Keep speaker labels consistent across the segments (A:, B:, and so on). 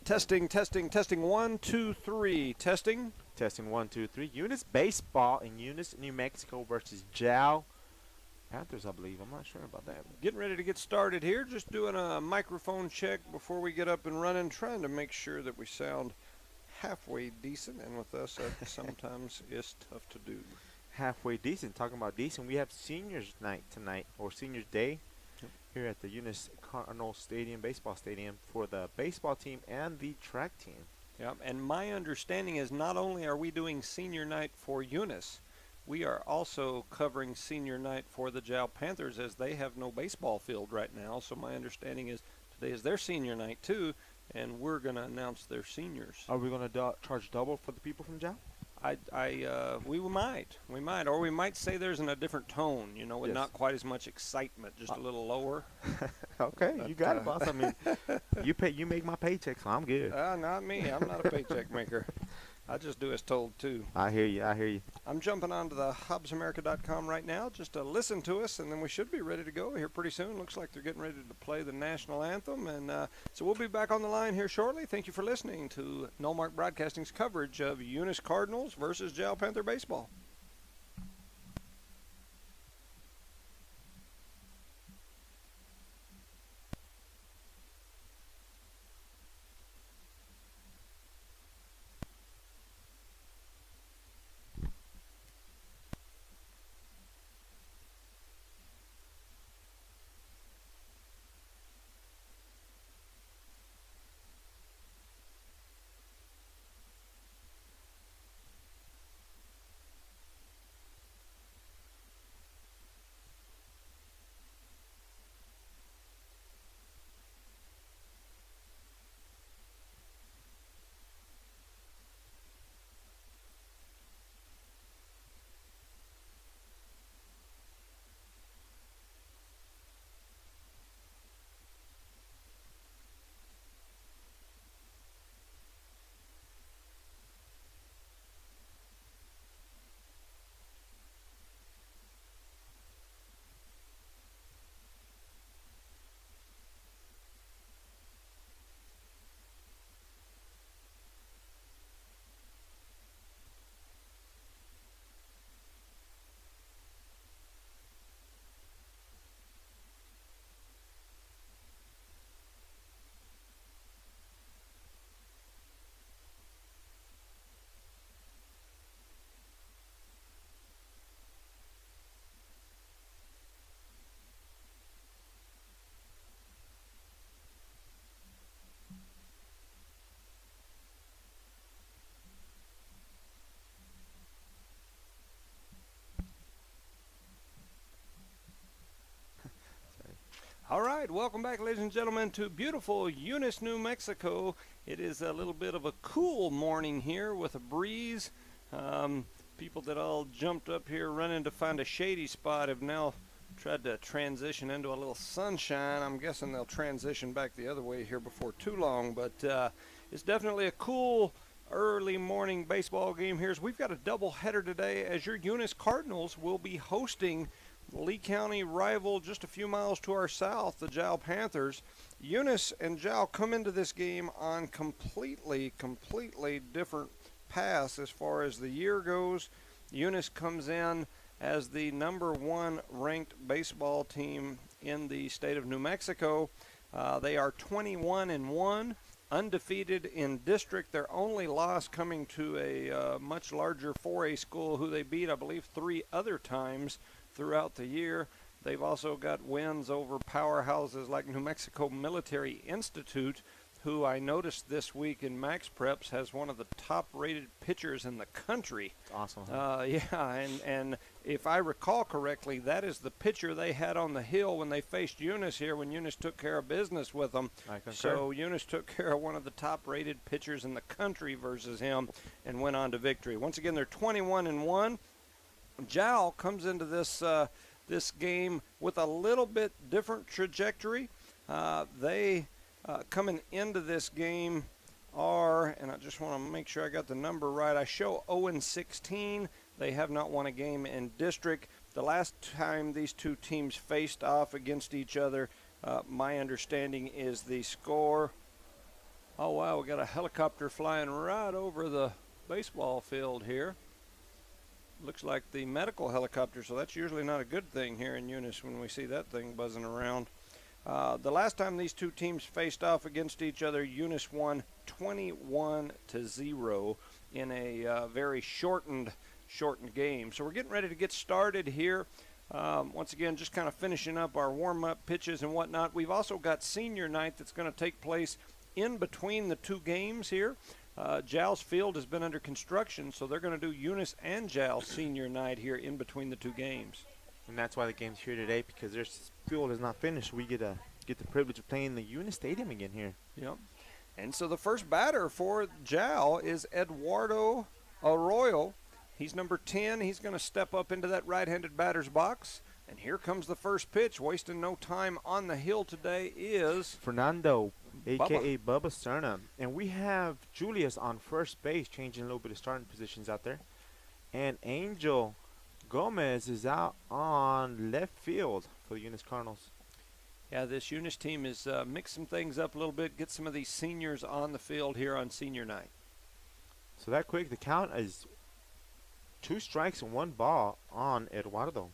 A: Testing, testing, testing. 1, 2, 3. Testing.
B: Testing 1, 2, 3. Eunice Baseball in Eunice, New Mexico versus Jal Panthers, I believe. I'm not sure about that.
A: Getting ready to get started here. Just doing a microphone check before we get up and running, trying to make sure that we sound halfway decent. And with us, that sometimes is tough to do.
B: Halfway decent. Talking about decent, we have Seniors Night tonight, or Seniors Day, here at the Eunice Cardinals Stadium, baseball stadium, for the baseball team and the track team.
A: Yeah, and my understanding is not only are we doing senior night for Eunice, we are also covering senior night for the Jal Panthers, as they have no baseball field right now. So my understanding is today is their senior night too, and we're going to announce their seniors.
B: Are we going to charge double for the people from Jal?
A: We might, or we might say there's in a different tone, with not quite as much excitement, just a little lower.
B: Okay, but you got it, boss. I mean, you make my paycheck, so I'm good.
A: Not me. I'm not a paycheck maker. I just do as told, too.
B: I hear you.
A: I'm jumping onto the HobbsAmerica.com right now just to listen to us, and then we should be ready to go here pretty soon. Looks like they're getting ready to play the national anthem, and so we'll be back on the line here shortly. Thank you for listening to Nullmark Broadcasting's coverage of Eunice Cardinals versus Jal Panther baseball. All right, welcome back, ladies and gentlemen, to beautiful Eunice, New Mexico. It is a little bit of a cool morning here with a breeze. People that all jumped up here running to find a shady spot have now tried to transition into a little sunshine. I'm guessing they'll transition back the other way here before too long, but it's definitely a cool early morning baseball game here. We've got a doubleheader today, as your Eunice Cardinals will be hosting Lea County rival just a few miles to our south, the Jal Panthers. Eunice and Jal come into this game on completely different paths as far as the year goes. Eunice comes in as the #1 ranked baseball team in the state of New Mexico. They are 21-1, undefeated in district. Their only loss coming to a much larger 4A school who they beat, I believe, 3 other times throughout the year. They've also got wins over powerhouses like New Mexico Military Institute, who I noticed this week in Max Preps has one of the top-rated pitchers in the country.
B: Awesome.
A: And if I recall correctly, that is the pitcher they had on the hill when they faced Eunice here, when Eunice took care of business with them. So Eunice took care of one of the top-rated pitchers in the country versus him and went on to victory. Once again, they're 21-1. Jal comes into this game with a little bit different trajectory. They coming into this game are, and I just want to make sure I got the number right, I show 0-16. They have not won a game in district. The last time these two teams faced off against each other, my understanding is the score Oh, wow, we got a helicopter flying right over the baseball field here. Looks like the medical helicopter, so that's usually not a good thing here in Eunice when we see that thing buzzing around. The last time these two teams faced off against each other, Eunice won 21-0 in a very shortened game. So we're getting ready to get started here. Once again, just kind of finishing up our warm-up pitches and whatnot. We've also got senior night that's going to take place in between the two games here. Jal's field has been under construction, so they're going to do Eunice and Jal senior night here in between the two games.
B: And that's why the game's here today, because their field is not finished. We get the privilege of playing the Eunice Stadium again here.
A: Yep. And so the first batter for Jal is Eduardo Arroyo. He's number 10. He's going to step up into that right-handed batter's box. And here comes the first pitch. Wasting no time on the hill today is
B: Fernando, a.k.a. Bubba Cerna. And we have Julius on first base, changing a little bit of starting positions out there. And Angel Gomez is out on left field for the Eunice Cardinals.
A: Yeah, this Eunice team is mixing things up a little bit, get some of these seniors on the field here on senior night.
B: So that quick, the count is 2 strikes and 1 ball on Eduardo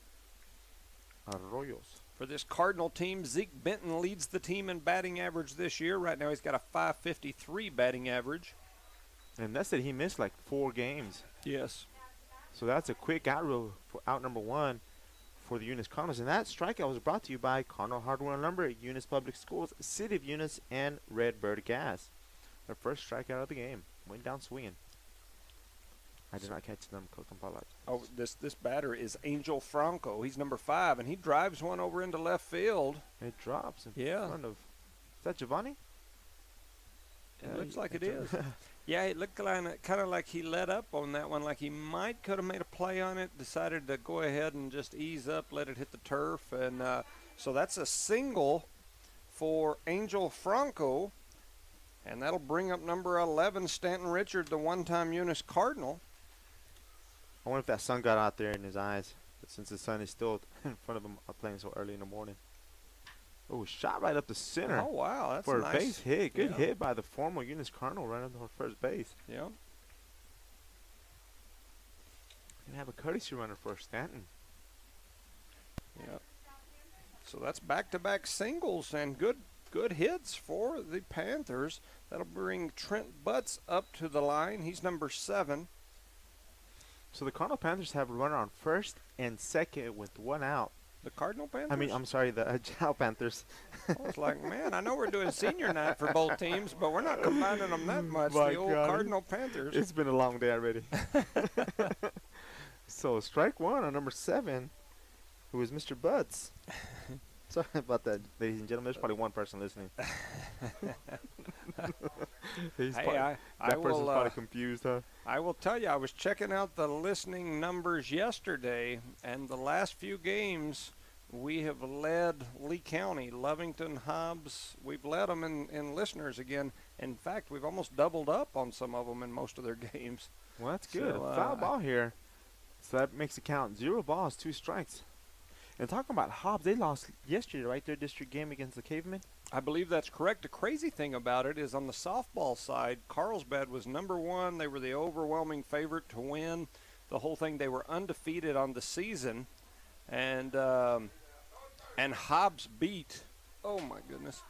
B: Arroyos.
A: For this Cardinal team, Zeke Benton leads the team in batting average this year. Right now he's got a .553 batting average.
B: And that's that he missed like 4 games.
A: Yes.
B: So that's a quick out row for out number 1 for the Eunice Cardinals. And that strikeout was brought to you by Cardinal Hardware and Lumber at Eunice Public Schools, City of Eunice, and Redbird Gas. Their first strikeout of the game. Went down swinging. I did not catch them.
A: Oh, this batter is Angel Franco. He's number 5, and he drives one over into left field.
B: It drops in front of. Is that Giovanni?
A: It looks like it is. Yeah, it looked kind of like he let up on that one, like he could have made a play on it, decided to go ahead and just ease up, let it hit the turf. And so that's a single for Angel Franco, and that'll bring up number 11, Stanton Richard, the one-time Eunice Cardinal.
B: I wonder if that sun got out there in his eyes, but since the sun is still in front of him playing so early in the morning. Oh, shot right up the center.
A: Oh, wow. That's
B: for
A: nice.
B: a base hit. Good hit by the former Eunice Cardinal right on first base.
A: Yeah.
B: Gonna have a courtesy runner for Stanton.
A: Yeah. So that's back-to-back singles and good hits for the Panthers. That'll bring Trent Butts up to the line. He's number 7.
B: So the Cardinal Panthers have a runner on first and second with 1 out.
A: The Cardinal Panthers?
B: I mean, I'm sorry, the Jal Panthers.
A: I was like, man, I know we're doing senior night for both teams, but we're not combining them that much.
B: My
A: the old
B: God.
A: Cardinal Panthers.
B: It's been a long day already. So strike 1 on number 7, who is Mr. Butts. Sorry about that, ladies and gentlemen. There's probably one person listening.
A: Hey,
B: that person's probably confused, huh?
A: I will tell you, I was checking out the listening numbers yesterday, and the last few games we have led Lee County, Lovington, Hobbs. We've led them in listeners again. In fact, we've almost doubled up on some of them in most of their games.
B: Well, that's good.
A: So,
B: Foul ball here. So that makes it count 0 balls, 2 strikes. And talking about Hobbs, they lost yesterday, right? Their district game against the Cavemen.
A: I believe that's correct. The crazy thing about it is on the softball side, Carlsbad was number 1. They were the overwhelming favorite to win the whole thing. They were undefeated on the season. And Hobbs beat, oh my goodness.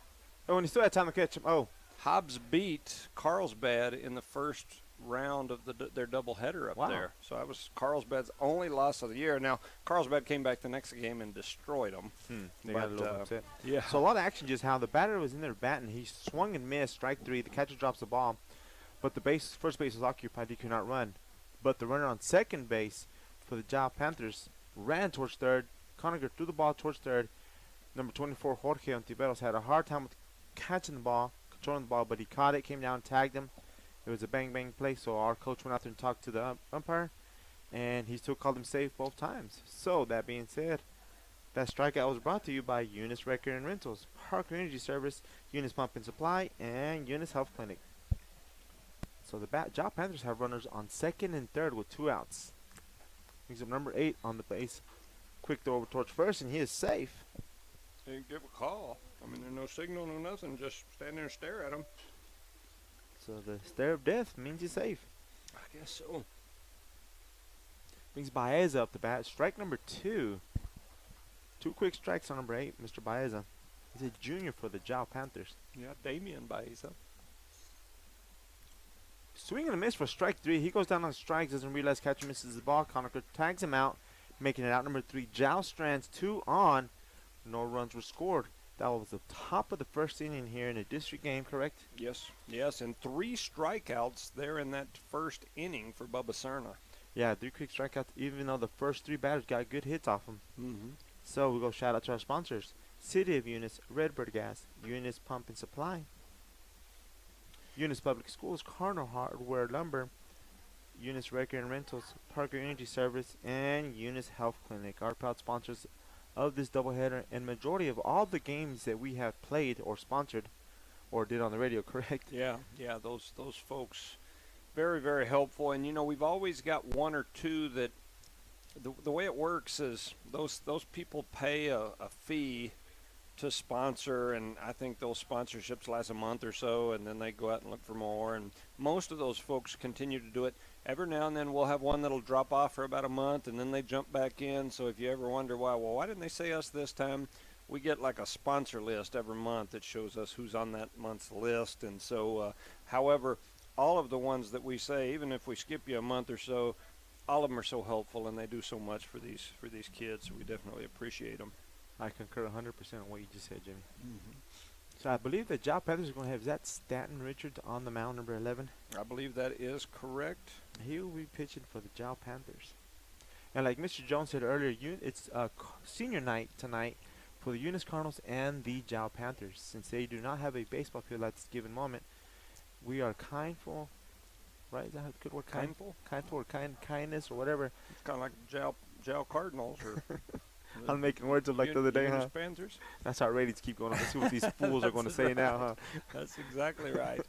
B: Oh, and he still had time to catch him. Oh.
A: Hobbs beat Carlsbad in the first round of their doubleheader up there. So that was Carlsbad's only loss of the year. Now, Carlsbad came back the next game and destroyed them.
B: They got a little upset.
A: Yeah.
B: So a lot of action just how the batter was in there batting. He swung and missed, strike 3. The catcher drops the ball, but the first base was occupied. He could not run. But the runner on second base for the Jal Panthers ran towards third. Conacher threw the ball towards third. Number 24, Jorge Ontiveros, had a hard time with catching the ball, controlling the ball, but he caught it, came down, tagged him. It was a bang-bang play, so our coach went out there and talked to the umpire, and he still called him safe both times. So, that being said, that strikeout was brought to you by Eunice Wrecker and Rentals, Parker Energy Service, Eunice Pump and Supply, and Eunice Health Clinic. So, the Jal Panthers have runners on second and third with 2 outs. Brings up number 8 on the base. Quick throw over towards first, and he is safe.
A: They didn't give a call. I mean, there's no signal, no nothing. Just stand there and stare at him.
B: So the stare of death means he's safe.
A: I guess so.
B: Brings Baeza up the bat. Strike number 2. 2 quick strikes on number 8, Mr. Baeza. He's a junior for the Jao Panthers.
A: Yeah, Damian Baeza.
B: Swing and a miss for strike 3. He goes down on strikes, doesn't realize catcher misses the ball. Conacher tags him out, making it out number 3. Jao strands 2 on. No runs were scored. That was the top of the first inning here in a district game, correct?
A: Yes, and 3 strikeouts there in that first inning for Bubba Serna.
B: Yeah, 3 quick strikeouts, even though the first 3 batters got good hits off him.
A: Mm-hmm.
B: So we go shout out to our sponsors. City of Eunice, Redbird Gas, Eunice Pump and Supply, Eunice Public Schools, Cardinal Hardware Lumber, Eunice Wrecker and Rentals, Parker Energy Service, and Eunice Health Clinic. Our proud sponsors of this doubleheader, and majority of all the games that we have played or sponsored or did on the radio, correct?
A: Yeah, those folks, very, very helpful. And, you know, we've always got 1 or 2 that the way it works is those people pay a fee to sponsor, and I think those sponsorships last a month or so, and then they go out and look for more, and most of those folks continue to do it. Every now and then we'll have one that'll drop off for about a month, and then they jump back in. So if you ever wonder why didn't they say us this time, we get like a sponsor list every month that shows us who's on that month's list. And so however, all of the ones that we say, even if we skip you a month or so, all of them are so helpful, and they do so much for these kids. So we definitely appreciate them.
B: I concur 100% on what you just said, Jimmy.
A: Mm-hmm.
B: So I believe the Jao Panthers are going to have, is that Stanton Richards on the mound, number 11?
A: I believe that is correct.
B: He will be pitching for the Jao Panthers. And like Mr. Jones said earlier, it's senior night tonight for the Eunice Cardinals and the Jao Panthers. Since they do not have a baseball field at this given moment, we are kindful, right? Is that a good word?
A: Kindful?
B: Kindful or kindness or whatever.
A: It's kind of like Jao Cardinals or...
B: I'm making words up like the other day, huh?
A: Panthers?
B: That's how our ratings keep going up. Let's see what these fools are going to say
A: right.
B: now, huh?
A: That's exactly right.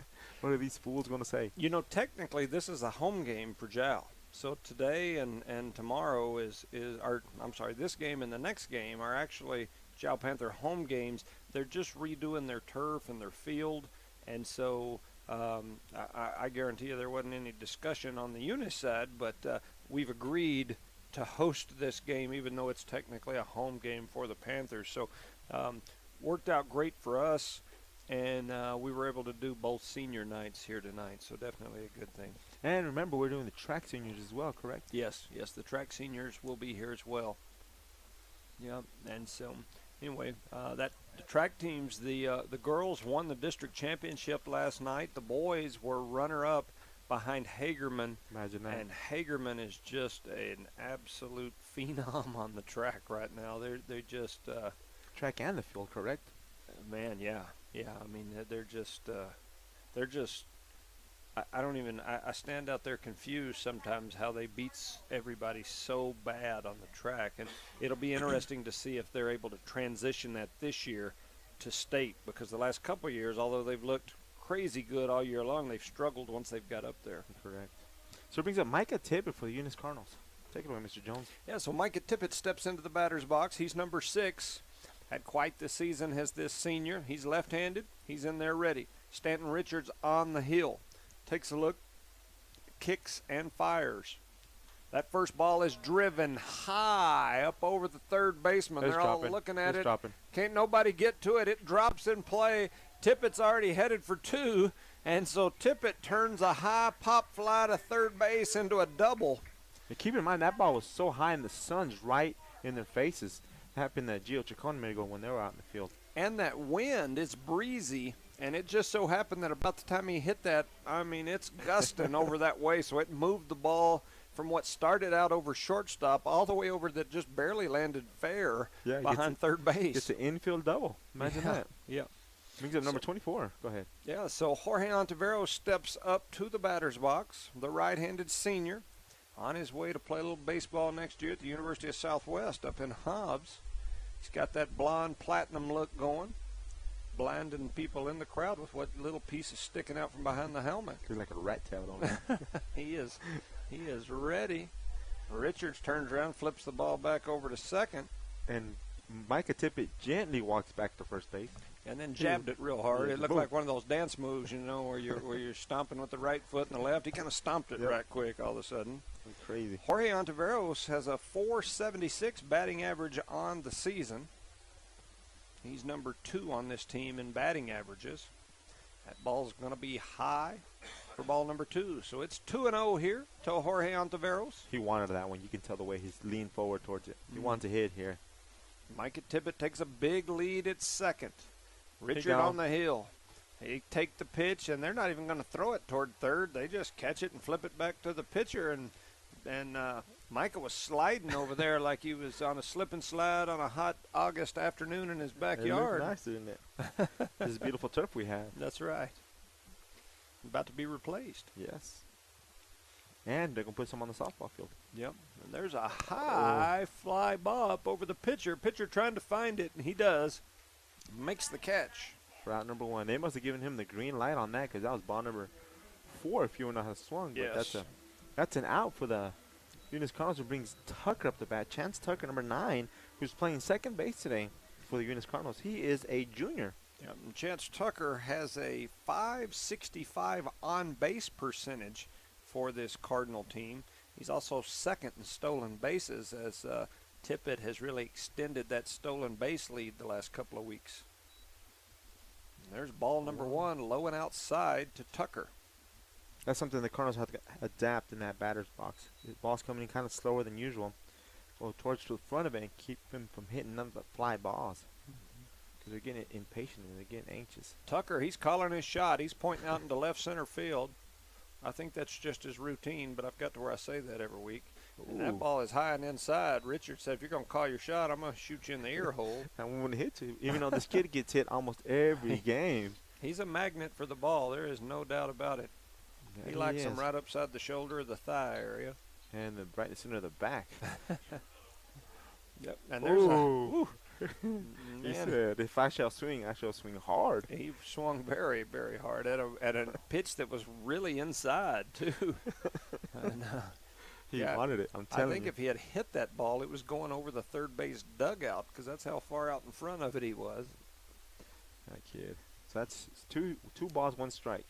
B: What are these fools going to say?
A: You know, technically, this is a home game for Jao. So today and tomorrow this game and the next game are actually Jao Panther home games. They're just redoing their turf and their field, and so I guarantee you there wasn't any discussion on the Eunice side, but we've agreed to host this game, even though it's technically a home game for the Panthers. So worked out great for us, and we were able to do both senior nights here tonight, so definitely a good thing.
B: And remember, we're doing the track seniors as well, correct?
A: Yes, the track seniors will be here as well. Yeah, and so anyway, the track teams, the girls won the district championship last night. The boys were runner-up behind Hagerman.
B: Imagine that.
A: And Hagerman is just an absolute phenom on the track right now. They're just
B: track and the field, correct?
A: Man, yeah. I mean, they're just I stand out there confused sometimes how they beat everybody so bad on the track, and it'll be interesting to see if they're able to transition that this year to state, because the last couple of years, although they've looked crazy good all year long, they've struggled once they've got up there.
B: Correct. So it brings up Micah Tippett for the Eunice Cardinals. Take it away, Mr. Jones.
A: Yeah, so Micah Tippett steps into the batter's box. He's number 6. Had quite the season as this senior. He's left-handed. He's in there ready. Stanton Richards on the hill. Takes a look, kicks, and fires. That first ball is driven high up over the third baseman. They're all looking at it. Can't nobody get to it. It drops in play. Tippett's already headed for 2, and so Tippett turns a high pop fly to third base into a double.
B: And keep in mind, that ball was so high and the sun's right in their faces. It happened to Gio Chacon a minute ago when they were out in the field.
A: And that wind, it's breezy, and it just so happened that about the time he hit that, I mean, it's gusting over that way, so it moved the ball from what started out over shortstop all the way over that just barely landed fair behind third base.
B: It's an infield double. Imagine that.
A: Yeah.
B: Brings up number 24. Go ahead.
A: Yeah, so Jorge Ontiveros steps up to the batter's box, the right-handed senior, on his way to play a little baseball next year at the University of Southwest up in Hobbs. He's got that blonde platinum look going, blinding people in the crowd with what little piece is sticking out from behind the helmet.
B: He's like a rat tail on him.
A: He is ready. Richards turns around, flips the ball back over to second.
B: And Micah Tippett gently walks back to first base.
A: And then jabbed it real hard.
B: Yeah,
A: It looked
B: boom.
A: like one of those dance moves, where you're stomping with the right foot and the left. He kind of stomped it right quick all of a sudden.
B: Crazy.
A: Jorge Ontiveros has a .476 batting average on the season. He's number 2 on this team in batting averages. That ball's going to be high for ball number 2. So it's 2-0 here to Jorge Ontiveros.
B: He wanted that one. You can tell the way he's leaned forward towards it. He wants to hit here.
A: Micah Tippett takes a big lead at second. Richard
B: go.
A: on the hill. He take the pitch, and they're not even going to throw it toward third. They just catch it and flip it back to the pitcher. And Micah was sliding over there like he was on a slip and slide on a hot August afternoon in his backyard.
B: It looks nice, doesn't it? This is beautiful turf we have.
A: That's right. About to be replaced.
B: Yes. And they're going to put some on the softball field.
A: Yep. And there's a high fly ball up over the pitcher. Pitcher trying to find it, and he does. Makes the catch.
B: For out number 1. They must have given him the green light on that because that was ball number 4 if you would not have swung. But
A: Yes.
B: that's an out for the Eunice Cardinals, who brings Tucker up the bat. Chance Tucker, number 9, who's playing second base today for the Eunice Cardinals. He is a junior.
A: Yep. And Chance Tucker has a .565 on-base percentage for this Cardinal team. He's also second in stolen bases as Tippett has really extended that stolen base lead the last couple of weeks. And there's ball number 1, low and outside to Tucker.
B: That's something the Cardinals have to adapt in that batter's box. The ball's coming in kind of slower than usual. Go towards the front of it and keep him from hitting none but fly balls. Because they're getting impatient and they're getting anxious.
A: Tucker, he's calling his shot. He's pointing out into left center field. I think that's just his routine, but I've got to where I say that every week. And that ball is high and inside. Richard said, if you're going to call your shot, I'm going to shoot you in the ear hole.
B: I want to hit you, even though this kid gets hit almost every game.
A: He's a magnet for the ball. There is no doubt about it.
B: Yeah,
A: He likes them
B: is.
A: right upside the shoulder or the thigh area.
B: And right in the center of the back.
A: Yep. And there's
B: Ooh. He
A: man,
B: said, if I shall swing hard.
A: he swung very, very hard at a pitch that was really inside, too. And,
B: He
A: yeah,
B: wanted it, I'm
A: I
B: telling
A: think
B: you.
A: if he had hit that ball, it was going over the third base dugout because that's how far out in front of it he was.
B: That kid. So that's two balls, 1 strike.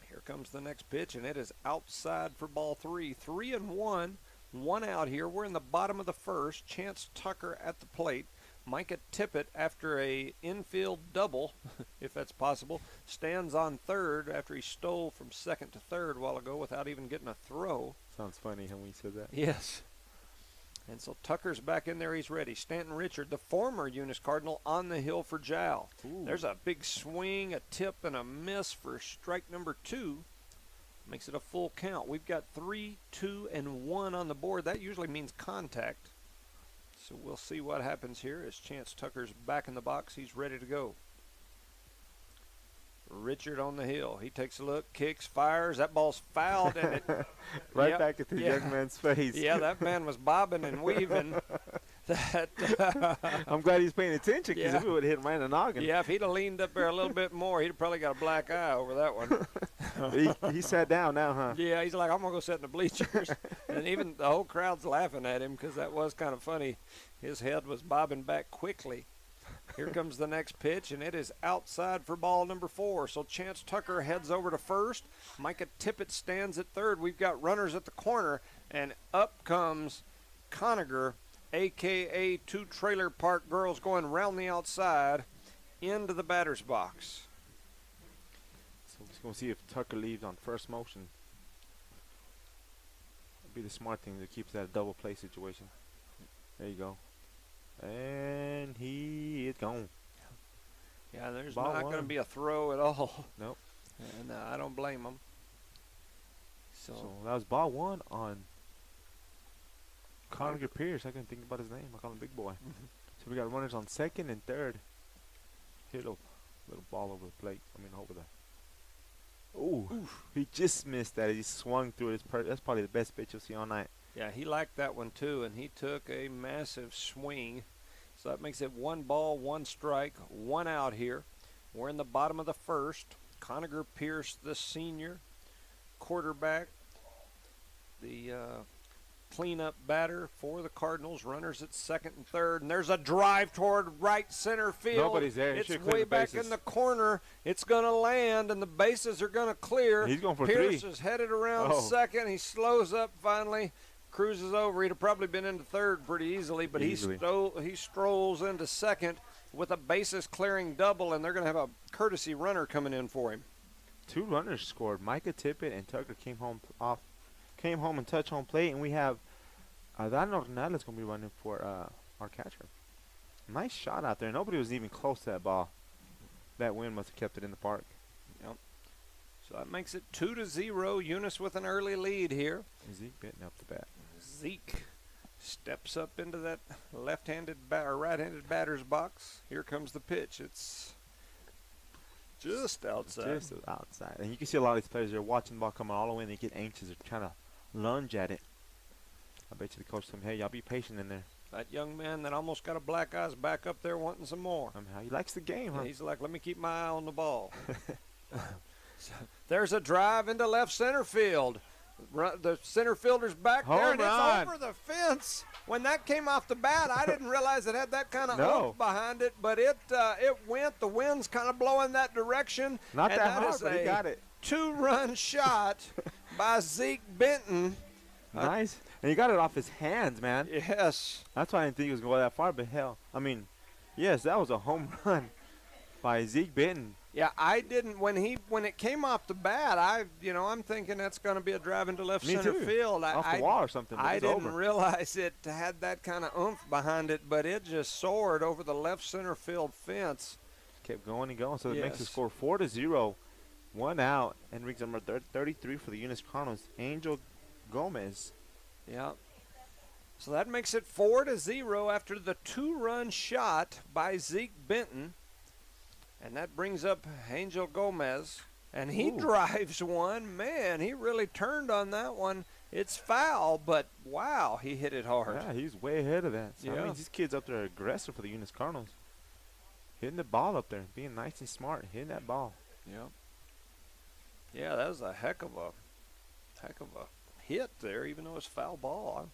A: Here comes the next pitch, and it is outside for ball 3. 3-1, 1 out here. We're in the bottom of the first. Chance Tucker at the plate. Micah Tippett, after a infield double, if that's possible, stands on third after he stole from second to third a while ago without even getting a throw.
B: Sounds funny when you said that.
A: Yes. And so Tucker's back in there. He's ready. Stanton Richard, the former Eunice Cardinal, on the hill for Jowl.
B: Ooh.
A: There's a big swing, a tip, and a miss for strike number 2. Makes it a full count. We've got 3, 2, and 1 on the board. That usually means contact. So we'll see what happens here as Chance Tucker's back in the box. He's ready to go. Richard on the hill. He takes a look, kicks, fires. That ball's fouled. And it,
B: Right
A: yep,
B: back at the young man's face.
A: Yeah, that man was bobbing and weaving.
B: I'm glad he's paying attention because
A: Yeah.
B: if it would have hit him right in the noggin.
A: Yeah, if he'd have leaned up there a little bit more, he'd have probably got a black eye over that one.
B: he sat down now, huh?
A: Yeah, he's like, I'm going to go sit in the bleachers. And even the whole crowd's laughing at him because that was kind of funny. His head was bobbing back quickly. Here comes the next pitch, and it is outside for ball number 4. So Chance Tucker heads over to first. Micah Tippett stands at third. We've got runners at the corner, and up comes Conager, a.k.a. 2 Trailer Park Girls, going round the outside into the batter's box.
B: So we're just going to see if Tucker leaves on first motion. It'd be the smart thing to keep that double play situation. There you go. And he is gone.
A: Yeah, there's
B: Ball
A: not going to
B: one.
A: be a throw at all.
B: Nope.
A: And I don't blame him.
B: So that was ball 1 on Conager Pierce. I couldn't think about his name. I call him Big Boy. So we got runners on second and third. Hit a little ball over the plate. Over the. Ooh. He just missed that. He swung through it. That's probably the best pitch you'll see all night.
A: Yeah, he liked that one too, and he took a massive swing. So that makes it 1 ball, 1 strike, 1 out here. We're in the bottom of the first. Conager Pierce, the senior quarterback, the cleanup batter for the Cardinals. Runners at second and third, and there's a drive toward right center field.
B: Nobody's there. He
A: It's
B: should clear
A: way
B: the
A: back
B: bases.
A: in the corner. It's going to land, and the bases are going to clear.
B: He's going for
A: Pierce
B: three.
A: is headed around
B: Oh.
A: second. He slows up finally, cruises over. He'd have probably been into third pretty easily, but he strolls into second with a bases-clearing double, and they're going to have a courtesy runner coming in for him.
B: 2 runners scored. Micah Tippett and Tucker came home and touched home plate, and we have Adán Ornelas going to be running for our catcher. Nice shot out there. Nobody was even close to that ball. That wind must have kept it in the park.
A: Yep. So that makes it 2-0. Eunice with an early lead here.
B: Zeke Benton up the bat.
A: Zeke steps up into that left-handed or right-handed batter's box. Here comes the pitch. It's just outside.
B: Just outside. And you can see a lot of these players, they're watching the ball coming all the way, and they get anxious. They're trying to lunge at it. I bet you the coach told him, hey, y'all be patient in there.
A: That young man that almost got a black eye's back up there wanting some more.
B: Somehow he likes the game, huh?
A: And he's like, let me keep my eye on the ball. So there's a drive into left center field. The center fielder's back there, and
B: run.
A: it's over the fence. When that came off the bat, I didn't realize it had that kind of
B: No.
A: oomph behind it, but it went. The wind's kind of blowing that direction.
B: Not
A: and
B: that hard,
A: is
B: but he
A: a
B: got it.
A: 2-run shot by Zeke Benton.
B: Nice. And he got it off his hands, man.
A: Yes.
B: That's why I didn't think he was going to go that far, but hell. I mean, yes, that was a home run by Zeke Benton.
A: Yeah, I didn't when it came off the bat. I'm thinking that's going to be a drive into left
B: Me
A: center
B: too.
A: field.
B: Off the wall or something. But
A: I
B: it's
A: didn't
B: over.
A: realize it had that kind of oomph behind it, but it just soared over the left center field fence.
B: Kept going and going, so it makes the
A: Yes.
B: score 4-0. 1 out, and rings number 33 for the Eunice Cardinals, Angel Gomez.
A: Yeah. So that makes it 4-0 after the 2-run shot by Zeke Benton. And that brings up Angel Gomez. And he drives one. Man, he really turned on that one. It's foul, but wow, he hit it hard.
B: Yeah, he's way ahead of that. So, I
A: Yeah.
B: mean, these kids up there are aggressive for the Eunice Cardinals. Hitting the ball up there, being nice and smart, hitting that ball.
A: Yep. Yeah, that was a heck of a hit there, even though it's foul ball.
B: And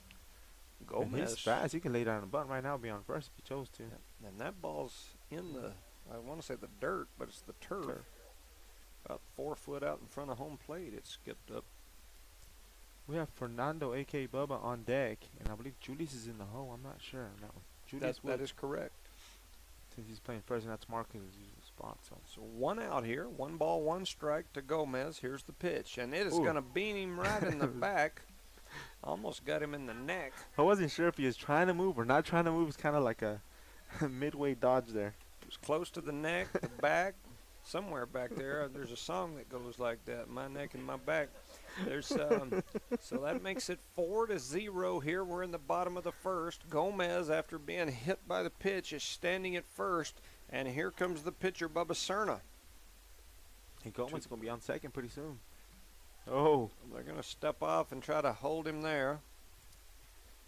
B: he's
A: Gomez.
B: fast. He can lay down a bunt right now, be on first if he chose to.
A: And that ball's in the, I want to say the dirt, but it's the turf. About 4 foot out in front of home plate, it skipped up.
B: We have Fernando, a.k.a. Bubba, on deck, and I believe Julius is in the hole. I'm not sure on that one. Julius
A: That is correct.
B: since he's playing first, and that's Marcus' usual spot.
A: So 1 out here, 1 ball, 1 strike to Gomez. Here's the pitch, and it is
B: Ooh.
A: going to bean him right in the back. Almost got him in the neck.
B: I wasn't sure if he was trying to move or not trying to move. It's kind of like a midway dodge there.
A: It was close to the neck, the back, somewhere back there. There's a song that goes like that, my neck and my back. There's so that makes it 4-0 here. We're in the bottom of the first. Gomez, after being hit by the pitch, is standing at first, and here comes the pitcher, Bubba Cerna.
B: And Gomez is going to be on second pretty soon. Oh.
A: They're going to step off and try to hold him there.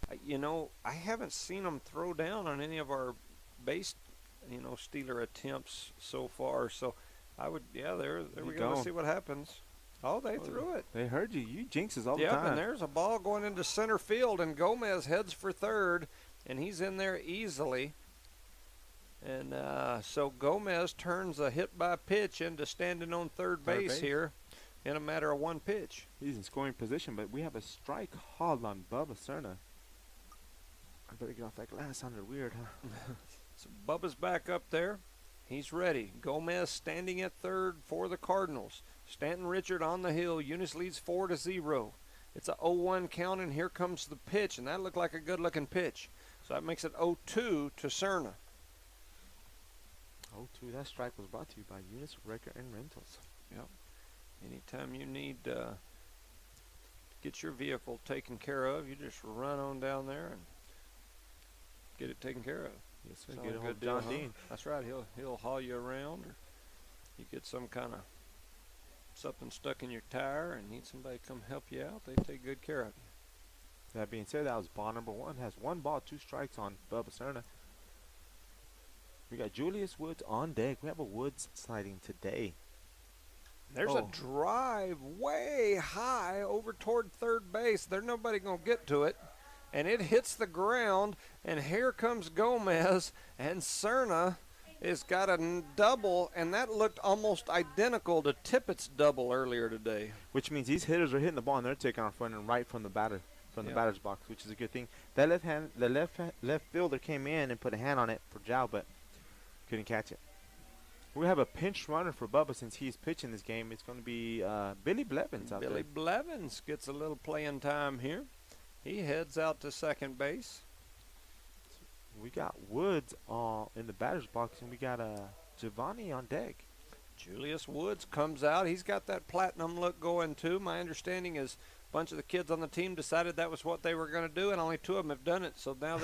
A: I haven't seen him throw down on any of our base, stealer attempts so far. So I would, we're going to see what happens. Oh, they threw it.
B: They heard you. You jinx us all the time.
A: Yep, and there's a ball going into center field, and Gomez heads for third, and he's in there easily. And so Gomez turns a hit by pitch into standing on third base here in a matter of 1 pitch.
B: He's in scoring position, but we have a strike hauled on Bubba Cerna. I better get off that glass. Sounded weird, huh?
A: So Bubba's back up there. He's ready. Gomez standing at third for the Cardinals. Stanton Richard on the hill. Eunice leads 4-0. It's a 0-1 count, and here comes the pitch, and that looked like a good-looking pitch. So that makes it 0-2 to Cerna.
B: 0-2. That strike was brought to you by Eunice Wrecker and Rentals.
A: Yep. Anytime you need get your vehicle taken care of, you just run on down there and get it taken care of.
B: Yes, sir.
A: Sounds
B: Get a hold
A: good
B: of John
A: deal, huh?
B: Dean.
A: That's right. He'll haul you around, or you get some kind of something stuck in your tire and need somebody to come help you out. They take good care of you.
B: That being said, that was ball number 1. Has 1 ball, 2 strikes on Bubba Cerna. We got Julius Woods on deck. We have a Woods sighting today.
A: There's a drive way high over toward third base. There's nobody going to get to it. and it hits the ground, and here comes Gomez, and Cerna has got a double, and that looked almost identical to Tippett's double earlier today.
B: Which means these hitters are hitting the ball and they're taking off running right from the batter's box, which is a good thing. That left fielder came in and put a hand on it for Jow, but couldn't catch it. We have a pinch runner for Bubba since he's pitching this game. It's going to be Billy Blevins out there.
A: Billy Blevins gets a little playing time here. He heads out to second base.
B: We got Woods in the batter's box, and we got Giovanni on deck.
A: Julius Woods comes out. He's got that platinum look going, too. My understanding is a bunch of the kids on the team decided that was what they were going to do, and only 2 of them have done it. So now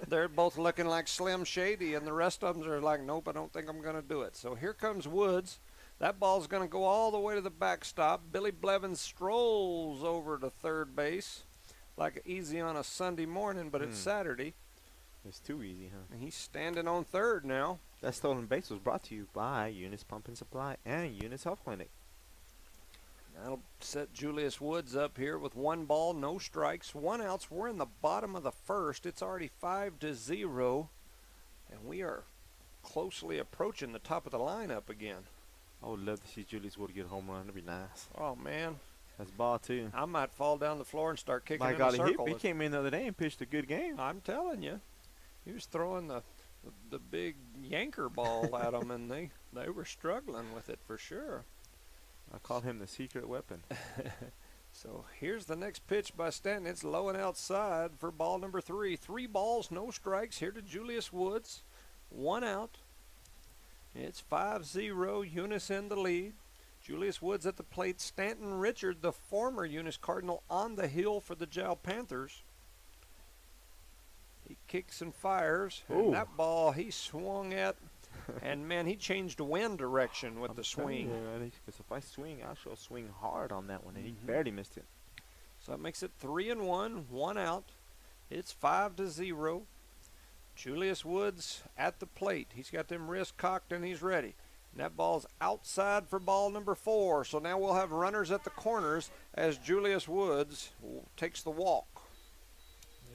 A: they're both looking like Slim Shady, and the rest of them are like, nope, I don't think I'm going to do it. So here comes Woods. That ball's going to go all the way to the backstop. Billy Blevins strolls over to third base like easy on a Sunday morning, but it's Saturday.
B: It's too easy, huh?
A: And he's standing on third now.
B: That stolen base was brought to you by Eunice Pump and Supply and Eunice Health Clinic.
A: That'll set Julius Woods up here with 1 ball, no strikes, 1 outs. We're in the bottom of the first. It's already 5-0, and we are closely approaching the top of the lineup again.
B: I would love to see Julius Wood get a home run. That'd be nice.
A: Oh, man.
B: That's ball, too.
A: I might fall down the floor and start kicking
B: My
A: in
B: God,
A: a circle.
B: he came in the other day and pitched a good game.
A: I'm telling you. He was throwing the big yanker ball at them, and they were struggling with it for sure.
B: I call him the secret weapon.
A: So here's the next pitch by Stanton. It's low and outside for ball number 3. 3 balls, no strikes here to Julius Woods. 1 out. It's 5-0, Eunice in the lead. Julius Woods at the plate. Stanton Richard, the former Eunice Cardinal, on the hill for the Jow Panthers. He kicks and fires. And that ball he swung at, and, man, he changed wind direction with the swing.
B: Because if I swing, I shall swing hard on that one, and he barely missed it.
A: So that makes it 3-1, 1 out. It's 5-0. Julius Woods at the plate. He's got them wrists cocked, and he's ready. And that ball's outside for ball number 4. So now we'll have runners at the corners as Julius Woods takes the walk.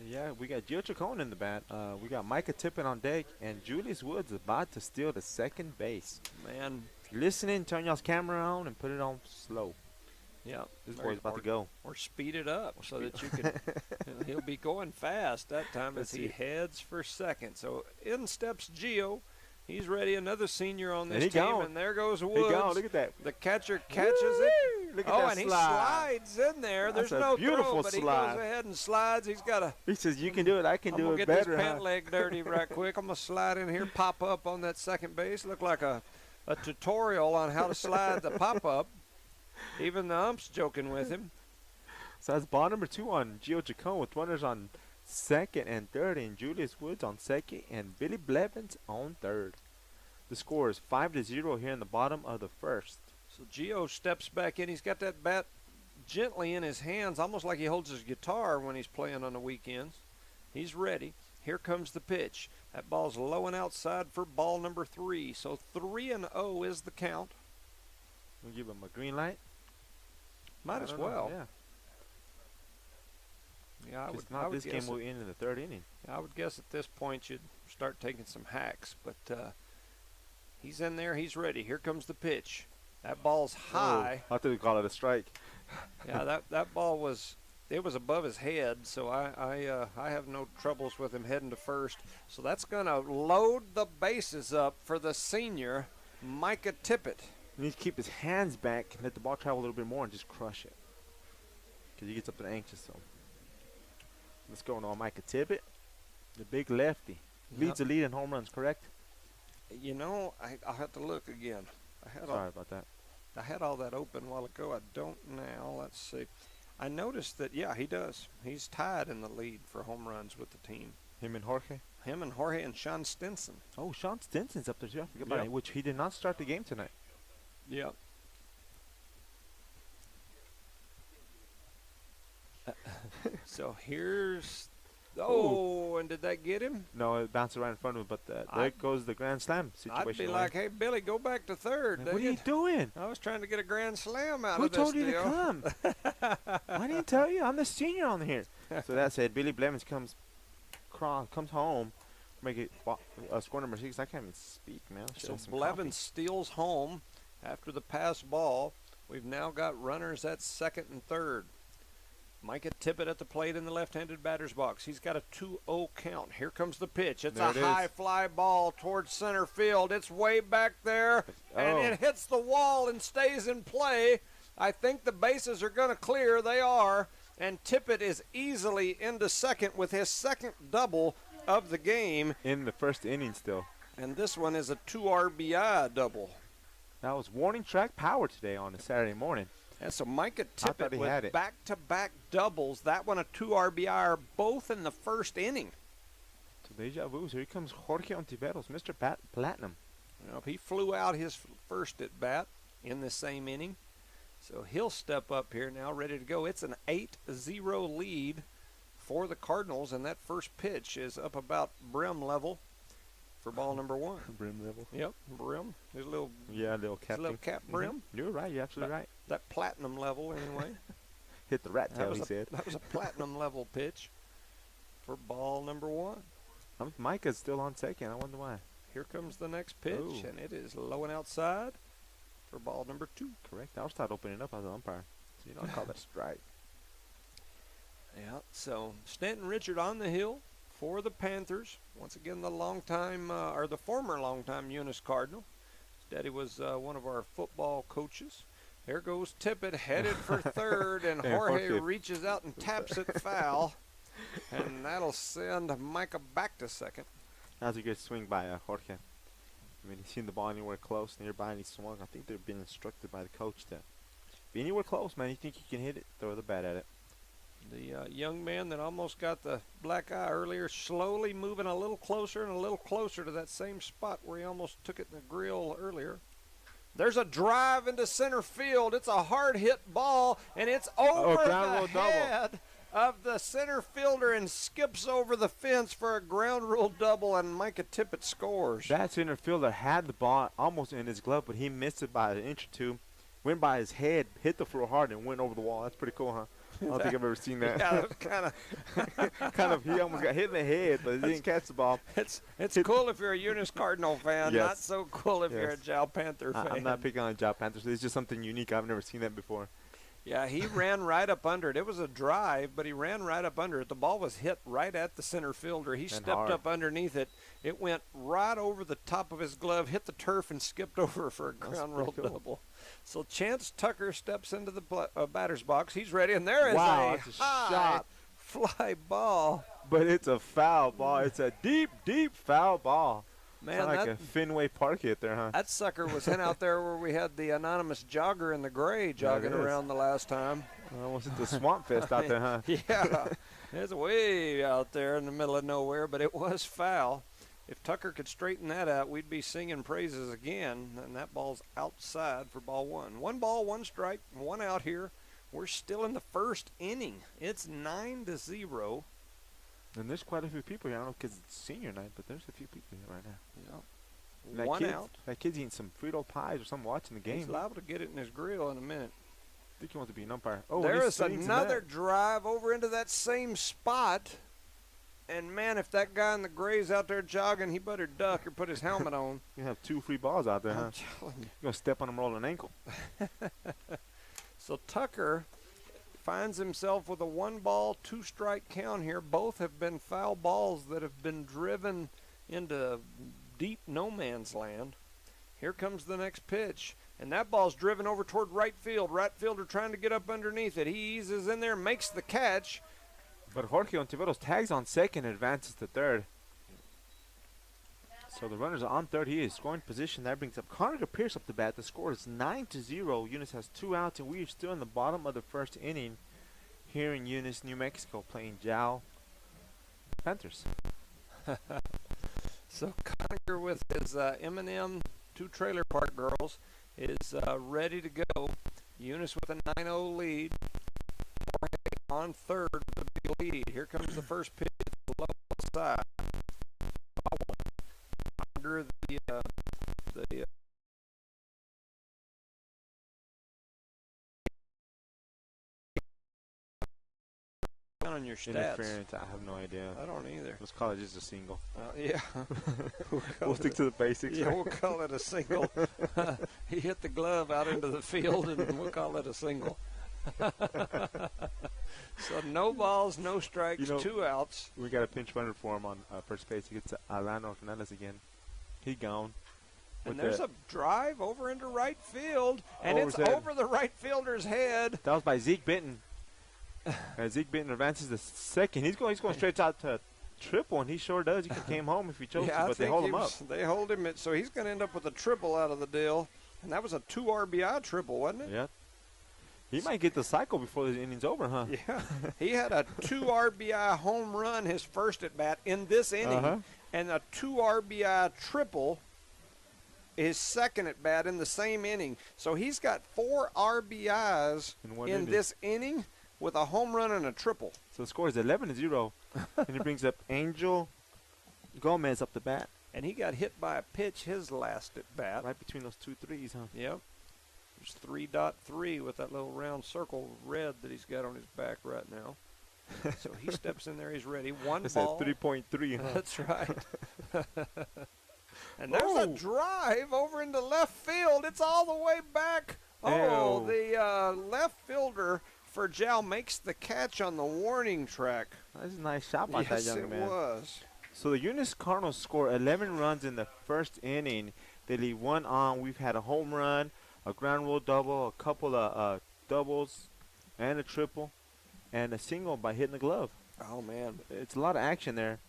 B: Yeah, we got Gio Chacon in the bat. We got Micah Tippett on deck, and Julius Woods about to steal the second base.
A: Man.
B: If you're listening, turn y'all's camera on and put it on slow.
A: Yeah.
B: This boy's about to go.
A: Or speed it up so that you can. He'll be going fast that time as he heads for second. So in steps Gio. He's ready. Another senior on this team. And there goes Woods.
B: Look at that.
A: The catcher catches it.
B: Look at that
A: and he slides in there.
B: That's
A: There's no
B: beautiful
A: throw, but
B: slide.
A: he goes ahead and slides. He's got a.
B: He says, "You can do it. I can do it better."
A: I'm gonna get this pant leg dirty right quick. I'm gonna slide in here, pop up on that second base. Look like a tutorial on how to slide the pop up. Even the ump's joking with him.
B: So that's ball number 2 on Gio Chacon with runners on second and third, and Julius Woods on second, and Billy Blevins on third. The score is 5-0 here in the bottom of the first.
A: So Gio steps back in. He's got that bat gently in his hands, almost like he holds his guitar when he's playing on the weekends. He's ready. Here comes the pitch. That ball's low and outside for ball number 3. So 3-0 is the count.
B: We'll give him a green light.
A: Might as well.
B: Yeah, I would this game will end in the 3rd inning.
A: I would guess at this point you'd start taking some hacks, but he's in there. He's ready. Here comes the pitch. That ball's high.
B: I thought we call it a strike.
A: Yeah, that ball was above his head, so I have no troubles with him heading to first. So that's going to load the bases up for the senior, Micah Tippett.
B: He needs to keep his hands back, let the ball travel a little bit more, and just crush it. Because he gets up there anxious. So let's go on Micah Tippett, the big lefty. Leads the lead in home runs, correct?
A: You know, I'll have to look again.
B: Sorry about that.
A: I had all that open a while ago. I don't now. Let's see. I noticed that, yeah, he does. He's tied in the lead for home runs with the team.
B: Him and Jorge?
A: Him and Jorge and Sean Stinson.
B: Oh, Sean Stinson's up there too. I forgot about it, which he did not start the game tonight.
A: Yeah. So here's, and and did that get him?
B: No, it bounced right in front of him, but there goes the grand slam situation.
A: I'd be like, hey, Billy, go back to third.
B: Man, what are you doing?
A: I was trying to get a grand slam out
B: Who
A: of this
B: told you
A: deal.
B: to come? I didn't tell you. I'm the senior on here. So that said, Billy Blevins comes home, make it score number 6. I can't even speak, man.
A: So Blevins steals home after the pass ball. We've now got runners at second and third. Micah Tippett at the plate in the left-handed batter's box. He's got a 2-0 count. Here comes the pitch. It's a high fly ball towards center field. It's way back there, and it hits the wall and stays in play. I think the bases are going to clear. They are, and Tippett is easily into second with his second double of the game.
B: In the first inning still.
A: And this one is a 2 RBI double.
B: That was warning track power today on a Saturday morning.
A: And so Micah Tippett with back-to-back doubles. That one a 2 RBI, both in the first inning.
B: So deja vu. So here comes Jorge Ontiveros, Mr. Platinum.
A: You know, he flew out his first at bat in the same inning. So he'll step up here now, ready to go. It's an 8-0 lead for the Cardinals, and that first pitch is up about brim level for ball number 1.
B: Brim level.
A: Yep, brim. There's a little
B: little cap
A: brim.
B: You're right. You're absolutely right.
A: That platinum level, anyway.
B: Hit the rat tail, he said.
A: That was a platinum level pitch for ball number 1.
B: Micah's still on second. I wonder why.
A: Here comes the next pitch, and it is low and outside for ball number 2.
B: Correct. I'll start opening up as an umpire. So you don't call that strike.
A: Yeah, so Stanton Richard on the hill for the Panthers. Once again, the former longtime Eunice Cardinal. His daddy was one of our football coaches. There goes Tippett headed for third, and Jorge reaches out and taps it foul. And that'll send Micah back to second.
B: That was a good swing by Jorge. I mean, he's seen the ball anywhere close, nearby, and he swung. I think they've been instructed by the coach to be anywhere close, man. You think you can hit it, throw the bat at it.
A: The young man that almost got the black eye earlier, slowly moving a little closer and a little closer to that same spot where he almost took it in the grill earlier. There's a drive into center field. It's a hard hit ball, and it's over the head of the center fielder and skips over the fence for a ground rule double, and Micah Tippett scores.
B: That center fielder had the ball almost in his glove, but he missed it by an inch or two. Went by his head, hit the floor hard, and went over the wall. That's pretty cool, huh? I don't think I've ever seen that.
A: Yeah, it was kind of.
B: He almost got hit in the head, but he didn't catch the ball.
A: It's cool if you're a Eunice Cardinal fan. Yes. Not so cool if you're a Jal Panther fan.
B: I'm not picking on Jal Panthers. It's just something unique. I've never seen that before.
A: Yeah, he ran right up under it. It was a drive, but he ran right up under it. The ball was hit right at the center fielder. He stepped up underneath it. It went right over the top of his glove, hit the turf, and skipped over for a ground rule double. So Chance Tucker steps into the batter's box. He's ready, and there is a shot fly ball.
B: But it's a foul ball. It's a deep, deep foul ball.
A: Man,
B: like a Fenway Park hit there, huh?
A: That sucker was in out there where we had the anonymous jogger in the gray jogging around the last time.
B: Almost at the Swamp Fest out there, huh?
A: Yeah. It's way out there in the middle of nowhere, but it was foul. If Tucker could straighten that out, we'd be singing praises again, and that ball's outside for ball 1. 1 ball, 1 strike, 1 out here. We're still in the first inning. It's 9-0.
B: And there's quite a few people here. I don't know because it's senior night, but there's a few people here right now.
A: Yeah. One out.
B: That kid's eating some Frito pies or something watching the game.
A: He's liable to get it in his grill in a minute.
B: I think he wants to be an umpire. Oh,
A: there is another drive over into that same spot. And, man, if that guy in the gray's out there jogging, he better duck or put his helmet on.
B: You have 2 free balls out there, huh?
A: I'm telling you.
B: You're going to step on him, roll an ankle.
A: So Tucker finds himself with a 1 ball, 2 strike count here. Both have been foul balls that have been driven into deep no man's land. Here comes the next pitch, and that ball's driven over toward right field. Right fielder trying to get up underneath it. He eases in there, makes the catch.
B: But Jorge Ontiveros tags on second and advances to third. So the runners are on third. He is scoring position. That brings up Connor Pierce up the bat. The score is 9-0. Eunice has 2 outs, and we are still in the bottom of the first inning here in Eunice, New Mexico, playing Jal Panthers.
A: So Connor with his M&M 2 Trailer Park Girls is ready to go. Eunice with a 9-0 lead. Jorge on third with a big lead. Here comes the first pitch. Low side. Under the on your stats.
B: Interference, I have no idea.
A: I don't either.
B: Let's call it just a single.
A: Yeah.
B: We'll stick to the basics.
A: Yeah, we'll call it a single. He hit the glove out into the field, and we'll call it a single. So no balls, no strikes, 2 outs.
B: We got a pinch runner for him on first base. He gets Alano Fernandez again. He gone.
A: And there's a drive over into right field, and it's over the right fielder's head.
B: That was by Zeke Benton. Zeke Benton advances the second. He's going straight out to triple, and he sure does. He could have came home if he chose to, but they hold him up.
A: They hold him, so he's going to end up with a triple out of the deal. And that was a 2 RBI triple, wasn't it?
B: Yeah. He might get the cycle before the inning's over, huh?
A: Yeah. He had a 2 RBI home run his first at bat in this inning, and a 2 RBI triple his second at bat in the same inning. So he's got 4 RBIs in this inning with a home run and a triple.
B: So the score is 11-0, and he brings up Angel Gomez up the bat.
A: And he got hit by a pitch his last at bat.
B: Right between those 2 threes, huh?
A: Yep. There's 3.3 with that little round circle red that he's got on his back right now. So he steps in there. He's ready. One ball.
B: That's 3.3. Huh?
A: That's right. And there's a drive over into left field. It's all the way back. Oh, the left fielder for Jal makes the catch on the warning track.
B: That's a nice shot by that young man.
A: Yes, it was.
B: So the Eunice Cardinals score 11 runs in the first inning. They leave 1 on. We've had a home run, a ground rule double, a couple of doubles, and a triple, and a single by hitting the glove.
A: Oh, man.
B: It's a lot of action there.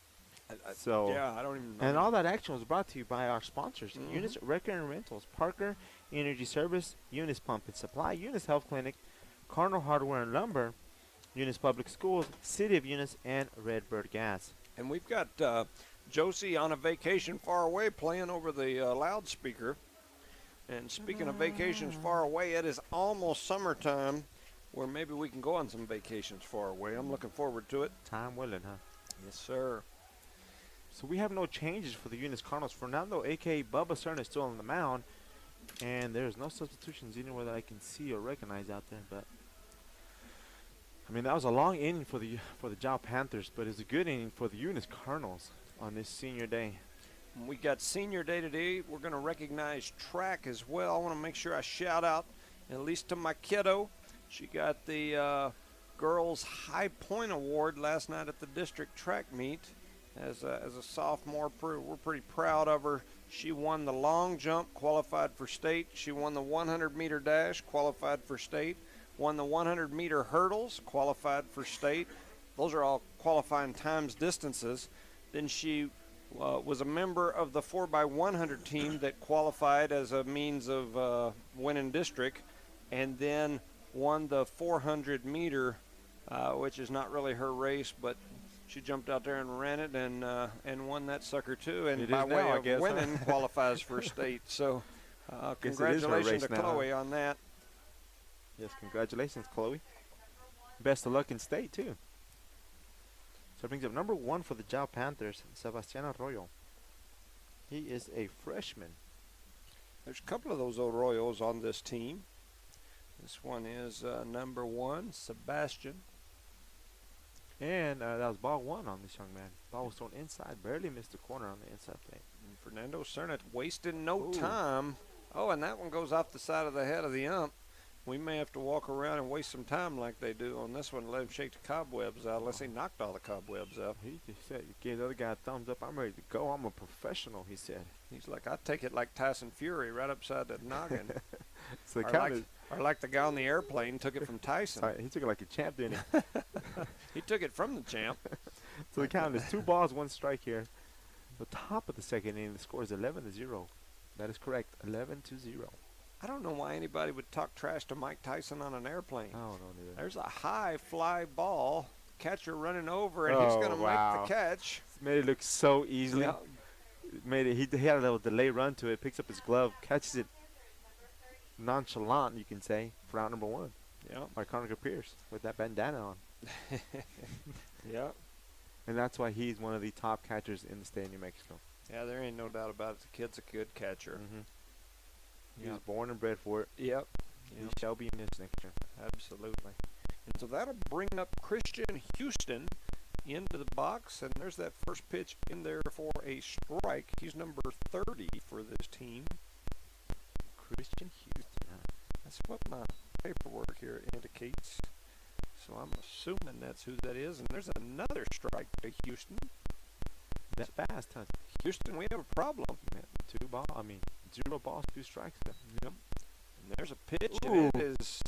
A: Yeah, I don't even know.
B: And all that action was brought to you by our sponsors: Eunice Wrecker and Rentals, Parker Energy Service, Eunice Pump and Supply, Eunice Health Clinic, Cardinal Hardware and Lumber, Eunice Public Schools, City of Eunice, and Redbird Gas.
A: And we've got Josie on a vacation far away playing over the loudspeaker. And speaking of vacations far away, it is almost summertime where maybe we can go on some vacations far away. I'm looking forward to it.
B: Time willing, huh?
A: Yes, sir.
B: So we have no changes for the Eunice Cardinals. Fernando, a.k.a. Bubba Cerna, is still on the mound. And there's no substitutions anywhere that I can see or recognize out there. But I mean, that was a long inning for the Jal Panthers, but it's a good inning for the Eunice Cardinals on this senior day.
A: We got senior day today. We're going to recognize track as well. I want to make sure I shout out at least to my kiddo. She got the girls High Point Award last night at the district track meet. As a sophomore, we're pretty proud of her. She won the long jump, qualified for state. She won the 100-meter dash, qualified for state. Won the 100-meter hurdles, qualified for state. Those are all qualifying times distances. Then she was a member of the 4x100 team that qualified as a means of winning district, and then won the 400-meter, which is not really her race, but she jumped out there and ran it and won that sucker too. And by way of winning, qualifies for state. So congratulations to Chloe on that.
B: Yes, congratulations, Chloe. Best of luck in state too. So it brings up number 1 for the Jal Panthers, Sebastian Arroyo. He is a freshman.
A: There's a couple of those Arroyos on this team. This one is number 1, Sebastian.
B: And that was ball 1 on this young man. Ball was thrown inside, barely missed the corner on the inside plate.
A: And Fernando Cerna wasted no time. Oh, and that one goes off the side of the head of the ump. We may have to walk around and waste some time like they do on this one and let him shake the cobwebs out unless he knocked all the cobwebs out.
B: He just said, he gave the other guy a thumbs up. I'm ready to go. I'm a professional, he said.
A: He's like, I take it like Tyson Fury right upside the noggin.
B: So the count is,
A: or like the guy on the airplane took it from Tyson.
B: He took it like a champ, didn't he?
A: He took it from the champ.
B: So the count is 2 balls, 1 strike here. The top of the second inning, the score is 11-0. That is correct, 11-0.
A: I don't know why anybody would talk trash to Mike Tyson on an airplane.
B: I don't know neither.
A: There's a high fly ball, catcher running over, and he's going to make the catch.
B: Made it look so easily.
A: Yeah.
B: Made it. He had a little delay run to it. Picks up his glove, catches it nonchalant, you can say, for out number 1.
A: Yeah.
B: By Conacher Pierce with that bandana on.
A: Yeah.
B: And that's why he's one of the top catchers in the state of New Mexico.
A: Yeah, there ain't no doubt about it. The kid's a good catcher.
B: He was born and bred for it.
A: Yep.
B: He shall be in this next year.
A: Absolutely. And so that'll bring up Christian Houston into the box, and there's that first pitch in there for a strike. He's number 30 for this team.
B: Christian Houston.
A: That's what my paperwork here indicates. So I'm assuming that's who that is. And there's another strike to Houston.
B: That's fast, huh?
A: Houston, we have a problem.
B: 0 balls, 2 strikes.
A: Yep. And there's a pitch,
B: Ooh.
A: and it is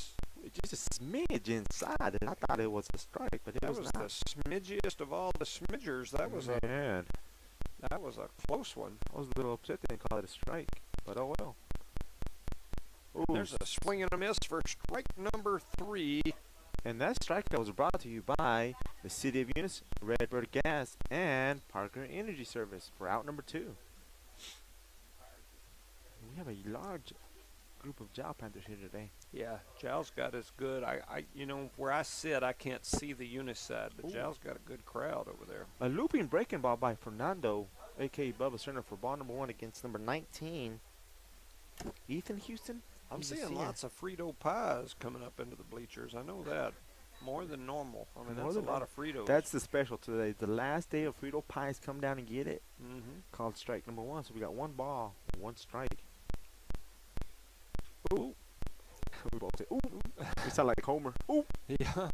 B: Just a smidge inside it. I thought it was a strike, but it was not.
A: the smidgiest of all the smidgers. That was a close one.
B: I was a little upset they didn't call it a strike, but oh well. Ooh.
A: There's a swing and a miss for strike number 3.
B: And that strikeout was brought to you by the City of Eunice, Redbird Gas, and Parker Energy Service for out number 2. We have a large group of Jow Panthers here today.
A: Yeah, Jow's got his good. Where I sit, I can't see the Eunice side, but Jow's got a good crowd over there.
B: A looping breaking ball by Fernando, a.k.a. Bubba Cerner, for ball number 1 against number 19, Ethan Houston.
A: I'm seeing lots of Frito pies coming up into the bleachers. I know that. More than normal. I mean, that's a lot of Fritos.
B: That's the special today. The last day of Frito pies, come down and get it. Called strike number 1. So we got 1 ball, 1 strike. Ooh. We both say, ooh. We sound like Homer. Ooh.
A: Yeah.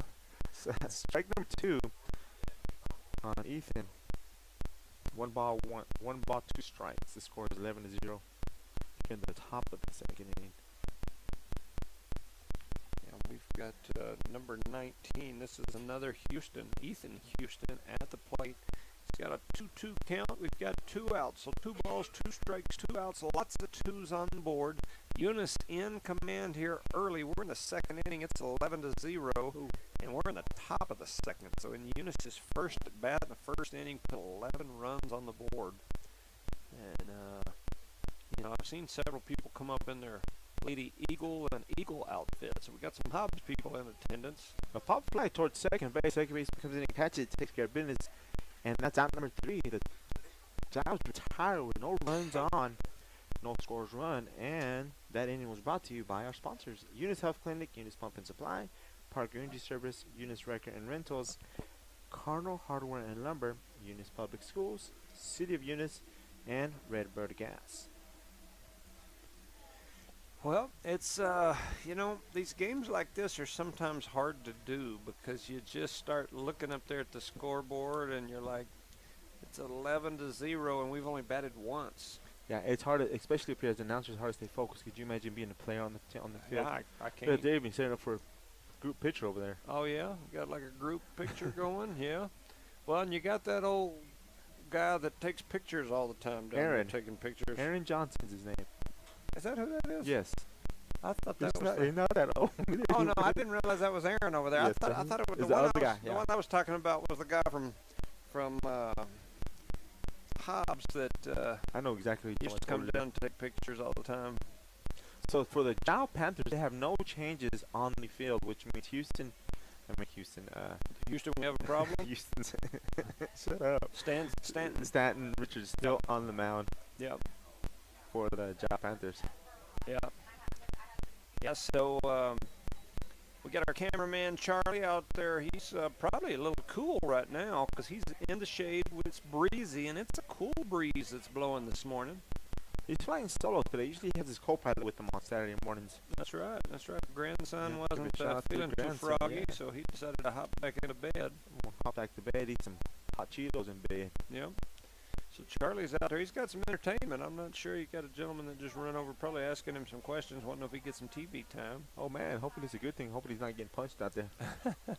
B: So that's strike number 2 on Ethan. 1 ball, 2 strikes. The score is 11-0. In the top of the second inning.
A: Yeah, we've got number 19. This is another Houston, Ethan Houston at the plate. He's got a 2-2 count. We've got 2 outs. So 2 balls, 2 strikes, 2 outs. Lots of 2s on the board. Eunice in command here early. We're in the second inning. It's 11-0. And we're in the top of the second. So in Eunice's first at bat in the first inning, put 11 runs on the board. And, I've seen several people come up in their Lady Eagle and Eagle outfits. So we got some Hobbs people in attendance.
B: A pop fly towards second base. Second base comes in and catches it, takes care of business. And that's out number 3. The Giles retired with no runs on, no scores run. And that inning was brought to you by our sponsors: Eunice Health Clinic, Eunice Pump and Supply, Park Energy Service, Eunice Wrecker and Rentals, Cardinal Hardware and Lumber, Eunice Public Schools, City of Eunice, and Redbird Gas.
A: Well, it's, these games like this are sometimes hard to do because you just start looking up there at the scoreboard and you're like, it's 11-0 and we've only batted once.
B: Yeah, it's hard, especially up here as an announcer, it's hard to stay focused. Could you imagine being a player on the field?
A: Yeah, I can't.
B: But they've been setting up for a group picture over there.
A: Oh, yeah? You got like a group picture going? Yeah. Well, and you got that old guy that takes pictures all the time down there taking pictures.
B: Aaron Johnson's his name.
A: Is that who that is?
B: Yes.
A: I thought that was
B: he's not that old.
A: Oh, no, I didn't realize that was Aaron over there.
B: Yes,
A: I thought it was
B: the other guy.
A: The one I was talking about was the guy from Hobbs that
B: I know exactly who
A: used to come down and take pictures all the time.
B: So for the Jow Panthers, they have no changes on the field, which means Houston,
A: we have a problem?
B: Houston. Shut up. Stanton Richards still on the mound.
A: Yep.
B: For the Jow Panthers.
A: Yeah. Yeah, so we got our cameraman Charlie out there. He's probably a little cool right now because he's in the shade. It's breezy, and it's a cool breeze that's blowing this morning.
B: He's flying solo today. Usually he has his co-pilot with him on Saturday mornings.
A: That's right. Grandson wasn't feeling too froggy, so he decided to hop back into bed.
B: Hop back to bed, eat some hot Cheetos in bed.
A: Yeah. So Charlie's out there. He's got some entertainment. I'm not sure. He got a gentleman that just run over, probably asking him some questions, wanting to know if he gets some TV time.
B: Oh, man. Hopefully it's a good thing. Hopefully he's not getting punched out there.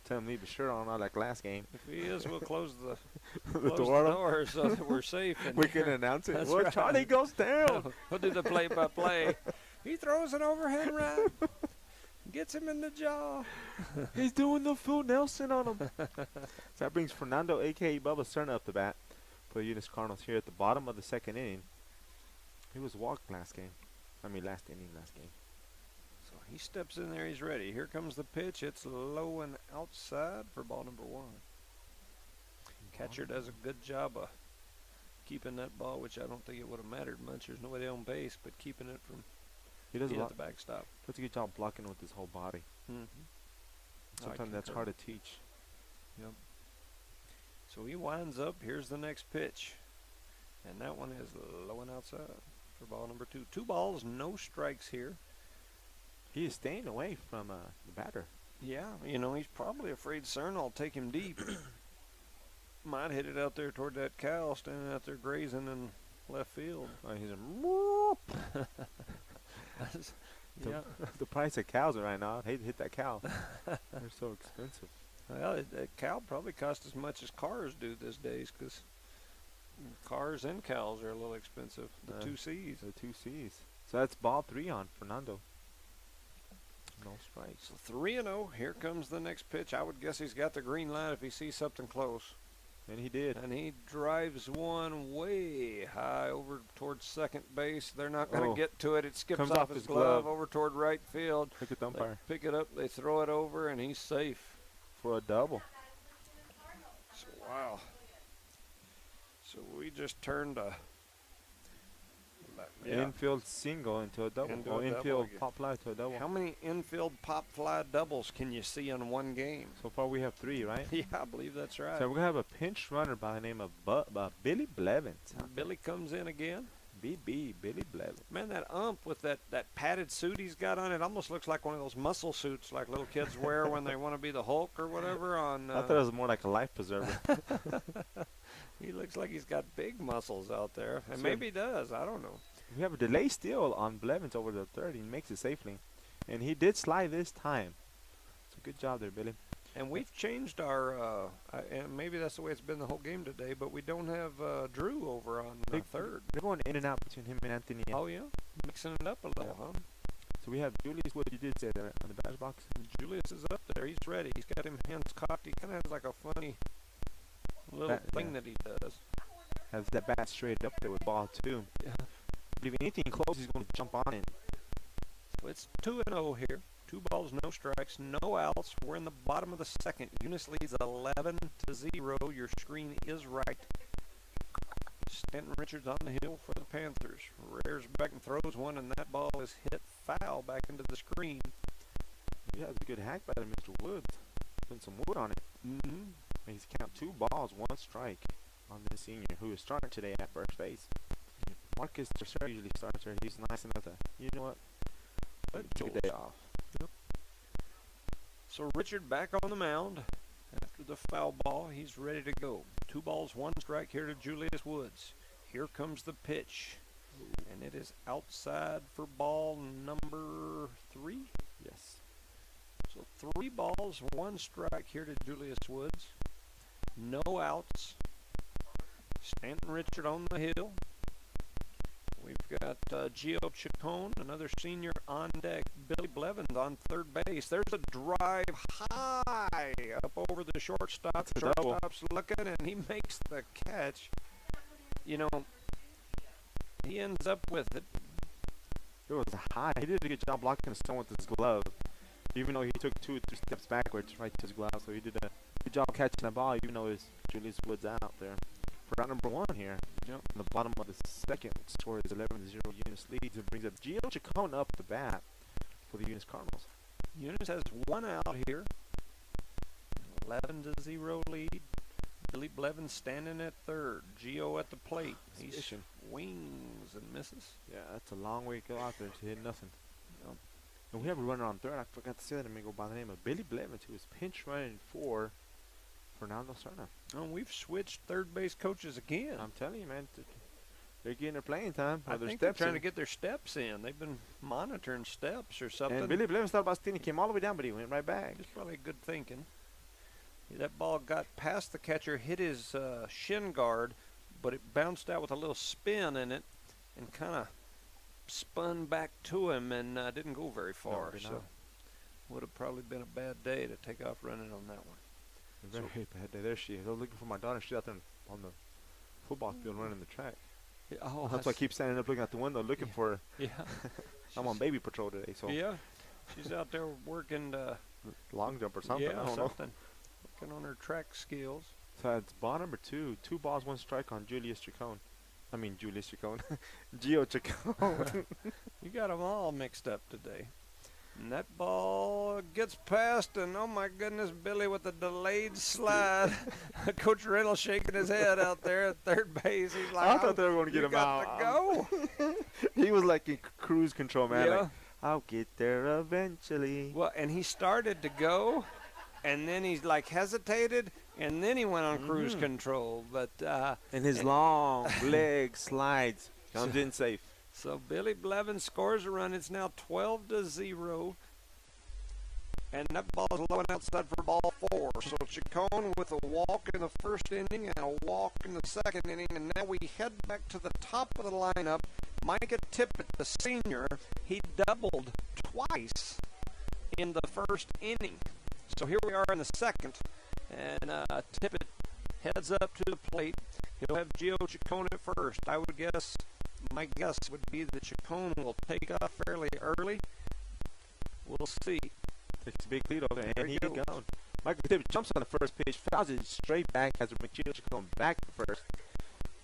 B: Tell him to leave his shirt on like last game.
A: If he is, we'll close the
B: door
A: so that we're safe.
B: We can announce it.
A: That's
B: well,
A: right.
B: Charlie goes down.
A: We'll do the play-by-play. He throws an overhead right. Gets him in the jaw.
B: He's doing the full Nelson on him. So that brings Fernando, a.k.a. Bubba Cerna, up the bat for the Eunice Cardinals here at the bottom of the second inning. He was walked last game. Last inning.
A: So he steps in there. He's ready. Here comes the pitch. It's low and outside for ball number 1. Catcher does a good job of keeping that ball, which I don't think it would have mattered much. There's nobody on base, but keeping it from
B: He does a
A: being
B: lot.
A: at the backstop.
B: Puts a good job blocking with his whole body. Sometimes that's hard to teach.
A: Yep. So he winds up. Here's the next pitch. And that one is low and outside for ball number 2. 2 balls, no strikes here.
B: He is staying away from the batter.
A: Yeah, he's probably afraid Cern will take him deep. Might hit it out there toward that cow standing out there grazing in left field.
B: He's
A: Yeah.
B: The price of cows right now. I'd hate to hit that cow. They're so expensive.
A: Well, a cow probably costs as much as cars do these days, because cars and cows are a little expensive. The 2 C's.
B: The 2 C's. So that's ball 3 on Fernando. No strikes.
A: So 3-0. Here comes the next pitch. I would guess he's got the green light if he sees something close.
B: And he did.
A: And he drives one way high over towards second base. They're not going to get to it. It skips
B: Comes
A: off his glove over toward right field.
B: Look at the umpire.
A: They pick it up. They throw it over, and he's safe.
B: For a double.
A: So, wow. So we just turned a
B: infield single into a double. Infield pop fly to a double.
A: How many infield pop fly doubles can you see in one game?
B: So far we have 3, right?
A: Yeah, I believe that's right.
B: So we're going to have a pinch runner by the name of Billy Blevins.
A: Billy comes in again.
B: Billy Blevins.
A: Man, that ump with that padded suit he's got on, it almost looks like one of those muscle suits like little kids wear when they want to be the Hulk or whatever.
B: I thought it was more like a life preserver.
A: He looks like he's got big muscles out there. And maybe he does. I don't know.
B: We have a delay steal on Blevins over the third. He makes it safely. And he did slide this time. So good job there, Billy.
A: And we've changed our, and maybe that's the way it's been the whole game today, but we don't have Drew over on third.
B: They're going in and out between him and Anthony.
A: Oh, yeah? Mixing it up a little, huh?
B: So we have Julius, what you did say there on the batter's box.
A: Julius is up there. He's ready. He's got him hands cocked. He kind of has like a funny little thing that he does.
B: Has that bat straight up there with ball 2.
A: Yeah.
B: But if anything close, he's going to jump on it.
A: So it's 2-0 here. 2 balls, no strikes, no outs. We're in the bottom of the second. Eunice leads 11-0. Your screen is right. Stanton Richards on the hill for the Panthers. Rears back and throws one, and that ball is hit foul back into the screen.
B: Yeah, it's a good hack by Mr. Woods. Putting some wood on it. He's count 2 balls, 1 strike on this senior who is starting today at first base. Marcus Tercer usually starts there. He's nice enough to, you know what? Take a day off.
A: Yep. So Richard back on the mound after the foul ball. He's ready to go. 2 balls, 1 strike here to Julius Woods. Here comes the pitch. And it is outside for ball number 3.
B: Yes.
A: So 3 balls, 1 strike here to Julius Woods. No outs. Stanton Richard on the hill. We've got Gio Chacon, another senior on deck. Billy Blevins on third base. There's a drive high up over the shortstop. Shortstop's looking, and he makes the catch. You know, he ends up with it.
B: It was high. He did a good job blocking the stone with his glove, even though he took 2 or 3 steps backwards right to his glove. So he did a good job catching the ball, even though it's Julius Woods out there. For round number 1 here.
A: Yep.
B: In the bottom of the second, score is 11-0. Eunice leads and brings up Gio Chacon up the bat for the Eunice Cardinals.
A: Eunice has 1 out here. 11-0 lead. Billy Blevins standing at third. Gio at the plate. He swings and misses.
B: Yeah, that's a long way to go out there to hit nothing.
A: Yep.
B: And we have a runner on third. I forgot to say that a minute ago by the name of Billy Blevins, who is pinch running for Fernando Serna.
A: Oh, we've switched third base coaches again.
B: I'm telling you, man, they're getting their playing time.
A: I think they're trying to get their steps in. They've been monitoring steps or something.
B: And Billy Blevins thought about stealing. He came all the way down, but he went right back.
A: It's probably good thinking. That ball got past the catcher, hit his shin guard, but it bounced out with a little spin in it and kind of spun back to him and didn't go very far.
B: No,
A: so would have probably been a bad day to take off running on that one.
B: Very bad day. There she is. I was looking for my daughter. She's out there on the football field running the track.
A: Yeah, oh,
B: that's why I keep standing up looking out the window looking for her.
A: Yeah.
B: I'm on baby patrol today, so.
A: Yeah. She's out there working
B: long jump or something.
A: Yeah,
B: I don't
A: something. Working on her track skills.
B: So it's ball number 2. 2 balls, 1 strike on Julius Chacon. I mean Julius Chacon. Gio Chacon.
A: You got them all mixed up today. And that ball gets past, and oh my goodness, Billy with the delayed slide. Coach Reynolds shaking his head out there at third base. He's like,
B: I thought they were going to get him out.
A: You got to go.
B: He was like in cruise control, man.
A: Yeah.
B: Like, I'll get there eventually.
A: Well, and he started to go, and then he's like hesitated, and then he went on cruise control. But
B: and his long leg slides. Comes in safe.
A: So Billy Blevins scores a run. It's now 12-0. And that ball is low and outside for ball 4. So Chacon with a walk in the first inning and a walk in the second inning. And now we head back to the top of the lineup. Micah Tippett, the senior, he doubled twice in the first inning. So here we are in the second. And Tippett heads up to the plate. He'll have Gio Chacon at first. I would guess, my guess would be that Chacon will take off fairly early. We'll see.
B: Takes a big lead over there, and he
A: goes.
B: gone. Michael Tippett jumps on the first pitch, fouls it straight back as Gio Chacon back to first.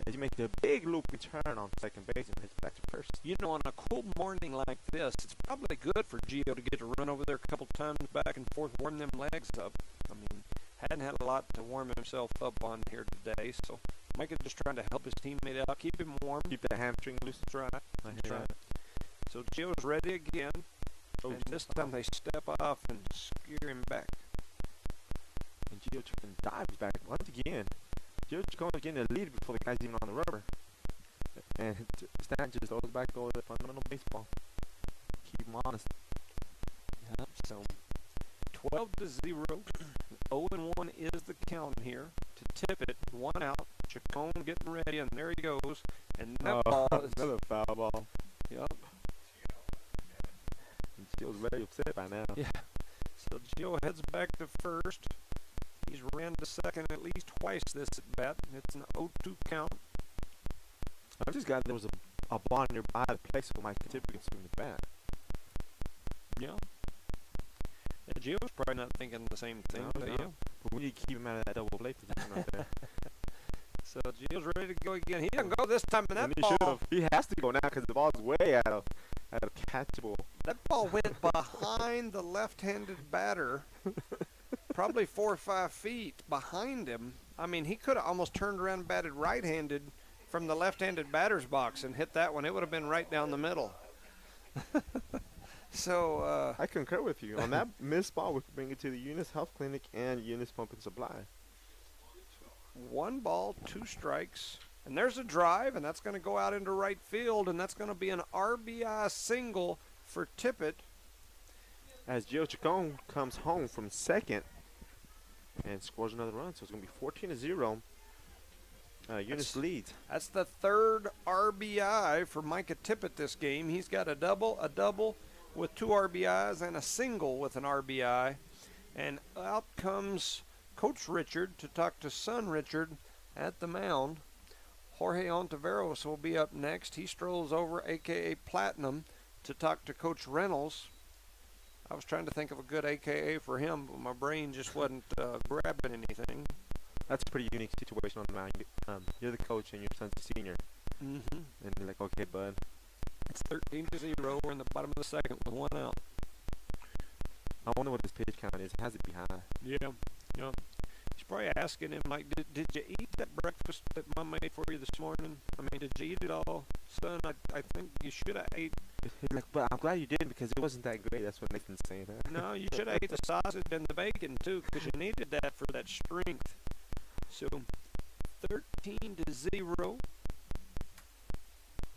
B: As he makes a big loop return on second base and hits back to first.
A: You know, on a cool morning like this, it's probably good for Gio to get to run over there a couple times back and forth, warm them legs up. I mean, hadn't had a lot to warm himself up on here today, so Mike is just trying to help his teammate out, keep him warm.
B: Keep that hamstring loose.
A: That's right. That's right. So Gio's ready again, and this time they step off and scare him back.
B: And Gio Chacon dives back once again. Gio Chacon is getting a lead before the guy's even on the rubber. And Stan just throws back over the fundamental baseball. Keep him honest.
A: Yep, so 12-0. 0-1 is the count here to Tippett. 1 out. Chacon getting ready, and there he goes. And that ball is
B: another foul ball.
A: Yep.
B: And Gio's very upset by now.
A: Yeah. So Gio heads back to first. He's ran to second at least twice this at bat. It's an 0-2 count.
B: I'm just glad there was a ball nearby the place so Mike Tippett can swing the bat.
A: Yeah. Gio's probably not thinking the same thing.
B: No,
A: Yeah.
B: But we need to keep him out of that double play position right there.
A: So Gio's ready to go again. He doesn't go this time, and that
B: And
A: ball.
B: he has to go now because the ball's way out of catchable.
A: That ball went behind the left-handed batter, probably 4 or 5 feet behind him. I mean, he could have almost turned around and batted right-handed from the left-handed batter's box and hit that one. It would have been right down the middle. So
B: I concur with you. On that missed ball, we could bring it to the Eunice Health Clinic and Eunice Pump and Supply.
A: 1 ball, 2 strikes. And there's a drive, and that's going to go out into right field, and that's going to be an RBI single for Tippett.
B: As Gio Chacon comes home from second and scores another run, so it's going to be 14-0. Eunice leads.
A: That's the 3rd RBI for Micah Tippett this game. He's got a double with 2 RBIs, and a single with an RBI. And out comes Coach Richard to talk to son Richard at the mound. Jorge Ontiveros will be up next. He strolls over, a.k.a. Platinum, to talk to Coach Reynolds. I was trying to think of a good a.k.a. for him, but my brain just wasn't grabbing anything.
B: That's a pretty unique situation on the mound. You're the coach and your son's a senior.
A: Mm-hmm.
B: And you're like, okay, bud.
A: It's 13-0. We're in the bottom of the second with 1 out.
B: I wonder what his pitch count is. It has to be high.
A: Yeah. He's probably asking him, like, did you eat that breakfast that Mom made for you this morning? I mean, did you eat it all? Son, I think you should have ate.
B: He's like, but I'm glad you didn't because it wasn't that great. That's what Nathan's saying.
A: No, you should have ate the sausage and the bacon, too, because you needed that for that strength. So, 13-0.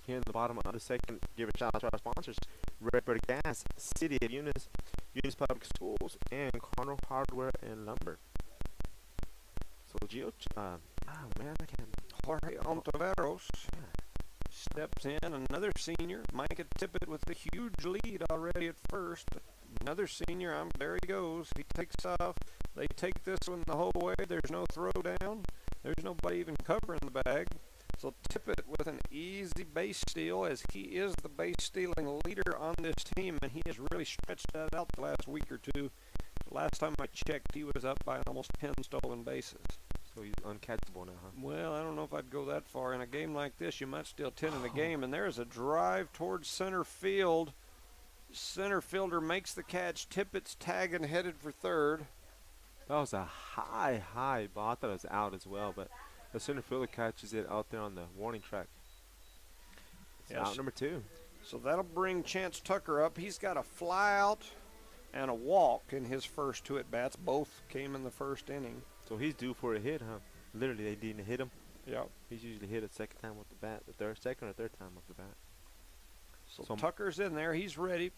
B: Here in the bottom of the second, give a shout out to our sponsors, Redbird Gas, City of Eunice, Eunice Public Schools, and Cardinal Hardware and Lumber. So Gio, man, I can't.
A: Jorge Ontiveros steps in, another senior. Micah Tippett with a huge lead already at first. Another senior, there he goes. He takes off. They take this one the whole way. There's no throw down. There's nobody even covering the bag. So Tippett with an easy base steal, as he is the base stealing leader on this team, and he has really stretched that out the last week or two. Last time I checked, he was up by almost 10 stolen bases.
B: So he's uncatchable now, huh?
A: Well, I don't know if I'd go that far. In a game like this, you might steal 10 in the game. And there's a drive towards center field. Center fielder makes the catch. Tippett's tagging, headed for third.
B: That was a high ball. I thought it was out as well, but the center fielder catches it out there on the warning track. It's out number 2.
A: So that'll bring Chance Tucker up. He's got a fly out and a walk in his first 2 at-bats. Both came in the first inning.
B: So he's due for a hit, huh? Literally, they didn't hit him.
A: Yep.
B: He's usually hit a second time with the bat, second or third time with the bat.
A: So Tucker's in there. He's ready.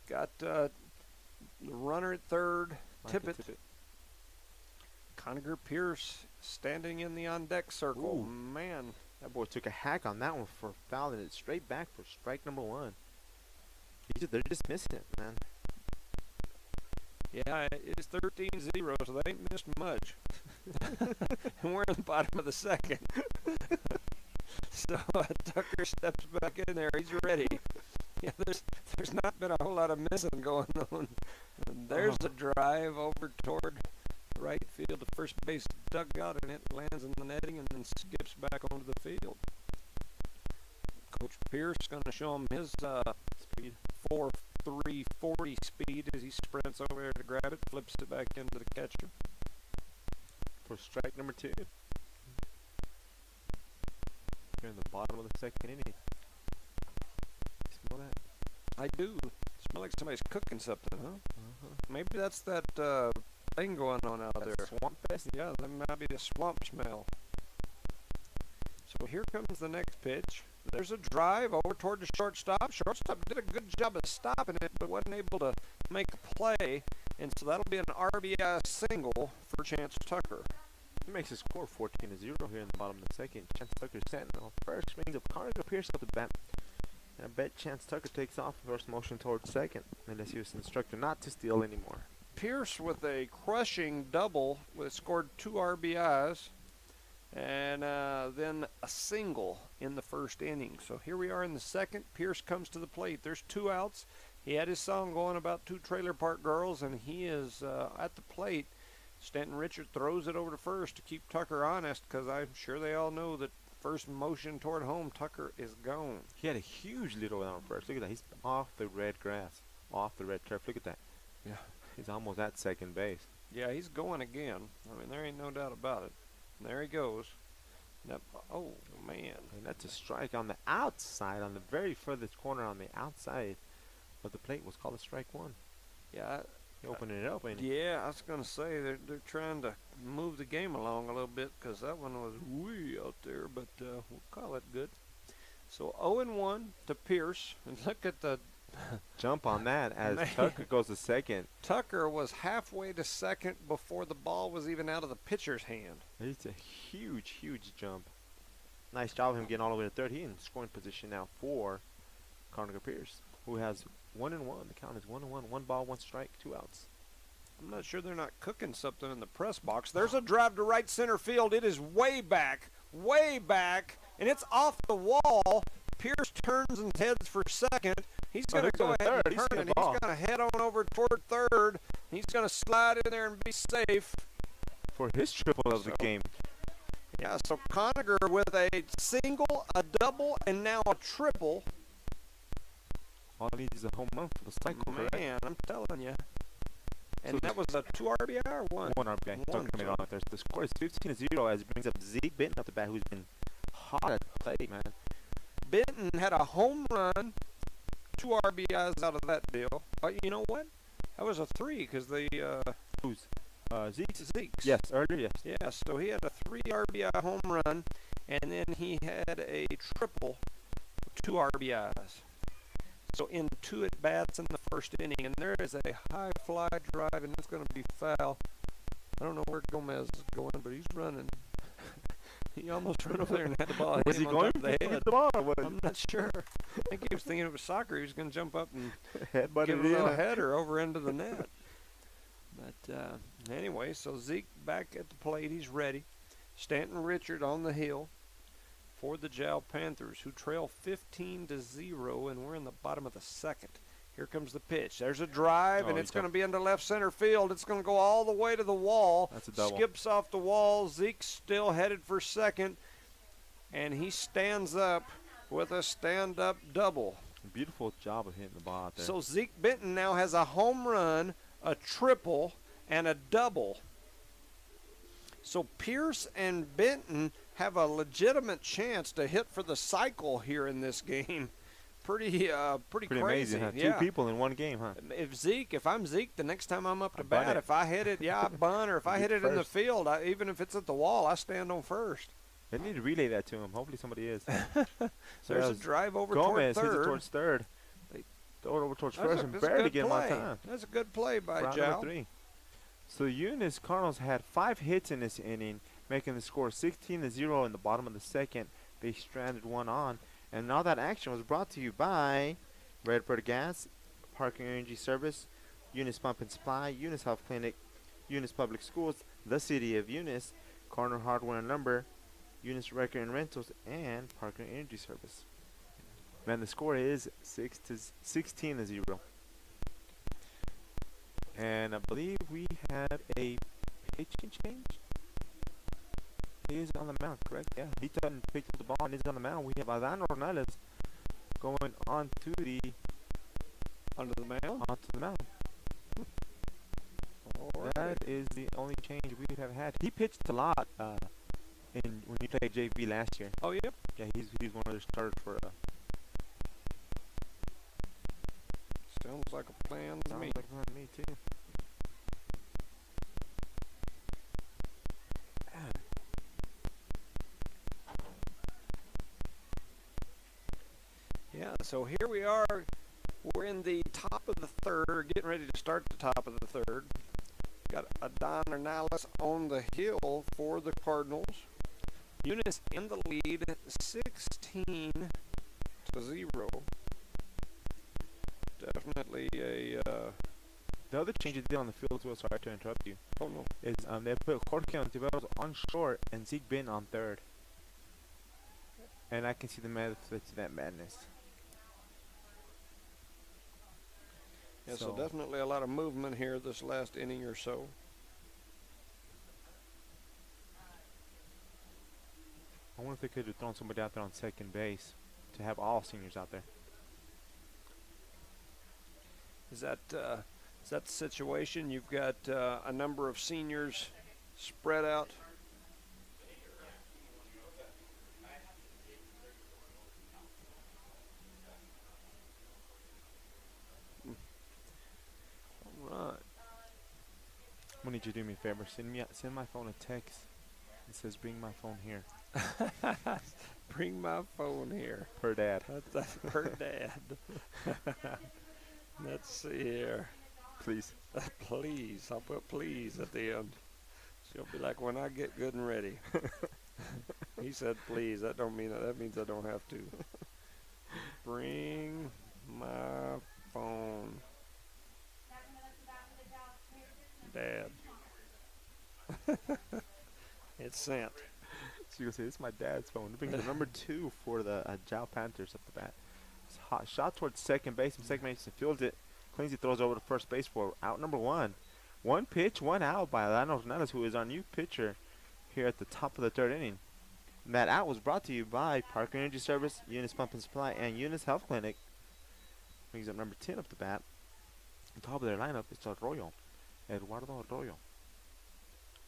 A: Got the runner at third, Tippett. Conager Pierce standing in the on-deck circle.
B: Ooh.
A: Man.
B: That boy took a hack on that one for fouling it straight back for strike number 1. They're just missing it, man.
A: Yeah, it's 13-0, so they ain't missed much. And we're in the bottom of the second. So Tucker steps back in there. He's ready. Yeah, there's not been a whole lot of missing going on. And there's a drive over toward right field. The first base dugout, and it lands in the netting and then skips back onto the field. Coach Pierce going to show him his speed, 4.340 speed as he sprints over there to grab it, flips it back into the catcher.
B: For strike number 2. Here in the bottom of the second inning. You smell that?
A: I do. Smell like somebody's cooking something, huh? Maybe that's that thing going on out there.
B: Swamp pest?
A: Yeah, that might be the swamp smell. So here comes the next pitch. There's a drive over toward the shortstop. Shortstop did a good job of stopping it, but wasn't able to make a play. And so that'll be an RBI single for Chance Tucker.
B: He makes his score 14-0 here in the bottom of the second. Chance Tucker standing on first. Brings up Conager Pierce up the bat. And I bet Chance Tucker takes off first motion towards second, unless he was instructed not to steal anymore.
A: Pierce with a crushing double, scored 2 RBIs, and then a single in the first inning. So here we are in the second. Pierce comes to the plate. There's 2 outs. He had his song going about 2 trailer park girls, and he is at the plate. Stanton Richard throws it over to first to keep Tucker honest, because I'm sure they all know that first motion toward home, Tucker is gone.
B: He had a huge lead over on first. Look at that. He's off the red grass, off the red turf. Look at that.
A: Yeah.
B: He's almost at second base.
A: Yeah, he's going again. I mean, there ain't no doubt about it. And there he goes. Now, oh, man.
B: And that's a strike on the outside, on the very furthest corner on the outside of the plate. Was called a strike 1.
A: Yeah.
B: He opened it up, ain't he?
A: Yeah, I was going to say they're trying to move the game along a little bit, because that one was way out there, but we'll call it good. So 0-1 to Pierce. And look at the
B: jump on that as Tucker goes to second.
A: Tucker was halfway to second before the ball was even out of the pitcher's hand.
B: It's a huge jump. Nice job of him getting all the way to third. He's in scoring position now for Conager Pierce, who has 1-1. The count is 1-1. 1 ball, 1 strike, 2 outs.
A: I'm not sure they're not cooking something in the press box. There's a drive to right center field. It is way back, and it's off the wall. Pierce turns and heads for second. He's going to go ahead and turn, and he's going to head on over toward third. He's going to slide in there and be safe.
B: For his triple of the game.
A: Yeah, so Conager with a single, a double, and now a triple.
B: All he needs is a home run for the cycle,
A: Man,
B: correct?
A: I'm telling you. And so that was a 2 RBI or 1?
B: 1 RBI. The score is 15-0 as it brings up Zeke Benton up the bat, who's been hot at the plate, man.
A: Benton had a home run, 2 RBIs out of that deal. You know what? That was a 3 because the
B: who's Zeke's?
A: Yes,
B: earlier, yes.
A: Yeah, so he had a 3 RBI home run, and then he had a triple, 2 RBIs. So in 2 at-bats in the first inning, and there is a high fly drive, and it's going to be foul. I don't know where Gomez is going, but he's running. He almost ran over there and had the ball.
B: Was he going to hit the ball?
A: I'm not sure. I think he was thinking it was soccer. He was going to jump up and
B: give
A: him a header over into the net. But anyway, so Zeke back at the plate. He's ready. Stanton Richard on the hill for the Jow Panthers, who trail 15-0, and we're in the bottom of the second. Here comes the pitch. There's a drive, and
B: Oh,
A: it's going to be into left center field. It's going to go all the way to the wall.
B: That's a double.
A: Skips off the wall. Zeke's still headed for second, and he stands up with a stand-up double.
B: Beautiful job of hitting the ball out there.
A: So Zeke Benton now has a home run, a triple, and a double. So Pierce and Benton have a legitimate chance to hit for the cycle here in this game. Pretty crazy.
B: Amazing, huh?
A: Yeah.
B: 2 people in one game, huh?
A: If I'm Zeke, the next time I'm up to
B: I bunt
A: bat,
B: it.
A: if I hit it, I bunt, or if I hit it in the field, even if it's at the wall, I stand on first.
B: They need to relay that to him. Hopefully somebody is.
A: There's a drive over
B: Gomez
A: toward
B: hits it
A: third.
B: towards third. They throw it over towards
A: That's
B: first
A: a-
B: and
A: that's a
B: barely
A: good
B: get him on
A: play.
B: time.
A: That's a good play by
B: Round
A: Jow.
B: number 3. So the Eunice Cardinals had 5 hits in this inning, making the score 16-0 in the bottom of the second. They stranded 1 on. And all that action was brought to you by Redbird Gas, Parking Energy Service, Eunice Pump and Supply, Eunice Health Clinic, Eunice Public Schools, the City of Eunice, Corner Hardware and Lumber, Eunice Record and Rentals, and Parker Energy Service. Man, the score is 16-0. And I believe we have a pitching change. He is on the mound, correct? Yeah, he done picked up the ball and is on the mound. We have Adán Ornelas going onto the mound. That is the only change we have had. He pitched a lot when he played JV last year.
A: Oh, yep.
B: Yeah, he's one of the starters for.
A: Sounds like a plan to me.
B: Sounds like a plan to me too.
A: Yeah, so here we are. We're in the top of the third, getting ready to start the top of the third. Got Adán Ornelas on the hill for the Cardinals. Eunice in the lead, 16-0. Definitely a.
B: The other change they did on the field, too, sorry to interrupt you,
A: Oh no.
B: is they put Jorge Ontiveros on short and Zeke Benton on third. And I can see the method to that madness.
A: Yeah, so definitely a lot of movement here this last inning or so.
B: I wonder if they could have thrown somebody out there on second base to have all seniors out there.
A: Is that the situation? You've got a number of seniors spread out. All right.
B: I'm gonna need you to do me a favor. Send my phone a text. It says bring my phone here.
A: Bring my phone here.
B: Per dad.
A: That's per dad. Let's see here.
B: Please.
A: Please. I'll put please at the end. She'll be like, when I get good and ready. He said please. That don't mean that means I don't have to. Bring my phone. Dad. It's sent.
B: So you say this is my dad's phone. It brings the number 2 for the Jow Panthers up the bat. It's hot shot towards second base. Second base fields it. Cleans it, throws over to first base for out number 1. 1 pitch, 1 out by Adán Ornelas, who is our new pitcher here at the top of the third inning. And that out was brought to you by Parker Energy Service, Eunice Pump and Supply, and Eunice Health Clinic. Brings up number 10 up the bat. On top of their lineup is Arroyo, Eduardo Arroyo.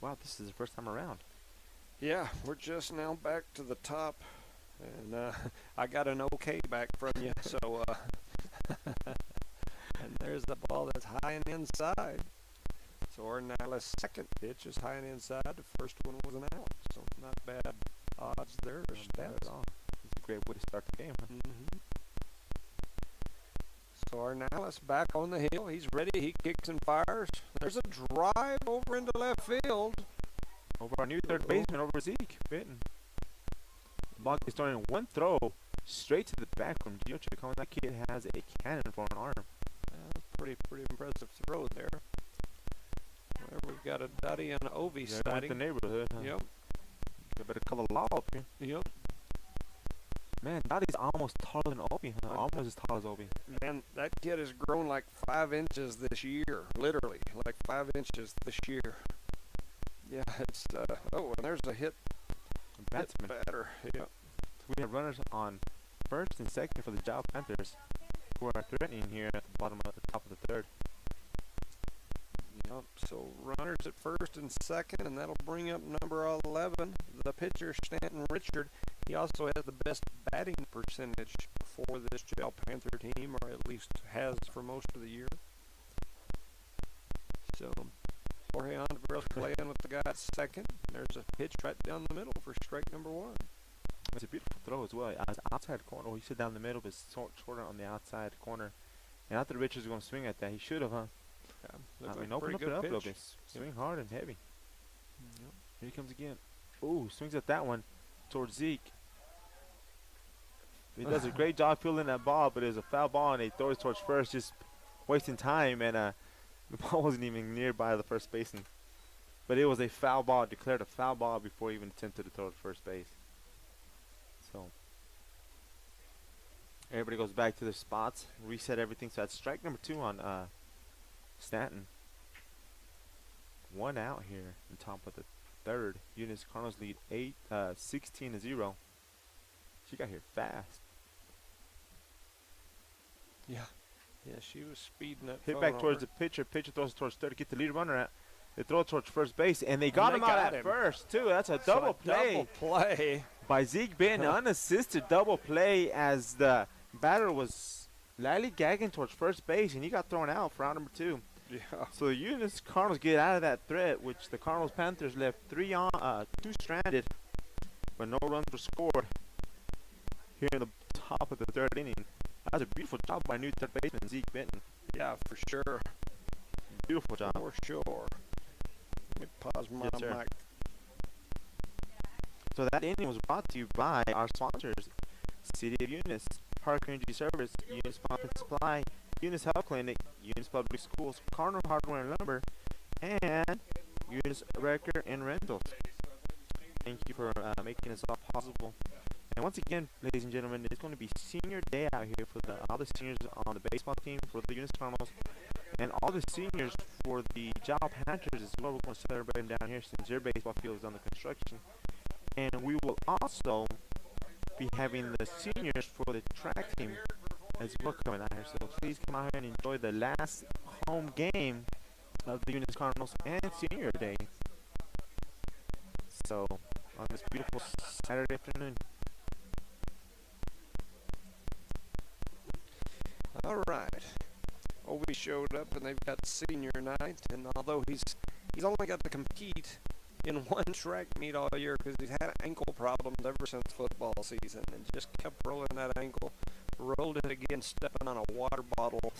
B: Wow, this is the first time around.
A: Yeah, we're just now back to the top, and I got an okay back from you. So, and there's the ball that's high and inside. So Ornelas' second pitch is high and inside. The first one was an out, so not bad odds there.
B: Not bad at all. It's a great way to start the game, huh?
A: So Ornelas back on the hill. He's ready. He kicks and fires. There's a drive over into left field.
B: Over our new third baseman, over Zeke Benton. The ball gets thrown in one throw straight to the back from Gio Chacon. That kid has a cannon for an arm.
A: Pretty impressive throw there. Well, we've got a Duddy and Ovi
B: starting.
A: starting.
B: The neighborhood, huh?
A: Yep.
B: They better call a law up here.
A: Yep.
B: Man, Dottie's almost taller than Obi, huh? Almost as tall as Obi.
A: Man, that kid has grown like 5 inches this year. Literally, like 5 inches this year. Yeah, it's, oh, and there's a hit
B: Batsman.
A: batter. Yeah.
B: We have runners on first and second for the Job Panthers, who are threatening here at the bottom of the top of the third.
A: Yep, so runners at first and second, and that'll bring up number 11, the pitcher, Stanton Richard. He also has the best batting percentage for this Job Panther team, or at least has for most of the year. So, Jorge Andres playing with the guy at second. There's a pitch right down the middle for strike number 1.
B: It's a beautiful throw as well. Outside corner. He sit down the middle, but shorter on the outside corner. And I thought Richards was going to swing at that. He should have, huh?
A: Yeah,
B: I mean, open up it up a little bit. Swing hard and heavy.
A: Yep.
B: Here he comes again. Ooh, swings at that one towards Zeke. He does a great job fielding that ball, but it was a foul ball, and he throws it towards first, just wasting time, and the ball wasn't even nearby the first baseman. But it was a foul ball, declared a foul ball before he even attempted to throw it to first base. So everybody goes back to their spots, reset everything. So that's strike number 2 on Stanton. 1 out here in top of the third. Eunice Cardinals lead 16-0. She got here fast.
A: Yeah, she was speeding that.
B: Hit back towards the pitcher. Pitcher throws it towards third to get the lead runner out. They throw it towards first base, and they got him out at first, too. That's a double play.
A: Double play.
B: By Zeke Benton, unassisted double play as the batter was lollygagging towards first base, and he got thrown out for out number 2.
A: Yeah.
B: So the Eunice Cardinals get out of that threat, which the Cardinals Panthers left 2 stranded, but no runs were scored here in the top of the third inning. That was a beautiful job by new third baseman Zeke Benton.
A: Yeah, for sure.
B: Beautiful job.
A: For sure. Let me pause my mic.
B: So that inning was brought to you by our sponsors: City of Eunice, Park Energy Service, Eunice Pump and Supply, Eunice Health Clinic, Eunice Public Schools, Cardinal Hardware and Lumber, and Eunice Wrecker and Rentals. Thank you for making this all possible. And once again, ladies and gentlemen, it's going to be senior day out here for all the seniors on the baseball team for the Eunice Cardinals, and all the seniors for the Job Panthers as well. We're going to celebrate them down here since their baseball field is under construction. And we will also be having the seniors for the track team as well coming out here. So please come out here and enjoy the last home game of the Eunice Cardinals and Senior Day. So on this beautiful Saturday afternoon.
A: All right. Obi showed up, and they've got senior night. And although he's only got to compete in one track meet all year because he's had ankle problems ever since football season, and just kept rolling that ankle. Rolled it again, stepping on a water bottle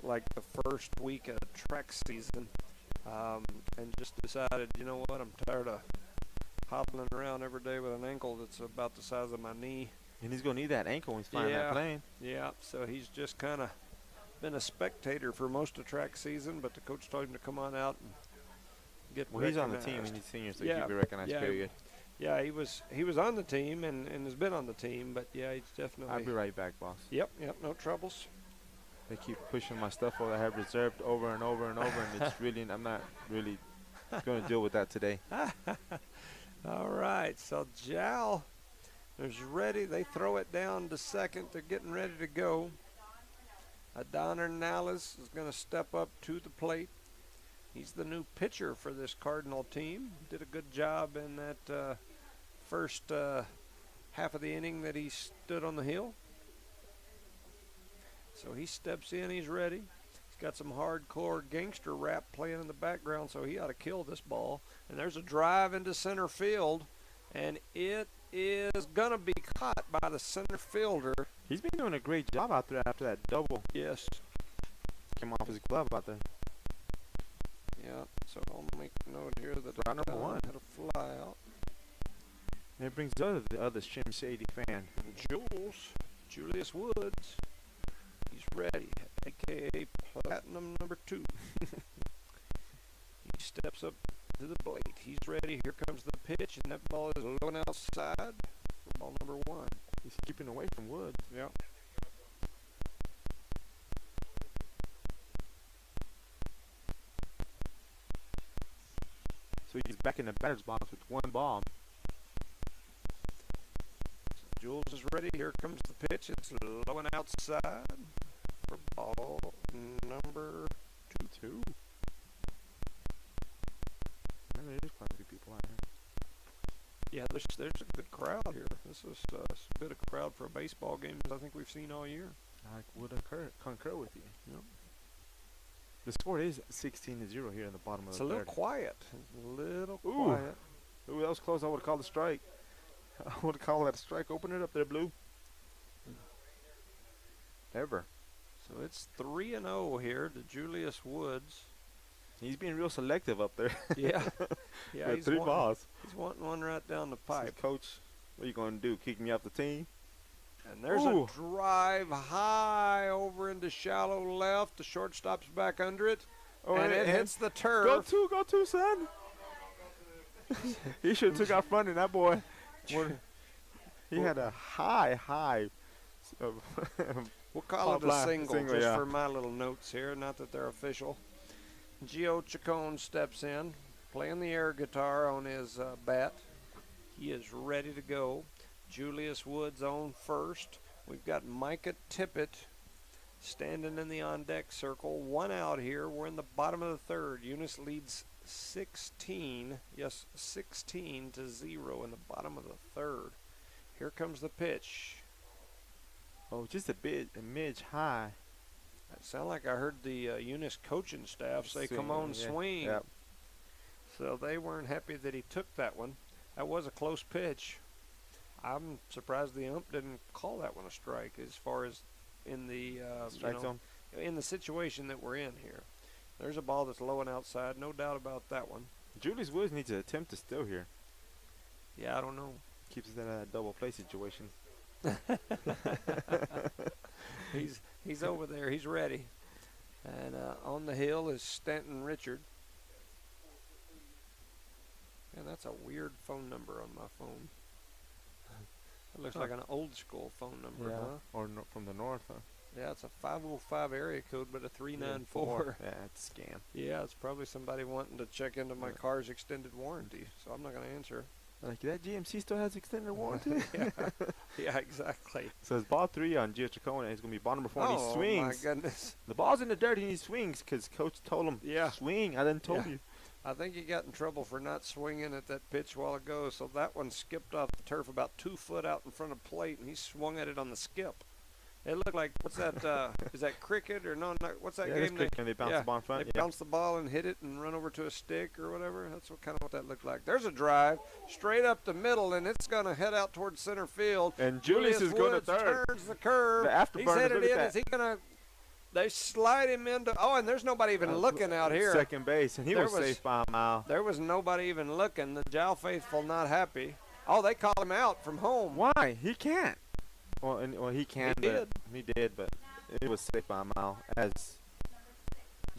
A: like the first week of track season, and just decided, you know what, I'm tired of hobbling around every day with an ankle that's about the size of my knee.
B: And he's going to need that ankle when he's flying that plane.
A: Yeah, so he's just kind of been a spectator for most of track season, but the coach told him to come on out and get recognized.
B: He's on the team, and he's senior, so he should be recognized, period.
A: Yeah, he was on the team and has been on the team, but yeah, he's definitely.
B: I'll be right back, boss.
A: Yep, no troubles.
B: They keep pushing my stuff over I have reserved over and over and over, and it's really, I'm not really going to deal with that today.
A: All right, so Jal is ready. They throw it down to second. They're getting ready to go. Adonis Nales is going to step up to the plate. He's the new pitcher for this Cardinal team. Did a good job in that first half of the inning that he stood on the hill. So he steps in. He's ready. He's got some hardcore gangster rap playing in the background, so he ought to kill this ball. And there's a drive into center field, and it is going to be caught by the center fielder.
B: He's been doing a great job out there after that double.
A: Yes.
B: Came off his glove out there.
A: Yeah, so I'll make a note here that
B: Round number 1
A: had a fly out.
B: And it brings the other Shim Shady fan.
A: Julius Woods. He's ready, a.k.a. Platinum number 2. He steps up to the plate. He's ready. Here comes the pitch, and that ball is going outside for ball number 1.
B: He He's keeping away from Woods.
A: Yeah.
B: So he's back in the batter's box with one ball.
A: Jules is ready. Here comes the pitch. It's low and outside for ball number 2.
B: Man, there is quite a few people out here.
A: Yeah, there's a good crowd here. This is as good a crowd for a baseball game as I think we've seen all year.
B: I would concur with you.
A: Yep.
B: The score is 16-0 here in the bottom of
A: It's
B: the
A: a little
B: third.
A: quiet. Quiet.
B: Ooh, that was close. I would have called a strike. I would have called that a strike. Open it up there, Blue. Ever.
A: So it's 3-0 here to Julius Woods.
B: He's being real selective up there.
A: Yeah. Yeah,
B: He's 3 balls.
A: He's wanting one right down the
B: Says,
A: pipe.
B: Coach, what are you going to do? Kick me off the team?
A: And there's a drive high over into shallow left. The shortstop's back under it.
B: Oh,
A: and it hits the turf.
B: Go two, son. He should have took out front in that boy. He had a high.
A: We'll call it a
B: line.
A: single just
B: Yeah.
A: for my little notes here, not that they're official. Gio Chacon steps in, playing the air guitar on his bat. He is ready to go. Julius Woods on first. We've got Micah Tippett standing in the on-deck circle. 1 out here. We're in the bottom of the third. Eunice leads 16 to 0 in the bottom of the third. Here comes the pitch.
B: Oh, just a midge high.
A: It sounded like I heard the Eunice coaching staff say, "Come on, swing."
B: Yep.
A: So they weren't happy that he took that one. That was a close pitch. I'm surprised the ump didn't call that one a strike as far as in the
B: Strike zone.
A: in the situation that we're in here. There's a ball that's low and outside, no doubt about that one.
B: Julius Woods needs to attempt to steal here.
A: Yeah, I don't know.
B: Keeps us in a double play situation.
A: He's over there. He's ready. And on the hill is Stanton Richard. And that's a weird phone number on my phone. It looks like an old school phone number, huh?
B: Or from the north, huh?
A: Yeah, it's a 505 area code, but a 394.
B: Yeah, it's a scam.
A: Yeah, it's probably somebody wanting to check into my car's extended warranty, so I'm not going to answer.
B: Like, that GMC still has extended warranty?
A: Yeah, exactly.
B: So it's ball 3 on Gio Chacon, and it's going to be ball number 4, and he swings.
A: Oh, my goodness.
B: The ball's in the dirt, and he swings because Coach told him, swing. I done told you.
A: I think he got in trouble for not swinging at that pitch a while ago, so that one skipped off the turf about 2 foot out in front of plate, and he swung at it on the skip. It looked like, what's that, is that cricket or no, what's that game?
B: They bounce the ball in front.
A: They bounce the ball and hit it and run over to a stick or whatever. That's what that looked like. There's a drive straight up the middle, and it's going to head out towards center field.
B: And Julius is going to third.
A: Turns the curve. He's headed in. Is he going to? They slide him into. Oh, and there's nobody even looking out here.
B: Second base, and he was safe by a mile.
A: There was nobody even looking. The Jow faithful not happy. Oh, they called him out from home.
B: Why? He can't. Well, he can. He did, but it was safe by a mile. As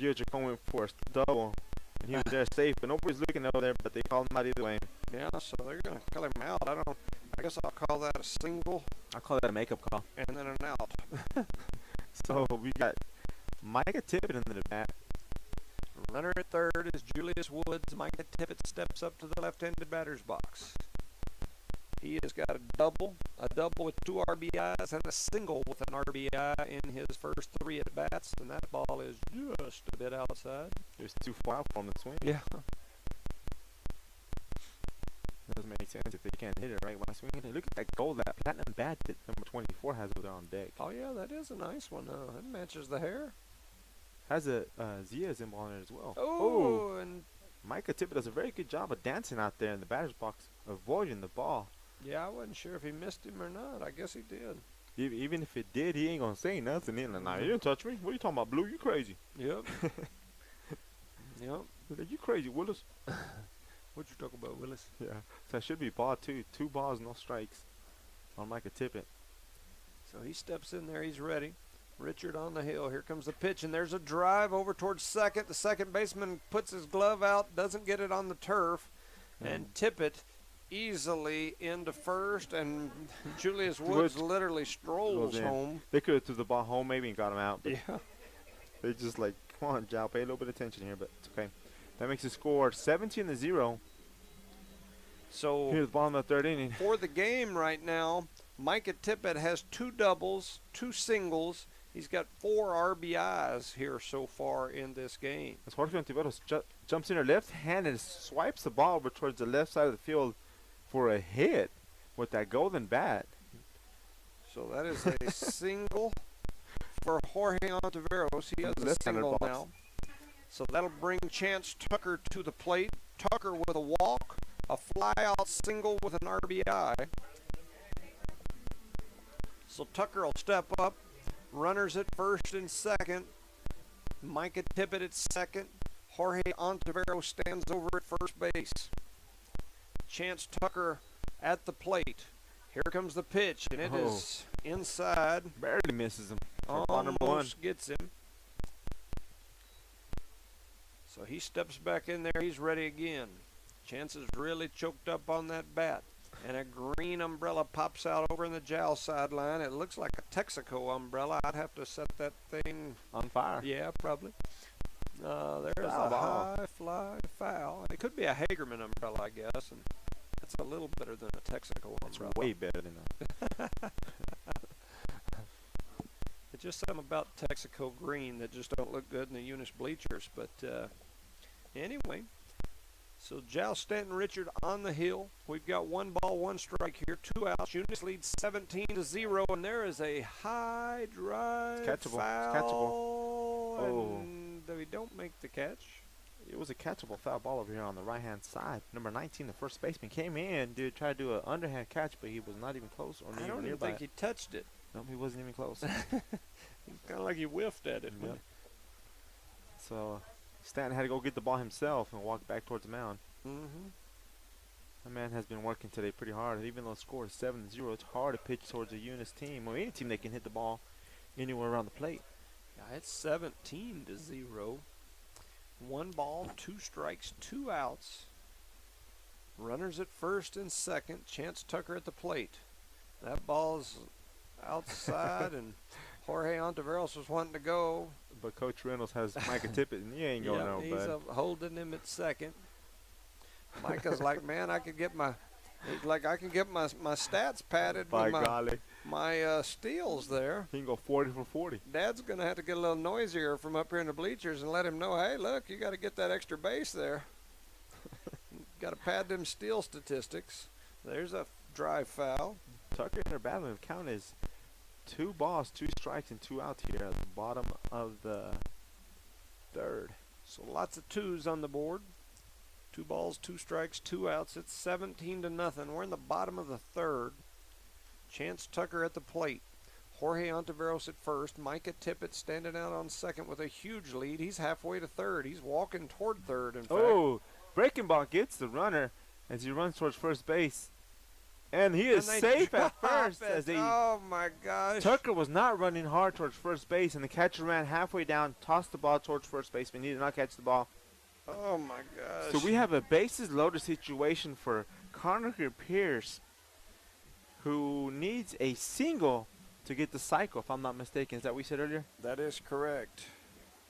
B: Gio Chacon went for a double, and he was there safe, but nobody's looking over there. But they called him out either way.
A: Yeah, so they're gonna call him out. I guess I'll call that a single.
B: I'll call that a makeup call.
A: And then an out.
B: So we got Micah Tippett in the bat.
A: Runner at third is Julius Woods. Micah Tippett steps up to the left-handed batter's box. He has got a double with 2 RBIs, and a single with an RBI in his first 3 at-bats, and that ball is just a bit outside.
B: It's too far out for him to swing.
A: Yeah.
B: Doesn't make sense if they can't hit it right when I swing it. Look at that gold, that platinum bat that number 24 has over there on deck.
A: Oh, yeah, that is a nice one. It matches the hair.
B: Has a Zia symbol on it as well.
A: Oh, and
B: Micah Tippett does a very good job of dancing out there in the batter's box, avoiding the ball.
A: yeah, I wasn't sure if he missed him or not. I guess he did.
B: Even if it did, he ain't gonna say nothing. He's like, nah, you didn't touch me. What are you talking about, Blue? You crazy?
A: Yep. Yep.
B: You crazy, Willis?
A: What you talking about, Willis?
B: Yeah. So it should be ball 2. 2 balls, no strikes on Micah Tippett.
A: So he steps in there. He's ready. Richard on the hill. Here comes the pitch, and there's a drive over towards second. The second baseman puts his glove out, doesn't get it on the turf, and Tippett easily into first, and Julius Woods literally strolls home.
B: They could have threw the ball home maybe and got him out. But
A: Yeah.
B: they just like, come on, Jal, pay a little bit of attention here, but it's okay. That makes the score 17-0.
A: So
B: Here's the bottom of the third inning.
A: for the game right now, Micah Tippett has 2 doubles, 2 singles. He's got 4 RBIs here so far in this game.
B: As Jorge Ontiveros jumps in her left hand and swipes the ball over towards the left side of the field for a hit with that golden bat.
A: So that is a single for Jorge Ontiveros. He has a
B: Left-handed
A: single
B: box.
A: now. So that'll bring Chance Tucker to the plate. Tucker with a walk, a fly-out single with an RBI. So Tucker will step up. Runners at first and second. Micah Tippett at second. Jorge Ontiveros stands over at first base. Chance Tucker at the plate. Here comes the pitch, and it is inside.
B: Barely misses him. For ball number 1.
A: Almost gets him. So he steps back in there. He's ready again. Chance is really choked up on that bat. And a green umbrella pops out over in the Jowl sideline. It looks like a Texaco umbrella. I'd have to set that thing
B: On fire.
A: Yeah, probably. There's
B: Foul
A: a
B: ball.
A: high fly foul. It could be a Hagerman umbrella, I guess. And that's a little better than a Texaco umbrella.
B: Way better than that.
A: It's just something about Texaco green that just don't look good in the Eunice bleachers. But anyway, so Jowl Stanton Richard on the hill. We've got 1 ball, 1 strike here, 2 outs. Eunice leads 17-0, and there is a high drive
B: Catchable.
A: foul.
B: It's catchable.
A: And we don't make the catch.
B: It was a catchable foul ball over here on the right-hand side. Number 19, the first baseman, came in, tried to do an underhand catch, but he was not even close or
A: I
B: even
A: don't even
B: nearby.
A: think he touched it.
B: No, he wasn't even close.
A: Kind of like he whiffed at it.
B: Yep. So Stanton had to go get the ball himself and walk back towards the mound.
A: Mm-hmm.
B: That man has been working today pretty hard. Even though the score is 7-0, it's hard to pitch towards a Eunice team or any team that can hit the ball anywhere around the plate.
A: Yeah, it's 17-0. 1 ball, 2 strikes, 2 outs. Runners at first and second. Chance Tucker at the plate. That ball's outside, and Jorge Ontiveros was wanting to go.
B: But Coach Reynolds has Micah Tippett, and he ain't going
A: Yeah,
B: no,
A: he's
B: bud.
A: holding him at second. Micah's like, man, I could get my stats padded
B: By
A: with
B: golly.
A: my steals there.
B: He can go 40 for 40.
A: Dad's going to have to get a little noisier from up here in the bleachers and let him know, hey, look, you got to get that extra base there. Got to pad them steal statistics. There's a drive foul.
B: Tucker in her battle. The count is 2 balls, 2 strikes, and 2 outs here at the bottom of the third.
A: So lots of 2s on the board. 2 balls, 2 strikes, 2 outs. It's 17-0. We're in the bottom of the third. Chance Tucker at the plate. Jorge Ontiveros at first. Micah Tippett standing out on second with a huge lead. He's halfway to third. He's walking toward third, in fact.
B: Oh, breaking ball gets the runner as he runs towards first base. And he is
A: And they
B: safe at
A: drop
B: first.
A: it.
B: As
A: Oh, my gosh.
B: Tucker was not running hard towards first base, and the catcher ran halfway down, tossed the ball towards first baseman. He did not catch the ball.
A: Oh, my gosh.
B: So we have a bases loaded situation for Connor Pierce, who needs a single to get the cycle, if I'm not mistaken. Is that what we said earlier?
A: That is correct.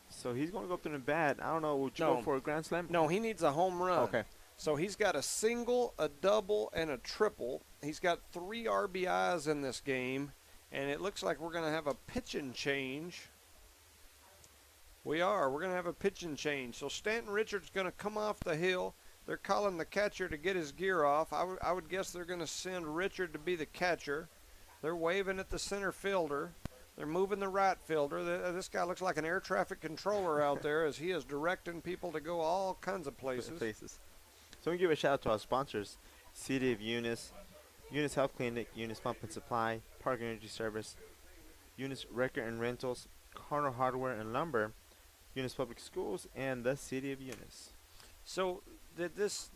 B: So he's going to go up there and bat. I don't know. Would you
A: No.
B: go for a grand slam?
A: No, he needs a home run.
B: Okay.
A: So he's got a single, a double, and a triple. He's got 3 RBIs in this game, and it looks like we're going to have a pitching change. We are. We're going to have a pitching change. So Stanton Richards going to come off the hill. They're calling the catcher to get his gear off. I would guess they're going to send Richard to be the catcher. They're waving at the center fielder. They're moving the right fielder. This guy looks like an air traffic controller out there as he is directing people to go all kinds of places.
B: So we give a shout out to our sponsors: City of Eunice, Eunice Health Clinic, Eunice Pump and Supply, Park Energy Service, Eunice Wrecker and Rentals, Cardinal Hardware and Lumber, Eunice Public Schools, and the City of Eunice.
A: So did this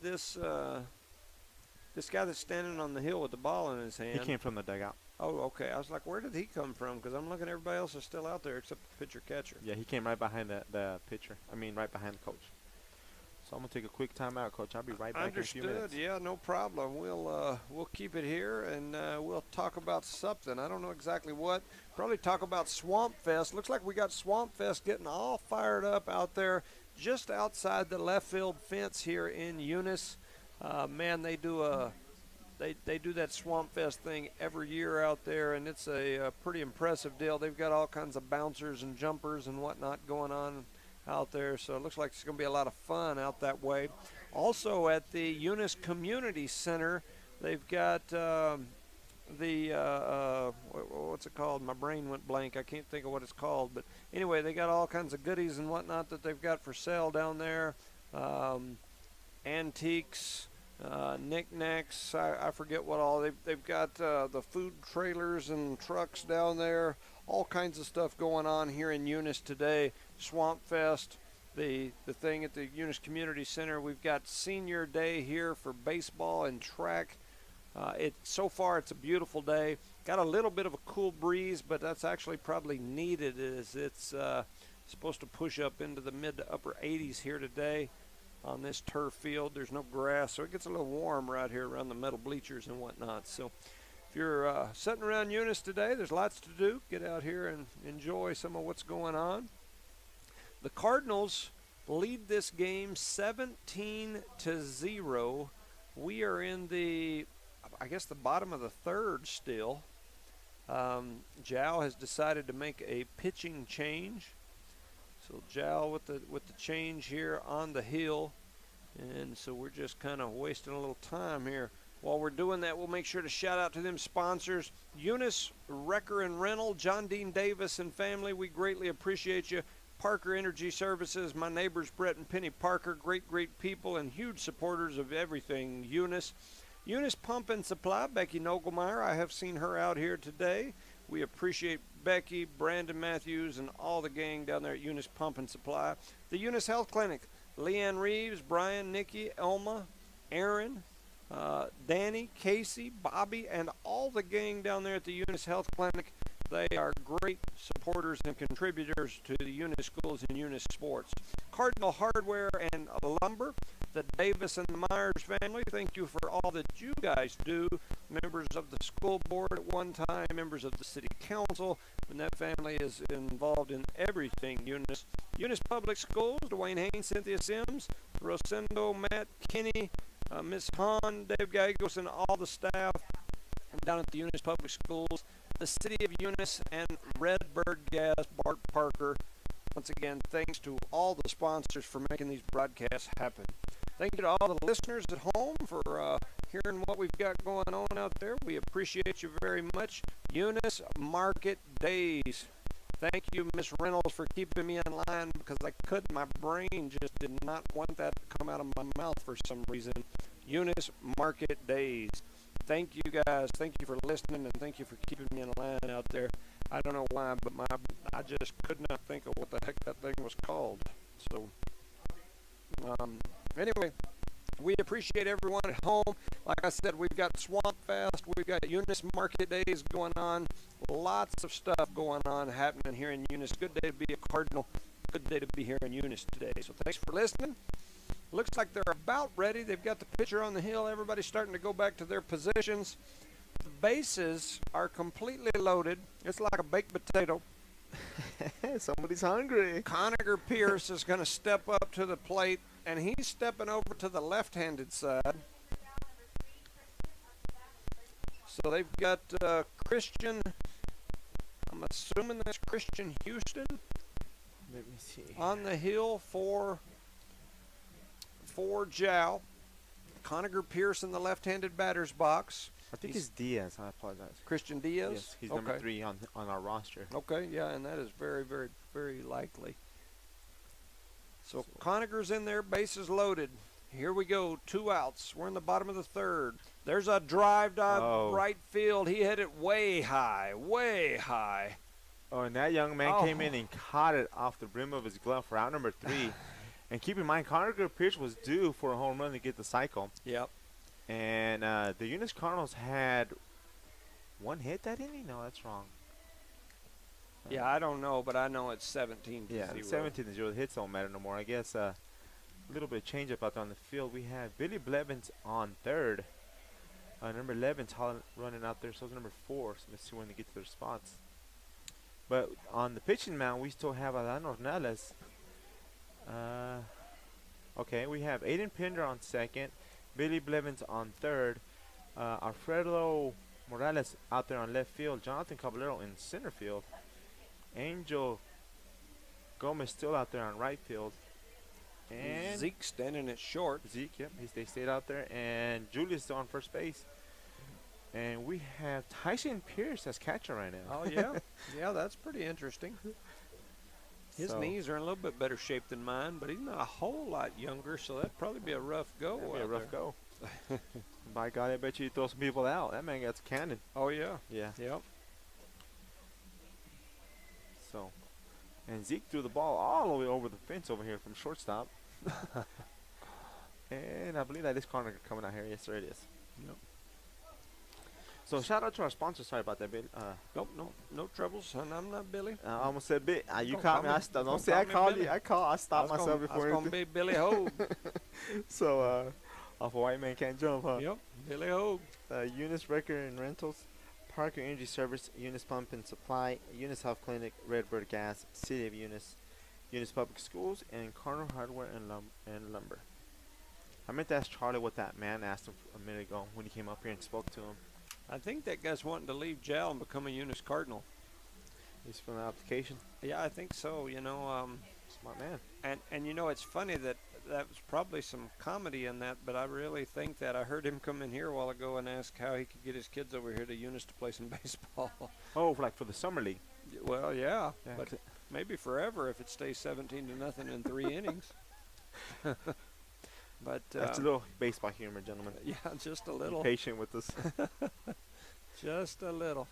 A: guy that's standing on the hill with the ball in his hand?
B: He came from the dugout.
A: Oh, okay. I was like, where did he come from? Because I'm looking, everybody else is still out there except the pitcher catcher.
B: Yeah, he came right behind the pitcher. I mean, right behind the coach. So I'm gonna take a quick timeout, Coach. I'll be right back in a few minutes.
A: Understood. Yeah, no problem. We'll keep it here, and we'll talk about something. I don't know exactly what. Probably talk about Swamp Fest. Looks like we got Swamp Fest getting all fired up out there, just outside the left field fence here in Eunice. Man, they do that Swamp Fest thing every year out there, and it's a pretty impressive deal. They've got all kinds of bouncers and jumpers and whatnot going on out there, so it looks like it's going to be a lot of fun out that way. Also at the Eunice Community Center, they've got what's it called? My brain went blank. I can't think of what it's called, but anyway, they got all kinds of goodies and whatnot that they've got for sale down there. Antiques, knickknacks, I forget what all. They've got the food trailers and trucks down there. All kinds of stuff going on here in Eunice today. Swamp Fest, the thing at the Eunice Community Center. We've got Senior Day here for baseball and track. So far it's a beautiful day. Got a little bit of a cool breeze, but that's actually probably needed as it's supposed to push up into the mid to upper 80s here today on this turf field. There's no grass, so it gets a little warm right here around the metal bleachers and whatnot. So if you're sitting around Eunice today, there's lots to do. Get out here and enjoy some of what's going on. The Cardinals lead this game 17-0. We are in the bottom of the third still. Jow has decided to make a pitching change. So Jow with the change here on the hill. And so we're just kind of wasting a little time here. While we're doing that, we'll make sure to shout out to them sponsors. Eunice Wrecker and Rental, John Dean Davis and family, we greatly appreciate you. Parker Energy Services, my neighbors Brett and Penny Parker, great people and huge supporters of everything Eunice. Eunice Pump and Supply, Becky Nogelmeyer, I have seen her out here today. We appreciate Becky, Brandon Matthews, and all the gang down there at Eunice Pump and Supply. The Eunice Health Clinic, Leanne Reeves, Brian, Nikki, Elma, Aaron, Danny, Casey, Bobby, and all the gang down there at the Eunice Health Clinic. They are great supporters and contributors to the Eunice schools and Eunice sports. Cardinal Hardware and Lumber, the Davis and the Myers family, thank you for all that you guys do. Members of the school board at one time, members of the city council, and that family is involved in everything Eunice. Eunice Public Schools, Dwayne Haynes, Cynthia Sims, Rosendo, Matt Kinney, Miss Hahn, Dave Gagos, and all the staff down at the Eunice Public Schools. The City of Eunice and Redbird Gas, Bart Parker. Once again, thanks to all the sponsors for making these broadcasts happen. Thank you to all the listeners at home for hearing what we've got going on out there. We appreciate you very much. Eunice Market Days. Thank you, Miss Reynolds, for keeping me in line because I couldn't. My brain just did not want that to come out of my mouth for some reason. Eunice Market Days. Thank you guys. Thank you for listening, and thank you for keeping me in line out there. I don't know why, but I just could not think of what the heck that thing was called. So, anyway, we appreciate everyone at home. Like I said, we've got Swamp Fest. We've got Eunice Market Days going on. Lots of stuff going on happening here in Eunice. Good day to be a Cardinal. Good day to be here in Eunice today. So thanks for listening. Looks like they're about ready. They've got the pitcher on the hill. Everybody's starting to go back to their positions. The bases are completely loaded. It's like a baked potato.
B: Somebody's hungry.
A: Conager Pierce is going to step up to the plate, and he's stepping over to the left-handed side. So they've got Christian, I'm assuming that's Christian Houston.
B: Let me see.
A: On the hill for Jow. Conager Pierce in the left-handed batter's box.
B: I think it's Diaz. I apologize.
A: Christian Diaz?
B: Yes, he's number 3 on our roster.
A: Okay, yeah, and that is very, very, very likely. So Conager's in there, bases loaded. Here we go, 2 outs. We're in the bottom of the third. There's a drive down right field. He hit it way high, way high.
B: Oh, and that young man came in and caught it off the brim of his glove for out number 3. And keep in mind, Conager Pierce was due for a home run to get the cycle.
A: Yep.
B: And the Eunice Cardinals had 1 hit that inning? No, that's wrong.
A: Yeah, I don't know, but I know it's 17-0.
B: Yeah, 17-0. The hits don't matter no more. I guess A little bit of change up out there on the field. We have Billy Blevins on third. Number 11's running out there, so it's number 4. So let's see when they get to their spots. But on the pitching mound, we still have Alan Ornelas. Okay, we have Aiden Pinder on second, Billy Blevins on third, Alfredo Morales out there on left field, Jonathan Caballero in center field, Angel Gomez still out there on right field, and
A: Zeke standing at short.
B: Zeke, yep, they stayed out there, and Julius still on first base. And we have Tyson Pierce as catcher right now.
A: Oh, yeah. Yeah, that's pretty interesting. His knees are in a little bit better shape than mine, but he's not a whole lot younger, so that'd probably be a rough go.
B: That'd be a rough go. By God, I bet you throw some people out. That man got a cannon.
A: Oh, yeah.
B: Yeah.
A: Yep.
B: So, and Zeke threw the ball all the way over the fence over here from shortstop. And I believe that is Connor coming out here. Yes, sir, it is.
A: Yep.
B: So shout out to our sponsor. Sorry about that, Billy.
A: Nope, no troubles, and I'm not Billy.
B: I almost said Billy. You
A: Don't
B: caught
A: call
B: me.
A: me-
B: Don't say I
A: call me
B: called
A: Billy.
B: you. I stopped myself before
A: I was going to be Billy Hogue.
B: So, off a white man can't jump, huh?
A: Yep, Billy Hogue.
B: Eunice Wrecker and Rentals, Parker Energy Service, Eunice Pump and Supply, Eunice Health Clinic, Redbird Gas, City of Eunice, Eunice Public Schools, and Cardinal Hardware and Lumber. I meant to ask Charlie what that man asked him a minute ago when he came up here and spoke to him.
A: I think that guy's wanting to leave JAL and become a Eunice Cardinal.
B: He's filling out the application.
A: Yeah, I think so.
B: Smart man.
A: And it's funny that was probably some comedy in that, but I really think that I heard him come in here a while ago and ask how he could get his kids over here to Eunice to play some baseball.
B: Oh, for the summer league.
A: Well, yeah,
B: Yeah,
A: but maybe forever if it stays 17-0 in 3 innings. But
B: that's a little baseball humor, gentlemen.
A: yeah, just a
B: Be
A: little.
B: patient with us.
A: Just a little.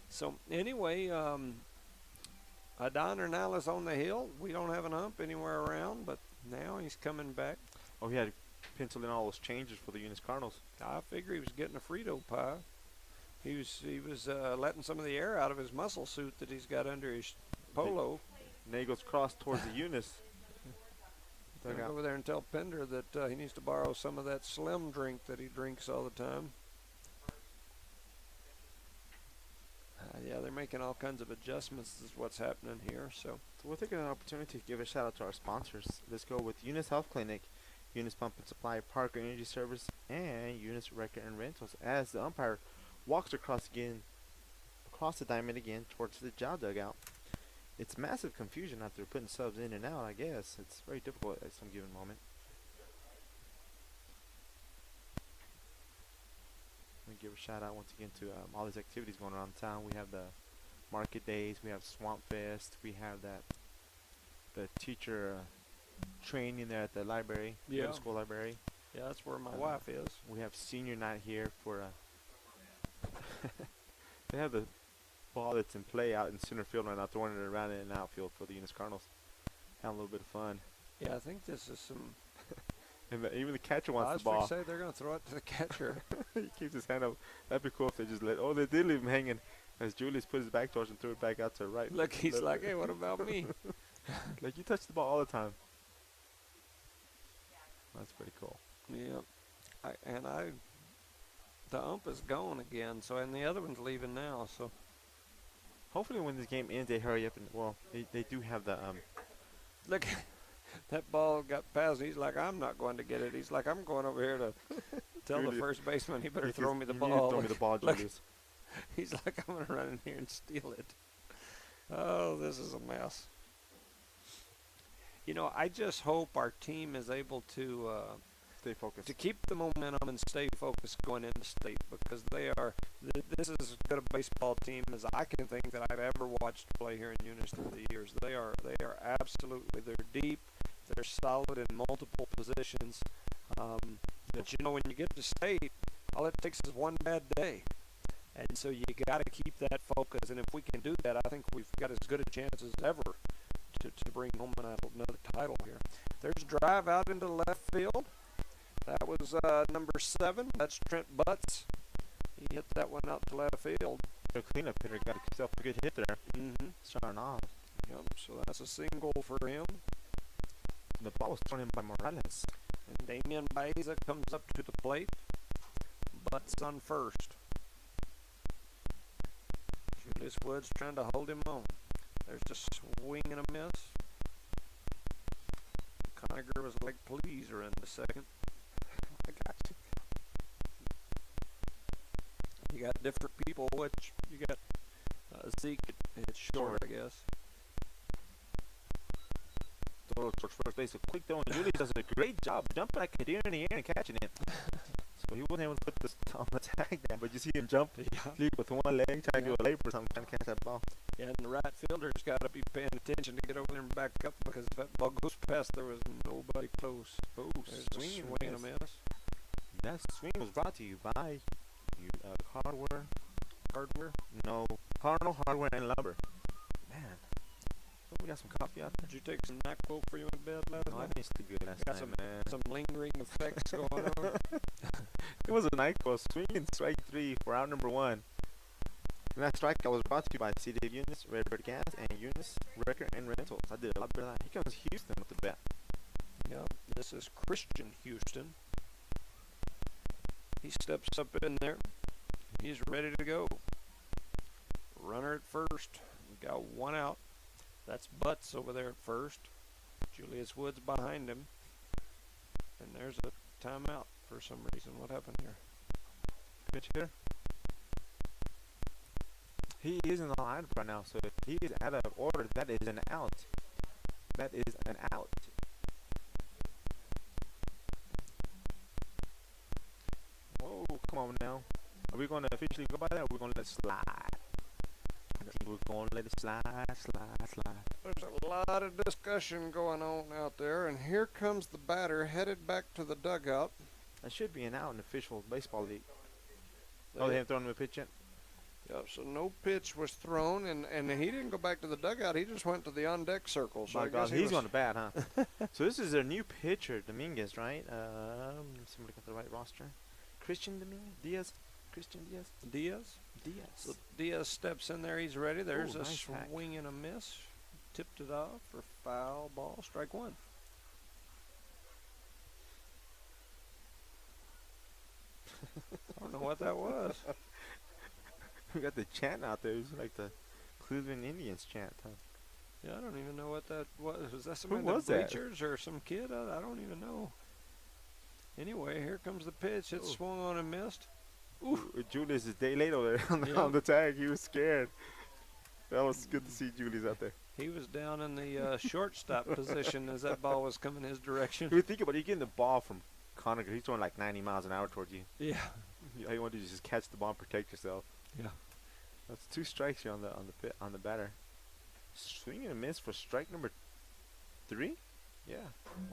A: So anyway, Adon Ornelas on the hill. We don't have an ump anywhere around, but now he's coming back.
B: Oh, he had to pencil in all those changes for the Eunice Cardinals.
A: I figure he was getting a Frito pie. He was letting some of the air out of his muscle suit that he's got under his polo.
B: And then he goes cross towards the Eunice.
A: I'm gonna go over there and tell Pender that he needs to borrow some of that Slim drink that he drinks all the time. Yeah, they're making all kinds of adjustments is what's happening here. So
B: we'll take an opportunity to give a shout out to our sponsors. Let's go with Eunice Health Clinic, Eunice Pump and Supply, Parker Energy Service, and Eunice Wrecker and Rentals. As the umpire walks across the diamond again towards the jaw dugout. It's massive confusion after putting subs in and out, I guess. It's very difficult at some given moment. Let me give a shout out once again to all these activities going on in town. We have the market days, we have Swamp Fest, we have the teacher training there at the library, middle school library.
A: yeah, that's where my wife is.
B: We have senior night here for they have the ball that's in play out in center field right now, throwing it around in an outfield for the Eunice Cardinals. Have a little bit of fun.
A: Yeah, I think this is some.
B: And even the catcher wants
A: I
B: the ball.
A: was say they're going to throw it to the catcher.
B: He keeps his hand up. That'd be cool if they just they did leave him hanging as Julius put his back towards and threw it back out to right.
A: Look, he's like, hey, what about me?
B: Like, you touch the ball all the time. That's pretty cool.
A: Yeah. The ump is gone again, and the other one's leaving now, so.
B: Hopefully when this game ends, they hurry up and, they do have the,
A: Look, that ball got past. He's like, I'm not going to get it. He's like, I'm going over here to tell the first baseman he better throw me the ball.
B: Throw me the ball,
A: Look,
B: Julius.
A: he's like, I'm going to run in here and steal it. Oh, this is a mess. I just hope our team is able to
B: Stay focused.
A: to keep the momentum and stay focused going into state, because they are. This is as good a baseball team as I can think that I've ever watched play here in Eunice through the years. They are absolutely. They're deep. They're solid in multiple positions. But when you get to state, all it takes is one bad day, and so you got to keep that focus. And if we can do that, I think we've got as good a chance as ever to bring home another title here. There's a drive out into left field. That was number 7. That's Trent Butts. He hit that one out to left field.
B: The cleanup hitter got himself a good hit there.
A: Mm-hmm.
B: Starting off.
A: Yep, so that's a single for him.
B: The ball was thrown in by Morales.
A: And Damian Baeza comes up to the plate. Butts on first. Julius Woods trying to hold him on. There's a swing and a miss. Conager was like, please, are in the second.
B: I got you.
A: You got different people, which you got Zeke hit short, I guess.
B: Throw towards first base. A quick throw, and Julius does a great job jumping like a deer in the air and catching it. So he wasn't able to put this on the tag down, but you see him jump leap with one leg, trying to do a labor or something, trying to catch that ball.
A: Yeah, and the right fielder's got to be paying attention to get over there and back up, because if that ball goes past, there was nobody close.
B: Oh,
A: There's
B: swing
A: a swing and a miss.
B: That swing was brought to you by
A: Hardware.
B: No, Cardinal Hardware and Lumber. Man, we got some coffee out there.
A: Did you take some NyQuil for you in bed last
B: No, I
A: night?
B: didn't sleep good last
A: Got
B: night, man.
A: some lingering effects going on.
B: It was a NyQuil swinging strike 3 for out number 1. And that strikeout was brought to you by CD Eunice, Redbird Gas, and Eunice Wrecker and Rentals. I did a lot better than that. Here comes Houston with the bat.
A: Yeah, this is Christian Houston. He steps up in there. He's ready to go. Runner at first. Got one out. That's Butts over there at first. Julius Woods behind him. And there's a timeout for some reason. What happened here?
B: Pitch here. He is in the lineup right now, so if he is out of order, that is an out. That is an out. Whoa, come on now. Are we going to officially go by that, or are we going to let it slide? We're going to let it slide.
A: There's a lot of discussion going on out there, and here comes the batter headed back to the dugout.
B: That should be an out in the official baseball league. Oh, they haven't thrown him a pitch yet?
A: Yep, so no pitch was thrown, and he didn't go back to the dugout. He just went to the on-deck circle. So
B: My
A: I
B: God,
A: guess
B: he's going to bat, huh? So this is their new pitcher, Dominguez, right? Somebody got the right roster. Christian Diaz?
A: Diaz. So Diaz steps in there. He's ready. There's a
B: nice hack.
A: swing and a miss. Tipped it off for foul ball. Strike one. I don't know what that was.
B: We got the chant out there. It was like the Cleveland Indians chant, huh?
A: Yeah, I don't even know what that was. Was that somebody
B: Who
A: in
B: was
A: the
B: that?
A: bleachers or some kid? I don't even know. Anyway, here comes the pitch. It swung on and missed.
B: Ooh, Julius is day late over there on the tag. He was scared. That was good to see Julius out there.
A: He was down in the shortstop position as that ball was coming his direction.
B: If you think about it, you're getting the ball from Conacher. He's throwing like 90 miles an hour towards you.
A: Yeah.
B: All you want to do is just catch the ball and protect yourself.
A: Yeah.
B: That's 2 strikes here on the batter. Swing and a miss for strike number 3. Yeah.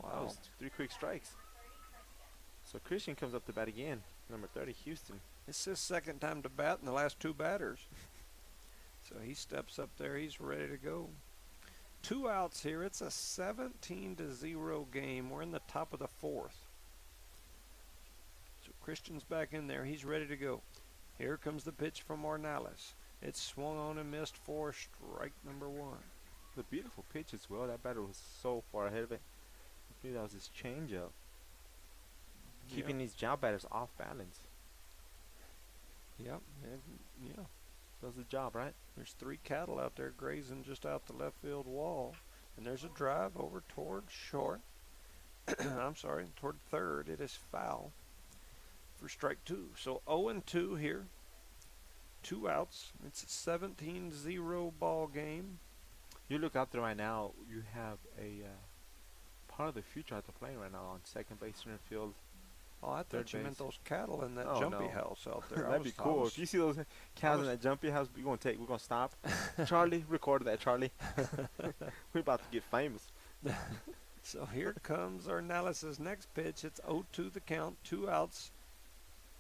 B: Wow. That was 3 quick strikes. So Christian comes up to bat again. Number 30, Houston.
A: It's his second time to bat in the last 2 batters. So he steps up there. He's ready to go. 2 outs here. It's a 17-0 game. We're in the top of the 4th. So Christian's back in there. He's ready to go. Here comes the pitch from Ornelas. It's swung on and missed for strike number 1.
B: The beautiful pitch as well. That batter was so far ahead of it. I believe that was his changeup. Keeping these job batters off balance.
A: Yep. Yeah.
B: Does the job, right?
A: There's 3 cattle out there grazing just out the left field wall. And there's a drive over toward short. I'm sorry, toward third. It is foul for strike 2. So 0-2 here. 2 outs. It's a 17-0 ball game.
B: You look out there right now, you have a part of the future at the plane right now on second base, center field.
A: Oh, I thought you meant those cattle in that
B: Oh,
A: jumpy
B: no.
A: house out there.
B: That'd be cool. If you see those cows in that jumpy house, we're gonna stop. Charlie, record that, Charlie. We're about to get famous.
A: So here comes Ornelas' next pitch. It's 0-2 the count, 2 outs.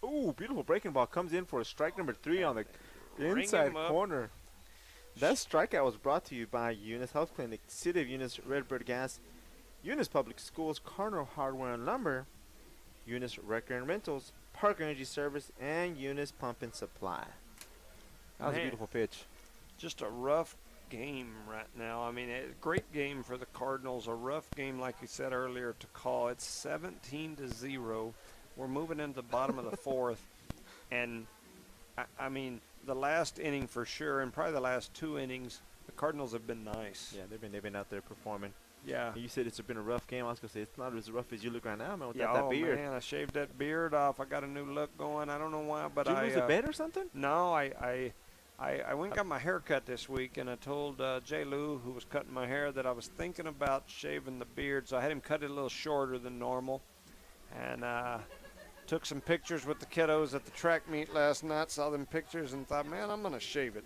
B: Ooh, beautiful breaking ball comes in for a strike number 3 on the
A: Ring
B: inside
A: him up.
B: corner. That strikeout was brought to you by Eunice Health Clinic, City of Eunice, Redbird Gas, Eunice Public Schools, Cardinal Hardware and Lumber, Eunice Wrecker and Rentals, Park Energy Service, and Eunice Pump and Supply. That was a
A: Man.
B: beautiful pitch.
A: Just a rough game right now. I mean, a great game for the Cardinals. A rough game, like you said earlier, to call. It's 17-0. We're moving into the bottom of the fourth, and I mean, the last inning for sure, and probably the last 2 innings, the Cardinals have been nice.
B: Yeah, they've been out there performing.
A: Yeah.
B: And you said it's been a rough game. I was gonna say it's not as rough as you look right now, man. With
A: Yeah,
B: that beard.
A: Man, I shaved that beard off. I got a new look going. I don't know why, but
B: Did you lose a bet or something?
A: No, I went and got my hair cut this week, and I told J. Lou, who was cutting my hair, that I was thinking about shaving the beard, so I had him cut it a little shorter than normal, and took some pictures with the kiddos at the track meet last night, saw them pictures, and thought, man, I'm going to shave it.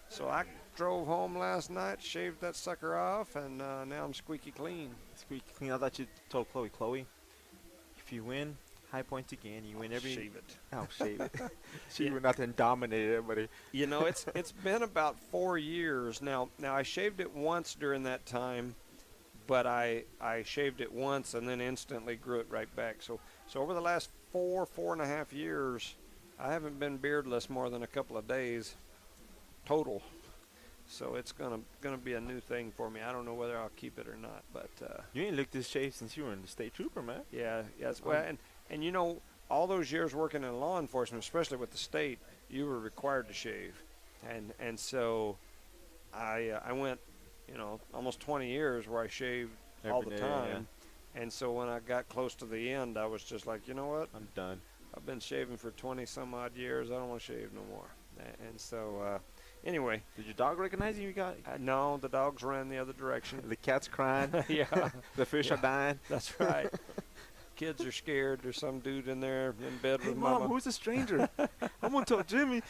A: So I drove home last night, shaved that sucker off, and now I'm squeaky clean.
B: Squeaky clean. I thought you told Chloe, if you win, high points again. You win every.
A: Shave it.
B: Oh, shave it. She went out there and dominated everybody.
A: You know, it's been about 4 years now. Now I shaved it once during that time, but I shaved it once and then instantly grew it right back. So over the last 4.5 years, I haven't been beardless more than a couple of days total. So it's gonna be a new thing for me. I don't know whether I'll keep it or not, but
B: you ain't looked this shaved since you were in the state trooper, man.
A: Yeah, yes. Well, and you know, all those years working in law enforcement, especially with the state, you were required to shave, and so I went, you know, almost 20 years where I shaved all the time, and so when I got close to the end, I was just like, you know what,
B: I'm done.
A: I've been shaving for 20 some odd years. I don't want to shave no more, and so. Anyway.
B: Did your dog recognize you?
A: No, the dogs ran the other direction.
B: The cat's crying.
A: Yeah.
B: The fish are dying.
A: That's right. Kids are scared. There's some dude in there in bed with
B: Mom,
A: Mama.
B: who's a stranger? I'm going to tell Jimmy.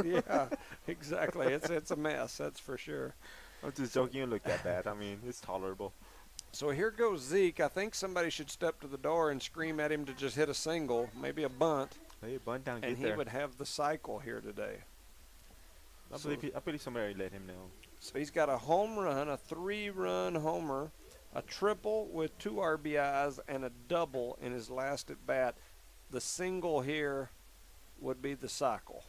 A: Yeah, exactly. It's a mess, that's for sure.
B: I'm just joking. You look that bad. I mean, it's tolerable.
A: So here goes Zeke. I think somebody should step to the door and scream at him to just hit a single, maybe a bunt.
B: Hey, bunt down,
A: and
B: get there.
A: he would have the cycle here today.
B: I believe somebody let him know.
A: So he's got a home run, a 3-run homer, a triple with 2 RBIs, and a double in his last at bat. The single here would be the cycle.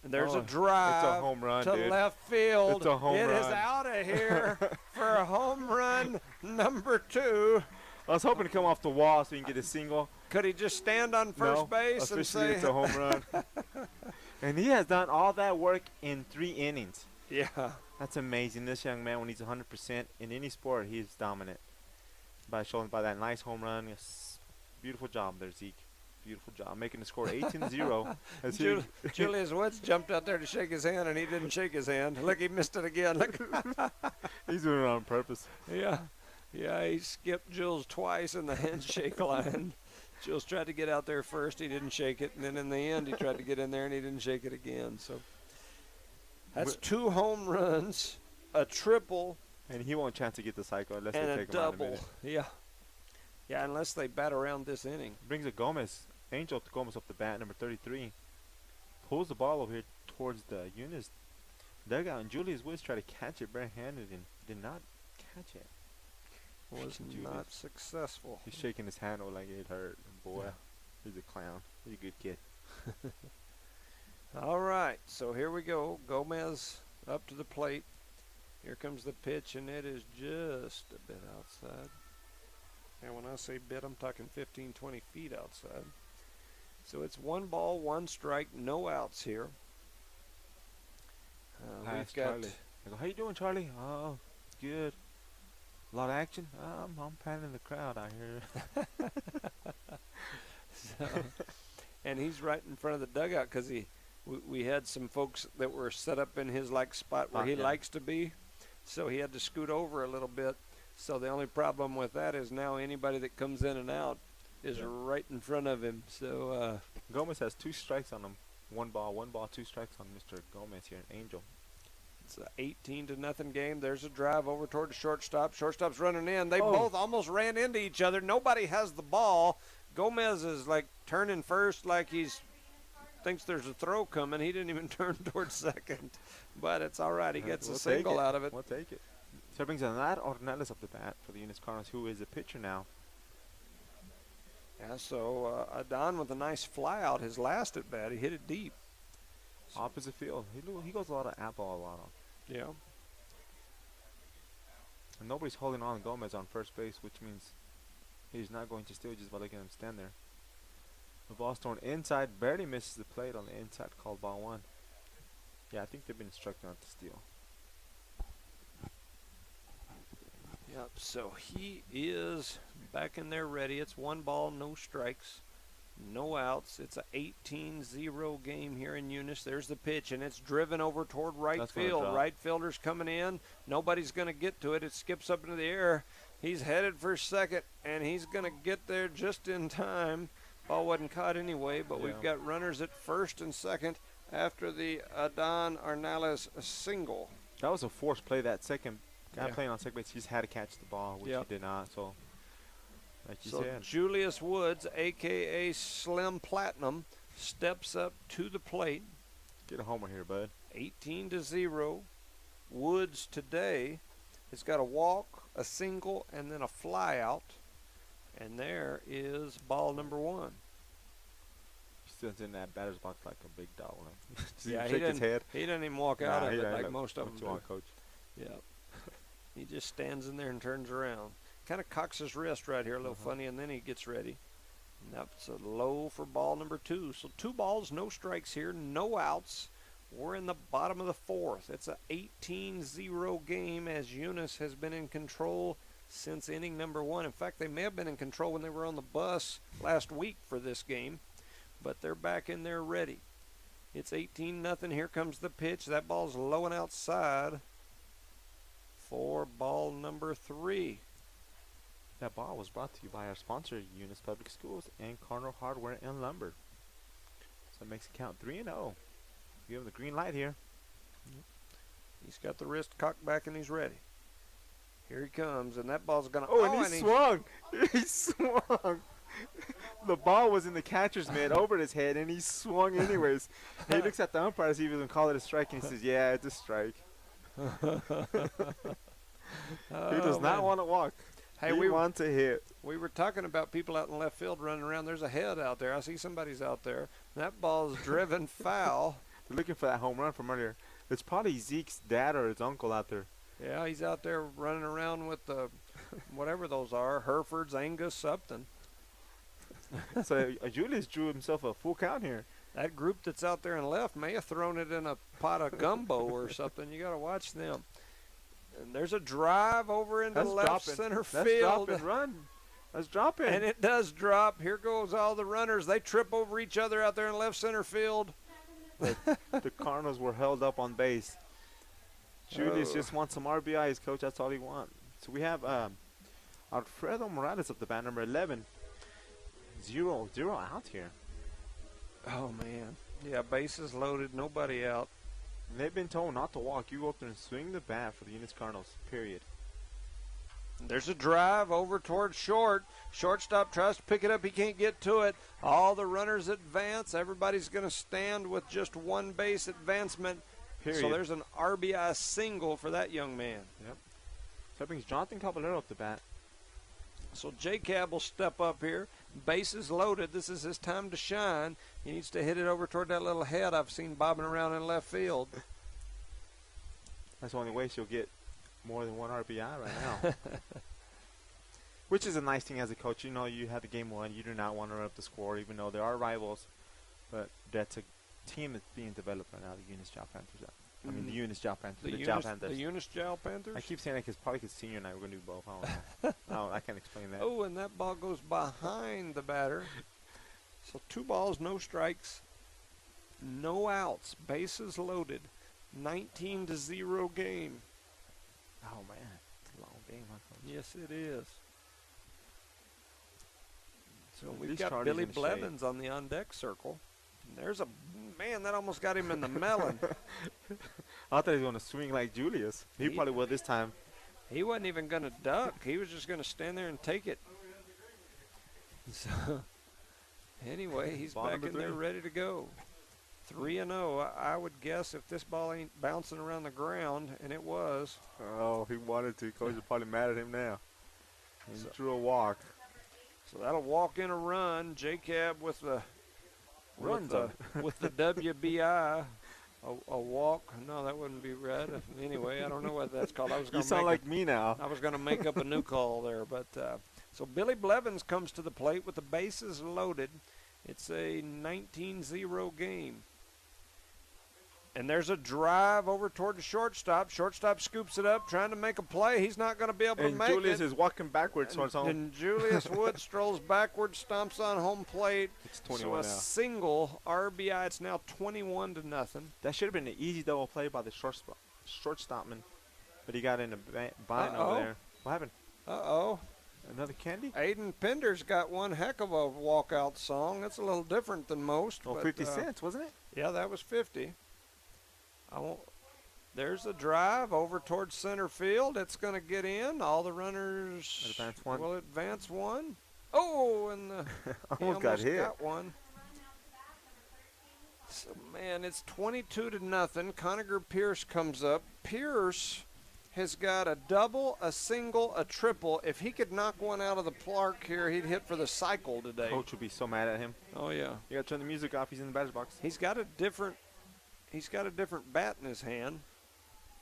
A: And there's a drive
B: it's a home run,
A: to
B: dude.
A: left field.
B: It's a home run.
A: It is out of here for a home run number 2.
B: I was hoping to come off the wall so you can get a single.
A: Could he just stand on first base and say
B: it's a home run? And he has done all that work in 3 innings.
A: Yeah.
B: That's amazing. This young man, when he's 100% in any sport, he's dominant. By that nice home run. Yes. Beautiful job there, Zeke. Beautiful job. Making the score 18-0.
A: Julius Woods jumped out there to shake his hand, and he didn't shake his hand. Look, he missed it again. Look.
B: He's doing it on purpose.
A: Yeah. Yeah, he skipped Jules twice in the handshake line. Jules tried to get out there first. He didn't shake it. And then in the end, he tried to get in there, and he didn't shake it again. So that's 2 home runs, a triple.
B: And he won't chance to get the cycle unless they
A: and
B: take
A: a
B: him out in a
A: double.
B: minute.
A: Yeah. Yeah, unless they bat around this inning.
B: Brings a Angel Gomez up the bat, number 33. Pulls the ball over here towards the Eunice dugout, and Julius Woods tried to catch it barehanded and did not catch it.
A: Was not successful.
B: He's shaking his hand like it hurt. Boy,
A: yeah.
B: He's a clown. He's a good kid.
A: All right, so here we go. Gomez up to the plate. Here comes the pitch, and it is just a bit outside. And when I say bit, I'm talking 15, 20 feet outside. So it's 1 ball, 1 strike, no outs here. We've got.
B: Charlie. I go, how you doing, Charlie? Oh, good. A lot of action. I'm panning the crowd out here.
A: And he's right in front of the dugout because we had some folks that were set up in his spot where he likes to be, so he had to scoot over a little bit. So the only problem with that is now anybody that comes in and out is right in front of him. So
B: Gomez has 2 strikes on him. 1 ball, 2 strikes on Mr. Gomez here, Angel.
A: It's an 18-0 game. There's a drive over toward the shortstop. Shortstop's running in. They both almost ran into each other. Nobody has the ball. Gomez is turning first like he's thinks there's a throw coming. He didn't even turn towards second. But it's all right. He gets a single out of it.
B: We'll take it. So it brings Anad Ornelas up the bat for the Eunice Cardinals, who is a pitcher now.
A: Yeah, so Adon with a nice fly out his last at bat. He hit it deep.
B: Opposite field. He goes a lot of apple a lot on.
A: Yeah.
B: And nobody's holding on Gomez on first base, which means he's not going to steal just by letting him stand there. The ball's thrown inside, barely misses the plate on the inside, called ball one. Yeah, I think they've been instructed not to steal.
A: Yep, so he is back in there ready. It's 1 ball, no strikes, no outs. It's a 18-0 game here in Eunice. There's the pitch, and it's driven over toward right field. Right fielder's coming in. Nobody's going to get to it. It skips up into the air. He's headed for second, and he's going to get there just in time. Ball wasn't caught anyway, but we've got runners at first and second after the Adon Arnales single.
B: That was a forced play. That second guy playing on second base, he just had to catch the ball, which he did not. So, like you said.
A: Julius Woods, a.k.a. Slim Platinum, steps up to the plate.
B: Get a homer here, bud.
A: 18-0. Woods today has got a walk, a single, and then a fly out. And there is ball number 1.
B: He stands in that batter's box like a big dog.
A: Yeah,
B: shake his head.
A: He doesn't even walk out of it like most of them
B: do. Want, Coach?
A: Yeah. He just stands in there and turns around. Kind of cocks his wrist right here a little funny, and then he gets ready. And that's a low for ball number 2. So 2 balls, no strikes here, no outs. We're in the bottom of the 4th. It's a 18-0 game as Eunice has been in control since inning number 1. In fact, they may have been in control when they were on the bus last week for this game, but they're back in there ready. It's 18-0. Here comes the pitch. That ball's low and outside for ball number 3.
B: That ball was brought to you by our sponsor, Eunice Public Schools and Cardinal Hardware and Lumber. So it makes it count 3-0. Give him the green light here.
A: He's got the wrist cocked back and he's ready. Here he comes, and that ball's going to...
B: and he swung. He swung. The ball was in the catcher's mitt over his head, and he swung anyways. He looks at the umpire to see if he's going to call it a strike, and he says, yeah, it's a strike. He does not want to walk.
A: Hey,
B: we want to hit.
A: We were talking about people out in left field running around. There's a head out there. I see somebody's out there. That ball's driven foul.
B: They're looking for that home run from earlier. It's probably Zeke's dad or his uncle out there.
A: Yeah, he's out there running around with the whatever those are, Herefords, Angus, something.
B: So Julius drew himself a full count here.
A: That group that's out there and left may have thrown it in a pot of gumbo or something. You got to watch them. And there's a drive over into left center field.
B: That's dropping, run. That's dropping.
A: And it does drop. Here goes all the runners. They trip over each other out there in left center field.
B: The Cardinals were held up on base. Julius just wants some RBIs, Coach. That's all he wants. So we have Alfredo Morales up the bat, number 11. 0 out here.
A: Oh, man. Yeah, bases loaded, nobody out.
B: And they've been told not to walk. You go up there and swing the bat for the Eunice Cardinals, period.
A: There's a drive over towards short. Shortstop tries to pick it up. He can't get to it. All the runners advance. Everybody's going to stand with just one base advancement.
B: Period.
A: So there's an RBI single for that young man.
B: Yep. So that brings Jonathan Caballero up the bat.
A: So J-Cab will step up here. Bases loaded. This is his time to shine. He needs to hit it over toward that little head I've seen bobbing around in left field.
B: That's the only way she'll get more than one RBI right now. Which is a nice thing as a coach. You know, you have the game won. You do not want to run up the score, even though there are rivals. But that's a team that's being developed right now, the Eunice Jow Panthers. I mean, the Eunice Jow Panthers. The Jow Panthers.
A: The Eunice Jow Panthers?
B: I keep saying that because senior and I were going to do both. I don't know. I can't explain that.
A: Oh, and that ball goes behind the batter. So 2 balls, no strikes, no outs, bases loaded. 19-0 game.
B: Oh, man. It's a long game, huh, Coach?
A: Yes, it is. So we've
B: These
A: got
B: Charlies
A: Billy
B: in the
A: Blevins on the on-deck circle. And there's a man that almost got him in the melon.
B: I thought he was going to swing like Julius. He probably will this time.
A: He wasn't even going to duck. He was just going to stand there and take it. So, anyway, he's back in there ready to go. 3-0. I would guess if this ball ain't bouncing around the ground, and it was.
B: Oh, he wanted to. Coach is probably mad at him now. He drew a walk.
A: So that'll walk in a run. J-Cab with the with the WBI. A walk? No, that wouldn't be right. Anyway, I don't know what that's called. I was
B: You
A: going to
B: sound
A: make
B: like me now.
A: I was going to make up a new call there, but so Billy Blevins comes to the plate with the bases loaded. It's a 19-0 game. And there's a drive over toward the shortstop. Shortstop scoops it up, trying to make a play. He's not going to be able to
B: And
A: make
B: Julius
A: it.
B: is walking backwards towards home.
A: And Julius Wood strolls backwards, stomps on home plate.
B: It's 21
A: so a
B: now.
A: single RBI. It's now 21-0.
B: That should have been an easy double play by the shortstopman, but he got in a bind over there. What happened?
A: Uh-oh.
B: Another candy?
A: Aiden Pender's got one heck of a walkout song. That's a little different than most.
B: Well,
A: but,
B: 50 cents, wasn't it?
A: Yeah, that was 50. There's a drive over towards center field. It's going to get in. All the runners
B: Advance one.
A: will advance one. Oh, and he
B: almost got hit.
A: Got one. So, man, it's 22-0. Conager Pierce comes up. Pierce has got a double, a single, a triple. If he could knock one out of the park here, he'd hit for the cycle today.
B: Coach would be so mad at him.
A: Oh, yeah.
B: You got to turn the music off. He's in the batter's box.
A: He's got a different bat in his hand.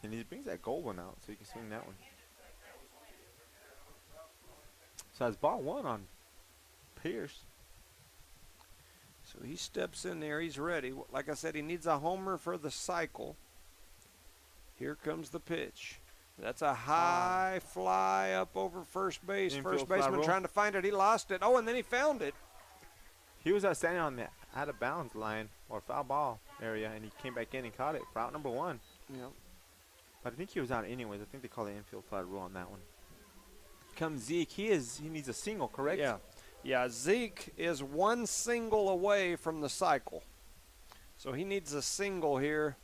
B: And he brings that gold one out so you can swing that one. So that's ball one on Pierce.
A: So he steps in there. He's ready. Like I said, he needs a homer for the cycle. Here comes the pitch. That's a high fly up over first base.
B: Infield
A: First
B: fly
A: baseman
B: roll.
A: trying to find it. He lost it. Oh, and then he found it.
B: He was standing on the out of bounds line or foul ball area, and he came back in and caught it for out number one.
A: Yep.
B: But I think he was out anyways. I think they call the infield fly rule on that one. Comes Zeke. He needs a single, correct?
A: Yeah. Yeah, Zeke is one single away from the cycle. So he needs a single here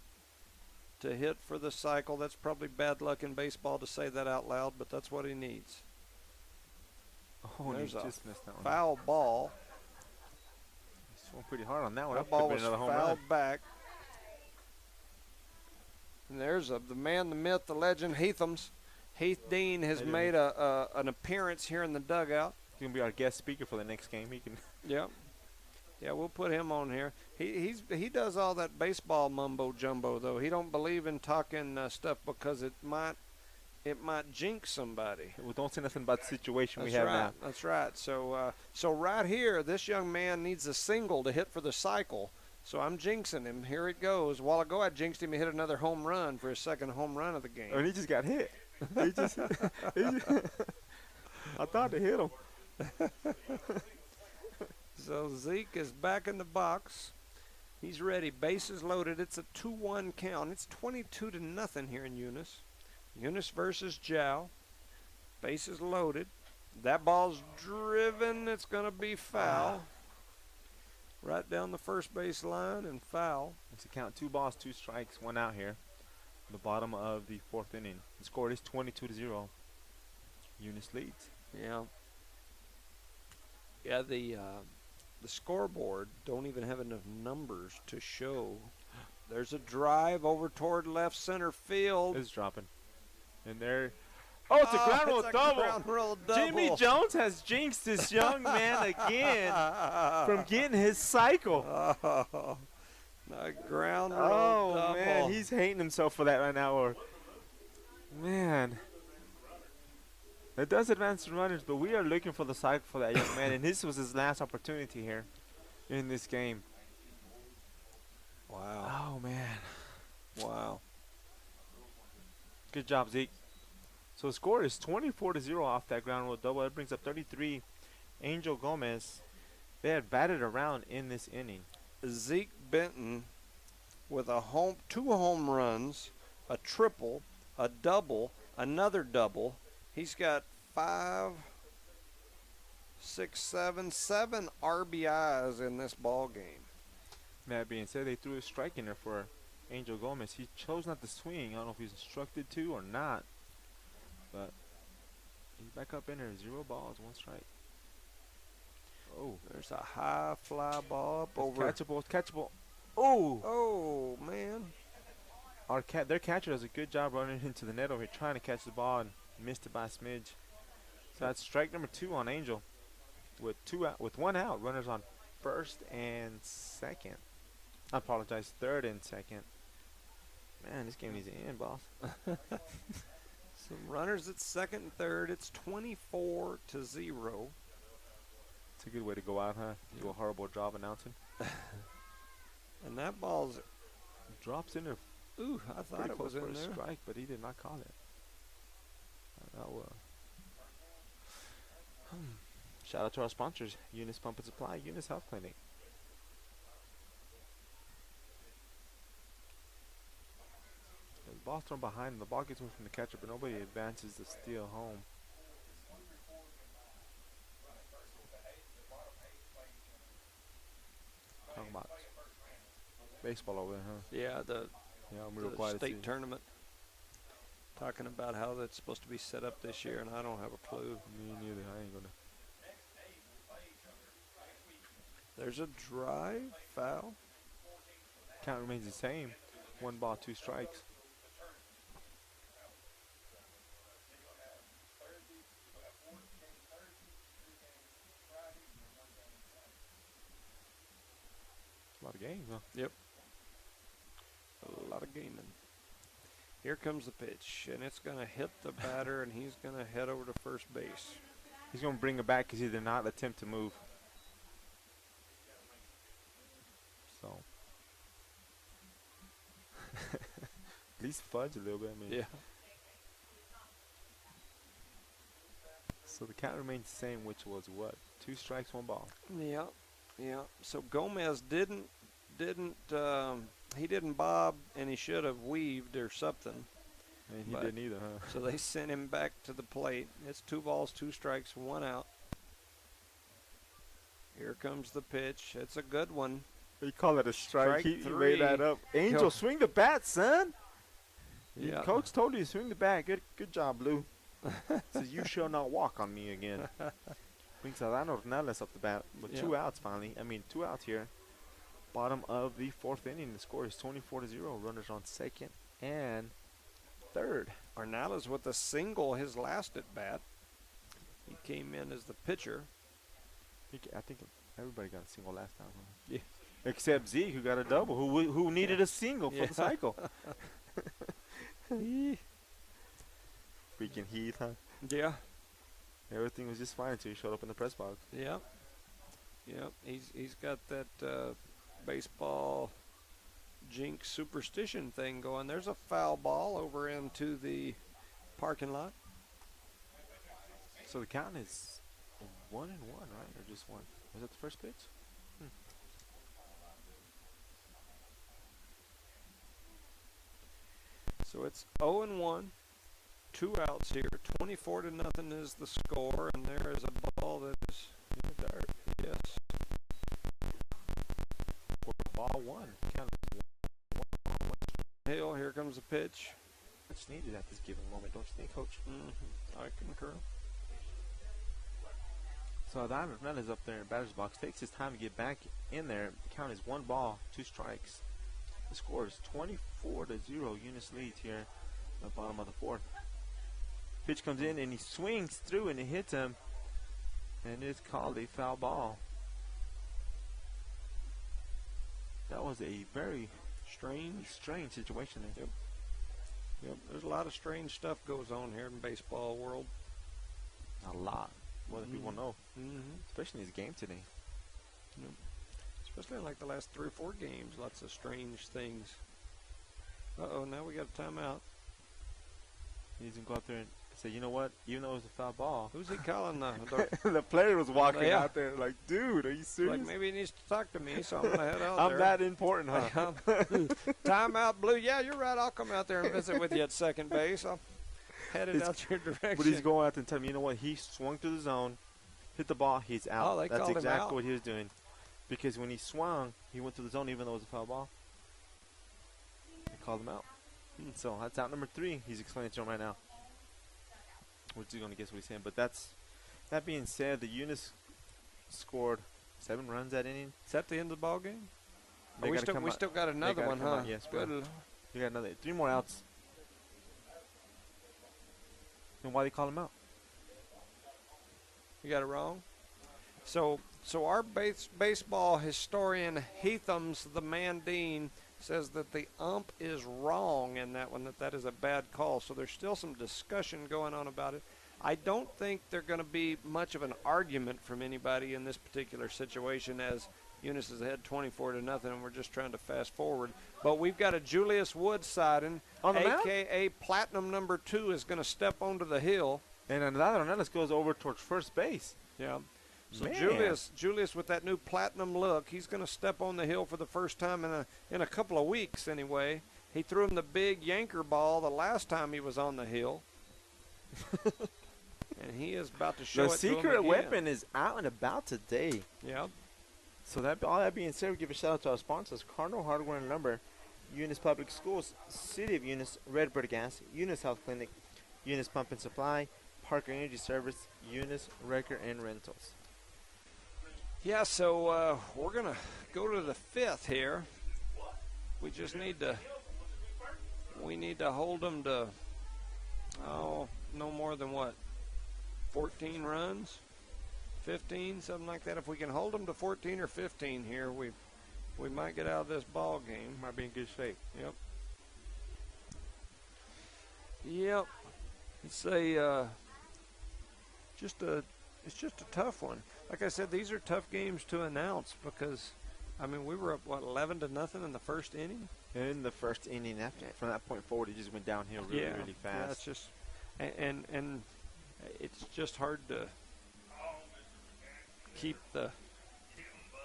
A: to hit for the cycle. That's probably bad luck in baseball to say that out loud, but that's what he needs.
B: Oh, and he
A: There's a
B: just missed that one.
A: Foul ball.
B: He swung pretty hard on that one.
A: That
B: That
A: ball
B: could
A: was
B: have been another home
A: fouled
B: run.
A: back. And there's the man, the myth, the legend, Heath Dean has
B: Hey,
A: made an appearance here in the dugout.
B: He's gonna be our guest speaker for the next game. He can.
A: Yep. Yeah, we'll put him on here. He does all that baseball mumbo jumbo though. He don't believe in talking stuff because it might jinx somebody.
B: Well, don't say nothing about the situation
A: That's
B: we have
A: right.
B: now.
A: That's right. So right here, this young man needs a single to hit for the cycle. So I'm jinxing him. Here it goes. A while ago, I jinxed him. He hit another home run for his second home run of the game.
B: Oh, and he just got hit. I thought they hit him.
A: So Zeke is back in the box. He's ready. Bases loaded. It's a 2-1 count. It's 22-0 here in Eunice. Eunice versus Jow. Bases loaded. That ball's driven. It's going to be foul. Right down the first base line and foul.
B: It's a count 2 balls, 2 strikes, 1 out here. The bottom of the 4th inning. The score is 22-0. Eunice leads.
A: Yeah. Yeah, the scoreboard don't even have enough numbers to show. There's a drive over toward left center field.
B: It's dropping. And there. Oh, it's a ground roll
A: it's a
B: double.
A: ground roll double.
B: Jimmy Jones has jinxed this young man again from getting his cycle.
A: Oh, the ground roll
B: Oh,
A: double.
B: man. He's hating himself for that right now. Or, man. It does advance the runners, but we are looking for the cycle for that young man. And this was his last opportunity here in this game.
A: Wow.
B: Oh, man.
A: Wow.
B: Good job, Zeke. So the score is 24-0 off that ground roll double. That brings up 33. Angel Gomez. They had batted around in this inning.
A: Zeke Benton with two home runs, a triple, a double, another double. He's got 5, 6, 7 RBIs in this ball game.
B: That being said, they threw a strike in there for Angel Gomez. He chose not to swing. I don't know if he's instructed to or not. But he's back up in there. 0 balls, 1 strike. Oh.
A: There's a high fly ball up over.
B: Catchable, catchable. Oh.
A: Oh, man.
B: Their catcher does a good job running into the net over here, trying to catch the ball and missed it by a smidge. So that's strike number 2 on Angel, with 1 out. Runners on first and second. I apologize, third and second. Man, this game needs to end, boss.
A: Some runners at second and third. It's 24-0.
B: It's a good way to go out, huh? Do a horrible job announcing.
A: And that ball's
B: drops in there.
A: Ooh, I thought it was in
B: a
A: there.
B: strike, but he did not call it. That was. Shout out to our sponsors, Eunice Pump and Supply, Eunice Health Clinic. The ball's thrown behind, the ball gets away from the catcher, but nobody advances the steal home. Talking about baseball over there, huh?
A: Yeah, the
B: the
A: state tournament. Talking about how that's supposed to be set up this year, and I don't have a clue.
B: Me neither. I ain't gonna.
A: There's a drive, foul.
B: Count remains the same. 1 ball, 2 strikes. A lot of games, huh?
A: Yep. A lot of gaming. Here comes the pitch, and it's going to hit the batter, and he's going to head over to first base.
B: He's going to bring it back because he did not attempt to move. So. At least fudge a little bit, man.
A: Yeah.
B: So the count remains the same, which was what? 2 strikes, 1 ball.
A: Yeah. Yeah. So Gomez didn't he didn't bob, and he should have weaved or something.
B: And he didn't either, huh?
A: So they sent him back to the plate. It's 2 balls, 2 strikes, 1 out. Here comes the pitch. It's a good one.
B: You call it a strike. He
A: 3.
B: made that up. Angel, swing the bat, son.
A: Yeah.
B: Coach told you to swing the bat. Good job, Blue. Says you shall not walk on me again. Brings Adano Ornelas up the bat with 2 outs finally. 2 outs here. Bottom of the 4th inning. The score is 24-0. Runners on second and third.
A: Ornelas with a single his last at bat. He came in as the pitcher.
B: I think everybody got a single last time. Huh?
A: Yeah.
B: Except Zeke, who got a double, who needed a single for the cycle. Freaking Heath, huh?
A: Yeah.
B: Everything was just fine until he showed up in the press box.
A: Yeah. Yeah. He's got that baseball jinx superstition thing going. There's a foul ball over into the parking lot.
B: So the count is 1-1, right? Or just 1? Was that the first pitch?
A: So it's 0-1, 2 outs here. 24-0 is the score, and there is a ball that is in the dirt. Yes.
B: Ball 1. Count
A: Hill, here comes the pitch.
B: much needed at this given moment, don't you think, Coach?
A: I concur.
B: So Adano Hernandez up there in batter's box takes his time to get back in there. The count is 1 ball, 2 strikes. The score is 24-0. Eunice leads here at the bottom of the 4th. Pitch comes in and he swings through and it hits him. And it's called a foul ball. That was a very strange situation there.
A: Yep. There's a lot of strange stuff goes on here in baseball world.
B: A lot. More than people know.
A: Mm-hmm.
B: Especially in this game today.
A: Yep. Especially in like the last 3 or 4 games. Lots of strange things. Uh-oh, now we got a timeout.
B: He's going to go out there and say, you know what? Even though it was a foul ball.
A: Who's he calling the
B: the player was walking out there like, dude, are you serious?
A: Like, maybe he needs to talk to me, so I'm going to head out
B: I'm
A: there.
B: that important, huh?
A: Timeout, Blue. Yeah, you're right. I'll come out there and visit with you at second base. I'm headed out your direction.
B: But he's going out there and telling me, you know what? He swung through the zone, hit the ball, he's out.
A: Oh, they
B: That's
A: called him
B: exactly
A: out.
B: what he was doing. Because when he swung, he went through the zone even though it was a foul ball. They called him out. So that's out number 3. He's explaining to him right now. We're just going to guess what he's saying. But that being said, the Eunice scored 7 runs that inning.
A: Is that the end of the ball game?
B: They
A: we
B: gotta
A: still got another one, huh?
B: Yes,
A: good.
B: You got another 3 more outs. Then why they call him out?
A: You got it wrong. So our baseball historian Heatham's the man Dean says that the ump is wrong in that one, that is a bad call. So there's still some discussion going on about it. I don't think they're going to be much of an argument from anybody in this particular situation, as Eunice is ahead 24-0, and we're just trying to fast forward. But we've got a Julius Wood sighting, a.k.a. Platinum number 2, is going to step onto the hill.
B: And another Ornelas goes over towards first base.
A: Yeah. So
B: Man.
A: Julius with that new Platinum look, he's going to step on the hill for the first time in a couple of weeks anyway. He threw him the big yanker ball the last time he was on the hill. And he is about to show
B: The
A: it to him
B: secret
A: again.
B: weapon is out and about today.
A: Yeah.
B: So all that being said, we give a shout out to our sponsors: Cardinal Hardware and Lumber, Eunice Public Schools, City of Eunice, Redbird Gas, Eunice Health Clinic, Eunice Pump and Supply, Parker Energy Service, Eunice Wrecker and Rentals.
A: Yeah, so we're going to go to the 5th here. We just need to hold them to, no more than what, 14 runs? 15, something like that. If we can hold them to 14 or 15 here, we might get out of this ball game.
B: Might be in good shape.
A: Yep. Yep. It's just a tough one. Like I said, these are tough games to announce because, I mean, we were up 11-0 in the first inning.
B: In the first inning, from that point forward, it just went downhill really fast.
A: Yeah, it's just, and it's just hard to keep the.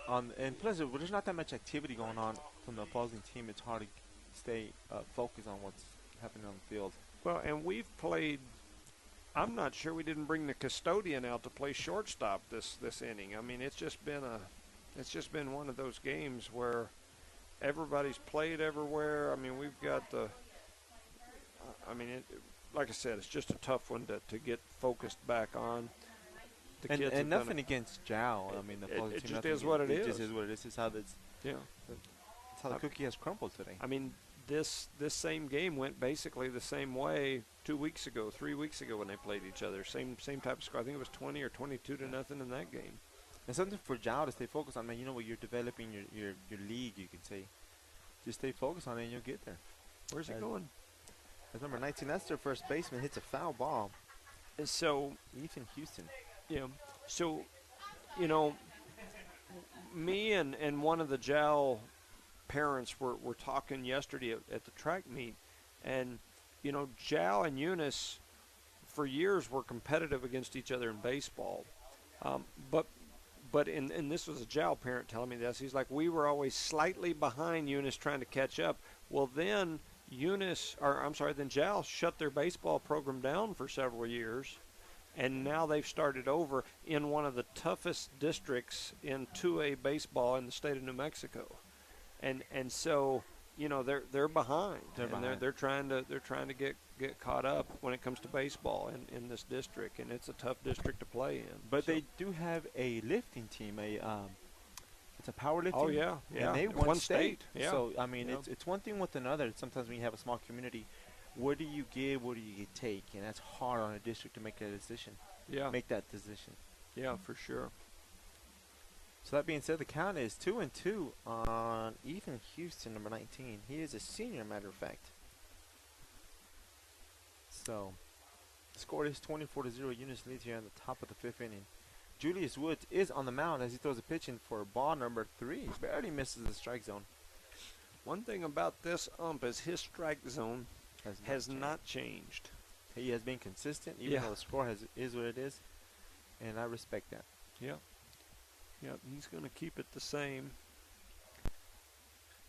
B: And plus, there's not that much activity going on from the opposing team. It's hard to stay focused on what's happening on the field.
A: Well, and we've played. I'm not sure we didn't bring the custodian out to play shortstop this inning. I mean, it's just been one of those games where everybody's played everywhere. I mean, we've got the. Like I said, it's just a tough one to get focused back on. The kids
B: and nothing against Jow. I mean, the
A: it just is what it is.
B: It just is what it is. It's how the cookie has crumbled today.
A: I mean, this same game went basically the same way 2 weeks ago, 3 weeks ago when they played each other. Same type of score. I think it was 20 or 22-0 in that game.
B: And something for Jow to stay focused on, man. You know what? You're developing your league, you could say. Just stay focused on it and you'll get there.
A: Where's it going?
B: That's number 19. That's their first baseman. Hits a foul ball.
A: And so
B: Ethan Houston.
A: Yeah. So, me and one of the Jowl parents were talking yesterday at the track meet, and Jowl and Eunice for years were competitive against each other in baseball, but this was a Jowl parent telling me this. He's like, we were always slightly behind Eunice trying to catch up. Well, then then Jowl shut their baseball program down for several years. And now they've started over in one of the toughest districts in 2A baseball in the state of New Mexico, and so they're behind. They're trying to get caught up when it comes to baseball in this district, and it's a tough district to play in.
B: But they do have a lifting team. It's a power lifting.
A: Oh yeah.
B: And they won state.
A: Yeah.
B: So I mean, it's one thing with another. Sometimes when you have a small community. What do you give? What do you take? And that's hard on a district to make that decision.
A: Yeah.
B: Make that decision.
A: Yeah, for sure.
B: So that being said, the count is 2-2 on Ethan Houston, number 19. He is a senior, matter of fact. So, the score is 24-0. Eunice leads here on the top of the 5th inning. Julius Woods is on the mound as he throws a pitch in for ball number 3. He barely misses the strike zone.
A: One thing about this ump is his strike zone has not changed.
B: He has been consistent, even though the score is what it is, and I respect that.
A: Yeah. Yeah, he's going to keep it the same.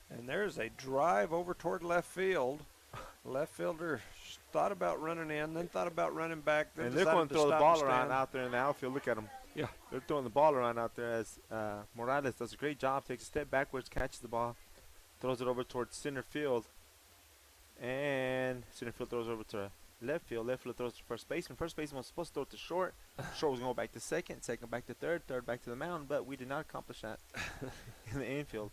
A: And there's a drive over toward left field. Left fielder thought about running in, then thought about running back. Then
B: and they're going to throw the ball around out there in the outfield. Look at them.
A: Yeah.
B: They're throwing the ball around out there as Morales does a great job. Takes a step backwards, catches the ball, throws it over towards center field. And center field throws over to left field. Left field throws to first baseman. First baseman was supposed to throw it to short. Short was going to go back to second. Second back to third. Third back to the mound. But we did not accomplish that in the infield.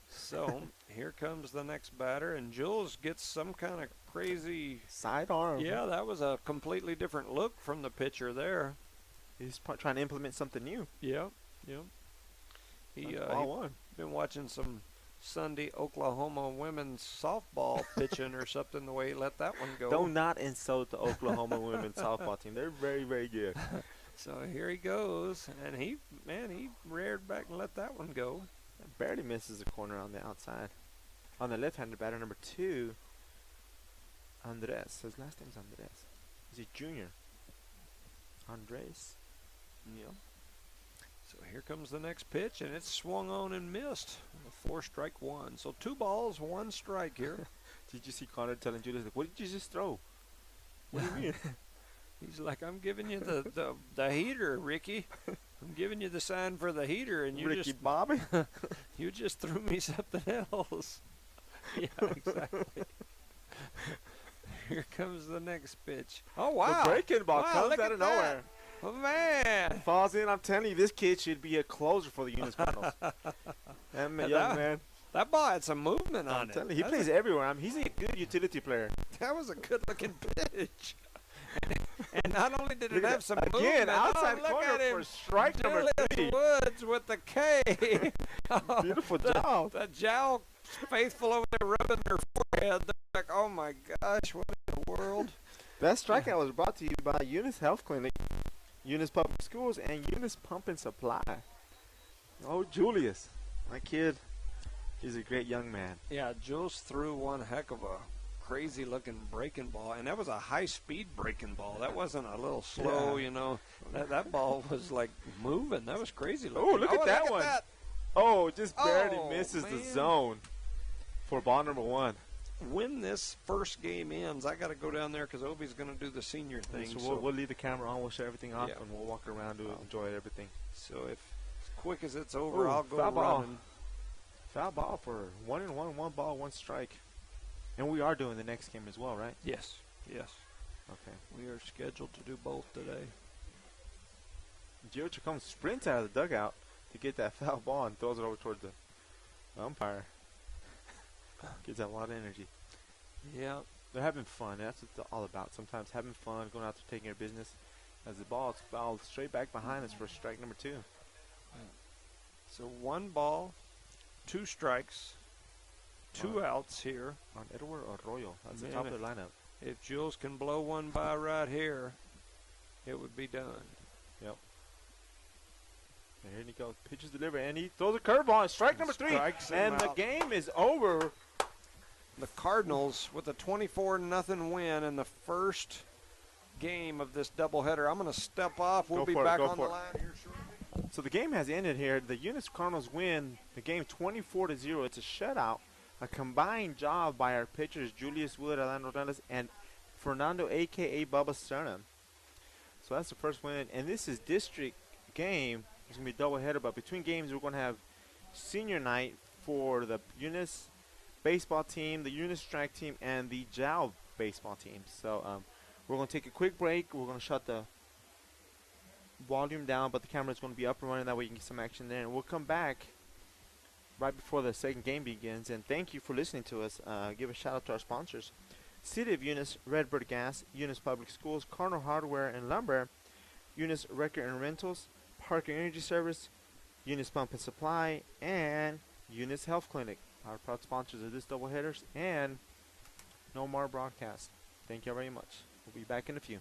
A: So here comes the next batter, and Jules gets some kind of crazy
B: sidearm.
A: Yeah, that was a completely different look from the pitcher there.
B: He's trying to implement something new.
A: Yeah, yeah. He's been watching some Sunday Oklahoma women's softball pitching or something the way he let that one go.
B: Do not insult the Oklahoma women's softball team. They're very, very good.
A: So here he goes, and he reared back and let that one go.
B: Barely misses the corner on the outside. On the left-handed batter, number 2, Andres. His last name's Andres. He's a junior. Andres.
A: Yeah. So here comes the next pitch, and it's swung on and missed. 4-strike 1. So 2 balls, 1 strike here.
B: Did you see Connor telling Julius, like, what did you just throw? What do you mean?
A: He's like, I'm giving you the heater, Ricky. I'm giving you the sign for the heater, and you
B: Ricky
A: just
B: Bobby?
A: you just threw me something else. Yeah, exactly. Here comes the next pitch. Oh, wow.
B: The breaking ball
A: Wow,
B: comes
A: look
B: out
A: at
B: of nowhere.
A: that. Oh, man.
B: Falls in. I'm telling you, this kid should be a closer for the Eunice Cardinals. That young man.
A: That ball had some movement on
B: I'm
A: it.
B: telling you, he plays everywhere. I mean, he's a good utility player.
A: That was a good-looking pitch. And not only did it
B: Look at
A: have some
B: that.
A: movement.
B: Again, outside
A: look
B: corner
A: at him.
B: for strike number
A: Julius
B: 3.
A: Woods with the K.
B: Beautiful job.
A: The jowl faithful over there rubbing their forehead. They're like, oh, my gosh, what in the world?
B: That strikeout was brought to you by Eunice Health Clinic, Eunice Public Schools, and Eunice Pump and Supply. Oh, Julius. My kid is a great young man.
A: Yeah, Jules threw one heck of a crazy-looking breaking ball, and that was a high-speed breaking ball. That wasn't a little slow,
B: Yeah.
A: you know. That ball was, like, moving. That was crazy-looking.
B: Oh, look at that one. Oh, just barely
A: Oh,
B: misses the
A: man.
B: zone for ball number 1.
A: When this first game ends, I got to go down there because Obi's going to do the senior thing.
B: So we'll leave the camera on. We'll shut everything off,
A: Yeah.
B: and we'll walk around to enjoy everything.
A: So if as quick as it's over,
B: Ooh,
A: I'll go
B: foul ball.
A: running.
B: Foul ball for 1-1, 1 ball, 1 strike. And we are doing the next game as well, right?
A: Yes, yes.
B: Okay.
A: We are scheduled to do both today.
B: Gio Chacon sprints out of the dugout to get that foul ball and throws it over toward the umpire. Gives that a lot of energy.
A: Yeah.
B: They're having fun. That's what it's all about. Sometimes having fun, going out there taking your business. As the ball is fouled straight back behind us for strike number 2.
A: So 1 ball, 2 strikes, 2 outs here.
B: On Edward Arroyo. That's the
A: Man,
B: top of the lineup.
A: If Jules can blow one by right here, it would be done.
B: Yep. And here he goes. Pitches delivered, and he throws a curveball. Strike number 3.
A: Strikes him
B: And the
A: out.
B: game is over.
A: The Cardinals with a 24-0 win in the first game of this doubleheader. I'm going to step off. We'll
B: Go
A: be
B: for it,
A: back
B: go
A: on the
B: for it.
A: line here shortly.
B: So the game has ended here. The Eunice Cardinals win the game 24-0. It's a shutout. A combined job by our pitchers, Julius Wood, Orlando Rodriguez, and Fernando, a.k.a. Bubba Sternum. So that's the first win. And this is district game. It's going to be a doubleheader, but between games we're going to have senior night for the Eunice baseball team, the Eunice track team, and the JAL baseball team. So we're going to take a quick break. We're going to shut the volume down, but the camera is going to be up and running. That way you can get some action there. And we'll come back right before the second game begins. And thank you for listening to us. Give a shout out to our sponsors: City of Eunice, Redbird Gas, Eunice Public Schools, Cardinal Hardware and Lumber, Eunice Record and Rentals, Parker Energy Service, Eunice Pump and Supply, and Eunice Health Clinic. Our proud sponsors of this doubleheaders and No More Broadcast. Thank you very much. We'll be back in a few.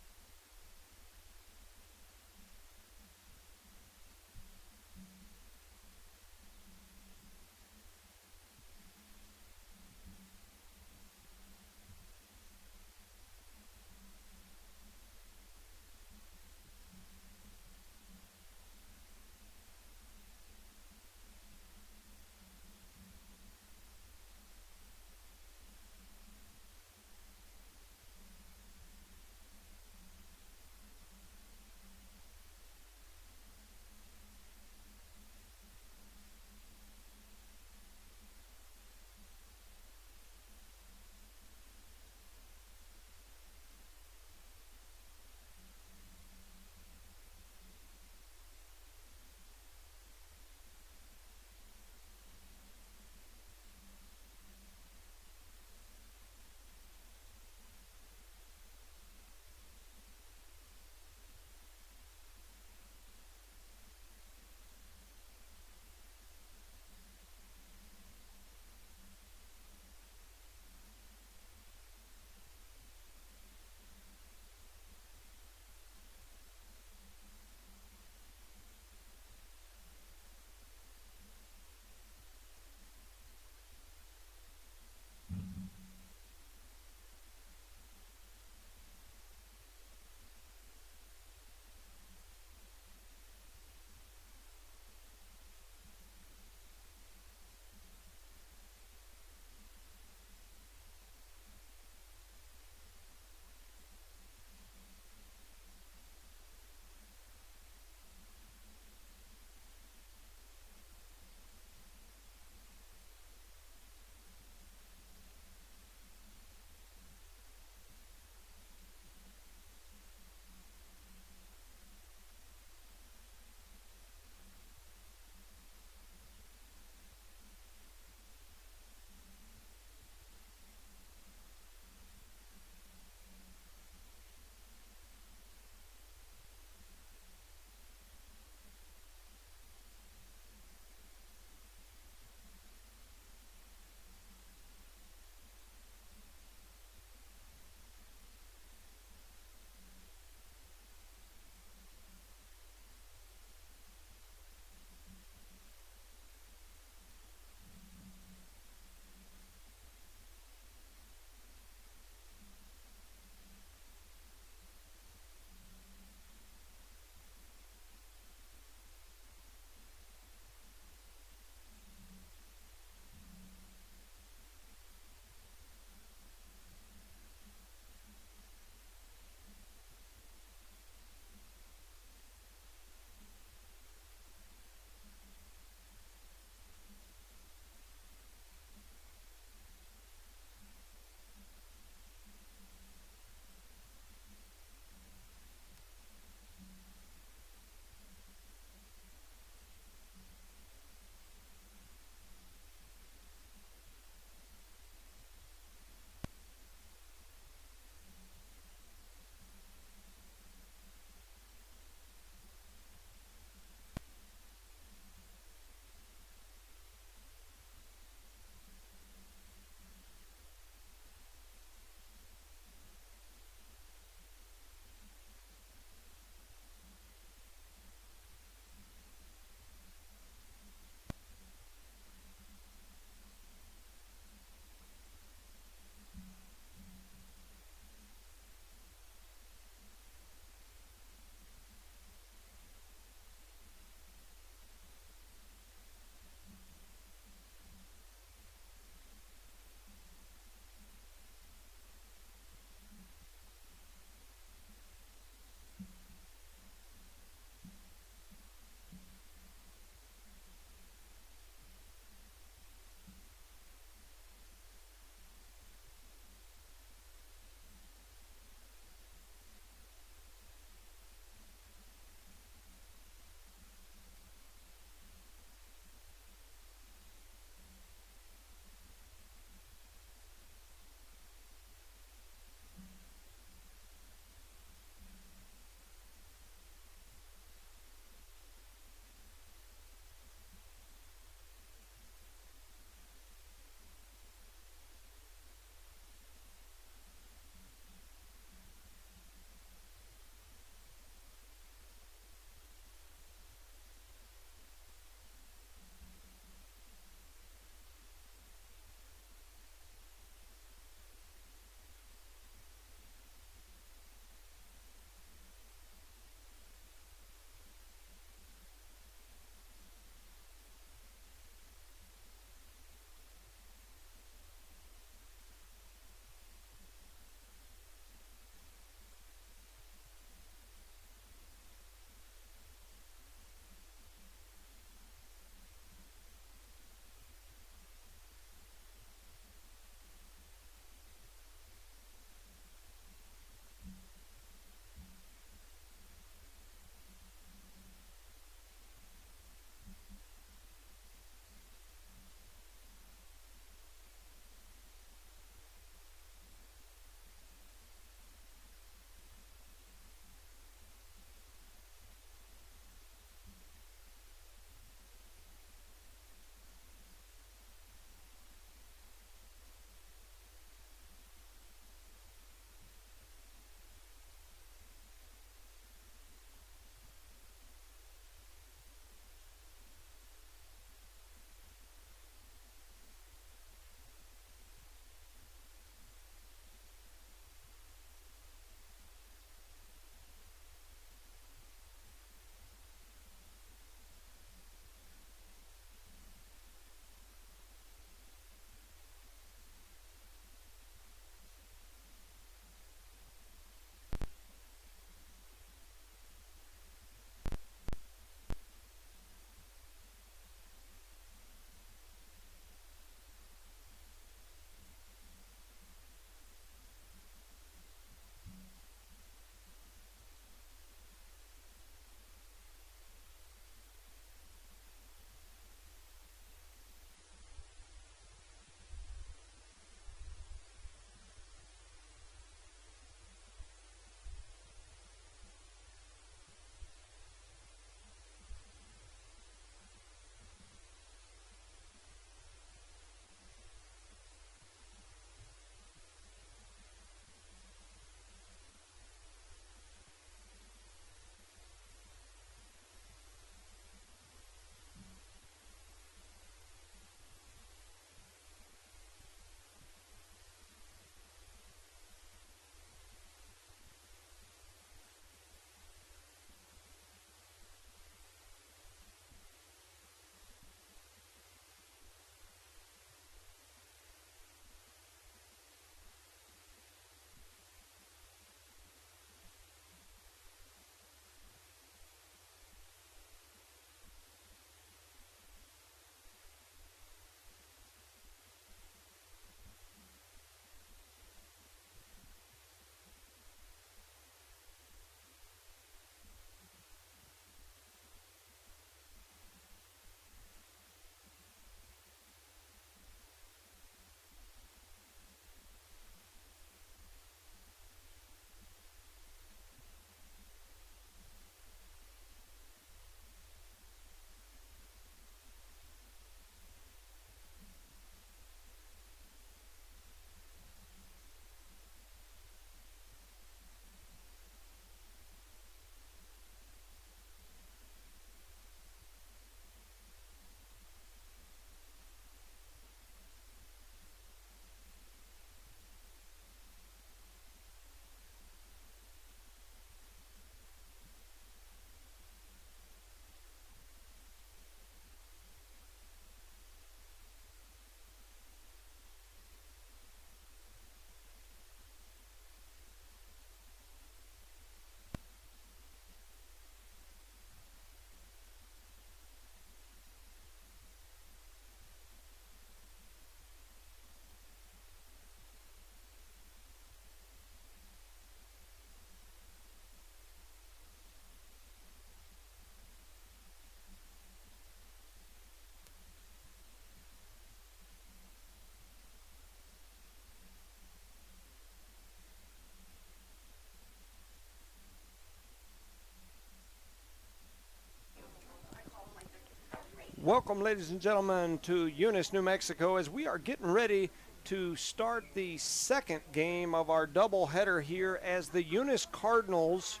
A: Welcome, ladies and gentlemen, to Eunice, New Mexico, as we are getting ready to start the second game of our doubleheader here, as the Eunice Cardinals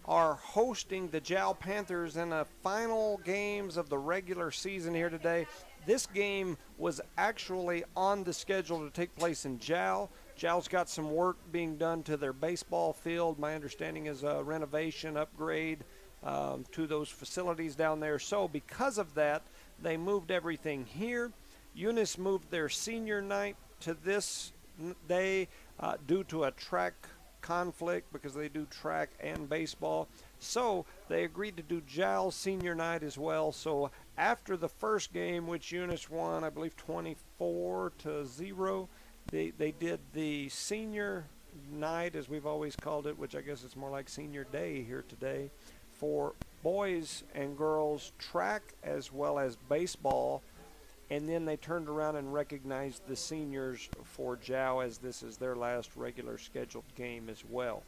A: are hosting the Jal Panthers in the final games of the regular season here today. This game was actually on the schedule to take place in Jal. Jal's got some work being done to their baseball field. My understanding is a renovation, upgrade to those facilities down there. So because of that, they moved everything here. Eunice moved their senior night to this day due to a track conflict, because they do track and baseball. So they agreed to do Jal's senior night as well. So after the first game, which Eunice won, I believe 24-0, they did the senior night, as we've always called it, which I guess it's more like senior day here today, for boys and girls track as well as baseball. And then they turned around and recognized the seniors for Jal, as this is their last regular scheduled game as well.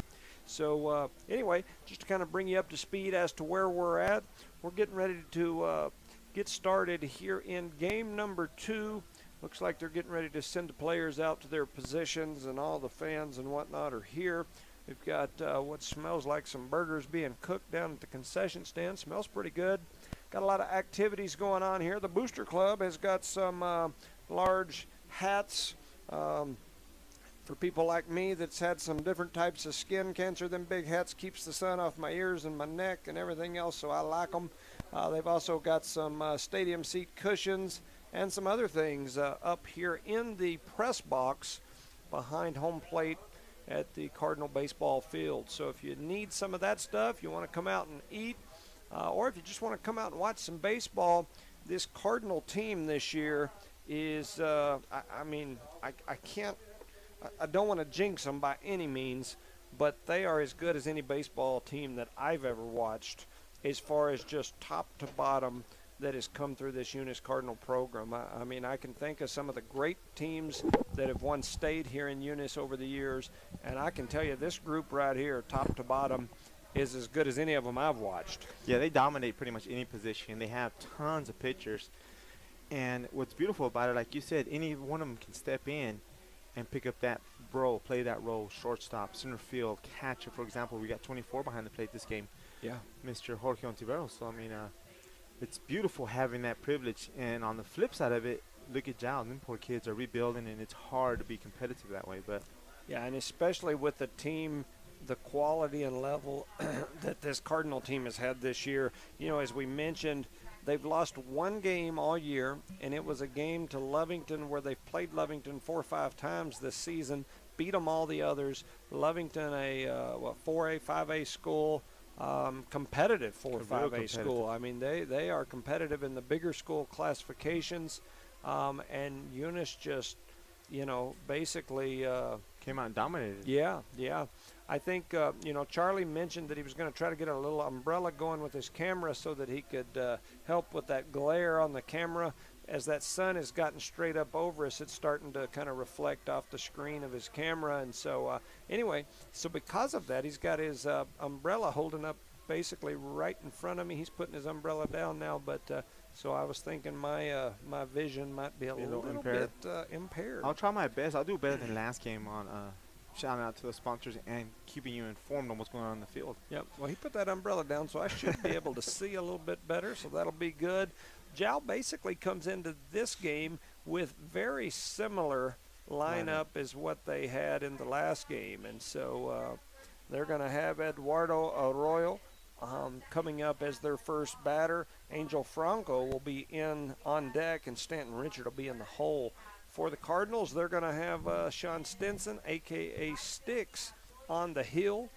A: So anyway, just to kind of bring you up to speed as to where we're at, we're getting ready to get started here in game number 2. Looks like they're getting ready to send the players out to their positions, and all the fans and whatnot are here. We've got what smells like some burgers being cooked down at the concession stand. Smells pretty good. Got a lot of activities going on here. The Booster Club has got some large hats for people like me that's had some different types of skin cancer. Them big hats keeps the sun off my ears and my neck and everything else, so I like them. They've also got some stadium seat cushions and some other things up here in the press box behind home plate at the Cardinal baseball field. So if you need some of that stuff, you want to come out and eat, or if you just want to come out and watch some baseball, this Cardinal team this year is, I don't want to jinx them by any means, but they are as good as any baseball team that I've ever watched, as far as just top to bottom that has come through this Eunice Cardinal program. I mean, I can think of some of the great teams that have once stayed here in Eunice over the years, and I can tell you this group right here, top to bottom, is as good as any of them I've watched.
B: Yeah, they dominate pretty much any position. They have tons of pitchers, and what's beautiful about it, like you said, any one of them can step in and pick up that role, play that role, shortstop, center field, catcher. For example, we got 24 behind the plate this game.
A: Yeah.
B: Mr. Jorge Ontiveros. So, I mean, it's beautiful having that privilege. And on the flip side of it, look at Jal. Them poor kids are rebuilding, and it's hard to be competitive that way. But
A: yeah, and especially with the team, the quality and level that this Cardinal team has had this year. You know, as we mentioned, they've lost one game all year, and it was a game to Lovington where they've played Lovington 4 or 5 times this season, beat them all the others. Lovington, a 4A, 5A school, competitive 4 or 5A school. I mean, they are competitive in the bigger school classifications, and Eunice just, basically
B: came out and dominated.
A: Yeah. I think, Charlie mentioned that he was going to try to get a little umbrella going with his camera so that he could help with that glare on the camera. As that sun has gotten straight up over us, it's starting to kind of reflect off the screen of his camera. And so, so because of that, he's got his umbrella holding up basically right in front of me. He's putting his umbrella down now, but so I was thinking my vision might be a little bit impaired.
B: I'll try my best. I'll do better than last game on shouting out to the sponsors and keeping you informed on what's going on in the field.
A: Yep. Well, he put that umbrella down, so I should be able to see a little bit better, so that'll be good. Jal basically comes into this game with very similar lineup as what they had in the last game, and so they're going to have Eduardo Arroyo coming up as their first batter. Angel Franco will be on deck, and Stanton Richard will be in the hole. For the Cardinals, they're going to have Sean Stinson, a.k.a. Sticks, on the hill.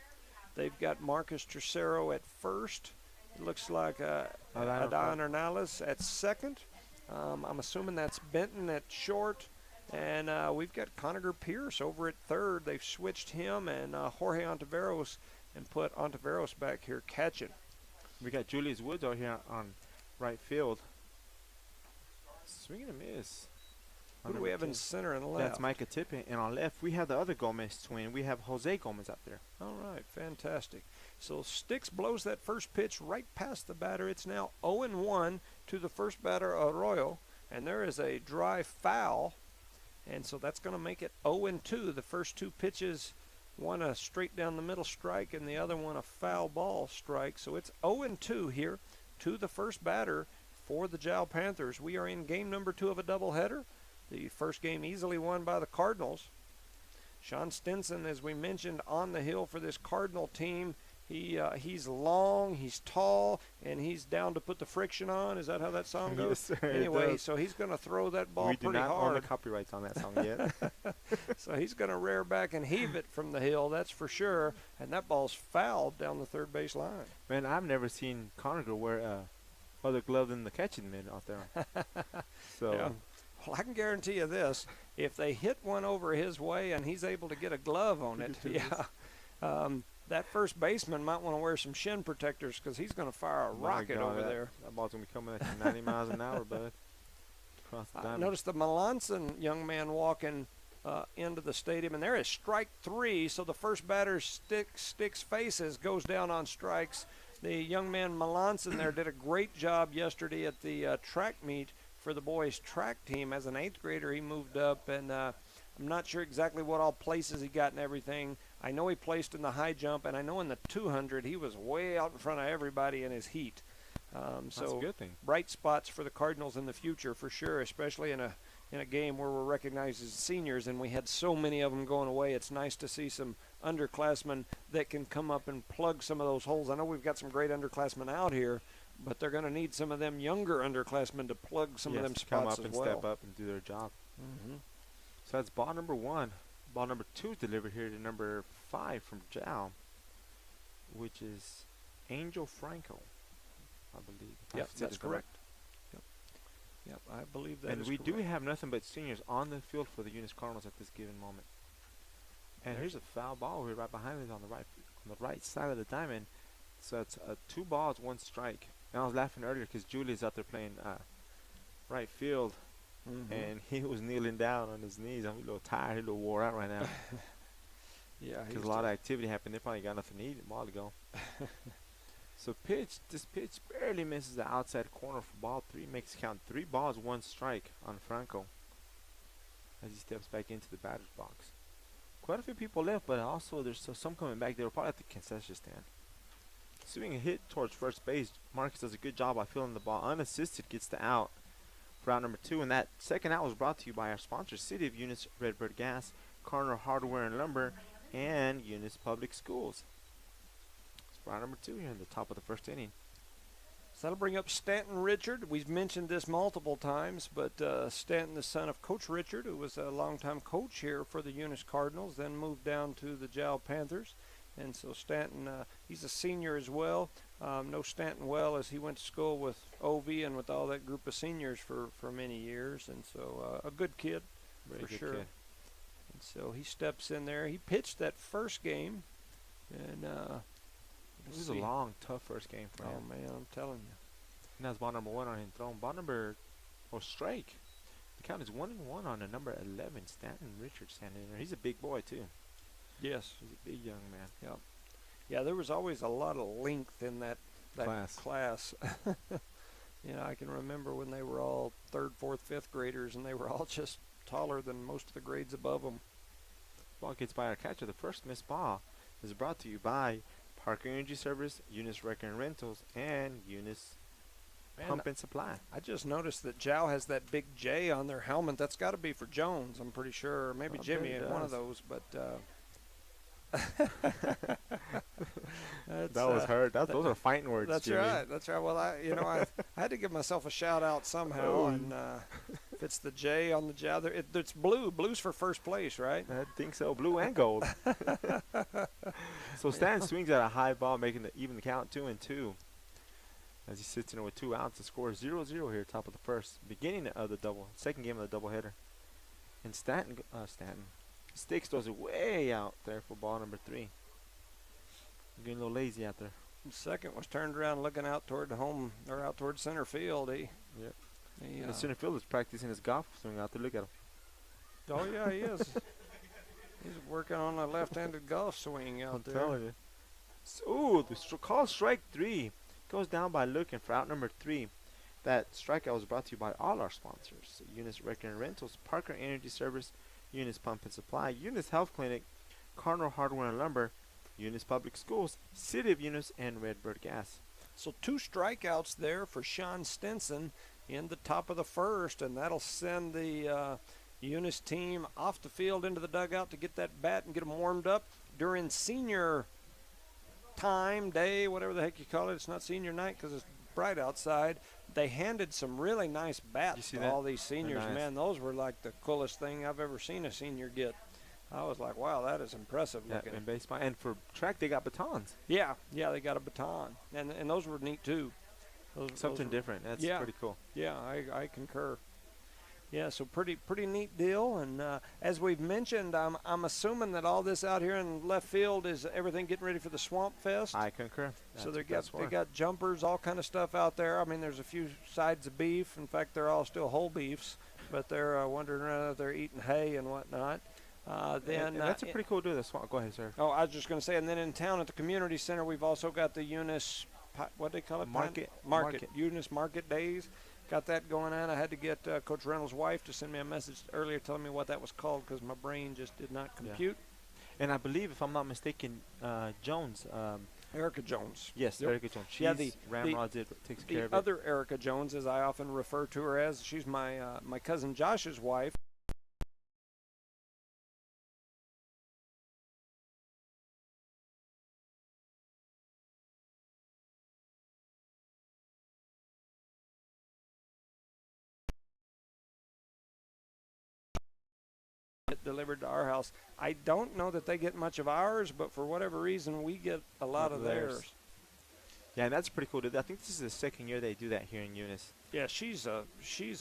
A: They've got Marcus Tercero at first. It looks like Adán Hernandez at second. I'm assuming that's Benton at short. And we've got Conager Pierce over at third. They've switched him and Jorge Ontiveros and put Ontiveros back here catching.
B: We got Julius Woods out here on right field. Swing and a miss.
A: Who do we have in center and left?
B: That's Micah Tippett. And on left, we have the other Gomez twin. We have Jose Gomez out there.
A: All right, fantastic. So Sticks blows that first pitch right past the batter. It's now 0-1. to the first batter, Arroyo, and there is a dry foul, and so that's going to make it 0-2. The first two pitches, one a straight down the middle strike and the other one a foul ball strike. So it's 0-2 here to the first batter for the Jow Panthers. We are in game number 2 of a doubleheader. The first game easily won by the Cardinals. Sean Stinson, as we mentioned, on the hill for this Cardinal team. He's long, he's tall, and he's down to put the friction on. Is that how that song goes?
B: Yes, sir.
A: Anyway, so he's going to throw that ball pretty hard.
B: We do not own the copyrights on that song yet.
A: So he's going to rear back and heave it from the hill, that's for sure. And that ball's fouled down the third base line.
B: Man, I've never seen Conacher wear other glove than the catching mitt out there. So.
A: Yeah. Well, I can guarantee you this. If they hit one over his way and he's able to get a glove on it, that first baseman might want to wear some shin protectors because he's going to fire a rocket over there.
B: That ball's going to be coming at you 90 miles an hour, bud. Across the diamond.
A: Notice the Melanson young man walking into the stadium, and there is strike 3, so the first batter sticks faces, goes down on strikes. The young man Melanson there did a great job yesterday at the track meet for the boys' track team. As an 8th grader, he moved up, and I'm not sure exactly what all places he got and everything. I know he placed in the high jump, and I know in the 200 he was way out in front of everybody in his heat.
B: That's a good thing.
A: Bright spots for the Cardinals in the future for sure, especially in a game where we're recognized as seniors, and we had so many of them going away. It's nice to see some underclassmen that can come up and plug some of those holes. I know we've got some great underclassmen out here, but they're going to need some of them younger underclassmen to plug some of them spots
B: come up
A: as
B: and
A: well.
B: step up and do their job. So that's ball number 1. Ball number 2 delivered here to number 5 from Jow, which is Angel Franco, I believe.
A: Yep, that's correct. Yep, I believe that is correct.
B: And we do have nothing but seniors on the field for the Eunice Cardinals at this given moment. And here's a foul ball here right behind us on the right side of the diamond. So it's 2 balls, 1 strike. And I was laughing earlier because Julia's out there playing right field, and he was kneeling down on his knees. I'm a little tired, a little wore out right now.
A: Yeah,
B: because a lot of activity happened. They probably got nothing to eat a while ago. So this pitch barely misses the outside corner for ball 3. Makes it count 3 balls, 1 strike on Franco as he steps back into the batter's box. Quite a few people left, but also there's some coming back. They were probably at the concession stand. Swinging a hit towards first base. Marcus does a good job by filling the ball unassisted, gets the out for out number 2. And that second out was brought to you by our sponsors, City of Eunice, Redbird Gas, Cardinal Hardware and Lumber, and Eunice Public Schools. It's for out number 2 here in the top of the first inning.
A: So that'll bring up Stanton Richard. We've mentioned this multiple times, but Stanton, the son of Coach Richard, who was a longtime coach here for the Eunice Cardinals, then moved down to the Jow Panthers. And so Stanton, he's a senior as well. Know Stanton well as he went to school with OV and with all that group of seniors for many years. And so a good kid, for sure. Kid. And so he steps in there. He pitched that first game. And
B: this is a long, tough first game for him.
A: Oh, man, I'm telling you.
B: And that's ball number 1 on him thrown. Ball number, strike. The count is 1-1 on the number 11, Stanton Richards standing in there. He's a big boy, too.
A: Yes.
B: He's a big young man.
A: Yep. Yeah, there was always a lot of length in that class. You know, I can remember when they were all 3rd, 4th, 5th graders, and they were all just taller than most of the grades above them.
B: Ball gets by our catcher. The first missed ball is brought to you by Parker Energy Service, Eunice Wrecker and Rentals, and Eunice Pump and Supply.
A: I just noticed that Jow has that big J on their helmet. That's got to be for Jones, I'm pretty sure. Maybe Jimmy had one of those, but...
B: that was hurt. Those are fighting words.
A: That's
B: Jimmy.
A: right. That's right. Well, I had to give myself a shout out somehow, and if it's the J on the Jow, it's blue. Blue's for first place, right?
B: I think so. Blue and gold. So Stan swings at a high ball, making even the count 2-2. As he sits in with 2 outs, the score is 0-0 here, top of the first, beginning of the second game of the doubleheader. And Stanton. Sticks throws it way out there for ball number 3. Getting a little lazy out there.
A: The second was turned around looking out toward home, or out toward center field.
B: And the center fielder's practicing his golf swing out there. Look at him.
A: Oh, yeah, he is. He's working on a left-handed golf swing out there.
B: I'm telling you. Ooh, the call strike 3. Goes down by looking for out number 3. That strikeout was brought to you by all our sponsors: Eunice Wrecking and Rentals, Parker Energy Service, Eunice Pump and Supply, Eunice Health Clinic, Cardinal Hardware and Lumber, Eunice Public Schools, City of Eunice, and Redbird Gas.
A: So 2 strikeouts there for Sean Stinson in the top of the first, and that'll send the Eunice team off the field into the dugout to get that bat and get them warmed up during senior time, day, whatever the heck you call it. It's not senior night because it's bright outside. They handed some really nice bats to all these seniors.
B: Nice.
A: Man, those were like the coolest thing I've ever seen a senior get. I was like, wow, that is impressive looking.
B: And baseball, and for track they got batons.
A: Yeah, they got a baton, and those were neat too.
B: Something different. That's pretty cool.
A: Yeah, I concur. Yeah, so pretty neat deal. And as we've mentioned, I'm assuming that all this out here in left field is everything getting ready for the Swamp Fest.
B: I concur.
A: So they got jumpers, all kind of stuff out there. I mean, there's a few sides of beef. In fact, they're all still whole beefs, but they're wondering if they're eating hay and whatnot.
B: And that's a pretty cool deal. The Swamp. Go ahead, sir.
A: Oh, I was just going to say, and then in town at the community center, we've also got the Eunice, what do they call it? Market. Eunice Market Days. Got that going on. I had to get Coach Reynolds' wife to send me a message earlier telling me what that was called because my brain just did not compute.
B: Yeah. And I believe, if I'm not mistaken, Jones.
A: Erica Jones.
B: Yes,
A: yep.
B: Erica Jones. She's Ramrod takes care of it.
A: The other Erica Jones, as I often refer to her as, she's my cousin Josh's wife. Delivered to our house. I don't know that they get much of ours, but for whatever reason, we get a lot of theirs.
B: Yeah, and that's pretty cool. I think this is the second year they do that here in Eunice.
A: Yeah, she's a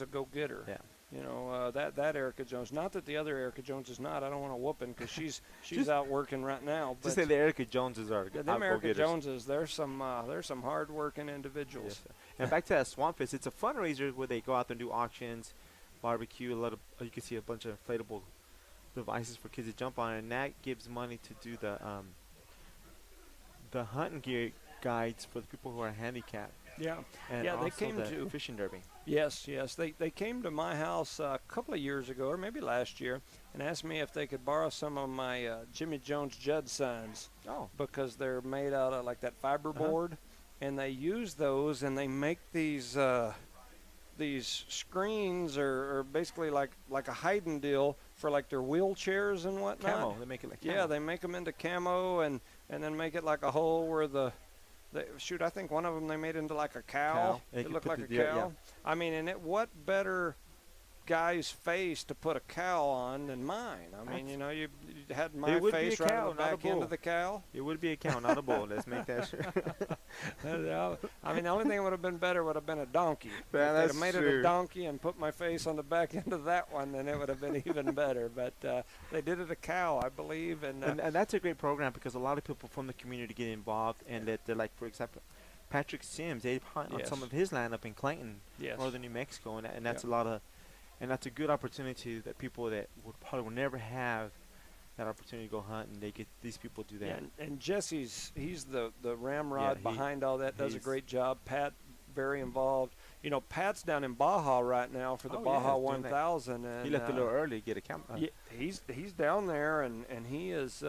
A: go-getter.
B: Yeah.
A: You know, that Erica Jones. Not that the other Erica Jones is not. I don't want to whoop him because she's out working right now. But
B: just say the Erica Joneses are good.
A: Them Erica Joneses, there's some hard-working individuals.
B: Yes, and back to that Swamp Fest, it's a fundraiser where they go out there and do auctions, barbecue. You can see a bunch of inflatable devices for kids to jump on, and that gives money to do the hunting gear guides for the people who are handicapped.
A: Yeah,
B: and
A: they came to
B: fishing derby.
A: Yes, they came to my house a couple of years ago, or maybe last year, and asked me if they could borrow some of my Jimmy Jones Judd signs.
B: Oh,
A: because they're made out of like that fiberboard, and they use those, and they make these screens or basically like a hiding deal for like their wheelchairs and whatnot.
B: Camo. They make it like camo.
A: Yeah, they make them into camo and then make it like a hole where I think one of them they made into like a cow. It looked like a cow. Yeah. I mean, and what better guy's face to put a cow on than mine? I mean, you know, you had my face right on the back end of the cow.
B: It would be a cow, not a bull. Let's make that sure.
A: I mean, the only thing that would have been better would have been a donkey. If they'd have made it a donkey and put my face on the back end of that one, then it would have been even better. But they did it a cow, I believe. And
B: that's a great program because a lot of people from the community get involved, and that they're like, for example, Patrick Sims, they hunt on some of his land up in Clayton, northern New Mexico, and that's a lot of. And that's a good opportunity that people that would never have that opportunity to go hunt, and these people do that.
A: Yeah, and Jesse's he's the ramrod behind all that, does a great job. Pat, very involved. You know, Pat's down in Baja right now for the Baja 1000, and
B: he left a little early to get a camera.
A: Yeah, he's down there, and he is.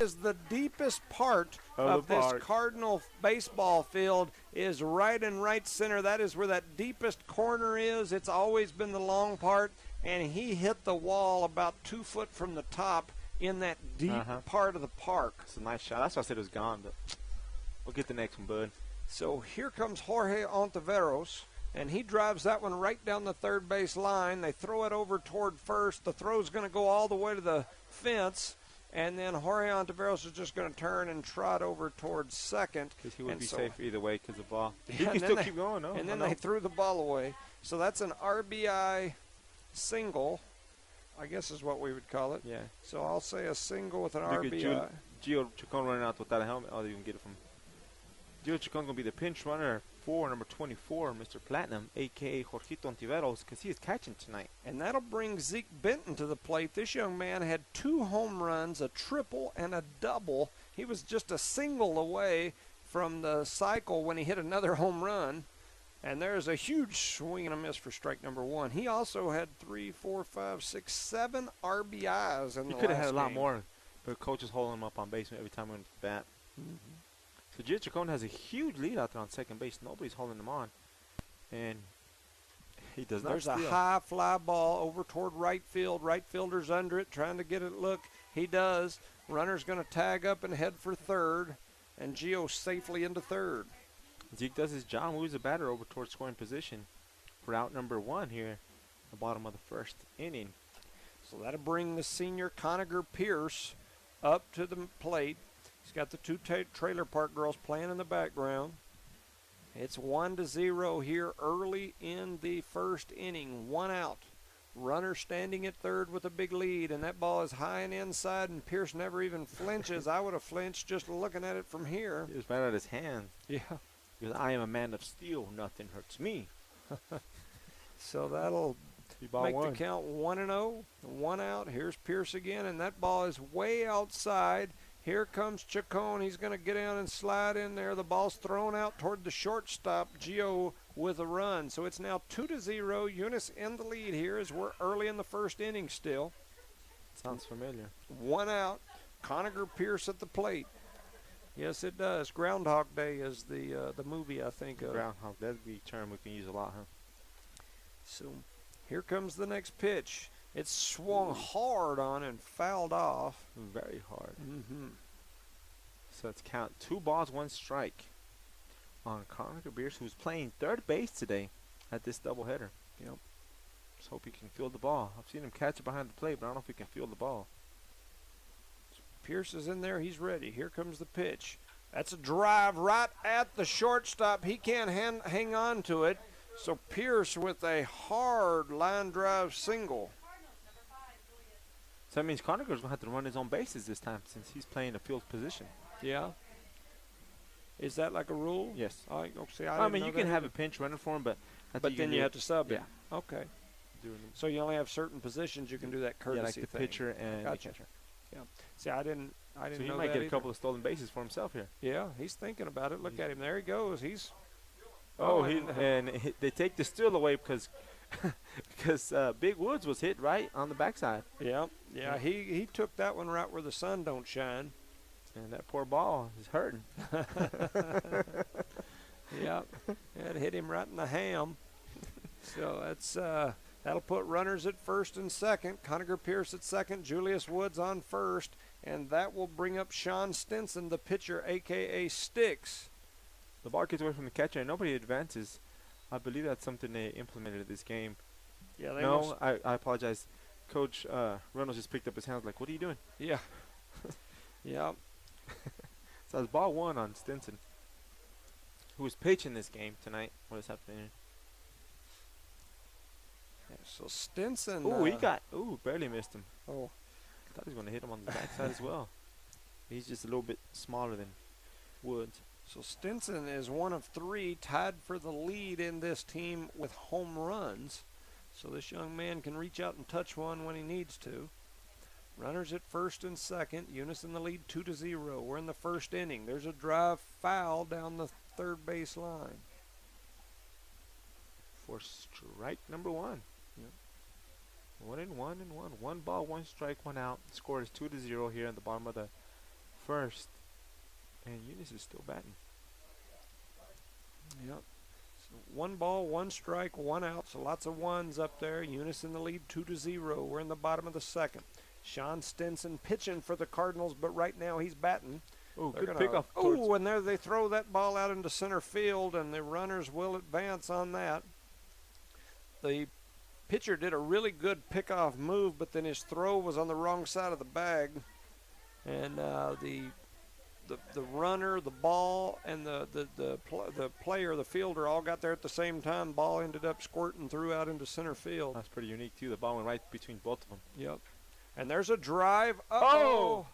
A: Is the deepest part of this Cardinal baseball field is right in right center. That is where that deepest corner is. It's always been the long part, and he hit the wall about 2 foot from the top in that deep part of the park.
B: It's a nice shot. That's why I said it was gone, but we'll get the next one, bud.
A: So here comes Jorge Ontiveros, and he drives that one right down the third base line. They throw it over toward first. The throw's going to go all the way to the fence. And then Jorge Ontiveros is just going to turn and trot over towards second.
B: Because he would be safe either way because of the ball. He can still keep going, no?
A: And then they threw the ball away. So that's an RBI single, I guess is what we would call it.
B: Yeah.
A: So I'll say a single with an RBI.
B: Gio Chacon running out without a helmet. Oh, you can get it from. Gio Chacon going to be the pinch runner for number 24, Mr. Platinum, a.k.a. Jorgito Ontiveros, because he is catching tonight.
A: And that'll bring Zeke Benton to the plate. This young man had 2 home runs, a triple, and a double. He was just a single away from the cycle when he hit another home run. And there's a huge swing and a miss for strike number 1. He also had 3, 4, 5, 6, 7 RBIs in the last game.
B: He could have had a lot more, but coach is holding him up on base every time we went to bat. So Gio Chacon has a huge lead out there on second base. Nobody's holding him on. And he does not
A: There's
B: steal.
A: a high fly ball over toward right field. Right fielder's under it, trying to get it. Look, he does. Runner's going to tag up and head for third, and Gio safely into third.
B: Zeke does his job, moves the batter over towards scoring position for out number 1 here at the bottom of the first inning.
A: So that'll bring the senior Conager Pierce up to the plate. He's got the 2 trailer park girls playing in the background. It's 1-0 here early in the first inning. 1 out. Runner standing at third with a big lead, and that ball is high and inside, and Pierce never even flinches. I would have flinched just looking at it from here.
B: He was right out of his hand.
A: Yeah.
B: Because I am a man of steel. Nothing hurts me.
A: So that'll make the count 1-0. 1 out. Here's Pierce again, and that ball is way outside. Here comes Chacon. He's going to get down and slide in there. The ball's thrown out toward the shortstop. Gio with a run. So it's now 2-0. Eunice in the lead here as we're early in the first inning still.
B: Sounds familiar.
A: 1 out. Conager Pierce at the plate. Yes, it does. Groundhog Day is the movie I think of.
B: Groundhog. That'd be a term we can use a lot, huh?
A: So here comes the next pitch. It's swung hard on and fouled off.
B: Very hard.
A: Mm-hmm.
B: So let's count 2 balls, 1 strike on Conager Pierce, who's playing third base today at this doubleheader.
A: Yep.
B: Just hope he can field the ball. I've seen him catch it behind the plate, but I don't know if he can field the ball.
A: Pierce is in there. He's ready. Here comes the pitch. That's a drive right at the shortstop. He can't hang on to it. So Pierce with a hard line drive single.
B: So that means Conager's going to have to run his own bases this time since he's playing a field position.
A: Yeah. Is that like a rule?
B: Yes.
A: I
B: mean, you can have a pinch runner for him, but
A: then you have to sub it.
B: Yeah.
A: Okay. So you only have certain positions you can do that courtesy
B: like the
A: thing.
B: pitcher and
A: Gotcha.
B: the catcher.
A: Yeah. See, I didn't
B: So he
A: know
B: might
A: that
B: get
A: either.
B: a couple of stolen bases for himself here.
A: Yeah, he's thinking about it. Look at him. There he goes. He's.
B: They take the steal away because Big Woods was hit right on the backside.
A: Yeah. He took that one right where the sun don't shine.
B: And that poor ball is hurting.
A: Yeah, it hit him right in the ham. So that's that'll put runners at first and second. Conager Pierce at second. Julius Woods on first, and that will bring up Sean Stinson, the pitcher, a.k.a. Sticks.
B: The ball gets away from the catcher, and nobody advances. I believe that's something they implemented in this game.
A: Yeah,
B: I apologize. Coach Reynolds just picked up his hands like, what are you doing?
A: Yeah. Yeah.
B: So it's ball 1 on Stinson, who was pitching this game tonight. What is happening?
A: Yeah, so Stinson.
B: Barely missed him.
A: Oh.
B: I thought he was going to hit him on the backside as well. He's just a little bit smaller than Woods.
A: So Stinson is one of 3 tied for the lead in this team with home runs. So this young man can reach out and touch one when he needs to. Runners at first and second. Eunice in the lead 2-0. We're in the first inning. There's a drive foul down the third base line.
B: For strike number 1.
A: Yep.
B: 1 and 1 and 1. 1 ball, 1 strike, 1 out. The score is 2-0 here at the bottom of the first. And Eunice is still batting.
A: Yep. So 1 ball, 1 strike, 1 out. So lots of ones up there. Eunice in the lead 2-0. We're in the bottom of the second. Sean Stinson pitching for the Cardinals, but right now he's batting.
B: Oh, good pickoff.
A: And there they throw that ball out into center field, and the runners will advance on that. The pitcher did a really good pickoff move, but then his throw was on the wrong side of the bag, and the runner, the ball, and the player, the fielder, all got there at the same time. Ball ended up squirting through out into center field.
B: That's pretty unique too. The ball went right between both of them.
A: Yep. And there's a drive. Oh,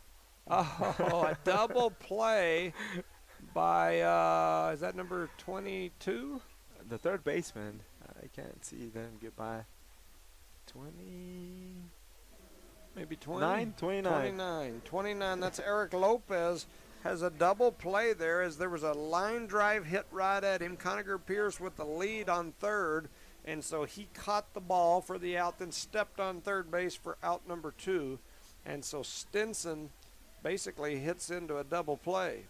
A: a double play by, is that number 22?
B: The third baseman. I can't see them get by. 20.
A: Maybe 20.
B: 29.
A: 29. That's Eric Lopez.
C: has a double play there as there was a line drive hit right at him. Conacher Pierce with the lead on third, and so he caught the ball for the out, then stepped on third base for out number 2. And so Stinson basically hits into a double play.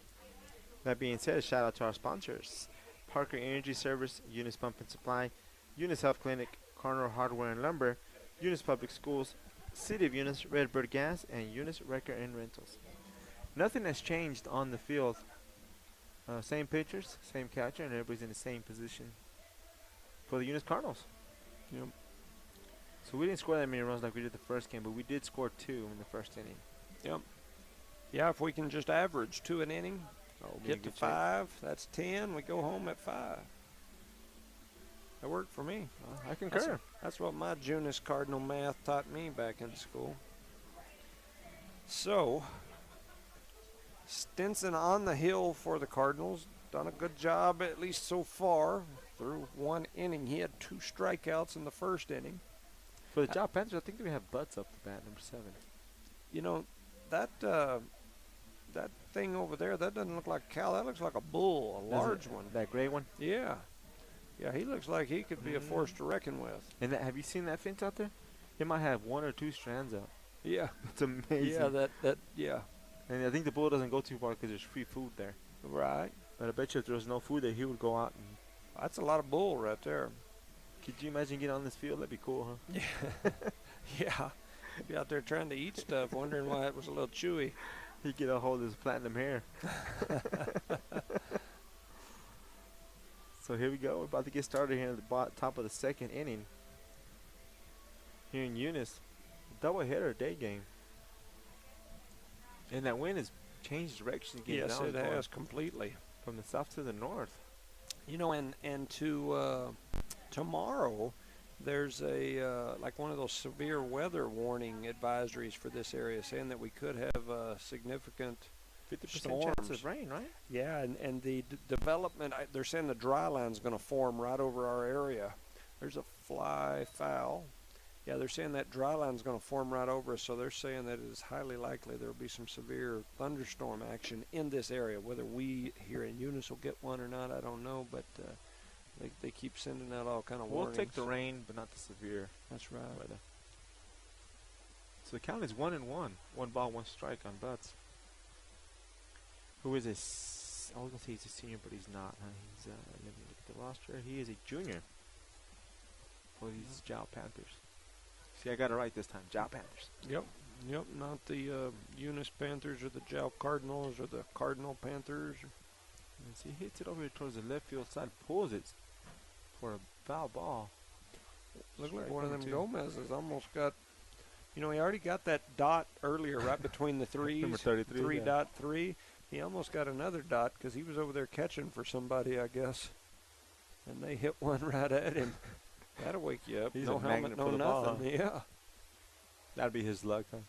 B: That being said, shout out to our sponsors: Parker Energy Service, Eunice Pump and Supply, Eunice Health Clinic, Cardinal Hardware and Lumber, Eunice Public Schools, City of Eunice, Redbird Gas, and Eunice Wrecker and Rentals. Nothing has changed on the field. Same pitchers, same catcher, and everybody's in the same position for the Eunice Cardinals.
C: Yep.
B: So we didn't score that many runs like we did the first game, but we did score 2 in the first inning.
C: Yep. Yeah, if we can just average 2 an inning, get to 5, that's 10. We go home at 5. That worked for me.
B: I concur.
C: That's what my Eunice Cardinal math taught me back in school. So, Stinson on the hill for the Cardinals. Done a good job, at least so far. Through 1 inning, he had 2 strikeouts in the first inning.
B: For the Job Panthers, I think they have Butts up the bat, number 7.
C: You know, that thing over there, that doesn't look like a cow. That looks like a bull, a large one.
B: That gray one?
C: Yeah. Yeah, he looks like he could be a force to reckon with.
B: And have you seen that fence out there? It might have 1 or 2 strands out.
C: Yeah.
B: It's amazing.
C: Yeah, yeah.
B: And I think the bull doesn't go too far because there's free food there.
C: Right.
B: But I bet you if there was no food there, he would go out and...
C: That's a lot of bull right there.
B: Could you imagine getting on this field? That'd be cool, huh?
C: Yeah. Yeah. Be out there trying to eat stuff, wondering why it was a little chewy.
B: He'd get a hold of his platinum hair. So here we go. We're about to get started here at the top of the second inning. Here in Eunice. Doubleheader day game. And that wind has changed direction.
C: Yes, it has completely.
B: From the south to the north.
C: You know, and to tomorrow, there's a like one of those severe weather warning advisories for this area, saying that we could have significant
B: 50% chance of rain, right?
C: Yeah, and the development, they're saying the dry line's going to form right over our area. There's a fly foul. Yeah, they're saying that dry line's going to form right over us, so they're saying that it is highly likely there will be some severe thunderstorm action in this area. Whether we here in Eunice will get one or not, I don't know, but they keep sending out all kind of warnings.
B: We'll take the rain, but not the severe.
C: That's right.
B: Weather. So the count is 1-1. 1 ball, 1 strike on Butts. Who is I was going to say he's a senior, but he's not. Huh? He's, let me look at the roster. He is a junior for these Jow Panthers. See, I got it right this time. Jow Panthers.
C: Yep. Not the Eunice Panthers or the Jow Cardinals or the Cardinal Panthers.
B: And see, he hits it over here towards the left field side, pulls it for a foul ball.
C: Looks like one of them Gomez's almost got, he already got that dot earlier right between the threes.
B: Number 33.
C: 3.3. He almost got another dot because he was over there catching for somebody, I guess. And they hit one right at him. That'll wake you up.
B: He's
C: no
B: a
C: helmet,
B: magnet
C: no
B: for the
C: nothing.
B: ball, huh?
C: Yeah.
B: That'd be his luck, huh?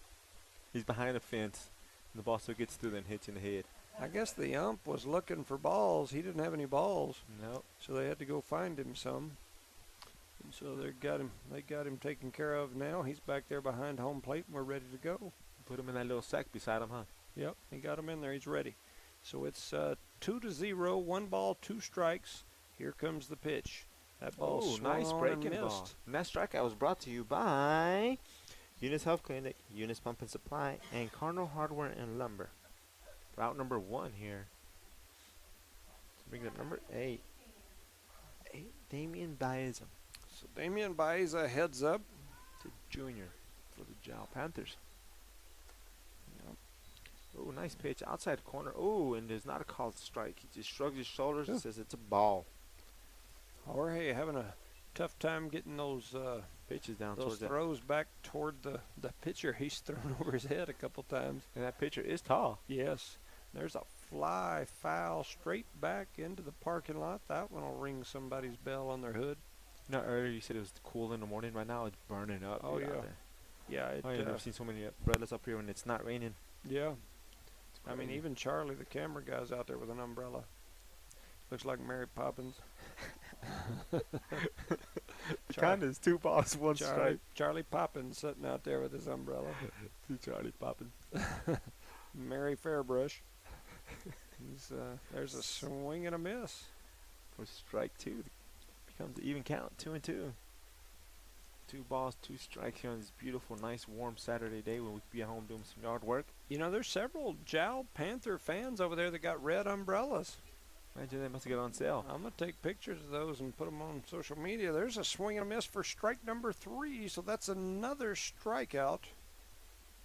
B: He's behind the fence, and the ball still gets through and hits in the head.
C: I guess the ump was looking for balls. He didn't have any balls.
B: No.
C: So they had to go find him some. And so they got him taken care of now. He's back there behind home plate, and we're ready to go.
B: Put him in that little sack beside him, huh?
C: Yep, he got him in there. He's ready. So it's 2-0, 1 ball, 2 strikes. Here comes the pitch. That ball swung
B: nice
C: on
B: breaking
C: and
B: ball.
C: missed.
B: And that strikeout was brought to you by Eunice Health Clinic, Eunice Pump and Supply, and Cardinal Hardware and Lumber. Route number 1 here. So bring up number 8. Damian Baeza.
C: So Damian Baeza heads up.
B: To junior for the Jow Panthers. Oh, nice pitch. Outside corner. Oh, and there's not a called strike. He just shrugs his shoulders and says it's a ball.
C: Jorge having a tough time getting those
B: Pitches down
C: those
B: towards
C: throws back toward the pitcher. He's thrown over his head a couple times.
B: And that pitcher is tall.
C: Yes. There's a fly foul straight back into the parking lot. That one will ring somebody's bell on their hood.
B: No, earlier you said it was cool in the morning. Right now it's burning up.
C: Oh,
B: out
C: yeah.
B: there.
C: Yeah.
B: I've never seen so many umbrellas up here when it's not raining.
C: Yeah. I mean, even Charlie, the camera guy's out there with an umbrella. Looks like Mary Poppins.
B: Kind of is 2 balls, 1 strike.
C: Charlie Poppins sitting out there with his umbrella.
B: Charlie Poppins.
C: Mary Fairbrush. There's a swing and a miss.
B: For strike two. Becomes an even count, 2-2. 2 balls, 2 strikes here on this beautiful, nice, warm Saturday day when we could be at home doing some yard work.
C: You know, there's several Jow Panther fans over there that got red umbrellas.
B: Imagine they must have got on sale.
C: I'm going to take pictures of those and put them on social media. There's a swing and a miss for strike number 3, so that's another strikeout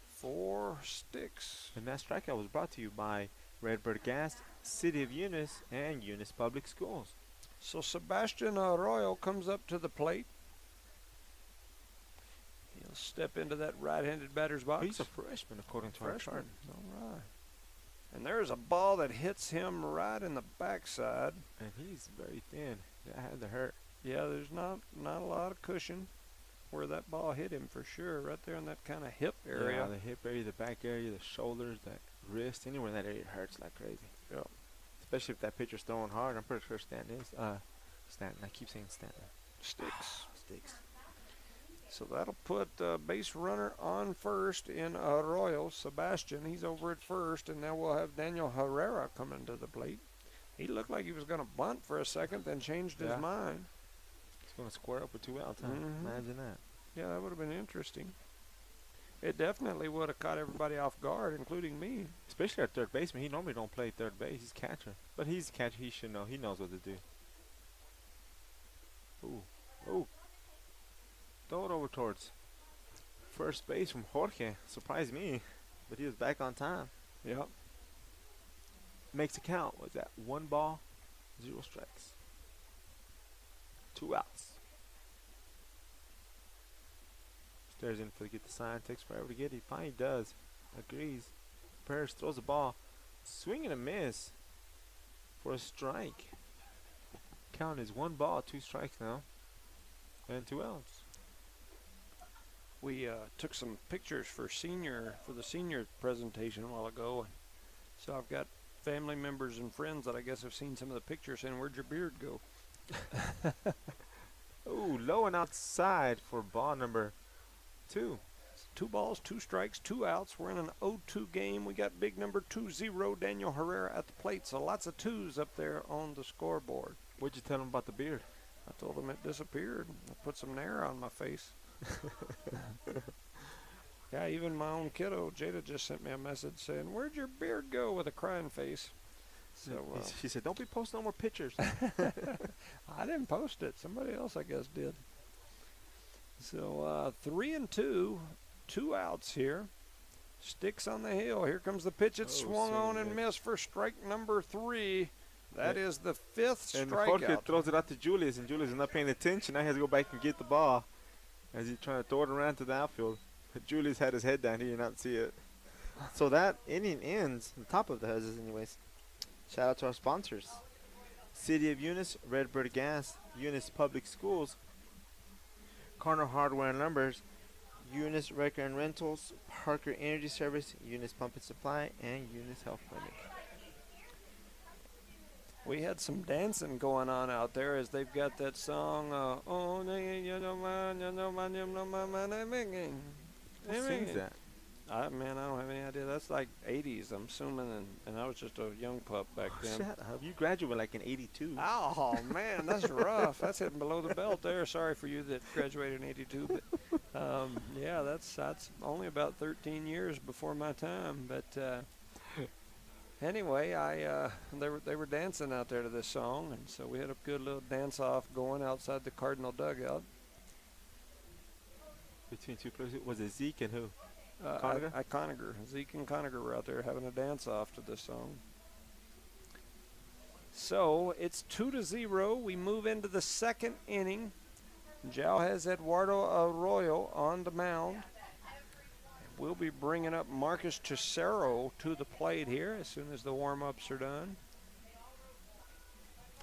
C: for Sticks.
B: And that strikeout was brought to you by Redbird Gas, City of Eunice, and Eunice Public Schools.
C: So Sebastian Arroyo comes up to the plate. He'll step into that right-handed batter's box.
B: He's a freshman, according to our chart.
C: All right. And there's a ball that hits him right in the backside.
B: And he's very thin. That had to hurt.
C: Yeah, there's not a lot of cushion where that ball hit him for sure. Right there in that kind of hip area.
B: Yeah, the hip area, the back area, the shoulders, that wrist, anywhere in that area it hurts like crazy.
C: Yeah.
B: Especially if that pitcher's throwing hard. I'm pretty sure Stanton is. Stanton. I keep saying Stanton.
C: Sticks.
B: Sticks.
C: So that'll put base runner on first in Arroyo. Sebastian, he's over at first, and now we'll have Daniel Herrera coming to the plate. He looked like he was going to bunt for a second, then changed his mind.
B: He's going to square up with 2 outs, huh? Imagine that.
C: Yeah, that would have been interesting. It definitely would have caught everybody off guard, including me.
B: Especially our third baseman. He normally don't play third base. He's catcher. But he's catcher. He should know. He knows what to do. Ooh. Throw it over towards first base from Jorge. Surprised me. But he was back on time.
C: Yep.
B: Makes a count. What's that? 1 ball, 0 strikes. 2 outs. Stares in for to get the sign. Takes forever to get it. He finally does. Agrees. Paris throws the ball. Swing and a miss for a strike. Count is 1 ball, 2 strikes now. And 2 outs.
C: We took some pictures for the senior presentation a while ago. So I've got family members and friends that I guess have seen some of the pictures saying, "Where'd your beard go?"
B: Ooh, low and outside for ball number 2.
C: 2 balls, 2 strikes, 2 outs. We're in an 0-2 game. We got big number 20, Daniel Herrera at the plate. So lots of 2s up there on the scoreboard.
B: What'd you tell him about the beard?
C: I told him it disappeared. I put some Nair on my face. Yeah, even my own kiddo, Jada, just sent me a message saying, "Where'd your beard go?" with a crying face. So
B: she said, "Don't be posting no more pictures."
C: I didn't post it. Somebody else, I guess, did. So 3-2, 2 outs here. Sticks on the hill. Here comes the pitch. It's swung on and missed for strike number 3. That is the 5th
B: and
C: strikeout.
B: Jorge throws it out to Julius, and Julius is not paying attention. Now he has to go back and get the ball as he's trying to throw it around to the outfield. But Julius had his head down. He did not see it. So that inning ends, the top of the houses anyways. Shout out to our sponsors. City of Eunice, Redbird Gas, Eunice Public Schools, Cardinal Hardware and Lumbers, Eunice Wrecker and Rentals, Parker Energy Service, Eunice Pump and Supply, and Eunice Health Clinic.
C: We had some dancing going on out there as they've got that song,
B: Who sings that?
C: Man, I don't have any idea. That's like 80s, I'm assuming, and I was just a young pup back then.
B: Shut up. You graduated like in 82.
C: Oh, man, that's rough. That's hitting below the belt there. Sorry for you that graduated in 82. But, yeah, that's only about 13 years before my time. But anyway, they were dancing out there to this song, and so we had a good little dance-off going outside the Cardinal dugout.
B: Between 2 players, was it Zeke and who?
C: Conager. Zeke and Conager were out there having a dance-off to this song. So it's 2-0. We move into the 2nd inning. Jow has Eduardo Arroyo on the mound. We'll be bringing up Marcus Cicero to the plate here as soon as the warm-ups are done.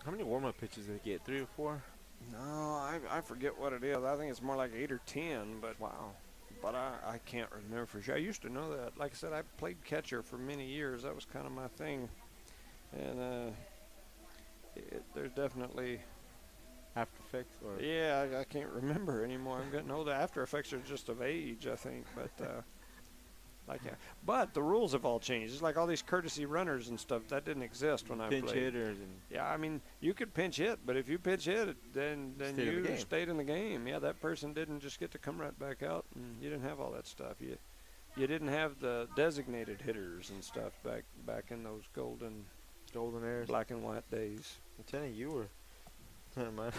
B: How many warm-up pitches did they get? 3 or 4?
C: No, I forget what it is. I think it's more like 8 or 10, but wow. But I can't remember for sure. I used to know that. Like I said, I played catcher for many years. That was kind of my thing. And there's definitely
B: After Effects? Or
C: yeah, I can't remember anymore. I'm getting older. After Effects are just of age, I think. But Like, but the rules have all changed. It's like all these courtesy runners and stuff that didn't exist when I played.
B: Pinch hitters and
C: Yeah, I mean, you could pinch hit, but if you pinch hit, then
B: Stayed in the
C: you
B: game.
C: stayed in the game. Yeah, that person didn't just get to come right back out, and you didn't have all that stuff. You didn't have the designated hitters and stuff back in those golden
B: Eras.
C: black and white days.
B: I'm telling you, were. Never mind.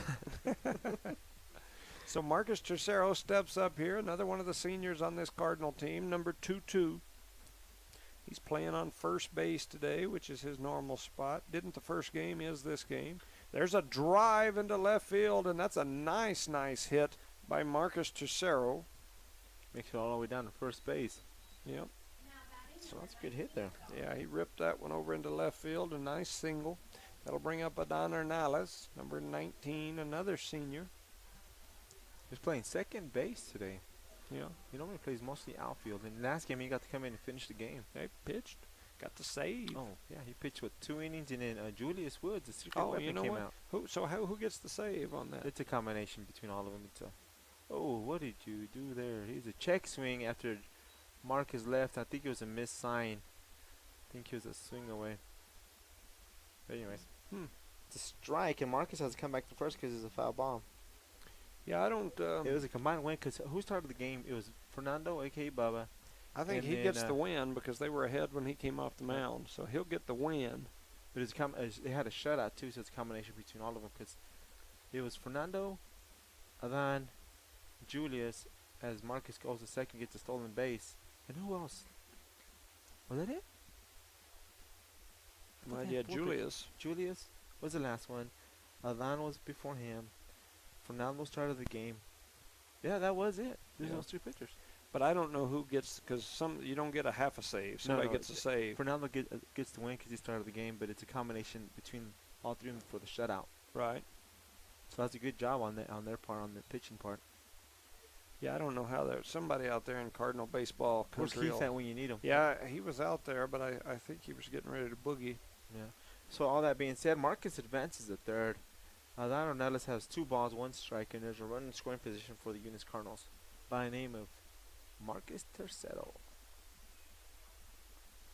C: So Marcus Tercero steps up here, another one of the seniors on this Cardinal team, number 2-2. He's playing on first base today, which is his normal spot. Didn't the first game, is this game. There's a drive into left field, and that's a nice hit by Marcus Tercero.
B: Makes it all the way down to first base.
C: Yep.
B: So that's a good hit there.
C: Yeah, he ripped that one over into left field, a nice single. That'll bring up Adon Hernales, number 19, another senior.
B: He's playing second base today.
C: Yeah,
B: He normally plays mostly outfield. In the last game, he got to come in and finish the game.
C: they pitched, got the save.
B: Oh, yeah, he pitched, 2 innings, and then Julius Woods, the secret weapon,
C: you know
B: came
C: what?
B: out.
C: Who gets the save on that?
B: It's a combination between all of them. Oh, what did you do there? He's a check swing after Marcus left. I think it was a missed sign. I think he was a swing away. But anyways, it's a strike, and Marcus has to come back to first because it's a foul ball.
C: Yeah, I don't.
B: It was a combined win because who started the game? It was Fernando, a.k.a. Bubba.
C: I think
B: and
C: he
B: then,
C: gets the win because they were ahead when he came off the mound, so he'll get the win.
B: But they had a shutout too, so it's a combination between all of them because it was Fernando, Adán, Julius, as Marcus goes to second, gets a stolen base. And who else? Was that it?
C: Well, yeah, Julius.
B: Julius was the last one. Adán was before him. Fernando started the game. Yeah, that was it. There's
C: Yeah.
B: those 3 pitchers.
C: But I don't know who gets, because you don't get a half a save. Somebody gets a save.
B: Fernando gets the win because he started the game, but it's a combination between all 3 of them for the shutout.
C: Right.
B: So that's a good job on their part, on the pitching part.
C: Yeah, I don't know how there's somebody out there in Cardinal baseball
B: Where's
C: country.
B: Keith at when you need him?
C: Yeah, he was out there, but I think he was getting ready to boogie.
B: Yeah. So all that being said, Marcus advances to third. Adán Hernales has 2 balls, 1 strike, and there's a run in scoring position for the Eunice Cardinals by the name of Marcus Tercero.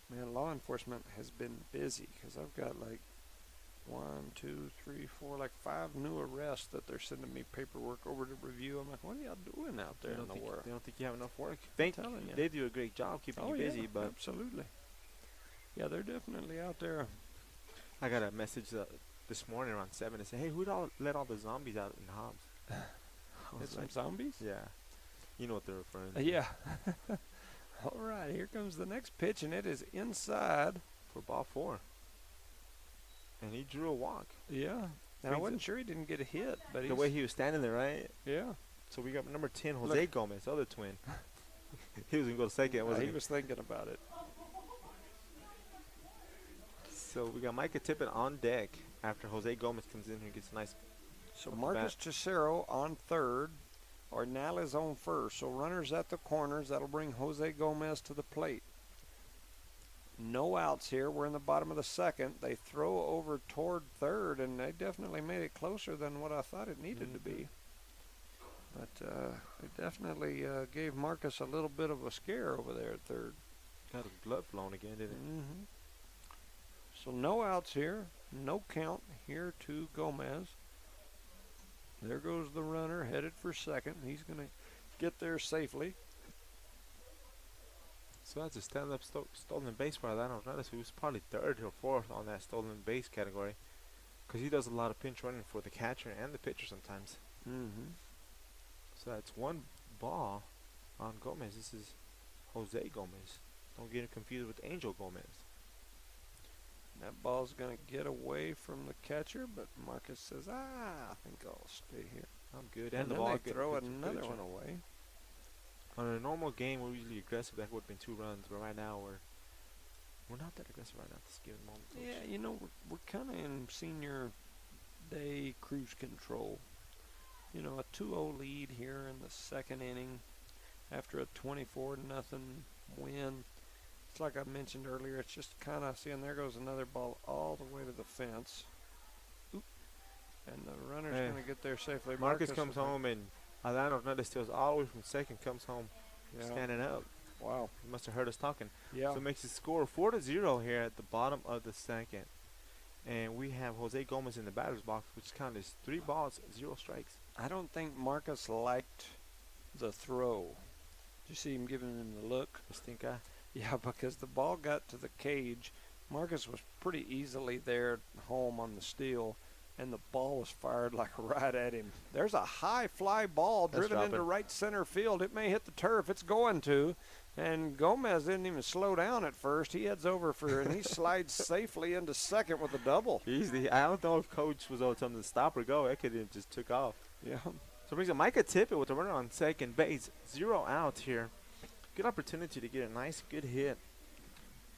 C: Man, law enforcement has been busy because I've got like 1, 2, 3, 4, like 5 new arrests that they're sending me paperwork over to review. I'm like, what are y'all doing out there in the world?
B: They don't think you have enough work.
C: I'm telling you.
B: They do a great job keeping you busy, but
C: absolutely. Yeah, they're definitely out there.
B: I got a message this morning around 7 to say, hey, who'd let all the zombies out in Hobbs? I was
C: It's some
B: like,
C: zombies?
B: yeah. You know what they're referring to.
C: Yeah. All right, here comes the next pitch, and it is inside.
B: For ball 4. And he drew a walk.
C: Yeah. And I wasn't sure he didn't get a hit, but
B: The way he was standing there, right?
C: yeah.
B: So we got number 10, Jose Gomez, other twin. He was going to go to second, wasn't
C: He
B: he?
C: was thinking about it.
B: So we got Micah Tippett on deck after Jose Gomez comes in here and gets a nice.
C: So
B: Off the
C: Marcus
B: bat.
C: Tercero on third. Ornales on first. So runners at the corners. That'll bring Jose Gomez to the plate. No outs here. We're in the bottom of the second. They throw over toward third, and they definitely made it closer than what I thought it needed to be. But it definitely gave Marcus a little bit of a scare over there at third.
B: Got his blood flowing again, didn't it?
C: Mm-hmm. So no outs here. No count here to Gomez. There goes the runner headed for second. He's going to get there safely.
B: So that's a stand-up stolen base for Adán Hernales, who's probably 3rd or 4th on that stolen base category. Because he does a lot of pinch running for the catcher and the pitcher sometimes.
C: Mm-hmm.
B: So that's 1 ball on Gomez. This is Jose Gomez. Don't get him confused with Angel Gomez.
C: That ball's going to get away from the catcher, but Marcus says, I think I'll stay here.
B: I'm good.
C: And
B: the
C: then
B: ball
C: they throw
B: gets a
C: another
B: pitch
C: one
B: on.
C: away.
B: On a normal game, we're usually aggressive. That would have been 2 runs. But right now, we're not that aggressive right now at this given moment.
C: Yeah, you know, we're kind of in senior day cruise control. You know, a 2-0 lead here in the second inning after a 24-0 win. It's like I mentioned earlier, it's just kind of, see, and there goes another ball all the way to the fence. Oop. And the runner's going to get there safely.
B: Marcus comes home, and Adán Hernales steals all the way from second, comes home standing up.
C: Wow.
B: He must have heard us talking.
C: Yeah.
B: So it makes the score 4-0 here at the bottom of the second. And we have Jose Gomez in the batter's box, which count as 3 balls, 0 strikes.
C: I don't think Marcus liked the throw. Did you see him giving him the look?
B: Stinka.
C: Yeah, because the ball got to the cage. Marcus was pretty easily there home on the steal, and the ball was fired like right at him. There's a high fly ball driven into right center field. It may hit the turf. It's going to. And Gomez didn't even slow down at first. He heads over and he slides safely into second with a double.
B: Easily. I don't know if coach was telling him to stop or go. It could have just took off.
C: Yeah.
B: So brings up Micah Tippett with a runner on second base. 0 out here. Good opportunity to get a nice, good hit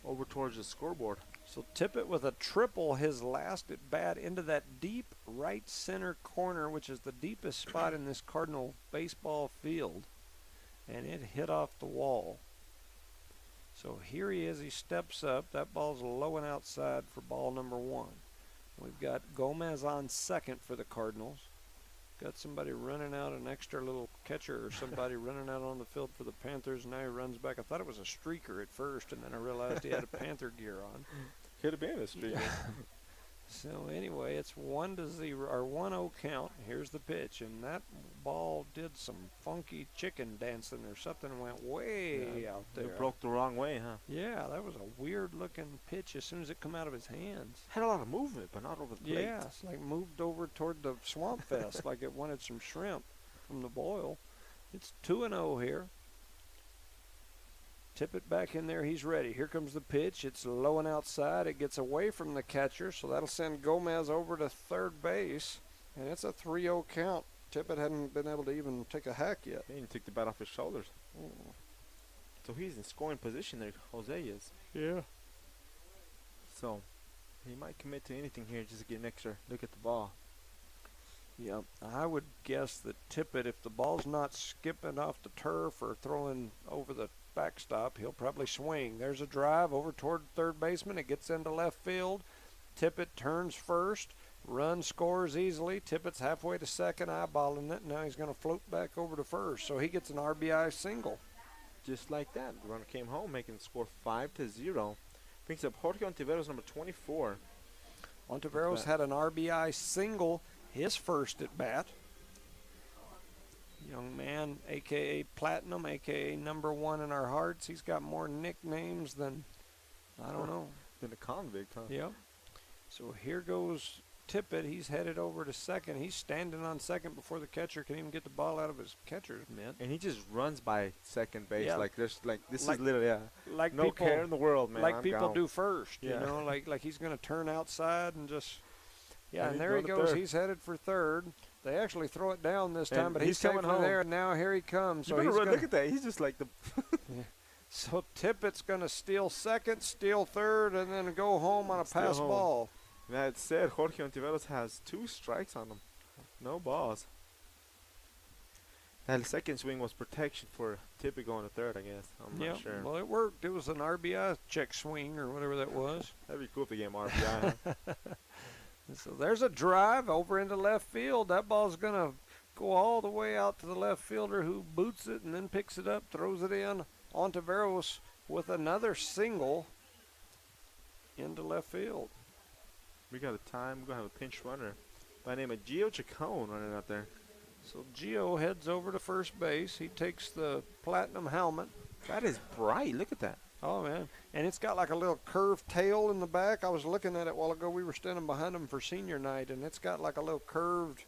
B: over towards the scoreboard.
C: So Tippett with a triple his last at bat into that deep right center corner, which is the deepest spot in this Cardinal baseball field. And it hit off the wall. So here he is. He steps up. That ball's low and outside for ball number 1. We've got Gomez on second for the Cardinals. Got somebody running out, an extra little catcher or somebody running out on the field for the Panthers. Now he runs back. I thought it was a streaker at first, and then I realized he had a Panther gear on.
B: Could have been a streaker.
C: So anyway, it's 1-0 or 1-0 count. Here's the pitch, and that ball did some funky chicken dancing or something and went way out there.
B: It broke the wrong way, huh?
C: Yeah, that was a weird-looking pitch as soon as it come out of his hands.
B: Had a lot of movement, but not over the plate.
C: Yeah, it's like moved over toward the Swamp Fest, like it wanted some shrimp from the boil. It's 2-0 here. Tippett back in there. He's ready. Here comes the pitch. It's low and outside. It gets away from the catcher, so that'll send Gomez over to third base. And it's a 3-0 count. Tippett hadn't been able to even take a hack yet.
B: He didn't take the bat off his shoulders.
C: Mm.
B: So he's in scoring position there, Jose is.
C: Yeah.
B: So he might commit to anything here just to get an extra look at the ball.
C: Yeah, I would guess that Tippett, if the ball's not skipping off the turf or throwing over the backstop, he'll probably swing. There's a drive over toward third baseman. It gets into left field. Tippett turns first. Run scores easily. Tippett's halfway to second, eyeballing it. Now he's going to float back over to first. So he gets an RBI single.
B: Just like that, the runner came home, making the score 5-0. Brings up Jorge Ontiveros, number 24.
C: Ontiveros had an RBI single his first at bat. Young man, a.k.a. Platinum, a.k.a. number 1 in our hearts. He's got more nicknames than, I don't know.
B: Than a convict, huh?
C: Yep. So here goes Tippett. He's headed over to second. He's standing on second before the catcher can even get the ball out of his catcher's mitt.
B: And he just runs by second base.
C: Yeah.
B: Like this
C: Like-
B: is literally
C: Like
B: no
C: people,
B: care in the world, man.
C: like
B: I'm
C: people
B: gone.
C: do first,
B: Yeah.
C: you know, like he's going to turn outside and just, yeah,
B: And
C: and
B: he's
C: there he
B: going to
C: goes.
B: third.
C: He's headed for third. They actually throw it down this
B: And
C: time, but
B: he's
C: he's
B: coming
C: coming
B: home.
C: there, and now here he comes.
B: You
C: So
B: better
C: he's
B: run.
C: gonna,
B: Look at that. He's just like the.
C: so Tippett's going to steal second, steal third, and then go home on a
B: Steal
C: pass
B: home.
C: ball.
B: That said, Jorge Ontiveros has 2 strikes on him. No balls. That second swing was protection for Tippett going to third, I guess. I'm
C: Yeah,
B: not sure.
C: well, it worked. It was an RBI check swing or whatever that was.
B: That'd be cool if they gave him RBI. huh?
C: So there's a drive over into left field. That ball's going to go all the way out to the left fielder who boots it and then picks it up, throws it in. Ontiveros with another single into left field.
B: We got a time. We're going to have a pinch runner by the name of Gio Chacon running out there.
C: So Gio heads over to first base. He takes the platinum helmet.
B: That is bright. Look at that.
C: Oh, man. And it's got like a little curved tail in the back. I was looking at it a while ago. We were standing behind him for senior night, and it's got like a little curved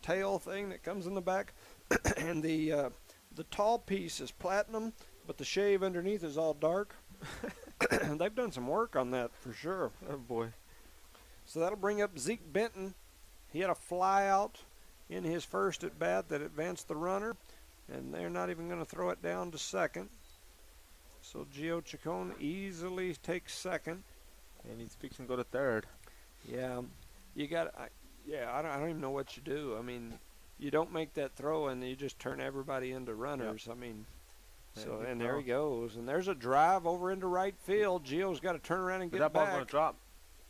C: tail thing that comes in the back. And the tall piece is platinum, but the shave underneath is all dark. They've done some work on that for sure.
B: Oh, boy.
C: So that'll bring up Zeke Benton. He had a fly out in his first at bat that advanced the runner, and they're not even going to throw it down to second. So Gio Chacon easily takes second.
B: And he's fixing to go to third.
C: Yeah, you got. I don't even know what you do. I mean, you don't make that throw and you just turn everybody into runners. I mean, so and there he goes. And there's a drive over into right field. Gio's got to turn around and
B: But
C: get
B: that ball's
C: back.
B: going to drop.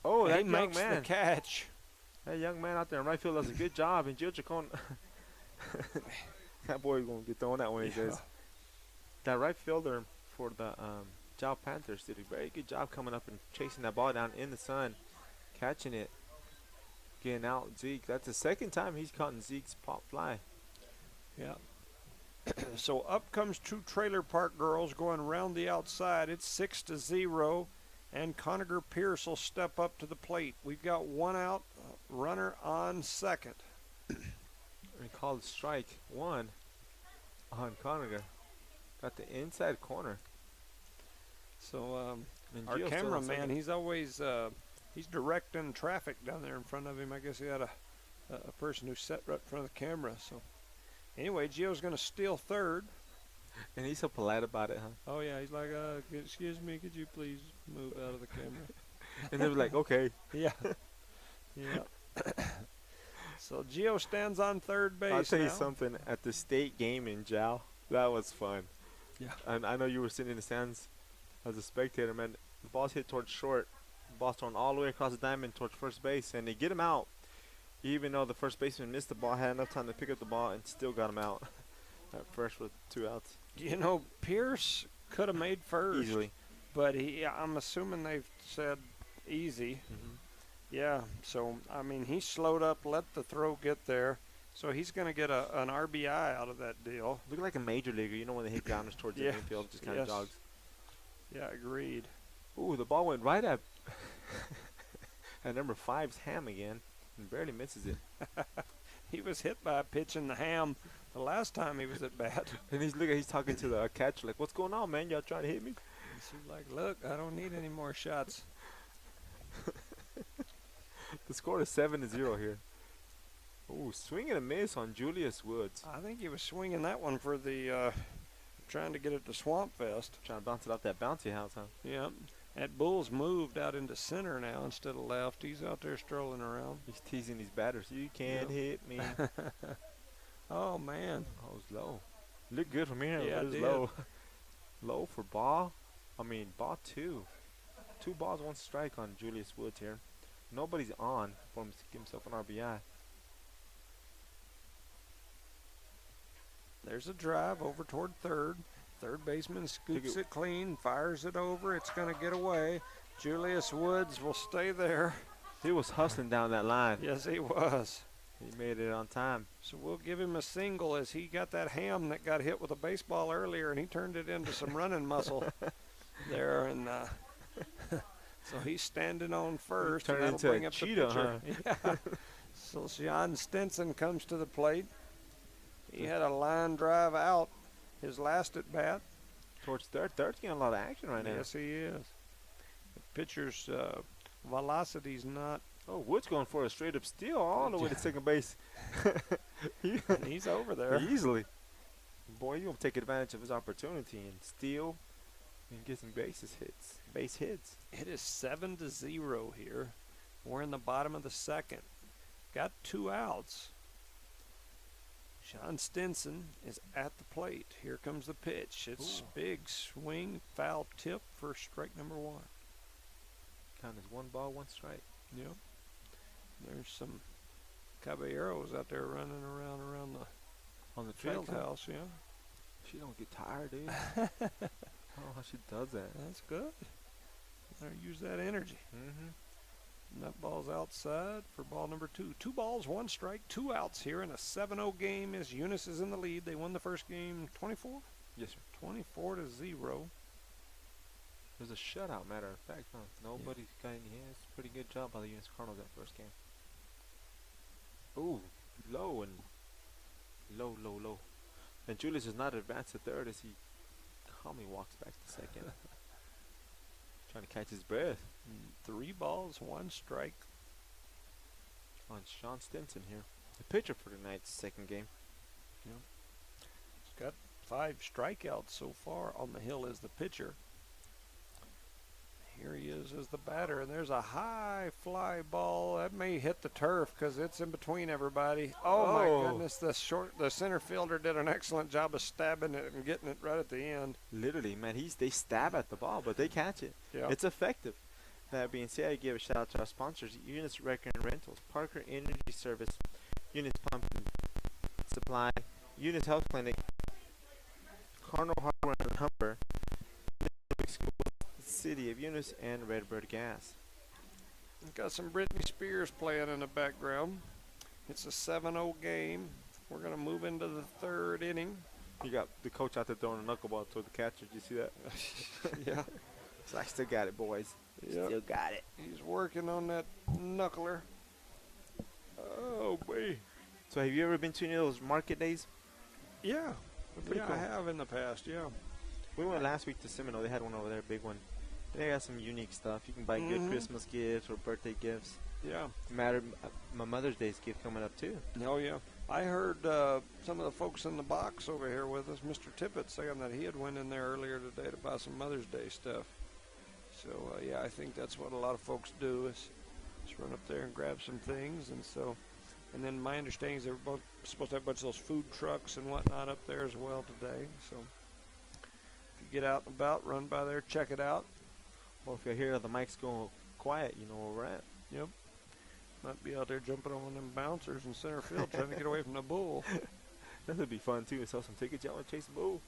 B: Oh,
C: And
B: that
C: he
B: young
C: makes
B: man.
C: the catch.
B: That young man out there in right field does a good job. And Gio Chacon, that boy's going to get thrown that way, he says. That right fielder for the Jal Panthers did a very good job coming up and chasing that ball down in the sun, catching it, getting out Zeke. That's the second time he's caught in Zeke's pop fly.
C: Yeah. So up comes two Trailer Park girls going around the outside. It's 6-0, and Conager Pierce will step up to the plate. We've got one out, runner on second.
B: We called strike one on Conager. Got the inside corner.
C: So
B: And
C: our
B: Gio's still on
C: cameraman,
B: second.
C: he's always he's directing traffic down there in front of him. I guess he had a person who sat right in front of the camera. So anyway, Gio's going to steal third.
B: And he's so polite about it, huh?
C: Oh yeah, he's like, excuse me, could you please move out of the camera?
B: And they were like, okay.
C: Yeah. Yeah. So Gio stands on third base
B: I'll tell you
C: now.
B: something. At the state game in Jal, that was fun.
C: Yeah.
B: And I know you were sitting in the stands as a spectator, man. The ball's hit towards short. The ball's thrown all the way across the diamond towards first base, and they get him out. Even though the first baseman missed the ball, had enough time to pick up the ball and still got him out at first with 2 outs.
C: You know, Pierce could have made first.
B: Easily.
C: But I'm assuming they've said easy.
B: Mm-hmm.
C: Yeah, so, I mean, he slowed up, let the throw get there. So he's going to get an RBI out of that deal.
B: Look like a major leaguer, you know, when they hit grounders towards
C: Yeah.
B: the infield, just kind
C: Yes.
B: of jogs.
C: Yeah, agreed.
B: Ooh, the ball went right at at number 5's ham again and barely misses it.
C: He was hit by a pitch in the ham the last time he was at bat.
B: And he's talking to the catcher like, "What's going on, man? Y'all trying to hit me?"
C: He's like, look, I don't need any more shots.
B: The score is 7-0 here. Ooh, swing and a miss on Julius Woods.
C: I think he was swinging that one for the, trying to get it to Swamp Fest.
B: Trying to bounce it off that bouncy house, huh?
C: Yeah. That Bull's moved out into center now instead of left. He's out there strolling around.
B: He's teasing these batters. You can't hit me.
C: Oh, man.
B: Oh, it's low. Look good from here.
C: Yeah,
B: but
C: it
B: it's
C: did.
B: low. Low for ball. Ball 2. 2 balls, 1 strike on Julius Woods here. Nobody's on for him to give himself an RBI.
C: There's a drive over toward third. Third baseman scoops it clean, fires it over. It's going to get away. Julius Woods will stay there.
B: He was hustling down that line.
C: Yes, he was.
B: He made it on time.
C: So we'll give him a single as he got that ham that got hit with a baseball earlier, and he turned it into some running muscle there. And so he's standing on first.
B: Turned
C: and
B: into
C: that'll bring
B: a
C: up
B: cheetah,
C: the pitcher. Yeah. So Sean Stinson comes to the plate. He had a line drive out his last at bat.
B: Towards third. Third's getting a lot of action right now.
C: Yes, he is. The pitcher's velocity's not.
B: Oh, Woods going for a straight up steal all the way to second base.
C: He's over there.
B: Easily. Boy, he's going to take advantage of his opportunity and steal and get some base hits.
C: It is 7-0 here. We're in the bottom of the second. Got 2 outs. Sean Stinson is at the plate. Here comes the pitch. It's big swing, foul tip for strike number 1.
B: Count as 1 ball, 1 strike.
C: Yep. There's some caballeros out there running around the
B: On the
C: field
B: trail.
C: house. Yeah,
B: She don't get tired, dude. I don't know how she does that.
C: that's good. Better use that energy.
B: Mm-hmm.
C: And that ball's outside for ball number 2. 2 balls, 1 strike, 2 outs here in a 7-0 game as Eunice is in the lead. They won the first game 24?
B: Yes, sir.
C: 24-0.
B: It was a shutout, matter of fact, huh? Nobody's got any hands. Pretty good job by the Eunice Cardinals that first game. Ooh, low. And Julius is not advanced to third as he calmly walks back to second. Trying to catch his breath
C: 3 balls, 1 strike.
B: on Sean Stinson here. The pitcher for tonight's second game.
C: He's got 5 strikeouts so far. On the hill is the pitcher. Here he is as the batter, and there's a high fly ball that may hit the turf because it's in between everybody. Oh my goodness! The center fielder did an excellent job of stabbing it and getting it right at the end.
B: Literally, man, they stab at the ball, but they catch it.
C: Yeah,
B: It's effective. That being said, I give a shout out to our sponsors: Eunice Wrecker and Rentals, Parker Energy Service, Eunice Pump and Supply, Eunice Health Clinic, Cardinal Hardware and Humber, City of Eunice and Redbird Gas.
C: We've got some Britney Spears playing in the background. It's a 7-0 game. We're going to move into the third inning.
B: You got the coach out there throwing a knuckleball toward the catcher. Did you see that?
C: Yeah.
B: So I still got it, boys.
C: Yep.
B: Still got it.
C: He's working on that knuckler. Oh, boy.
B: So have you ever been to any of those market days?
C: Yeah.
B: Pretty cool.
C: I have in the past, yeah.
B: We went last week to Seminole. They had one over there, a big one. They got some unique stuff. You can buy good Christmas gifts or birthday gifts.
C: Yeah.
B: My Mother's Day's gift coming up, too.
C: Oh, yeah. I heard some of the folks in the box over here with us, Mr. Tippett, saying that he had went in there earlier today to buy some Mother's Day stuff. So, yeah, I think that's what a lot of folks do is just run up there and grab some things. And then my understanding is they're both supposed to have a bunch of those food trucks and whatnot up there as well today. So if you get out and about, run by there, check it out.
B: Well, if you hear the mics going quiet, you know where we're at.
C: Yep. Might be out there jumping on them bouncers in center field trying to get away from the bull.
B: That would be fun, too. Sell some tickets. Y'all want to chase the bull?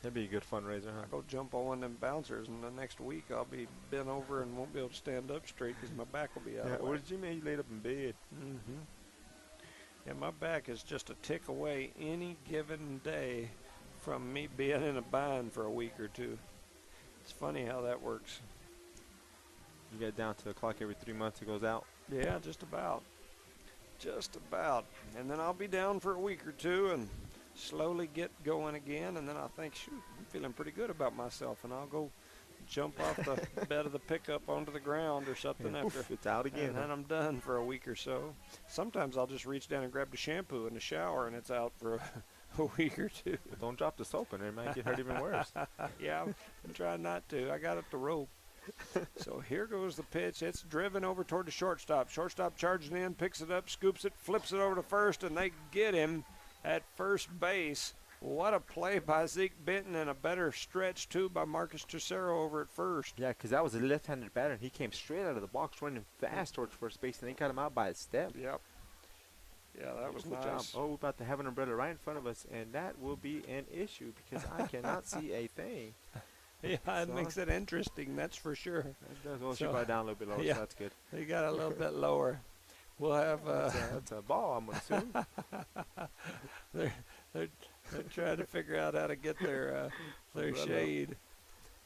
B: That'd be a good fundraiser, huh?
C: I'll go jump on one of them bouncers, and the next week I'll be bent over and won't be able to stand up straight because my back will be out.
B: Yeah,
C: of
B: where's Jimmy? He laid up in bed.
C: Mm-hmm. Yeah, my back is just a tick away any given day from me being in a bind for a week or two. It's funny how that works.
B: You get down to the clock every 3 months. It goes out.
C: Yeah, just about. Just about. And then I'll be down for a week or two and slowly get going again. And then I think, shoot, I'm feeling pretty good about myself. And I'll go jump off the bed of the pickup onto the ground or something after.
B: It's out again.
C: And then I'm done for a week or so. Sometimes I'll just reach down and grab the shampoo in the shower and it's out for a week or two.
B: Don't drop the soap in there. It might get hurt even worse.
C: Yeah, I'm trying not to. I got up the rope. So here goes the pitch. It's driven over toward the shortstop. Shortstop charges in, picks it up, scoops it, flips it over to first, and they get him at first base. What a play by Zeke Benton, and a better stretch, too, by Marcus Tercero over at first.
B: Yeah, because that was a left-handed batter, and he came straight out of the box running fast towards first base, and they got him out by a step.
C: Yep. Yeah, that was
B: Beautiful
C: nice.
B: job. Oh, we're about to have an umbrella right in front of us, and that will be an issue because I cannot see a thing.
C: Yeah, it makes it interesting, that's for sure.
B: It does. Well, should probably down a little bit lower,
C: yeah.
B: so that's good.
C: They got a little bit lower. We'll have
B: That's a ball, I'm going to assume.
C: they're trying to figure out how to get their shade.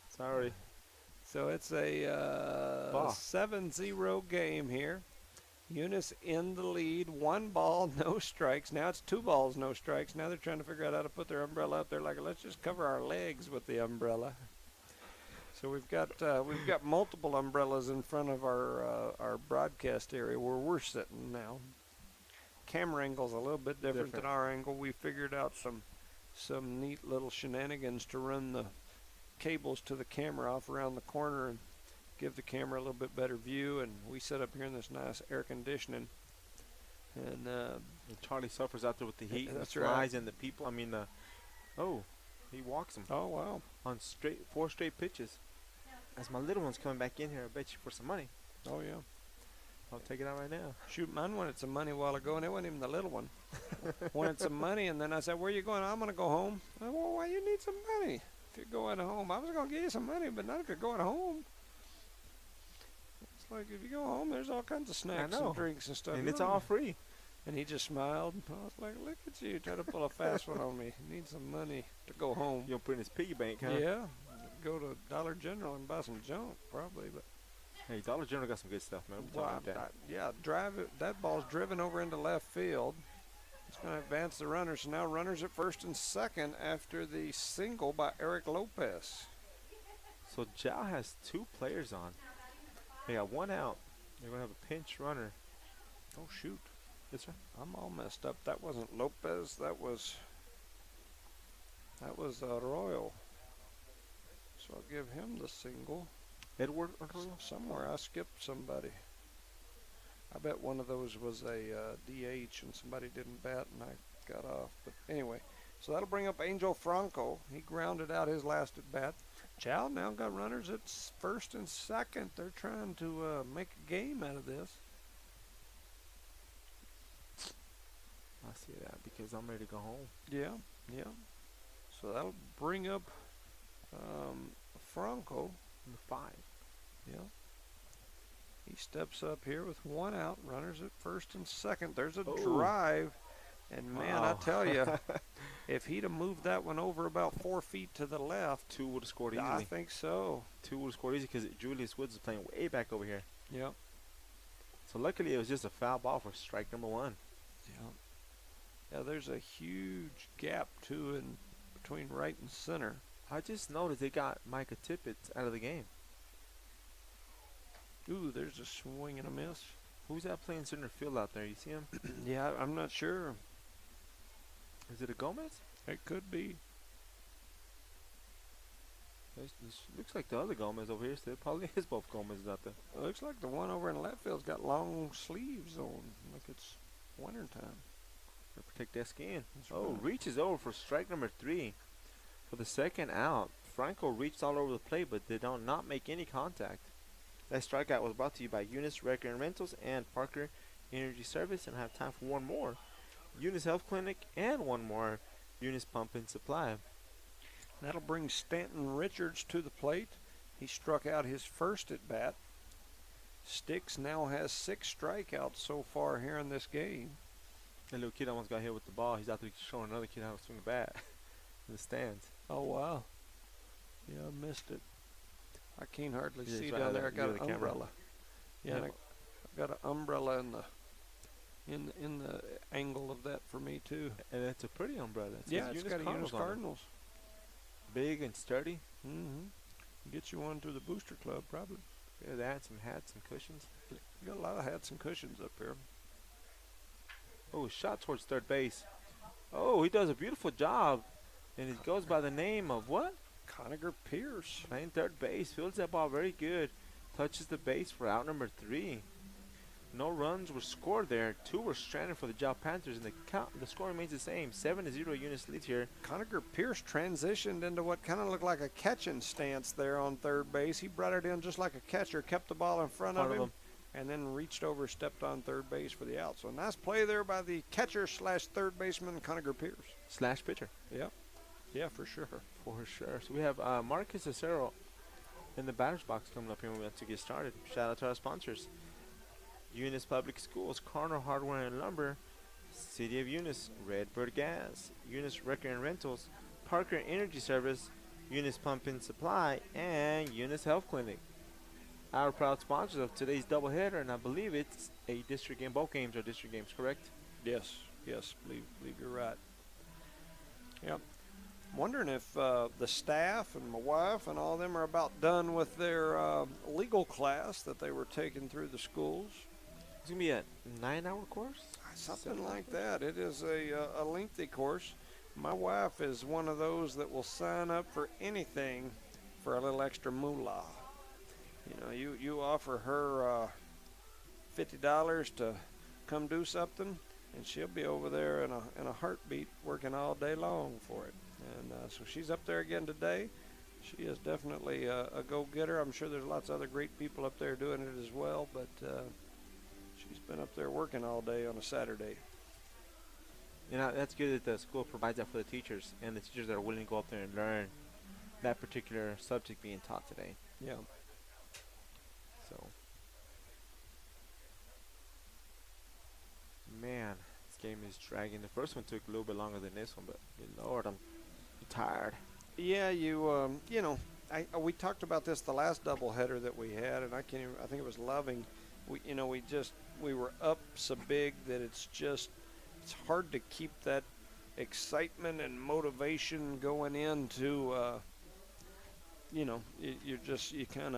B: Sorry.
C: So it's a 7-0 game here. Eunice in the lead. 1 ball, no strikes. Now it's 2 balls, no strikes. Now they're trying to figure out how to put their umbrella up there. Like, let's just cover our legs with the umbrella. So we've got multiple umbrellas in front of our broadcast area where we're sitting now. Camera angle's a little bit different than our angle. We figured out some neat little shenanigans to run the cables to the camera off around the corner and give the camera a little bit better view. And we set up here in this nice air conditioning. And
B: Charlie suffers out there with the heat and the
C: that's
B: flies
C: right.
B: and the people. I mean, he walks them
C: oh wow,
B: on 4 straight pitches. As my little one's coming back in here, I bet you for some money.
C: oh yeah.
B: I'll take it out right now.
C: Shoot, mine wanted some money a while ago, and it wasn't even the little one. Wanted some money, and then I said, where you going? I'm going to go home. I said, well, why you need some money if you're going home? I was going to give you some money, but not if you're going home. It's like, if you go home, there's all kinds of snacks and drinks and stuff.
B: And it's all free.
C: And he just smiled. I was like, look at you, try to pull a fast one on me. Need some money to go home.
B: You'll put in his piggy bank, huh?
C: Yeah. Go to Dollar General and buy some junk, probably, but
B: Hey, Dollar General got some good stuff, man. We'll talk about that.
C: drive it. That ball's driven over into left field. It's going to advance the runners. So now runners at first and second after the single by Eric Lopez.
B: So Jal has 2 players on. They got 1 out. They're going to have a pinch runner.
C: Oh, shoot.
B: That's right.
C: I'm all messed up. That wasn't Lopez. That was Arroyo. So I'll give him the single.
B: Edward Arroyo?
C: Somewhere I skipped somebody. I bet one of those was a DH and somebody didn't bat and I got off. But anyway, so that'll bring up Angel Franco. He grounded out his last at bat. Chow now got runners at first and second. They're trying to make a game out of this.
B: I see that because I'm ready to go home.
C: Yeah. So that'll bring up Franco.
B: Number 5.
C: Yeah. He steps up here with 1 out. Runners at first and second. There's a drive. And, man, I
B: Wow.
C: tell you, if he'd have moved that one over about 4 feet to the left,
B: 2 would have scored easily.
C: I think so.
B: 2 would have scored easy because Julius Woods is playing way back over here.
C: Yep.
B: So luckily it was just a foul ball for strike number 1.
C: Yeah. Yeah, there's a huge gap, too, in between right and center.
B: I just noticed they got Micah Tippett out of the game.
C: Ooh, there's a swing and a miss.
B: Who's that playing center field out there? You see him?
C: Yeah, I'm not sure.
B: Is it a Gomez?
C: It could be.
B: This looks like the other Gomez over here. So it probably is both Gomez's out there.
C: It looks like the one over in left field's got long sleeves on, like it's wintertime.
B: To protect that skin.
C: That's
B: Oh,
C: right.
B: reaches over for strike number 3. For the second out, Franco reached all over the plate but did not make any contact. That strikeout was brought to you by Eunice Wrecker and Rentals and Parker Energy Service. And I have time for one more. Eunice Health Clinic and one more. Eunice Pump and Supply.
C: That'll bring Stanton Richards to the plate. He struck out his first at bat. Sticks now has 6 strikeouts so far here in this game.
B: That little kid almost got hit with the ball. He's out there showing another kid how to swing a bat in the stands.
C: Oh, wow. Yeah, I missed it. I can't hardly
B: Yeah,
C: see
B: it's right
C: down
B: out
C: there. I
B: there
C: got
B: near
C: an
B: the camera.
C: umbrella. Yeah, and I've got an umbrella in the angle of that for me too.
B: And it's a pretty umbrella.
C: Yeah, it's got a Eunice
B: on it.
C: Cardinals.
B: Big and sturdy.
C: Mm-hmm. Get you one to the booster club, probably.
B: Yeah, they had some hats and cushions.
C: You got a lot of hats and cushions up here.
B: Oh, shot towards third base. Oh, he does a beautiful job. And it goes by the name of what?
C: Conager Pierce.
B: Playing third base. Fields that ball very good. Touches the base for out number 3. No runs were scored there. 2 were stranded for the Job Panthers. And the score remains the same. 7-0 Eunice leads here.
C: Conager Pierce transitioned into what kind of looked like a catching stance there on third base. He brought it in just like a catcher, kept the ball in front of him, and then reached over, stepped on third base for the out. So a nice play there by the catcher / third baseman, Conager Pierce.
B: Slash pitcher.
C: Yep. Yeah, for sure.
B: For sure. So we have Marcus Acero in the batter's box coming up here when we have to get started. Shout out to our sponsors. Eunice Public Schools, Carner Hardware and Lumber, City of Eunice, Redbird Gas, Eunice Wrecker and Rentals, Parker Energy Service, Eunice Pump and Supply, and Eunice Health Clinic. Our proud sponsors of today's doubleheader, and I believe it's a district game. Both games are district games, correct?
C: Yes, believe you're right. Yep. I'm wondering if the staff and my wife and all of them are about done with their legal class that they were taking through the schools.
B: It's going to be a 9-hour course?
C: Something like that. It is a lengthy course. My wife is one of those that will sign up for anything for a little extra moolah. You know, you offer her $50 to come do something, and she'll be over there in a heartbeat working all day long for it. And so she's up there again today. She is definitely a go-getter. I'm sure there's lots of other great people up there doing it as well, but she's been up there working all day on a Saturday.
B: You know, that's good that the school provides that for the teachers and the teachers that are willing to go up there and learn that particular subject being taught today.
C: Yeah.
B: So, man, this game is dragging. The first one took a little bit longer than this one, but good Lord, I'm tired.
C: Yeah, you know, we talked about this the last doubleheader that we had, and I think it was Loving. We were up so big that it's hard to keep that excitement and motivation going into, you kind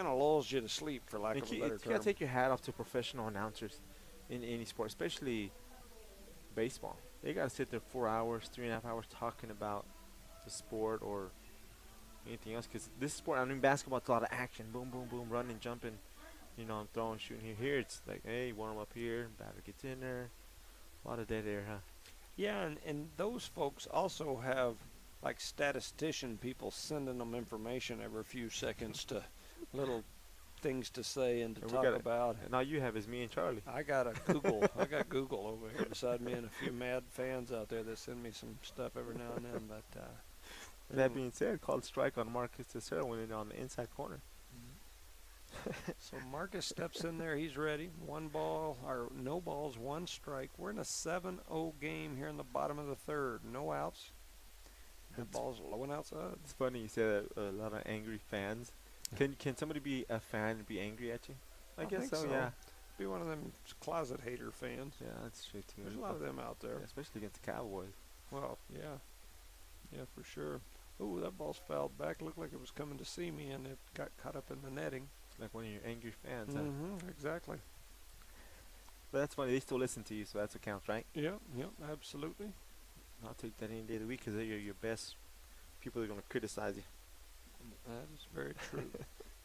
C: of lulls you to sleep, for lack of a better term.
B: You gotta take your hat off to professional announcers in any sport, especially baseball. They gotta sit there 4 hours, 3.5 hours talking about the sport or anything else. Because this sport, I mean, basketball, it's a lot of action. Boom, boom, boom, running, jumping. You know, I'm throwing, shooting here. Here, it's like, hey, warm up here, batter gets in there. A lot of dead air, huh?
C: Yeah, and those folks also have, like, statistician people sending them information every few seconds to little things to say and to talk about.
B: And all you have is me and Charlie.
C: I got Google over here beside me and a few mad fans out there that send me some stuff every now and then. But
B: That being said, called strike on Marcus Teixeira when it on the inside corner.
C: So Marcus steps in there. He's ready. 1 ball, or no balls, 1 strike. We're in a 7-0 game here in the bottom of the third. No outs. The ball's low and outside.
B: It's funny you say that. A lot of angry fans. Can somebody be a fan and be angry at you? I guess
C: think
B: so. Yeah.
C: Be one of them closet hater fans.
B: Yeah, that's true too.
C: There's a lot of them out there.
B: Yeah, especially against the Cowboys.
C: Well, yeah. Yeah, for sure. Ooh, that ball's fouled back. Looked like it was coming to see me, and it got caught up in the netting.
B: Like one of your angry fans. Huh?
C: Mm-hmm, exactly.
B: But that's funny. They still listen to you, so that's what counts, right?
C: Yep, absolutely.
B: I'll take that any day of the week because they're your best people that are going to criticize you.
C: That is very true.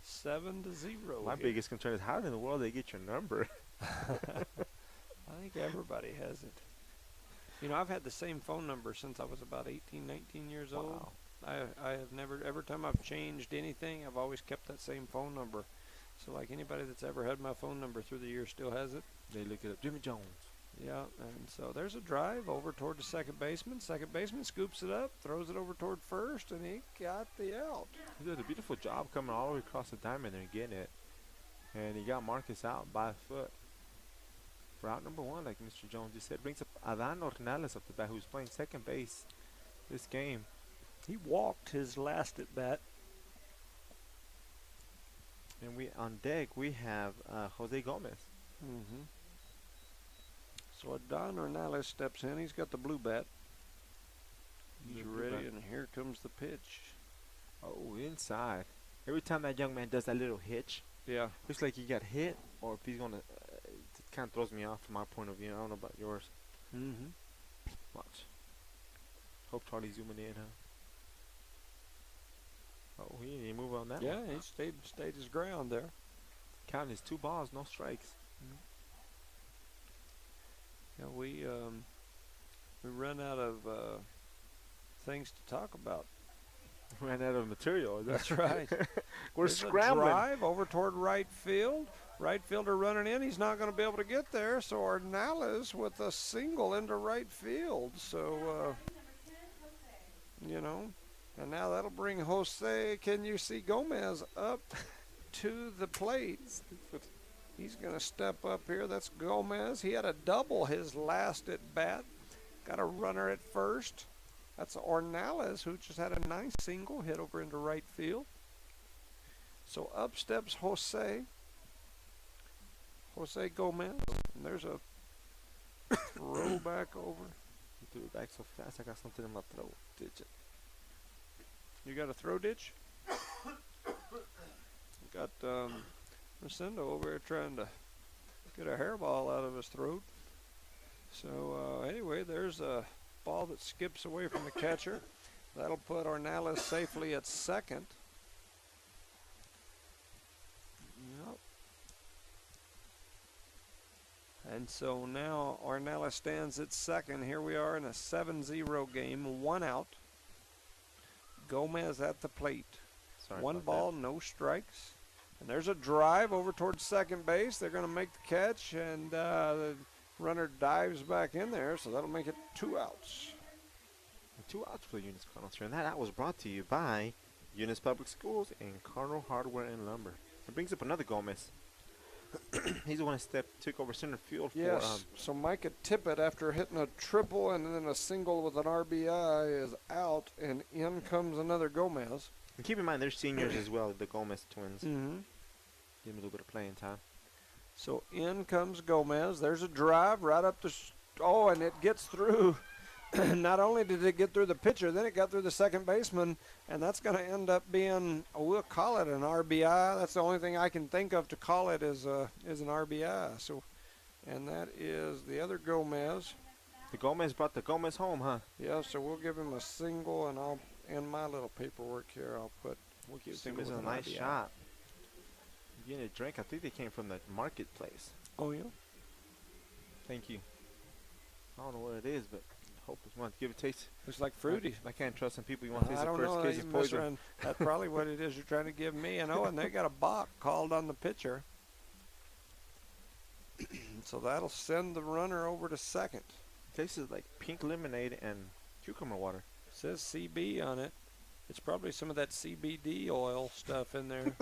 C: 7-0.
B: My
C: here.
B: biggest concern is how in the world they get your number.
C: I think everybody has it. You know, I've had the same phone number since I was about 18, 19 years old.
B: Wow.
C: I have never, every time I've changed anything, I've always kept that same phone number. So like anybody that's ever had my phone number through the years still has it.
B: They look it up. Jimmy Jones.
C: Yeah, and so there's a drive over toward the second baseman. Second baseman scoops it up, throws it over toward first, and he got the out.
B: He did a beautiful job coming all the way across the diamond there and getting it. And he got Marcus out by a foot. For out number 1, like Mr. Jones just said, brings up Adan Ornelas up the bat, who's playing second base this game.
C: He walked his last at bat.
B: And we on deck we have Jose Gomez.
C: Mm-hmm. So Adan Ornelas steps in. He's got the blue bat. He's ready, and here comes the pitch.
B: Oh, inside. Every time that young man does that little hitch,
C: Yeah.
B: looks like he got hit, or if he's gonna. It kind of throws me off from my point of view. I don't know about yours.
C: Mm-hmm.
B: Watch. Hope Charlie's zooming in, huh? Oh, he didn't move on that
C: Yeah,
B: one.
C: he stayed his ground there.
B: Counting his 2 balls, no strikes.
C: Yeah, we run out of things to talk about.
B: Ran out of material.
C: That's right.
B: We're
C: There's
B: scrambling.
C: A drive over toward right field. Right fielder running in. He's not going to be able to get there. So Ornelas with a single into right field. So, you know, and now that'll bring Jose. Can you see Gomez up to the plate? He's going to step up here. That's Gomez. He had a double his last at bat. Got a runner at first. That's Ornelas, who just had a nice single hit over into right field. So up steps Jose Gomez. And there's a throw back over.
B: He threw it back so fast, I got something in my throat. Did you?
C: You got a throw ditch? Got Rosendo over here trying to get a hairball out of his throat. So anyway, there's a ball that skips away from the catcher. That'll put Ornelas safely at second. Yep. And so now Ornelas stands at second. Here we are in a 7-0 game, 1 out. Gomez at the plate.
B: Sorry
C: 1
B: about
C: ball, no strikes. And there's a drive over towards second base. They're going to make the catch, and the runner dives back in there, so that'll make it 2 outs.
B: that. 2 outs for the Eunice Cardinals here, and that out was brought to you by Eunice Public Schools and Cardinal Hardware and Lumber. It brings up another Gomez. He's the one that took over center field
C: Yes, so Micah Tippett, after hitting a triple and then a single with an RBI, is out, and in comes another Gomez.
B: and keep in mind, they're seniors as well, the Gomez twins.
C: Mm-hmm.
B: Give them a little bit of playing time.
C: So in comes Gomez. There's a drive right up the and it gets through. Not only did it get through the pitcher, then it got through the second baseman, and that's going to end up being, we'll call it an RBI. That's the only thing I can think of to call it is an RBI. So, and that is the other Gomez.
B: The Gomez brought the Gomez home, huh?
C: Yeah, so we'll give him a single, and I'll, in my little paperwork here, I'll put
B: We'll give
C: single
B: Gomez
C: with
B: a
C: an
B: nice
C: RBI.
B: shot. Getting a drink. I think they came from the marketplace.
C: Oh, yeah?
B: Thank you. I don't know what it is, but hope it's one. Give it a taste.
C: Looks like fruity.
B: I can't trust some people. You want to taste
C: I
B: it
C: don't
B: first
C: know.
B: in case
C: You
B: it's
C: mess
B: poison.
C: around. That's probably what it is you're trying to give me. And and they got a balk called on the pitcher. So that'll send the runner over to second.
B: Tastes like pink lemonade and cucumber water.
C: Says CB on it. It's probably some of that CBD oil stuff in there.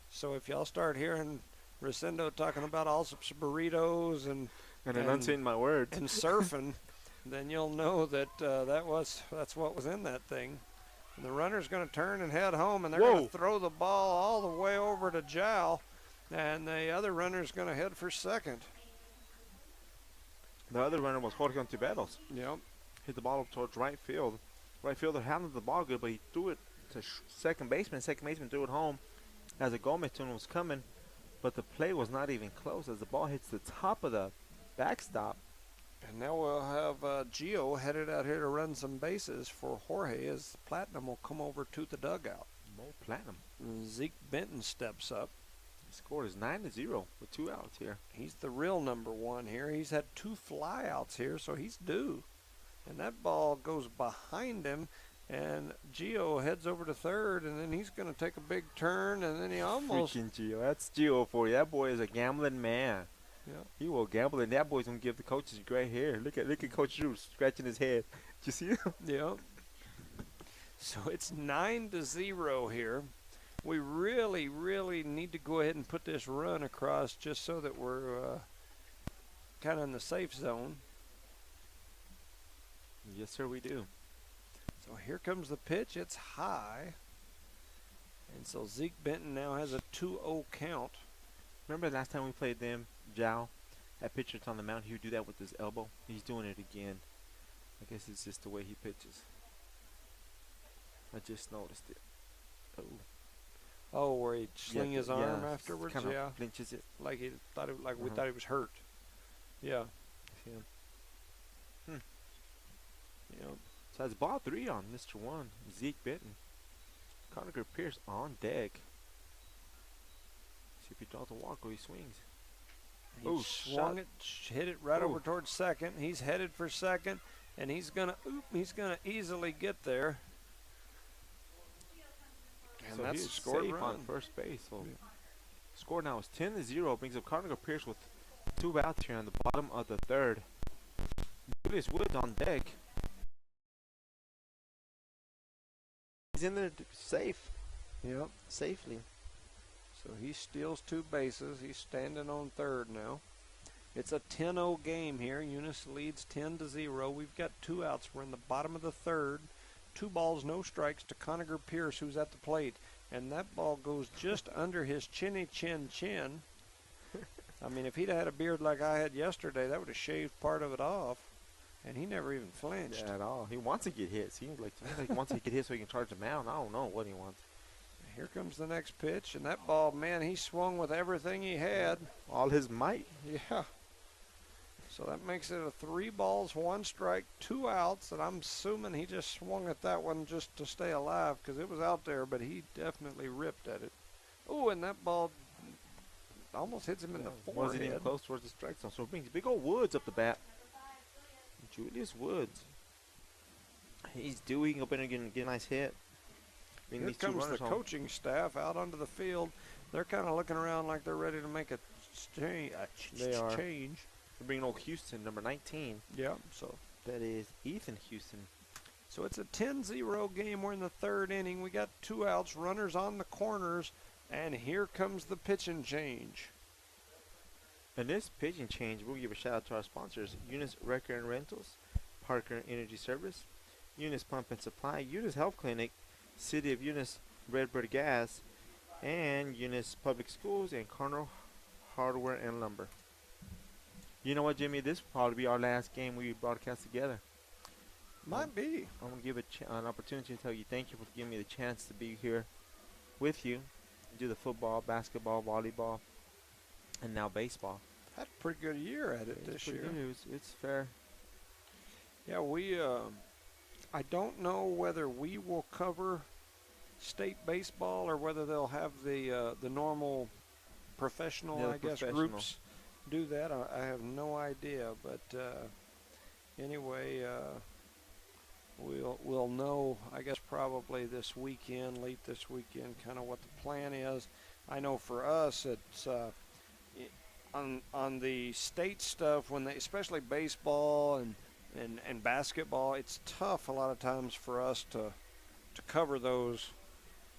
C: So if y'all start hearing Rosendo talking about all sorts of burritos and
B: enunciating my words
C: and surfing, then you'll know that that's what was in that thing. And the runner's going to turn and head home, and they're going to throw the ball all the way over to Jow, and the other runner's going to head for second.
B: The other runner was Jorge Ontiveros.
C: Yep.
B: Hit the ball up towards right field. Right fielder handled the ball good, but he threw it to second baseman. Second baseman threw it home as a Gomez tune was coming, but the play was not even close as the ball hits the top of the backstop.
C: And now we'll have Gio headed out here to run some bases for Jorge as Platinum will come over to the dugout.
B: Mo Platinum.
C: And Zeke Benton steps up.
B: The score is 9-0 with 2 outs here.
C: He's the real number one here. He's had 2 flyouts here, so he's due. And that ball goes behind him, and Gio heads over to third, and then he's going to take a big turn, and then he almost...
B: Freaking Gio. That's Gio for you. That boy is a gambling man.
C: Yeah.
B: He will gamble, and that boy's going to give the coaches gray hair. Look at Coach Drew scratching his head. Did you see him?
C: Yeah. So it's 9-0 here. We really, really need to go ahead and put this run across just so that we're kind of in the safe zone.
B: Yes, sir, we do.
C: So here comes the pitch. It's high. And so Zeke Benton now has a 2-0 count.
B: Remember last time we played them, Jow? That pitcher's on the mound. He would do that with his elbow. He's doing it again. I guess it's just the way he pitches. I just noticed it. Oh.
C: Oh, where he sling his arm
B: yeah,
C: afterwards?
B: Kind of
C: Yeah.
B: flinches it.
C: Like he thought it, we thought he was hurt. Yeah.
B: Yeah.
C: Yeah.
B: So that's ball 3 on Mr. 1, Zeke Benton. Conacher Pierce on deck. See if he draws a walk or he swings.
C: He swung it, hit it right over towards second. He's headed for second, and he's gonna easily get there. And
B: so
C: that's
B: he's
C: scored
B: safe
C: run
B: on first base. So score now is 10-0. Brings up Conacher Pierce with 2 outs here on the bottom of the third. Julius Woods on deck. He's in there safe.
C: Yep.
B: Safely.
C: So he steals 2 bases. He's standing on third now. It's a 10-0 game here. Eunice leads 10-0. We've got 2 outs. We're in the bottom of the third. 2 balls, no strikes to Conacher Pierce, who's at the plate. And that ball goes just under his chinny chin. I mean, if he'd had a beard like I had yesterday, that would have shaved part of it off. And he never even flinched.
B: Yeah, at all. He wants to get hit. Seems like he wants to get hit so he can charge the mound. I don't know what he wants.
C: Here comes the next pitch, and that ball, man, he swung with everything he had.
B: All his might.
C: Yeah. So that makes it a 3 balls, 1 strike, 2 outs, and I'm assuming he just swung at that one just to stay alive because it was out there, but he definitely ripped at it. Oh, and that ball almost hits him in the forehead.
B: Wasn't even close towards the strike zone. So it brings big old Woods up the bat. Julius Woods. He's due. He can go in and get a nice hit.
C: Here comes the coaching staff out onto the field. They're kind of looking around like they're ready to make a change.
B: They are. They're bringing old Houston, number 19.
C: Yeah, so
B: that is Ethan Houston.
C: So it's a 10-0 game. We're in the 3rd inning. We got 2 outs, runners on the corners, and here comes the pitching change.
B: And this pitching change, we'll give a shout out to our sponsors: Eunice Wrecker and Rentals, Parker Energy Service, Eunice Pump and Supply, Eunice Health Clinic, City of Eunice Redbird Gas, and Eunice Public Schools, and Cardinals Hardware and Lumber. You know what, Jimmy? This will probably be our last game we broadcast together.
C: Might be.
B: I'm going to give an opportunity to tell you thank you for giving me the chance to be here with you, do the football, basketball, volleyball, and now baseball.
C: Had a pretty good year at it this year.
B: It's fair.
C: Yeah, we. I don't know whether we will cover state baseball or whether they'll have the normal professional, groups do that. I have no idea, but anyway, we'll know, I guess, probably this weekend, late this weekend, kind of what the plan is. I know for us, it's on the state stuff, when they, especially baseball and basketball, it's tough a lot of times for us to to cover those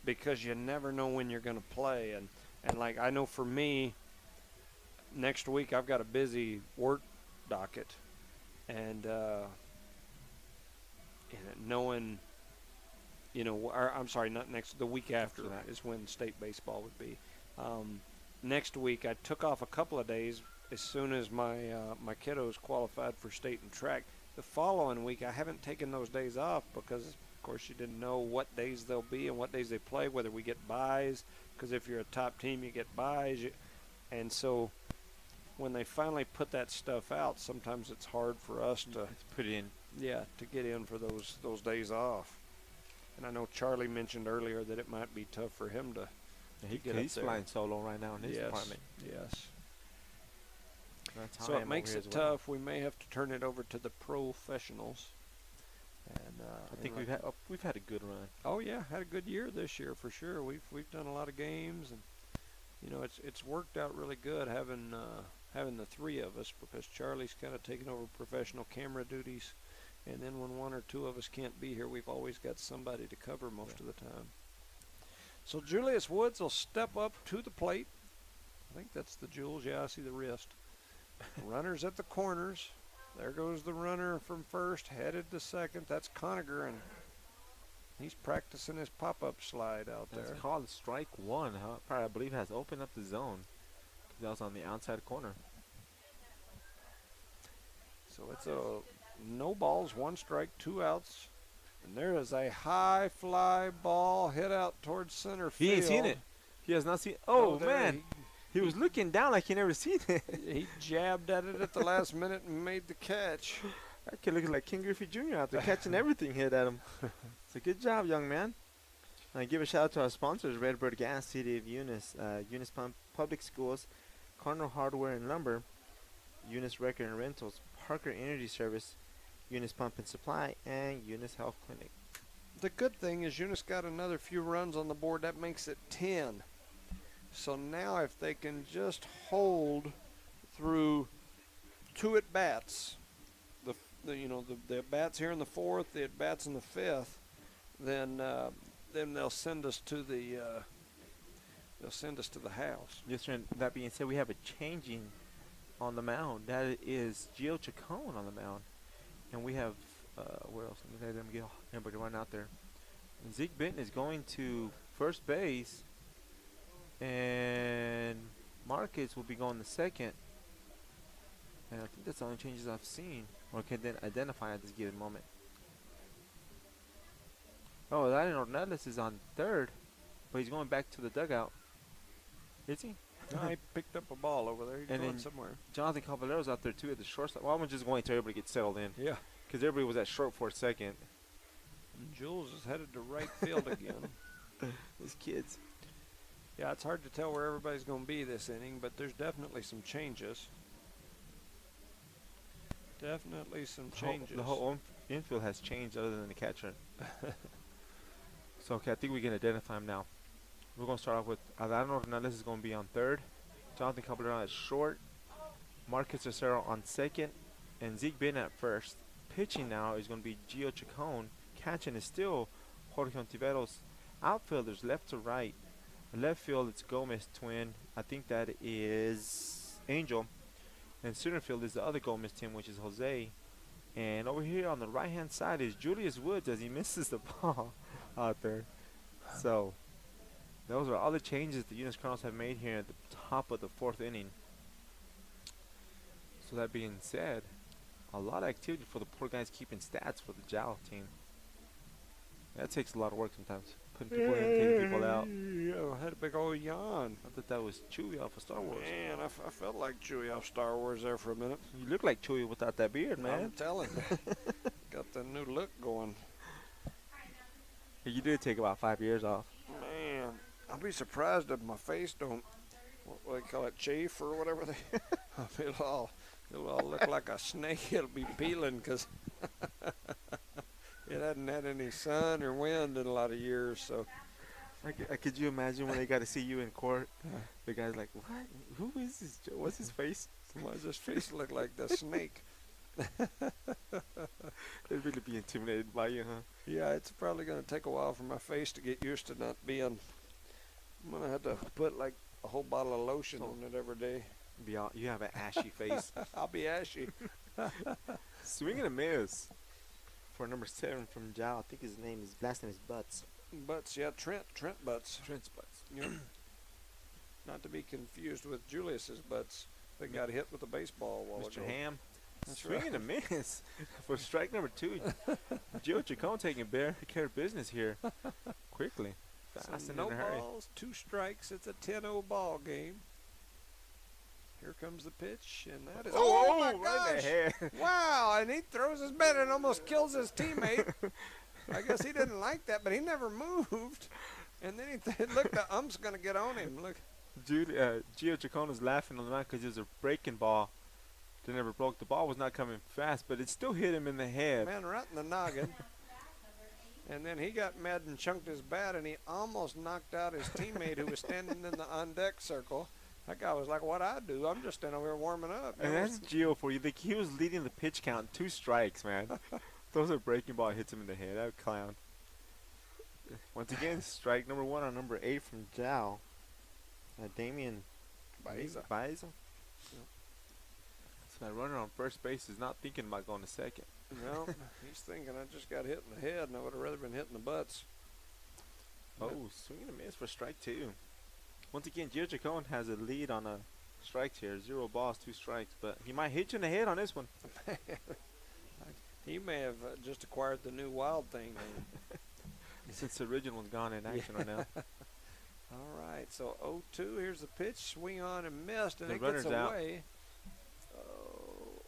C: because you never know when you're going to play. And like I know for me, next week I've got a busy work docket, and knowing, I'm sorry, not next, the week after that is when state baseball would be. Next week I took off a couple of days as soon as my kiddos qualified for state and track. The following week I haven't taken those days off because, of course, you didn't know what days they'll be and what days they play, whether we get buys, because if you're a top team you get buys. And so when they finally put that stuff out, sometimes it's hard for us to
B: put it in.
C: Yeah, to get in for those days off. And I know Charlie mentioned earlier that it might be tough for him to get
B: he's
C: up there.
B: flying solo right now in his department.
C: Yes.
B: That's how
C: So
B: I
C: it
B: am
C: makes
B: over
C: it
B: here as well.
C: tough. We may have to turn it over to the professionals. And
B: I think we've had a good run.
C: Oh yeah, had a good year this year for sure. We've done a lot of games, and it's worked out really good having the three of us, because Charlie's kind of taken over professional camera duties, and then when one or two of us can't be here, we've always got somebody to cover most of the time. So Julius Woods will step up to the plate. I think that's the Jules. Yeah, I see the wrist. Runners at the corners. There goes the runner from first, headed to second. That's Conager, and he's practicing his pop-up slide out there.
B: It's called strike one. I believe has opened up the zone. That was on the outside corner.
C: So it's a no balls, one strike, 2 outs. And there is a high fly ball hit out towards center field.
B: He ain't seen it. He has not seen. Oh
C: there
B: man, he was looking down like he never seen it.
C: He jabbed at it at the last minute and made the catch.
B: That kid looking like King Griffey Jr. out there catching everything hit at him. It's a good job, young man. I give a shout out to our sponsors: Redbird Gas, City of Eunice, Eunice Public Schools, Cardinal Hardware and Lumber, Eunice Record and Rentals, Parker Energy Service, Eunice Pump and Supply, and Eunice Health Clinic.
C: The good thing is Eunice got another few runs on the board. That makes it 10. So now if they can just hold through 2 at-bats, the at-bats here in the 4th, the at-bats in the 5th, then they'll send us to the house.
B: Yes, sir. And that being said, we have a changing on the mound. That is Gio Chacon on the mound. And we have, where else? Let me get everybody run out there. And Zeke Benton is going to first base. And Marcus will be going to second. And I think that's the only changes I've seen or can then identify at this given moment. Oh, Daniel Ornelas is on third, but he's going back to the dugout. Is he?
C: No, he picked up a ball over there. He's
B: And
C: going
B: then
C: somewhere.
B: Jonathan Caballero's out there too at the shortstop. Well, I'm just going to everybody get settled in.
C: Yeah.
B: Because everybody was at short for a second.
C: And Jules is headed to right field again.
B: These kids.
C: Yeah, it's hard to tell where everybody's going to be this inning, but there's definitely some changes. Definitely some changes.
B: The whole infield has changed other than the catcher. So, okay, I think we can identify him now. We're going to start off with Adano Hernandez is going to be on third. Jonathan Caballero at short. Marcus Cicero on second. And Zeke Benton at first. Pitching now is going to be Gio Chacon. Catching is still Jorge Ontiveros. Outfielders left to right. Left field, it's Gomez twin. I think that is Angel. And center field is the other Gomez team, which is Jose. And over here on the right-hand side is Julius Woods as he misses the ball out there. So, those are all the changes the Eunice Cardinals have made here at the top of the 4th inning. So that being said, a lot of activity for the poor guys keeping stats for the JAL team. That takes a lot of work sometimes. Putting people in, taking people out.
C: Yeah, I had a big old yawn.
B: I thought that was Chewie off of Star Wars.
C: Man, I felt like Chewie off Star Wars there for a minute.
B: You look like Chewie without that beard, man.
C: I'm telling you. Got the new look going.
B: You did take about 5 years off.
C: Man, I'll be surprised if my face don't, what do they call it, chafe or whatever they, it'll all look like a snake. It'll be peeling because it hadn't had any sun or wind in a lot of years. So,
B: Could you imagine when they got to see you in court? The guy's like, what? Who is this? What's his face?
C: why does this face look like the snake?
B: They'd really be intimidated by you, huh?
C: Yeah, it's probably going to take a while for my face to get used to not being. I'm going to have to put like a whole bottle of lotion on it every day.
B: You have an ashy face.
C: I'll be ashy.
B: Swing and a miss for number 7 from Jow. I think his last name is Butts.
C: Butts, yeah, Trent Butts.
B: Trent's Butts.
C: Yep. Not to be confused with Julius's Butts. They got hit with a baseball while
B: Mr.
C: ago.
B: Ham.
C: That's
B: Swing
C: right.
B: and a miss for strike number 2. Gio Chacon taking care of business here quickly. Fast
C: So
B: and
C: no
B: in a hurry.
C: balls, 2 strikes. It's a 10-0 ball game. Here comes the pitch, and that is my
B: right in the
C: gosh!
B: head.
C: Wow! And he throws his bat and almost kills his teammate. I guess he didn't like that, but he never moved. And then look, the ump's gonna get on him. Look.
B: Gio Chacon was laughing on the mound because it was a breaking ball. They never broke. The ball was not coming fast, but it still hit him in the head.
C: Man, right in the noggin. And then he got mad and chunked his bat, and he almost knocked out his teammate who was standing in the on-deck circle. That guy was like, what I do? I'm just standing over here warming up.
B: And that's Gio for you. Like, he was leading the pitch count, 2 strikes, man. Those are breaking ball, hits him in the head. That clown. Once again, strike number 1 on number 8 from Jow. Damian
C: Baeza.
B: So that runner on first base is not thinking about going to second.
C: No, he's thinking, I just got hit in the head, and I would have rather been hit in the butts.
B: Oh, swing and a miss for strike 2. Once again, Gio Chacon has a lead on a strikes here. 0 balls, 2 strikes. But he might hit you in the head on this one.
C: He may have just acquired the new wild thing.
B: Since the original's gone in action right now.
C: All right, so 0-2. Here's the pitch. Swing on and missed, and
B: The
C: it gets
B: runner's out.
C: away. Oh,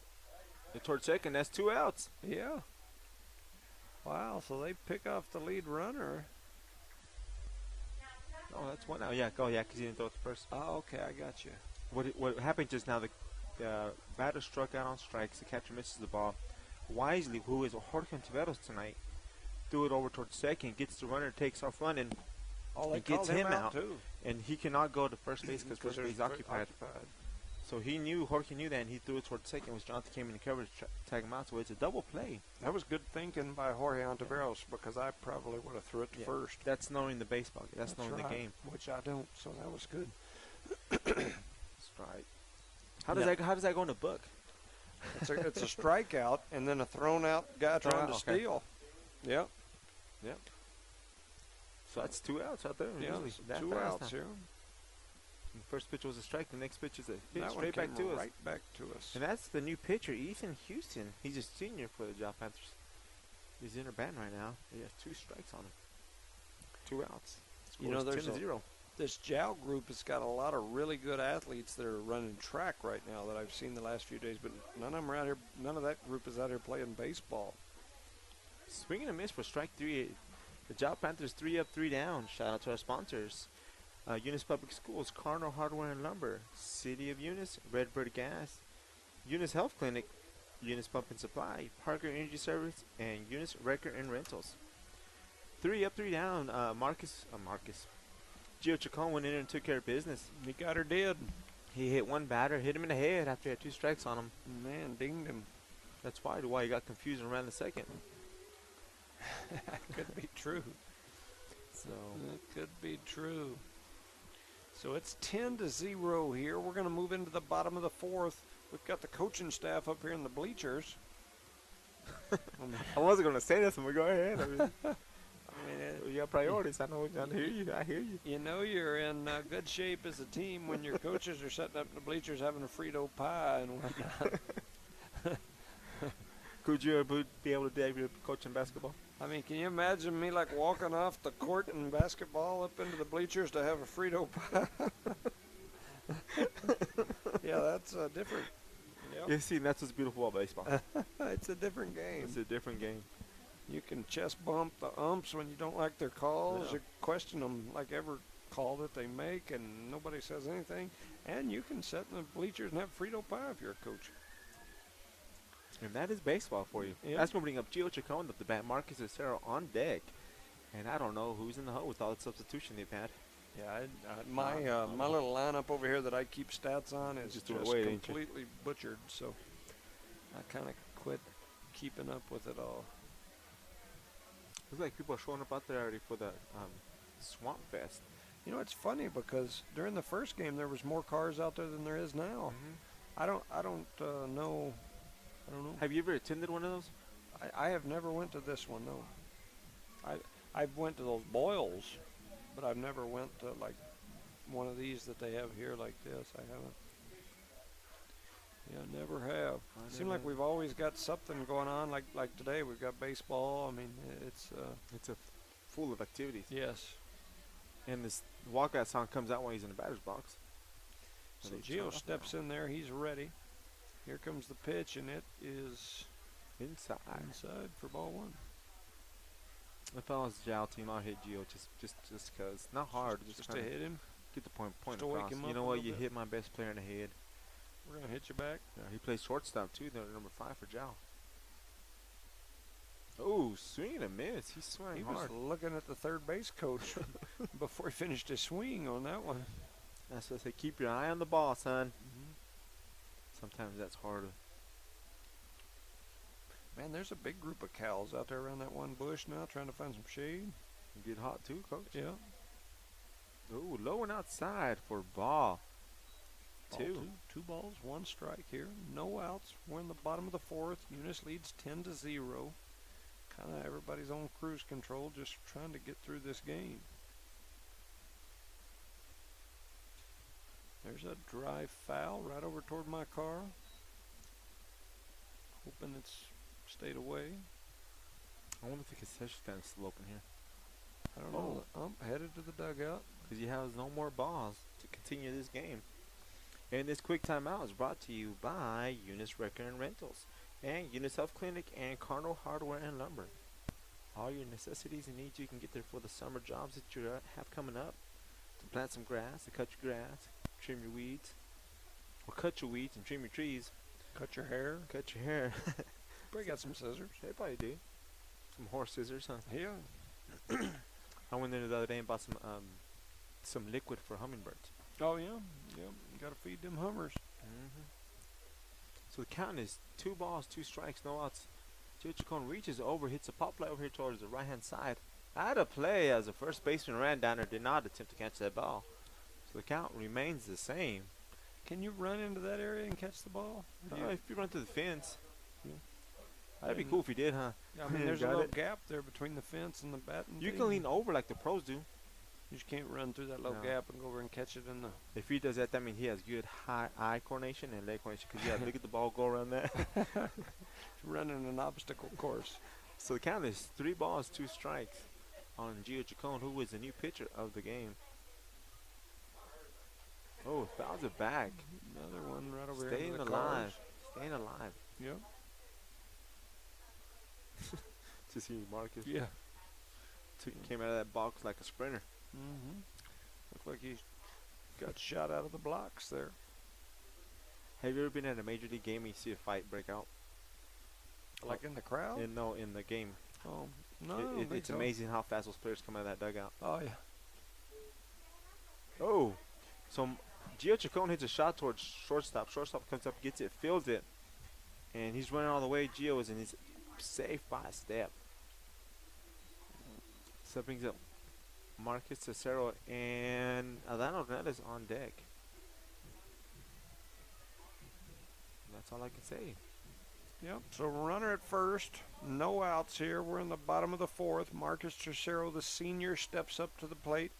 B: Towards second, that's 2 outs.
C: yeah. Wow, so they pick off the lead runner.
B: Oh, that's 1 out. Yeah, go, yeah, because he didn't throw it to first.
C: Oh, okay, I got you.
B: What happened just now, the batter struck out on strikes. The catcher misses the ball. Wisely, who is Jorge Tiveros tonight, threw it over towards second, gets the runner, takes off running,
C: Oh, they
B: and gets
C: called
B: him out.
C: too.
B: And he cannot go to first base because first base
C: there's
B: is occupied. So Jorge knew that, and he threw it towards second. When Jonathan came in the coverage, tag him out. So it's a double play.
C: That was good thinking by Jorge Ontiveros because I probably would have threw it to first.
B: That's knowing the baseball. That's knowing
C: right,
B: the game.
C: which I don't. So that was good.
B: Strike. How does that go in the book?
C: It's a strikeout and then a thrown out guy trying to
B: okay.
C: steal. Yep.
B: So that's 2 outs out there.
C: Yeah,
B: Usually that
C: 2
B: fast
C: outs
B: now.
C: here.
B: The first pitch was a strike. The next pitch is a pitch
C: That one
B: straight back
C: came
B: to us.
C: right back to us.
B: And that's the new pitcher, Ethan Houston. He's a senior for the Job Panthers. He's in our band right now. He has 2 strikes on him. 2 outs.
C: You know, there's
B: 10-0.
C: This JOW group has got a lot of really good athletes that are running track right now that I've seen the last few days, but none of them are out here. None of that group is out here playing baseball.
B: Swing and a miss for strike 3. The Job Panthers 3 up, 3 down. Shout out to our sponsors. Eunice Public Schools, Cardinal Hardware and Lumber, City of Eunice, Redbird Gas, Eunice Health Clinic, Eunice Pump and Supply, Parker Energy Service, and Eunice Record and Rentals. 3 up, 3 down. Marcus. Gio Chacon went in and took care of business.
C: He got her dead.
B: He hit one batter, hit him in the head after he had 2 strikes on him.
C: Man, dinged him.
B: That's why he got confused and ran the second.
C: Could be true.
B: So
C: It could be true. So it's 10-0 here. We're going to move into the bottom of the 4th. We've got the coaching staff up here in the bleachers.
B: I wasn't gonna say this, but go ahead. I mean,
C: I mean,
B: you got priorities. I hear you.
C: you know you're in good shape as a team when your coaches are sitting up in the bleachers having a Frito pie and whatnot.
B: Could you be able to do that if you're coaching basketball?
C: I mean, can you imagine me like walking off the court in basketball up into the bleachers to have a Frito pie? Yeah, that's different. Yep.
B: Yeah, see, that's what's beautiful about baseball.
C: It's a different game.
B: It's a different game.
C: You can chest bump the umps when you don't like their calls.
B: Yeah.
C: You question them like every call that they make, and nobody says anything. And you can sit in the bleachers and have Frito pie if you're a coach.
B: And that is baseball for you.
C: Yep.
B: That's moving up Gio Chacon up the bat. Marcus Acero on deck. And I don't know who's in the hole with all the substitution they've had.
C: Yeah, my little lineup over here that I keep stats on is
B: Just
C: just
B: do it away, ain't you?
C: completely butchered. So I kind of quit keeping up with it all.
B: Looks like people are showing up out there already for the Swamp Fest.
C: You know, it's funny because during the first game there was more cars out there than there is now. I don't know. I don't know.
B: Have you ever attended one of those?
C: I have never went to this one, no. I've went to those Boils, but I've never went to like one of these that they have here like this. I haven't. Yeah, never have. Seems like we've always got something going on. Like today, we've got baseball. I mean, it's
B: a full of activities.
C: yes.
B: And this walkout song comes out when he's in the batter's box.
C: So Gio steps in there. He's ready. Here comes the pitch, and it is
B: inside
C: for ball one.
B: If I was the Jal team, I'll hit Gio just because. Not hard.
C: Just to hit him.
B: Get the point
C: to wake
B: across.
C: him
B: You
C: up
B: know
C: a
B: what?
C: little
B: You
C: bit.
B: hit my best player in the head.
C: We're going to hit you back.
B: Yeah, he plays shortstop too, though, number 5 for Jal. Oh, swing and a miss. He's swinging
C: He
B: hard.
C: was looking at the third base coach before he finished his swing on that one.
B: That's what I say. Keep your eye on the ball, son. Sometimes that's harder.
C: Man, there's a big group of cows out there around that one bush now trying to find some shade.
B: You get hot too, coach.
C: Yeah.
B: Ooh, low and outside for ball.
C: Ball two balls, one strike here. No outs. We're in the bottom of the fourth. Eunice leads 10-0. Kind of everybody's on cruise control, just trying to get through this game. There's a dry foul right over toward my car. Hoping it's stayed away.
B: I wonder if the concession stand is still open here.
C: I don't know. I'm headed to the dugout.
B: Because he has no more balls to continue this game. And this quick timeout is brought to you by Eunice Wrecker and Rentals and Eunice Health Clinic and Cardinal Hardware and Lumber. All your necessities and needs you can get there for the summer jobs that you have coming up. To plant some grass, to cut your grass, trim your weeds, or cut your weeds and trim your trees.
C: Cut your hair.
B: Cut your hair.
C: Probably got some scissors.
B: They probably do. Some horse scissors, huh?
C: Yeah.
B: I went there the other day and bought some liquid for hummingbirds.
C: Oh, yeah. Yep. Got to feed them hummers.
B: So the count is 2 balls, 2 strikes, no outs. Joe Chacon reaches over, hits a pop fly over here towards the right-hand side. Out of play as the first baseman ran down there, did not attempt to catch that ball. So the count remains the same.
C: Can you run into that area and catch the ball?
B: If you run through the fence.
C: Yeah.
B: That'd be cool if you did, huh?
C: I mean, there's a
B: Got
C: little
B: it.
C: gap there between the fence and the batting.
B: You
C: thing.
B: can lean over like the pros do.
C: You just can't run through that little
B: No.
C: gap and go over and catch it in the.
B: If he does that, that means he has good eye coordination and leg coordination. Because you got to look at the ball go around that.
C: Running an obstacle course.
B: So the count is 3 balls, 2 strikes on Gio Chacon, who is the new pitcher of the game. Oh, fouls it back.
C: Another one right over
B: Staying
C: here.
B: alive. Staying alive.
C: Yep.
B: To see Marcus.
C: Yeah.
B: Came out of that box like a sprinter.
C: Looked like he got shot out of the blocks there.
B: Have you ever been at a major league game and you see a fight break out?
C: Like in the crowd?
B: No, in the game.
C: Oh, no. I don't think
B: It's
C: so.
B: amazing how fast those players come out of that dugout.
C: Oh, yeah.
B: Oh, so Gio Chacon hits a shot towards shortstop. Shortstop comes up, gets it, fields it, and he's running all the way. Gio is in his safe by a step. So that brings up Marcus Cicero and Adano Hernandez on deck. That's all I can say.
C: Yep. So runner at first. No outs here. We're in the bottom of the fourth. Marcus Cicero, the senior, steps up to the plate.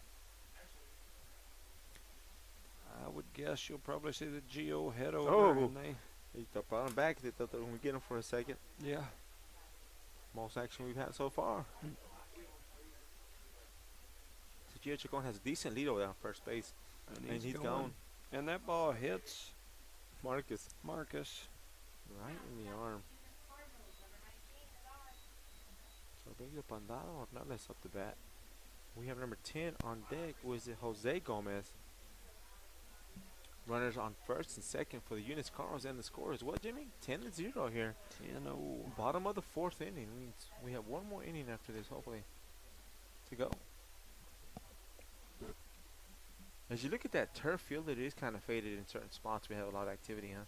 C: I would guess you'll probably see the Gio head over.
B: Oh.
C: And
B: He brought him back. They thought that when we get him for a second.
C: yeah.
B: Most action we've had so far. So Gio Chacon has a decent lead over there on first base. And he's
C: going.
B: gone.
C: And that ball hits
B: Marcus.
C: Marcus.
B: Right in the arm. So it brings up Andado Hernandez up the bat. We have number 10 on deck. Was it Jose Gomez? Runners on first and second for the Eunice Cardinals, and the score is what, Jimmy? 10-0 here.
C: 10-0.
B: Bottom of the fourth inning. Means we have one more inning after this, hopefully, to go. As you look at that turf field, it is kind of faded in certain spots. We have a lot of activity, huh?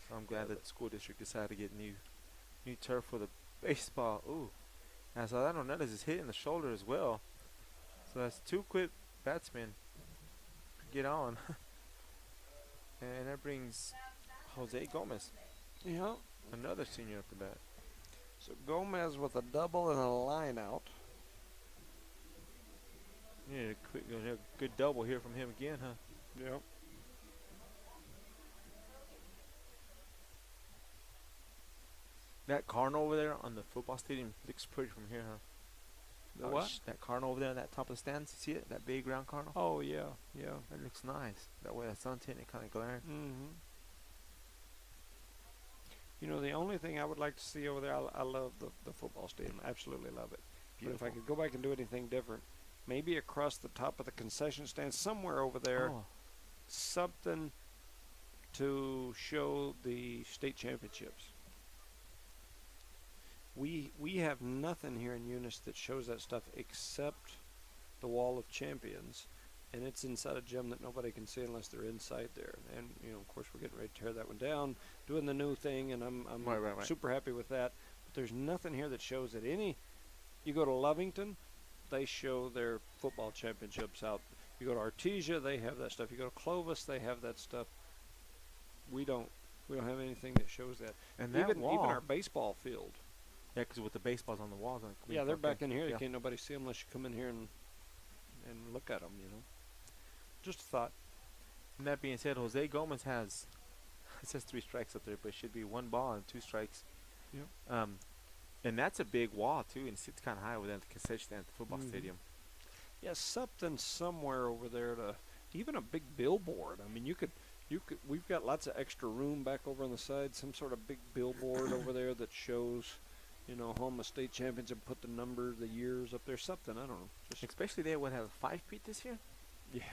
B: So I'm glad that the school district decided to get new turf for the baseball. Ooh. And so that Hernandez is hitting the shoulder as well. So that's 2 quick batsmen. Get on. And that brings Jose Gomez,
C: Yeah.
B: another senior at the bat.
C: So Gomez with a double and a line out.
B: Yeah, a good double here from him again, huh?
C: Yep.
B: That Cardinal over there on the football stadium looks pretty from here, huh?
C: The what?
B: That Cardinal over there in that top of the stands, you see it? That big round Cardinal?
C: Oh, yeah, yeah.
B: That looks nice. That way that sun's hitting it kind of glaring.
C: Mm-hmm. You know, the only thing I would like to see over there, I love the football stadium. Absolutely love it.
B: Beautiful.
C: But if I could go back and do anything different, maybe across the top of the concession stand, somewhere over there,
B: Oh,
C: something to show the state championships. We have nothing here in Eunice that shows that stuff except the Wall of Champions, and it's inside a gym that nobody can see unless they're inside there. And you know, of course, we're getting ready to tear that one down, doing the new thing, and I'm
B: Right.
C: super happy with that. But there's nothing here that shows that any. You go to Lovington, they show their football championships out. You go to Artesia, they have that stuff. You go to Clovis, they have that stuff. We don't have anything that shows that.
B: and that
C: Even
B: wall.
C: our baseball field.
B: Yeah, because with the baseballs on the walls.
C: Yeah, they're back in here.
B: Yeah.
C: Can't nobody see them unless you come in here and look at them. You know. Just a thought.
B: And that being said, Jose Gomez has, it says 3 strikes up there, but it should be 1 ball and 2 strikes.
C: Yep.
B: And that's a big wall too, and it sits kind of high within the concession stand at the football
C: Mhm.
B: stadium.
C: Yeah, something somewhere over there to even a big billboard. I mean, you could. We've got lots of extra room back over on the side. Some sort of big billboard over there that shows, you know, home of state champions and put the number, the years up there. Something, I don't know. Just
B: Especially they would have a 5-peat this year.
C: yeah.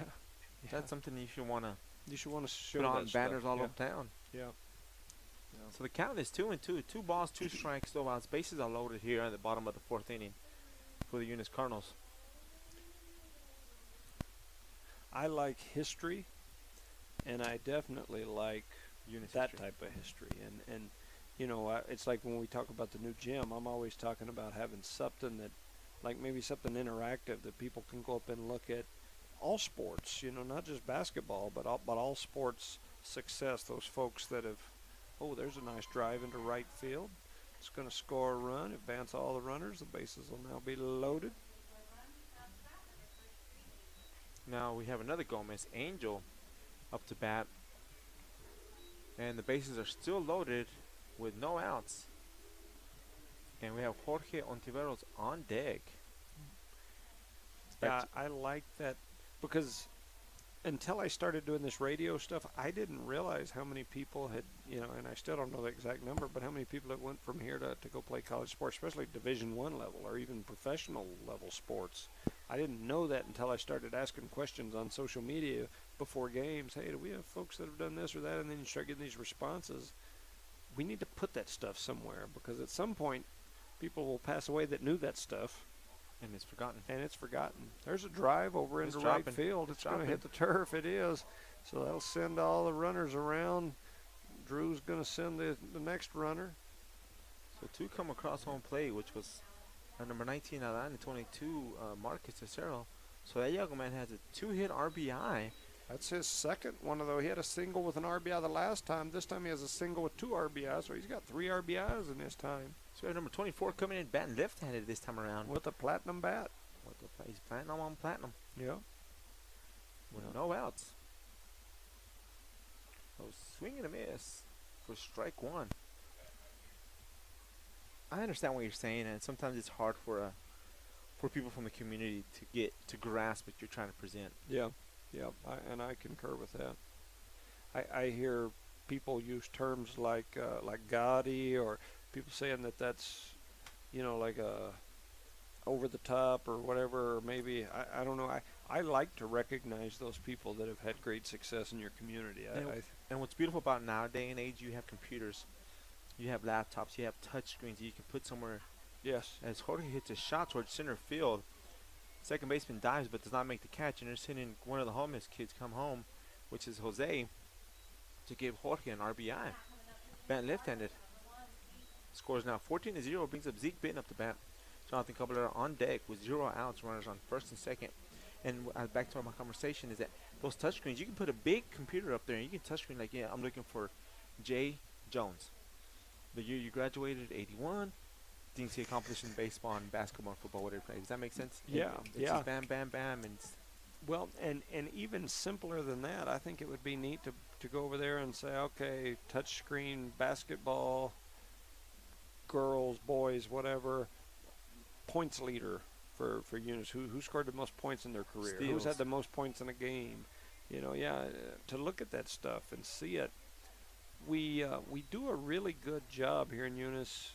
B: That's something you should want to
C: You should want to show
B: put on
C: that
B: banners
C: stuff.
B: all
C: yeah.
B: over town.
C: Yeah.
B: So the count is 2-2. 2 balls, 2 strikes, 2 outs. Bases are loaded here at the bottom of the 4th inning for the Eunice Cardinals.
C: I like history, and I definitely like
B: Eunice
C: that
B: history.
C: type of history. And you know, it's like when we talk about the new gym, I'm always talking about having something that, like maybe something interactive that people can go up and look at. All sports, you know, not just basketball, but all sports success. Those folks that have, oh, there's a nice drive into right field. It's going to score a run, advance all the runners. The bases will now be loaded.
B: Now we have another Gomez, Angel, up to bat. And the bases are still loaded with no outs. And we have Jorge Ontiveros on deck.
C: Yeah, I like that because until I started doing this radio stuff, I didn't realize how many people had, you know, and I still don't know the exact number, but how many people that went from here to go play college sports, especially Division I level or even professional level sports. I didn't know that until I started asking questions on social media before games. Hey, do we have folks that have done this or that? And then you start getting these responses. We need to put that stuff somewhere because at some point people will pass away that knew that stuff.
B: And it's forgotten.
C: And it's forgotten. There's a drive over
B: It's
C: into right
B: dropping.
C: field. It's going to hit the turf. It is. So that'll send all the runners around. Drew's going to send the next runner.
B: So 2 come across home plate, which was number 19 out of 22, Marcus Cicero. So that young man has a 2-hit RBI.
C: That's his second one, although he had a single with an RBI the last time. This time he has a single with 2 RBIs, so he's got 3 RBIs in his time.
B: So we have number 24 coming in batting left-handed this time around.
C: With a platinum bat.
B: He's platinum on platinum
C: Yeah.
B: with no outs. So swing and a miss for strike 1. I understand what you're saying, and sometimes it's hard for people from the community to get to grasp what you're trying to present.
C: Yeah. Yeah. I concur with that. I hear people use terms like gaudy, or people saying that that's, you know, like a over the top or whatever, or maybe I don't know. I like to recognize those people that have had great success in your community.
B: And what's beautiful about nowadays and age, you have computers, you have laptops, you have touch screens that you can put somewhere.
C: Yes.
B: As Jorge hits a shot towards center field, second baseman dives but does not make the catch, and they're sending one of the homeless kids come home, which is Jose, to give Jorge an RBI. Batting left-handed. Scores now 14-0. Brings up Zeke Bitten up the bat. Jonathan Caballero on deck with 0 outs. Runners on first and second. And back to my conversation is that those touchscreens, you can put a big computer up there and you can touchscreen like, yeah, I'm looking for Jay Jones. The year you graduated, 81. Things he accomplished in baseball and basketball and football, whatever. Does that make sense?
C: Yeah,
B: It's just bam, bam, bam. And
C: Well, and even simpler than that, I think it would be neat to go over there and say, okay, touchscreen basketball, girls, boys, whatever, points leader for Eunice, who scored the most points in their career, who's
B: Steals.
C: had the most points in a game, to look at that stuff and see it. We do a really good job here in Eunice,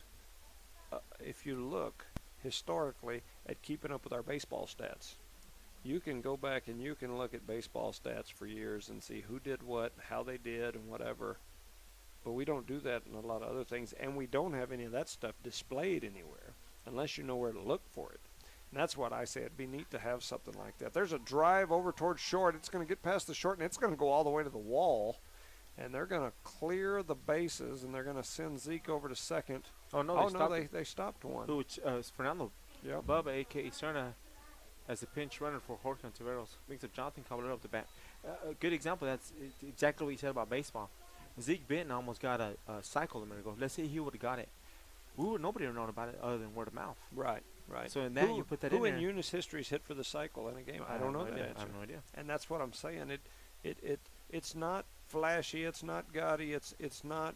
C: if you look historically, at keeping up with our baseball stats. You can go back and you can look at baseball stats for years and see who did what, how they did, and whatever. But we don't do that in a lot of other things, and we don't have any of that stuff displayed anywhere unless you know where to look for it. And that's what I say. It'd be neat to have something like that. There's a drive over towards short. It's going to get past the short, and it's going to go all the way to the wall. And they're going to clear the bases, and they're going to send Zeke over to second.
B: oh no,
C: They stopped one.
B: who is Fernando
C: Yep.
B: Bubba, a.k.a. Serna, as a pinch runner for Jorge Ontiveros. Brings up Jonathan Caballero up the bat. A good example. That's exactly what you said about baseball. Zeke Benton almost got a cycle a minute ago. Let's say he would have got it. Nobody would have known about it other than word of mouth.
C: Right, right.
B: So in that, you put that
C: who
B: in
C: in
B: there.
C: Eunice history's hit for the cycle in a game? I don't know that answer.
B: I have no idea.
C: And that's what I'm saying. It's not flashy. It's not gaudy. It's not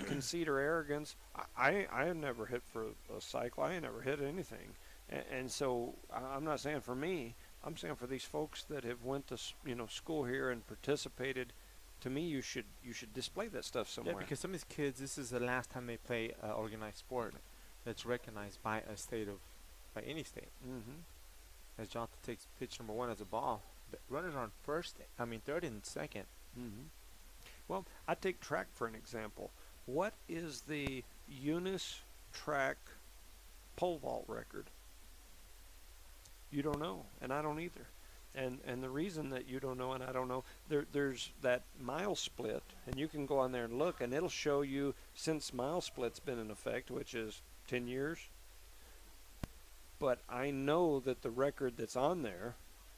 C: conceit or arrogance. I have never hit for a cycle. I ain't never hit anything. And so I'm not saying for me. I'm saying for these folks that have went to school here and participated. To me, you should display that stuff somewhere.
B: Yeah, because some of these kids, this is the last time they play organized sport that's recognized by by any state.
C: Mm-hmm.
B: As Jonathan takes pitch number 1 as a ball, the runners are on third and second.
C: Mm-hmm. Well, I take track for an example. What is the Eunice track pole vault record? You don't know, and I don't either. And the reason that you don't know and I don't know, there's that mile split, and you can go on there and look, and it'll show you since mile split's been in effect, which is 10 years. But I know that the record that's on there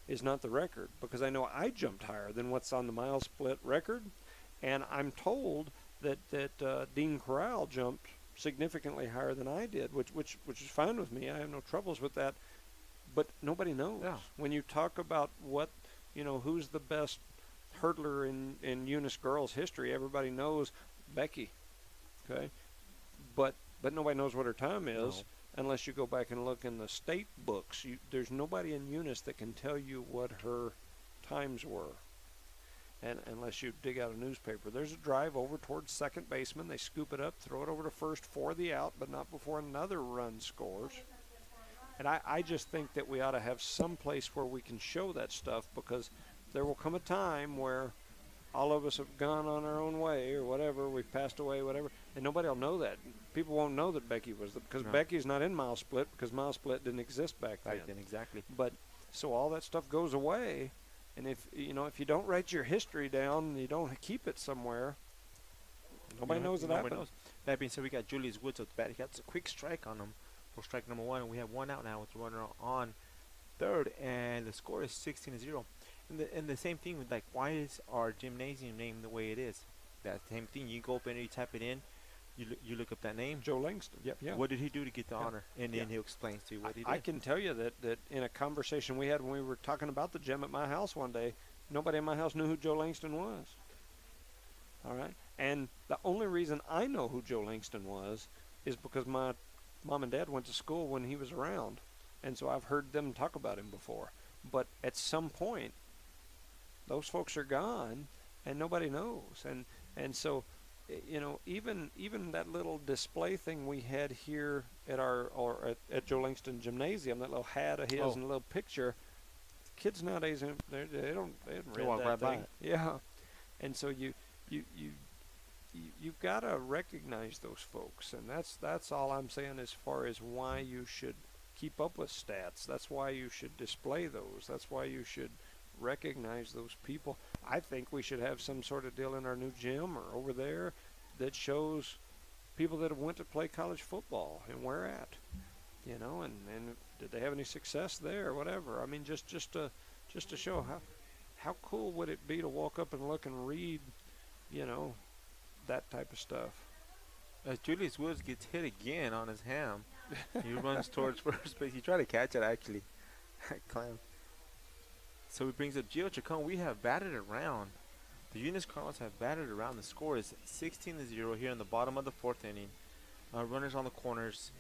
C: is not the record, because I know I jumped higher than what's on the mile split record, and I'm told that Dean Corral jumped significantly higher than I did, which is fine with me. I have no troubles with that. But nobody knows.
B: Yeah.
C: When you talk about who's the best hurdler in Eunice girls history, everybody knows Becky. Okay? But nobody knows what her time is unless you go back and look in the state books. There's nobody in Eunice that can tell you what her times were. And unless you dig out a newspaper. There's a drive over towards second baseman. They scoop it up, throw it over to first for the out, but not before another run scores. And I just think that we ought to have some place where we can show that stuff, because there will come a time where all of us have gone on our own way or whatever, we've passed away, whatever, and nobody will know that. People won't know that Becky was because Becky's not in mile split, because mile split didn't exist back then.
B: Exactly.
C: But so all that stuff goes away, and if you don't write your history down and you don't keep it somewhere, nobody knows it happened.
B: That being said, we got Julius Woods at the bat. He got a quick strike on him for strike number 1, and we have 1 out now with the runner on third, and the score is 16-0. And the same thing with, like, why is our gymnasium named the way it is? That same thing. You go up and you type it in, you look up that name.
C: Joe Langston. Yep. Yeah.
B: What did he do to get the honor? And then he explains to you what he did.
C: I can tell you that in a conversation we had when we were talking about the gym at my house one day, nobody in my house knew who Joe Langston was. All right? And the only reason I know who Joe Langston was is because my Mom and Dad went to school when he was around, and so I've heard them talk about him before. But at some point, those folks are gone, and nobody knows. And so, even that little display thing we had here at at Joe Langston Gymnasium, that little hat of his and a little picture, kids nowadays they haven't read
B: walk
C: that
B: right by
C: thing.
B: it.
C: Yeah, and so you've got to recognize those folks, and that's all I'm saying as far as why you should keep up with stats. That's why you should display those. That's why you should recognize those people. I think we should have some sort of deal in our new gym or over there that shows people that have went to play college football and where at, and did they have any success there or whatever. I mean, just to show how cool would it be to walk up and look and read, that type of stuff.
B: As Julius Woods gets hit again on his ham, he runs towards first base. He tried to catch it, actually. Clam. So he brings up Gio Chacon. We have batted around. The Eunice Cardinals have batted around. The score is 16-0 here in the bottom of the fourth inning. Runners on the corners.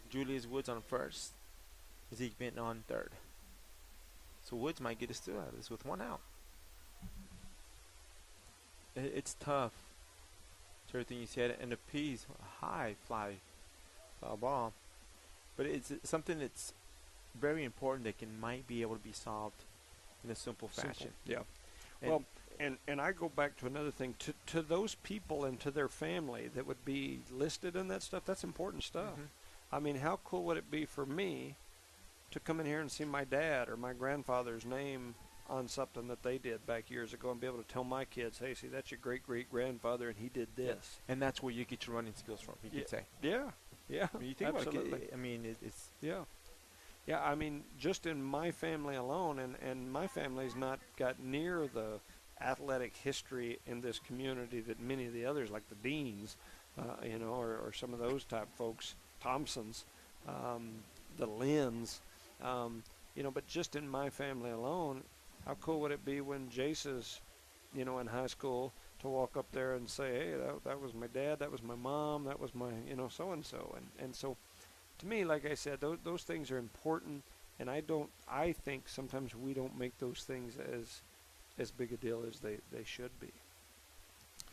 B: Julius Woods on first. Zeke Benton on third. So Woods might get a steal out of this with one out. It's tough. To everything you said, and appease a high fly ball. But it's something that's very important that might be able to be solved in a simple fashion.
C: Yeah.
B: And
C: Well, and I go back to another thing. To those people and to their family that would be listed in that stuff, that's important stuff. I mean, how cool would it be for me to come in here and see my dad or my grandfather's name on something that they did back years ago and be able to tell my kids, hey, see, that's your great-great-grandfather, and he did this.
B: and that's where you get your running skills from, you could say.
C: Yeah.
B: I mean, you think
C: absolutely.
B: about it, I mean, it's
C: Yeah. Yeah, I mean, just in my family alone, and my family's not got near the athletic history in this community that many of the others, like the Deans, or some of those type folks, Thompsons, the Lyns, but just in my family alone, how cool would it be when Jace's, in high school, to walk up there and say, hey, that was my dad, that was my mom, that was my, so-and-so. And so, to me, like I said, those things are important, and I think sometimes we don't make those things as big a deal as they should be.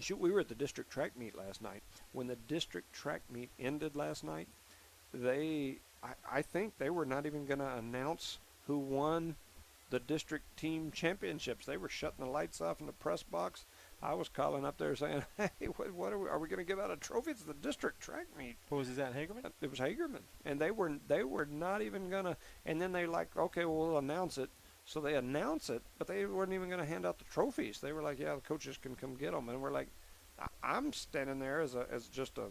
C: Shoot, we were at the district track meet last night. When the district track meet ended last night, I think they were not even going to announce who won the district team championships. They were shutting the lights off in the press box. I was calling up there saying, hey, what are we going to give out a trophy? It's the district track meet.
B: what was that, Hagerman?
C: It was Hagerman. And they were not even going to, and then they okay, well, we'll announce it. So they announce it, but they weren't even going to hand out the trophies. They were like, yeah, the coaches can come get them. And we're like, I'm standing there as just a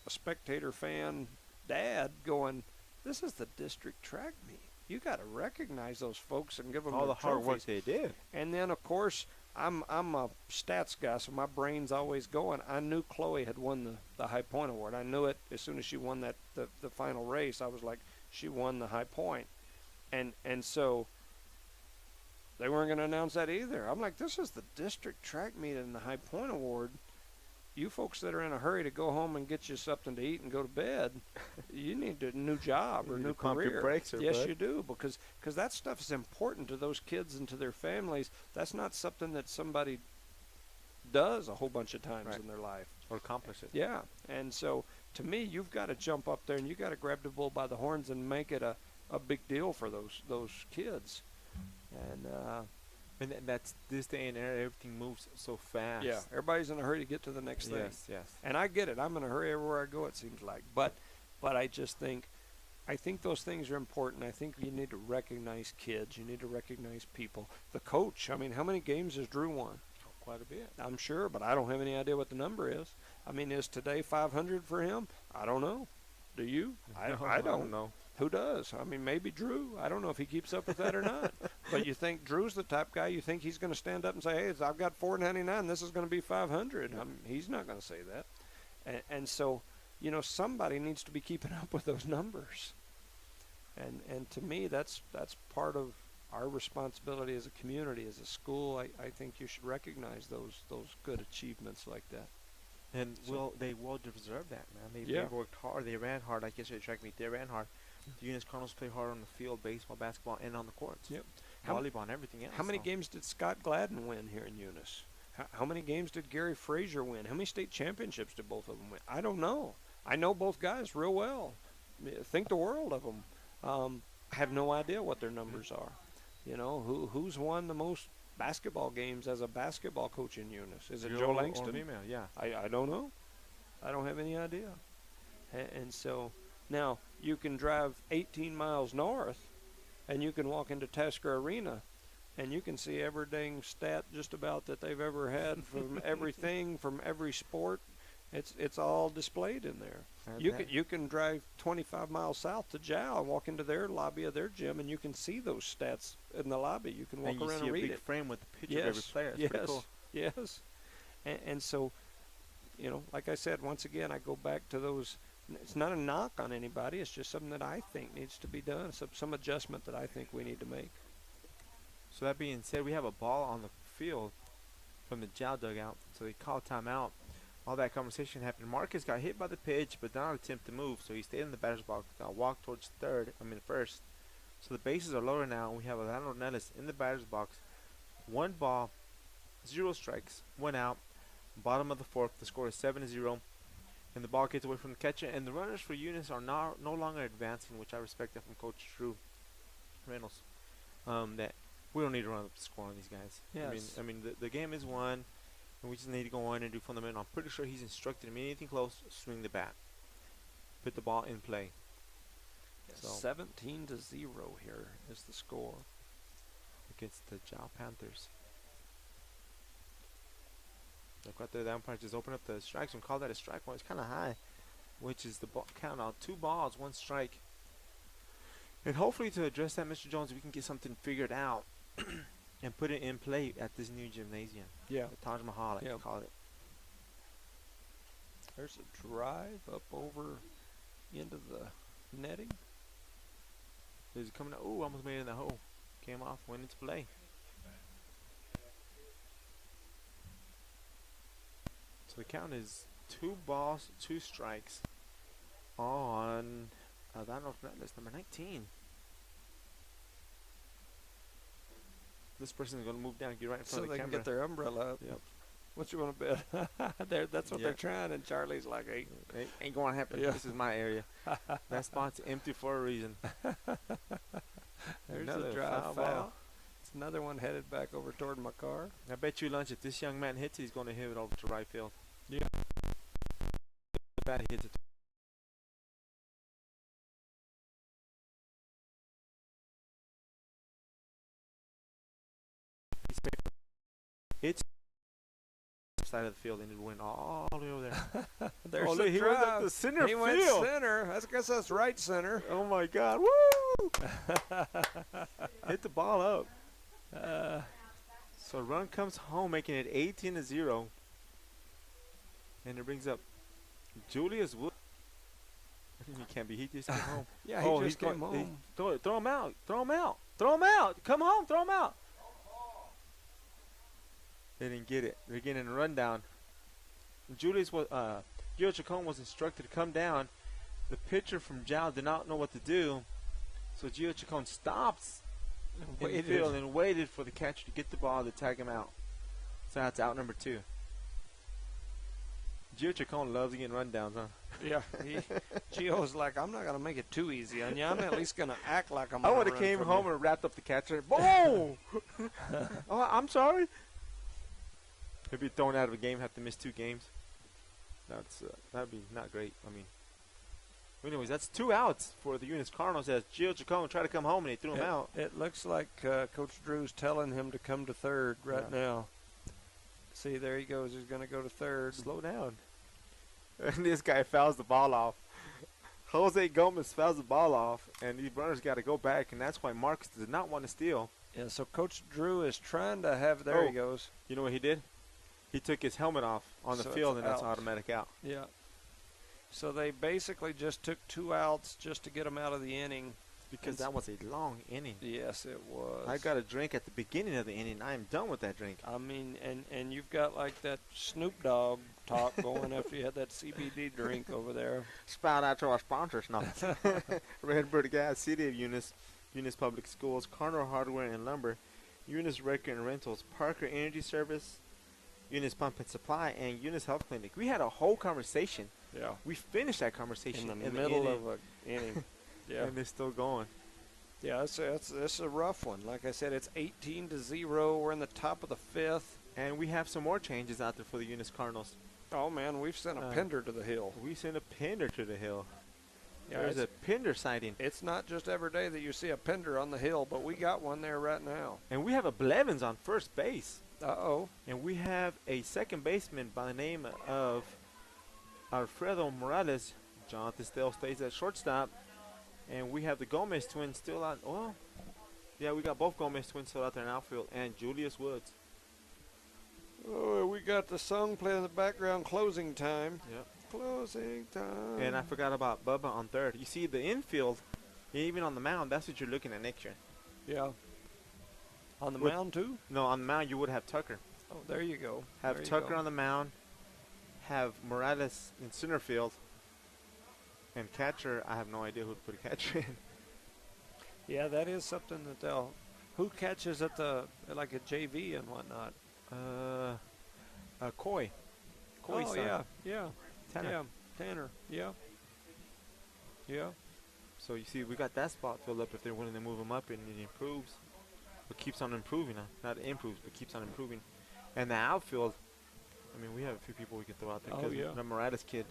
C: spectator fan dad going, this is the district track meet. You got to recognize those folks and give them
B: All the hard work
C: trophies.
B: they did.
C: And then, of course, I'm a stats guy, so my brain's always going. I knew Chloe had won the High Point Award. I knew it as soon as she won the final race. I was like, she won the High Point. And so they weren't going to announce that either. I'm like, this is the district track meet and the High Point Award. You folks that are in a hurry to go home and get you something to eat and go to bed, you need a new job or a new
B: pump
C: career.
B: your brakes,
C: Yes, you do, because that stuff is important to those kids and to their families. That's not something that somebody does a whole bunch of times in their life.
B: Or accomplish it.
C: Yeah, and so to me, you've got to jump up there and you got to grab the bull by the horns and make it a big deal for those kids.
B: And that's this day and era, everything moves so fast.
C: Yeah, everybody's in a hurry to get to the next thing.
B: Yes.
C: And I get it. I'm in a hurry everywhere I go, it seems like. But I just think, those things are important. I think you need to recognize kids. You need to recognize people. The coach, I mean, how many games has Drew won?
B: Quite a bit.
C: I'm sure, but I don't have any idea what the number is. I mean, is today 500 for him? I don't know. Do you? I don't
B: know.
C: Who does? I mean, maybe Drew. I don't know if he keeps up with that or not. But you think Drew's the type guy, you think he's going to stand up and say, hey, I've got 499, this is going to be 500. He's not going to say that. And so, somebody needs to be keeping up with those numbers. And to me, that's part of our responsibility as a community, as a school. I think you should recognize those good achievements like that.
B: And they will deserve that, man. They worked hard. They ran hard. Like yesterday, track meet, they ran hard. The Eunice Cardinals play hard on the field, baseball, basketball, and on the courts.
C: Yep.
B: Volleyball and everything else.
C: How many games did Scott Gladden win here in Eunice? How many games did Gary Frazier win? How many state championships did both of them win? I don't know. I know both guys real well. Think the world of them. I have no idea what their numbers are. Who's won the most basketball games as a basketball coach in Eunice? Is it Joe Langston?
B: Or female, yeah.
C: I don't know. I don't have any idea. And so now you can drive 18 miles north and you can walk into Tasker Arena and you can see every dang stat just about that they've ever had from everything, from every sport. It's all displayed in there.
B: And
C: You can drive 25 miles south to Jow and walk into their lobby of their gym, and you can see those stats in the lobby. You can walk
B: and you
C: around
B: see
C: and
B: a
C: read
B: big
C: it.
B: frame with the picture of every player. It's pretty cool.
C: Yes. And so, you know, like I said, once again, I go back to those. It's not a knock on anybody. It's just something that I think needs to be done. Some adjustment that I think we need to make.
B: So that being said, we have a ball on the field from the Jow dugout. So they call timeout. All that conversation happened. Marcus got hit by the pitch, but did not attempt to move. So he stayed in the batter's box. Got walked towards first. So the bases are lower now. And we have Orlando Nellis in the batter's box. 1 ball, 0 strikes, 1 out. Bottom of the 4th. The score is 7-0. And the ball gets away from the catcher. And the runners for Eunice are no longer advancing, which I respect that from Coach Drew Reynolds. That we don't need to run up the score on these guys.
C: Yes.
B: I mean, the game is won, and we just need to go on and do fundamental. I'm pretty sure he's instructed him anything close, swing the bat, put the ball in play. So
C: 17-0 here is the score
B: against the Jow Panthers. Look right there, the umpire just opened up the strikes and called that a strike. Well, it's kind of high, which is the count out. 2 balls, 1 strike. And hopefully to address that, Mr. Jones, we can get something figured out and put it in play at this new gymnasium.
C: Yeah.
B: The Taj Mahal, I call it.
C: There's a drive up over into the netting.
B: Is it coming out? Ooh, almost made it in the hole. Came off, went into play. So the count is 2 balls, 2 strikes on that's number 19. This person is going to move down, get right in front
C: So
B: of the
C: they
B: camera.
C: can get their umbrella up.
B: Yep.
C: What you want to bet? That's what they're trying, and Charlie's like, hey.
B: Ain't going to happen.
C: Yeah.
B: This is my area. That spot's empty for a reason.
C: There's
B: Another
C: a drive
B: foul
C: foul.
B: ball.
C: It's another one headed back over toward my car.
B: I bet you lunch, if this young man hits it, he's going to hit it over to right field.
C: Yeah.
B: The bat hits it. It's side of the field, and it went all the way over there.
C: There's
B: look,
C: the
B: he
C: drive.
B: went up the center
C: He went
B: field.
C: center. I guess that's right center.
B: Oh my God! Woo! Hit the ball up. So run comes home, making it 18-0. And it brings up Julius Wood. He can't be. He just came home.
C: Yeah, he just came home.
B: Throw him out. Throw him out. Throw him out. Come home. Throw him out. They didn't get it. They're getting a rundown. Julius was Gio Chacon was instructed to come down. The pitcher from Jow did not know what to do, so Gio Chacon stops in the field and waited for the catcher to get the ball to tag him out. So that's out number 2. Gio Chacon loves getting rundowns, huh?
C: Yeah, Gio's like, I'm not going to make it too easy on you. I'm at least going to act like I'm
B: I
C: going
B: would
C: to
B: have came home and wrapped up the catcher. Boom! Oh, I'm sorry. He'd be thrown out of a game, have to miss 2 games. That'd be not great. I mean, anyways, that's 2 outs for the Eunice Cardinals as Gio Chacon tried to come home and they threw him out.
C: It looks like Coach Drew's telling him to come to third right now. See, there he goes. He's going to go to third.
B: Slow down. And this guy fouls the ball off. Jose Gomez fouls the ball off, and these runners got to go back, and that's why Marcus did not want to steal.
C: Yeah, so Coach Drew is trying to have. There he goes.
B: You know what he did? He took his helmet off on the field, and that's automatic out.
C: Yeah. So they basically just took 2 outs just to get him out of the inning.
B: Because that was a long inning.
C: Yes, it was.
B: I got a drink at the beginning of the inning. I am done with that drink.
C: I mean, and you've got like that Snoop Dogg talk going after you had that CBD drink over there.
B: Spout out to our sponsors now. Redbird Gas, City of Eunice, Eunice Public Schools, Cardinal Hardware and Lumber, Eunice Wrecker and Rentals, Parker Energy Service, Eunice Pump and Supply, and Eunice Health Clinic. We had a whole conversation.
C: Yeah.
B: We finished that conversation
C: in the middle of an inning. Yeah.
B: And they're still going.
C: Yeah, it's a rough one. Like I said, it's 18-0. We're in the top of the 5th.
B: And we have some more changes out there for the Eunice Cardinals.
C: Oh, man, we've sent a pender to the hill.
B: We sent a pender to the hill.
C: Yeah,
B: there's a pender sighting.
C: It's not just every day that you see a pender on the hill, but we got one there right now.
B: And we have a Blevins on first base.
C: Uh-oh.
B: And we have a second baseman by the name of Alfredo Morales. Jonathan still stays at shortstop. And we have the Gomez twins still out. Well, yeah, we got both Gomez twins still out there in outfield. And Julius Woods.
C: Oh, we got the song playing in the background, Closing Time.
B: Yep.
C: Closing time.
B: And I forgot about Bubba on third. You see the infield, even on the mound, that's what you're looking at next year.
C: Yeah. On the
B: With-
C: mound, too?
B: No, on the mound you would have Tucker.
C: Oh, there you go.
B: Have
C: There you
B: Tucker
C: go.
B: on the mound. Have Morales in center field. And catcher, I have no idea who to put a catcher in.
C: Yeah, that is something that they'll. Who catches at like a JV and whatnot?
B: Coy. Coy's
C: Oh,
B: son.
C: yeah.
B: Tanner.
C: Yeah, Tanner. Yeah. Yeah.
B: So you see, we got that spot filled up if they're willing to move him up and it improves. But keeps on improving. Not improves, but keeps on improving. And the outfield, I mean, we have a few people we can throw out there.
C: Oh,
B: 'cause
C: yeah.
B: The Morales kid,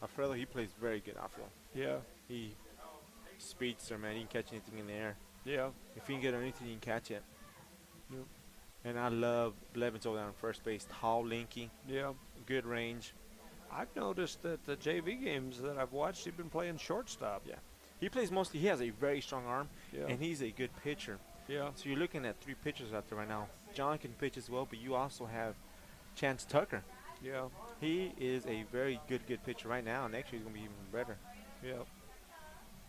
B: Alfredo, he plays very good outfield.
C: Yeah.
B: He speedster, man. He can catch anything in the air.
C: Yeah.
B: If he can get anything, he can catch it.
C: Yep.
B: And I love Blevins over there on first base. Tall, lanky,
C: Yeah.
B: good range.
C: I've noticed that the JV games that I've watched, he's been playing shortstop.
B: Yeah. He plays mostly, he has a very strong arm,
C: Yeah.
B: and he's a good pitcher.
C: Yeah.
B: So you're looking at three pitchers out there right now. John can pitch as well, but you also have Chance Tucker.
C: Yeah.
B: He is a very good pitcher right now, and actually he's going to be even better.
C: Yeah.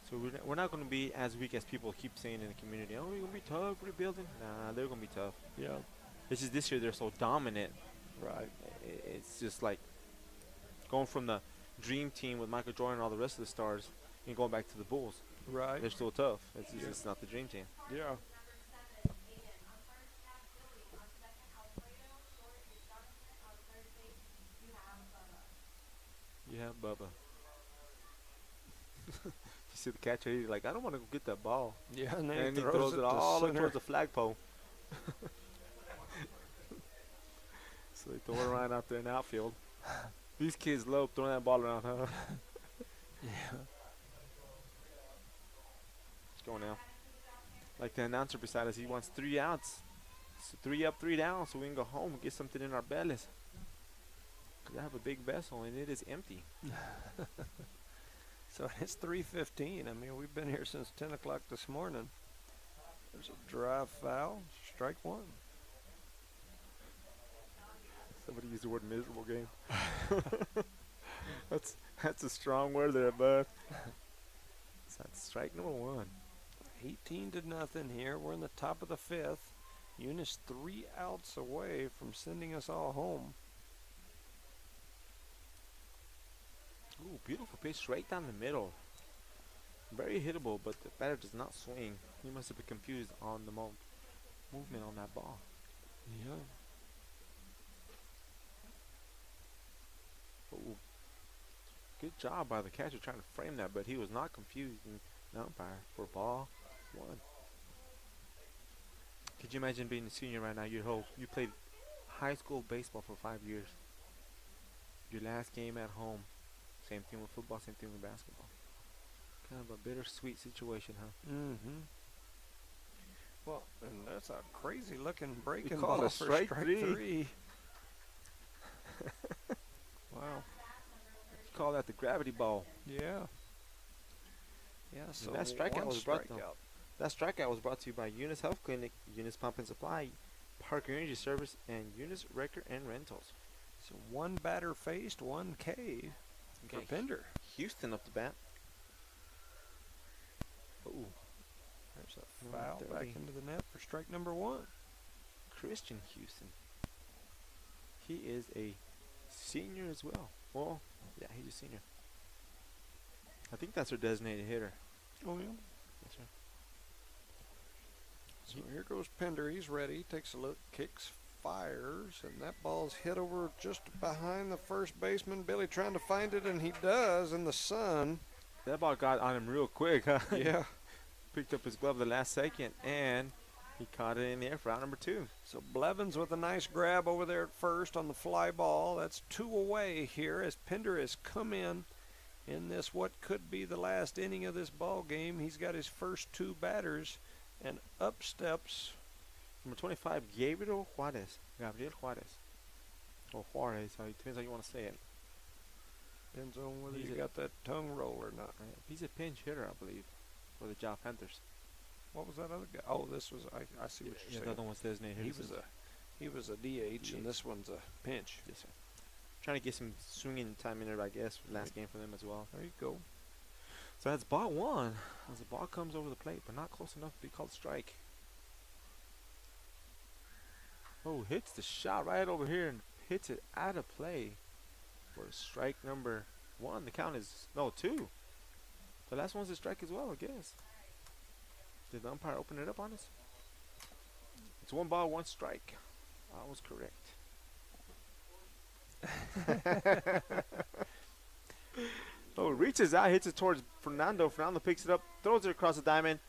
B: So we're not going to be as weak as people keep saying in the community. Oh, we're going to be tough, rebuilding. Nah, they're going to be tough.
C: Yeah.
B: It's just this year they're so dominant.
C: Right.
B: It's just like going from the dream team with Michael Jordan and all the rest of the stars and going back to the Bulls.
C: Right.
B: They're still tough. It's just
C: Yeah.
B: it's not the dream team.
C: Yeah.
B: You have Bubba. You see the catcher, he's like, I don't want to go get that ball.
C: Yeah. And then
B: And
C: he
B: he
C: throws it
B: it all
C: to
B: up
C: center.
B: towards the flagpole. So they throw it around out there in the outfield. These kids love throwing that ball around, huh?
C: Yeah.
B: Go now. Like the announcer beside us, he wants 3 outs. So 3 up, 3 down, so we can go home and get something in our bellies. 'Cause I have a big vessel and it is empty.
C: So it's 3:15. I mean, we've been here since 10 o'clock this morning. There's a drive foul, strike one.
B: Somebody used the word miserable game. That's a strong word there, bud. So that's strike number 1.
C: 18-0 here. We're in the top of the 5th. Eunice 3 outs away from sending us all home.
B: Ooh, beautiful pitch straight down the middle. Very hittable, but the batter does not swing. He must have been confused on the movement on that ball.
C: Yeah.
B: Ooh. Good job by the catcher trying to frame that, but he was not confused. And the umpire for ball 1. Could you imagine being a senior right now? You played high school baseball for 5 years. Your last game at home. Same thing with football, same thing with basketball. Kind of a bittersweet situation, huh?
C: Mm-hmm. Well, and that's a crazy-looking breaking
B: called
C: ball
B: a
C: for
B: strike
C: strike
B: three.
C: 3. Wow.
B: You call that the gravity ball.
C: Yeah. Yeah, so
B: that strikeout
C: one
B: was brought to-
C: strikeout.
B: That strikeout was brought to you by Eunice Health Clinic, Eunice Pump and Supply, Parker Energy Service, and Eunice Wrecker and Rentals.
C: So one batter faced, 1 K for
B: Okay.
C: Pender.
B: Houston up the bat. Ooh,
C: There's a
B: Number
C: foul back
B: 30.
C: into the net for strike number 1.
B: Christian Houston. He is a senior as well. Well, yeah, he's a senior. I think that's our designated hitter.
C: Oh, yeah.
B: Yes, sir.
C: So here goes Pender. He's ready. Takes a look, kicks, fires, and that ball's hit over just behind the first baseman. Billy trying to find it, and he does in the sun.
B: That ball got on him real quick, huh?
C: Yeah.
B: Picked up his glove the last second, and he caught it in the air for out number 2.
C: So Blevins with a nice grab over there at first on the fly ball. That's 2 away here as Pender has come in this what could be the last inning of this ball game. He's got his first 2 batters, and up steps
B: Number 25, Gabriel Juarez. Gabriel Juarez. Or Juarez, depends how you want to say it.
C: Depends on whether
B: He's
C: you
B: a-
C: got that tongue roll or not.
B: He's a pinch hitter, I believe, for the Job Panthers.
C: What was that other guy? Oh, this was. I see what
B: Yeah,
C: you're
B: the
C: saying.
B: other one's designated
C: He
B: hitter.
C: was a DH, and this one's a pinch.
B: Yes, sir. Trying to get some swinging time in there, I guess, for the last game for them as well.
C: There you go.
B: So that's ball one. As the ball comes over the plate, but not close enough to be called strike. Oh, hits the shot right over here and hits it out of play for strike number one. The count is, no, two. The last one's a strike as well, I guess. Did the umpire open it up on us? It's 1 ball, 1 strike. I was correct. Oh, reaches out, hits it towards Fernando. Fernando picks it up, throws it across the diamond.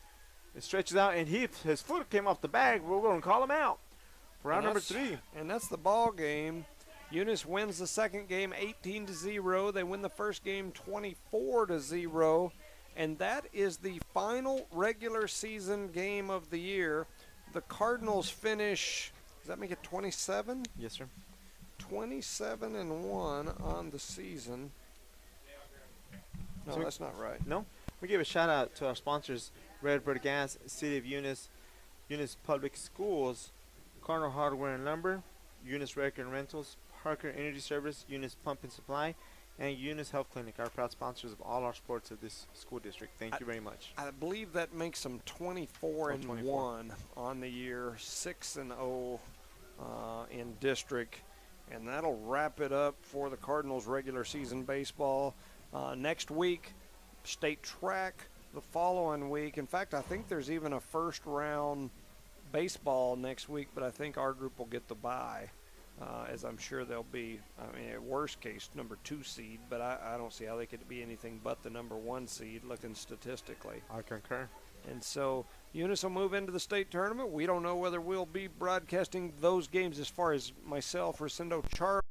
B: It stretches out, and his foot came off the bag. We're going to call him out for round number 3.
C: And that's the ball game. Eunice wins the second game 18-0. They win the first game 24-0. And that is the final regular season game of the year. The Cardinals finish, does that make it 27?
B: Yes, sir.
C: 27-1 on the season. No,
B: So-
C: that's not right.
B: No? We give a shout out to our sponsors, Redbird Gas, City of Eunice, Eunice Public Schools, Cardinal Hardware and Lumber, Eunice Wrecker and Rentals, Parker Energy Service, Eunice Pump and Supply, and Eunice Health Clinic, our proud sponsors of all our sports of this school district. Thank you very much.
C: I believe that makes them 24-1 on the year, 6-0 in district, and that'll wrap it up for the Cardinals regular season baseball. Next week, state track. The following week, in fact, I think there's even a first round baseball next week, but I think our group will get the bye. As I'm sure they'll be, I mean, at worst case, number 2 seed, but I don't see how they could be anything but the number 1 seed looking statistically.
B: I concur.
C: And so Eunice will move into the state tournament. We don't know whether we'll be broadcasting those games as far as myself, Rosendo, Charlie.